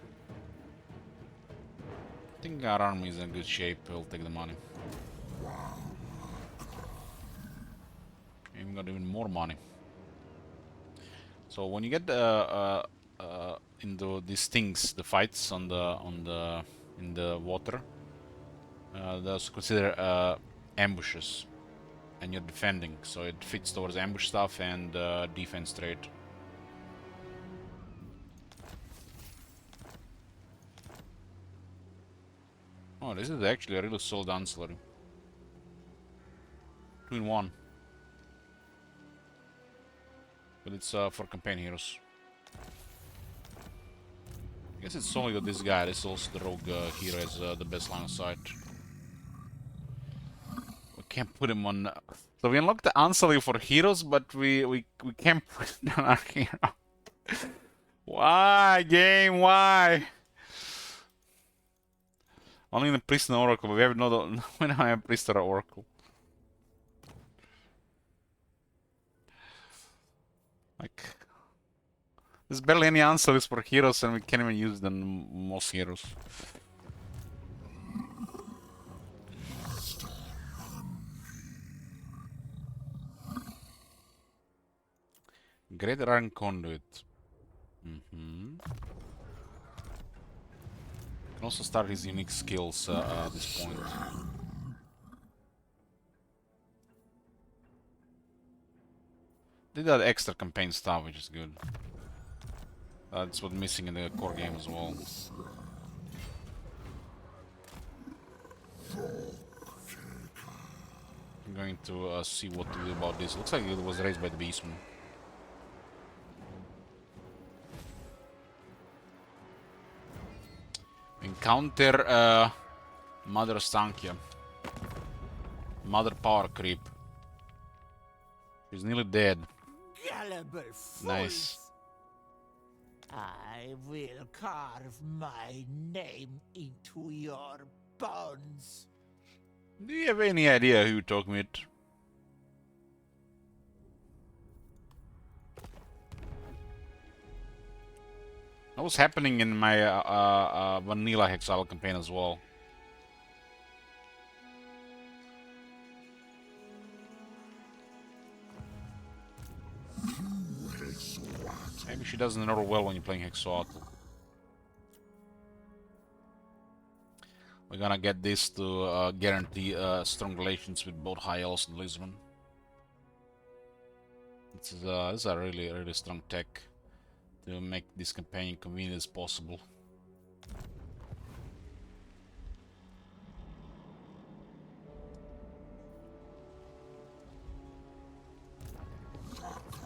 I think our army is in good shape. We'll take the money. Even got even more money. So when you get into these things, the fights in the water, those consider ambushes, and you're defending. So it fits towards ambush stuff and defense trade. Oh, this is actually a really solid ancillary. 2-in-1. But it's for campaign heroes. I guess it's only got this guy. This is also the rogue hero has the best line of sight. We can't put him on. So we unlocked the ancillary for heroes, but we can't put it on our hero. Why, game? Why? Only in the priest and oracle. We have we don't have priest or oracle. Like, there's barely any answers for heroes, and we can't even use them most heroes. Great Iron Conduit. Can also start his unique skills at this point. Did that extra campaign stuff, which is good. That's what's missing in the core game as well. I'm going to see what to do about this. Looks like it was raised by the Beastman. Encounter Mother Stankia. Mother Power Creep. She's nearly dead. Nice. I will carve my name into your bones. Do you have any idea who you're talking with? That was happening in my vanilla Hexoatl campaign as well. Maybe she doesn't roll well when you're playing Hexoatl. We're gonna get this to guarantee strong relations with both High Elves and Lisbon. This is a really strong tech to make this campaign convenient as possible.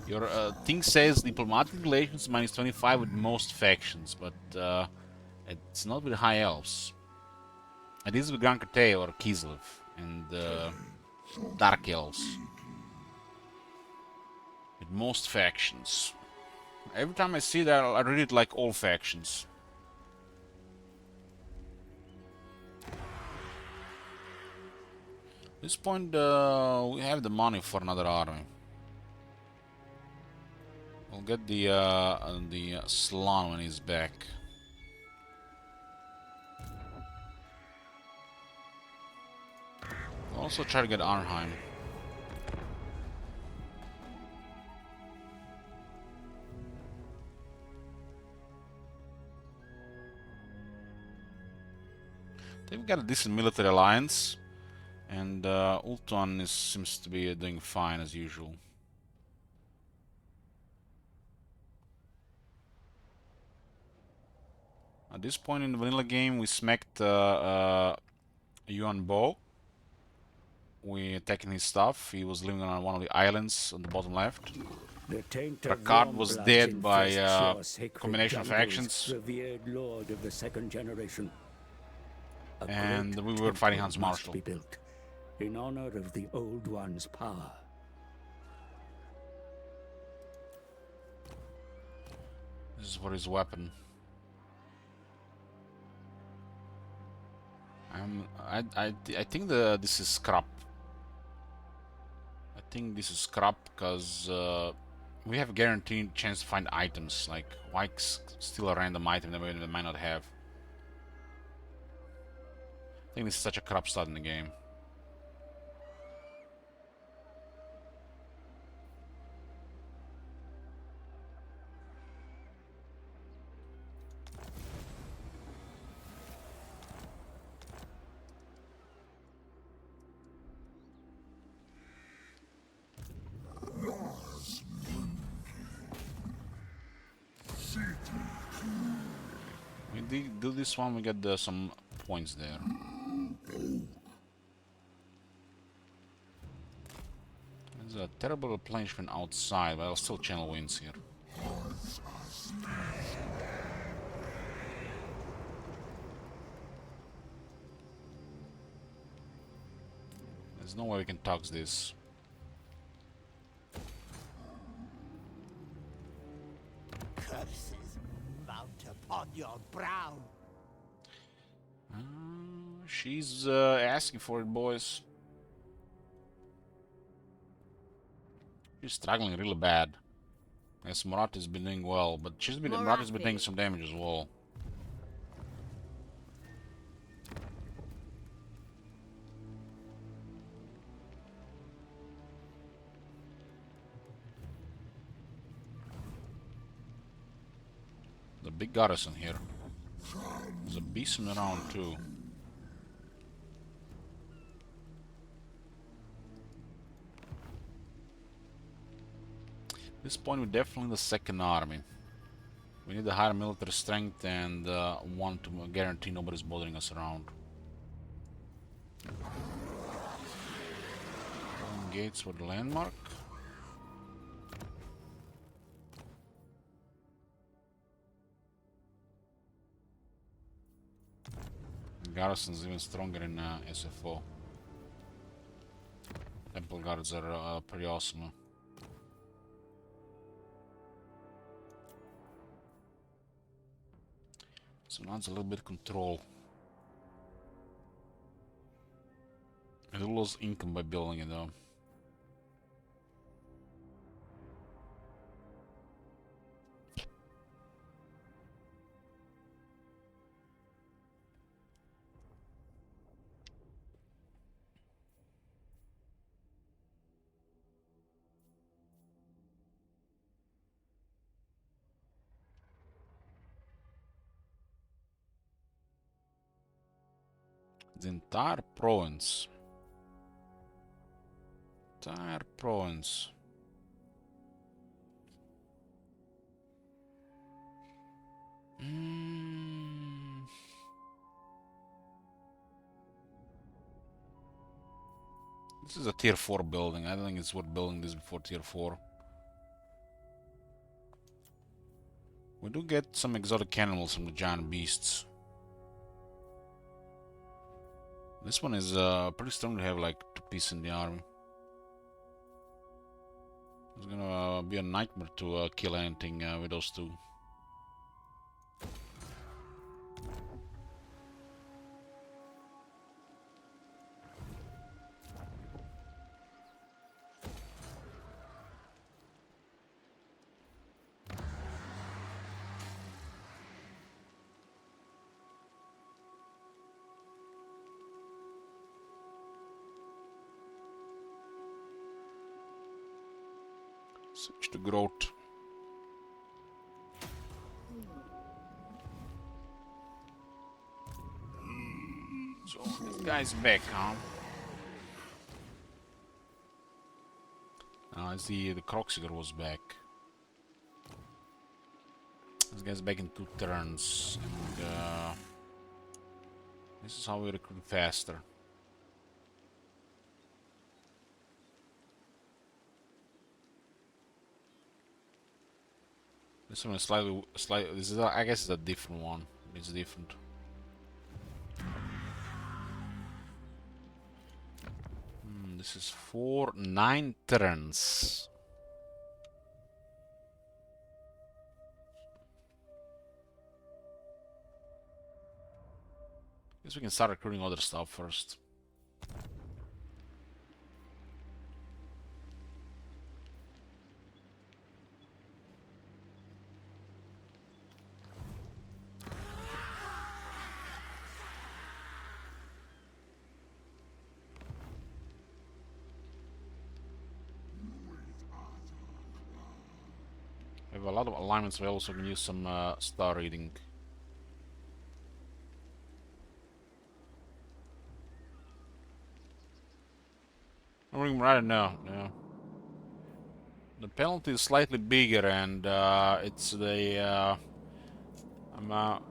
Your thing says diplomatic relations -25 with most factions, but it's not with High Elves. It is with Gran Kate or Kislev and Dark Elves. With most factions. Every time I see that, I read it like all factions. At this point, we have the money for another army. We'll get the Slan when he's back. Also try to get Arnheim. They've got a decent military alliance, and Ultuan seems to be doing fine as usual. At this point in the vanilla game, we smacked Yuan Bo. We taken his stuff. He was living on one of the islands on the bottom left. Rakard was dead by combination of actions. Revered lord of the second generation. And we were fighting Hans Marshall. Be built in honor of the Old One's power. This is for his weapon. I think this is scrap. I think this is scrap because we have a guaranteed chance to find items. Like, why steal a random item that we might not have? I think this is such a crap start in the game. We do this one, we get some points there. There's a terrible replenishment outside, but I'll still channel wins here. There's no way we can tox this. Curses mount upon your brow. She's asking for it, boys. She's struggling really bad. Yes, Murata's been doing well, but Murata's been taking some damage as well. The big garrison here. There's a beast around too. At this point, we're definitely the second army. We need a higher military strength and one to guarantee nobody's bothering us around. Gates for the landmark. Garrison's even stronger in SFO. Temple guards are pretty awesome. So now it's a little bit of control. And we lose income by building it though. The entire province. Entire province. This is a tier 4 building. I don't think it's worth building this before tier 4. We do get some exotic animals from the giant beasts. This one is pretty strong to have like 2 pieces in the army. It's gonna be a nightmare to kill anything with those 2. Switch to growth. So this guy's back, huh? I see the Croxiger was back. This guy's back in 2 turns. And this is how we recruit faster. This one is slightly. This is, I guess, it's a different one. It's different. this is 9 turns. Guess we can start recruiting other stuff first. We have a lot of alignments. We also can use some star reading. I don't know. Yeah. The penalty is slightly bigger, and it's the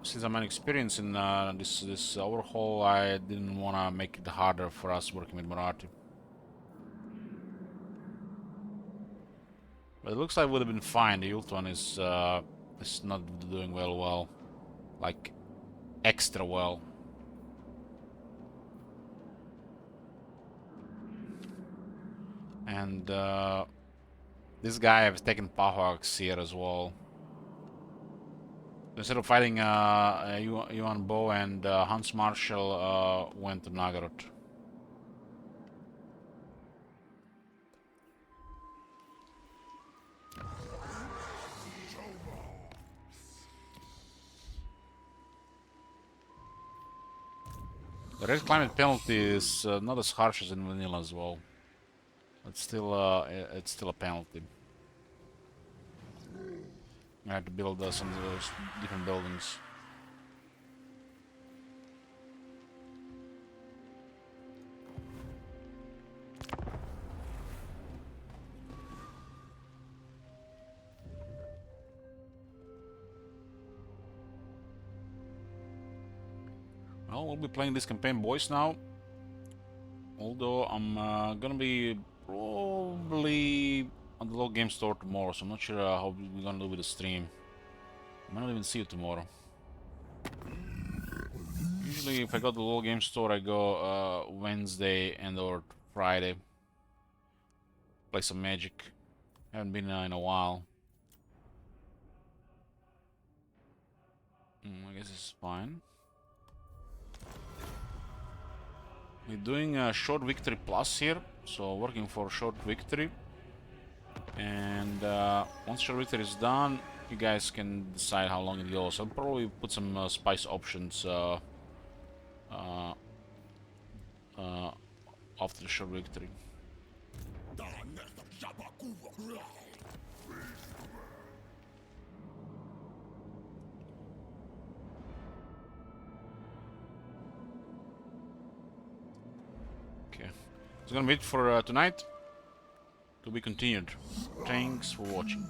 since I'm inexperienced in this overhaul, I didn't want to make it harder for us working with Marathi. But it looks like it would have been fine. The youth one is not doing well, like extra well. And this guy has taken Pahawks here as well. Instead of fighting Yuan Bo and Hans Marshall went to Nagorod. The red climate penalty is not as harsh as in vanilla as well. It's still a penalty. I had to build some of those different buildings. Well, we'll be playing this campaign, boys, now. Although I'm gonna be probably on the low game store tomorrow, so I'm not sure how we're gonna do with the stream. I might not even see you tomorrow. Usually, if I go to the low game store, I go Wednesday and or Friday. Play some Magic. Haven't been in a while. I guess it's fine. We're doing a short victory plus here, so working for short victory. And once short victory is done, you guys can decide how long it goes. I'll probably put some spice options after the short victory. Okay, it's gonna be it for tonight. To be continued. Thanks for watching.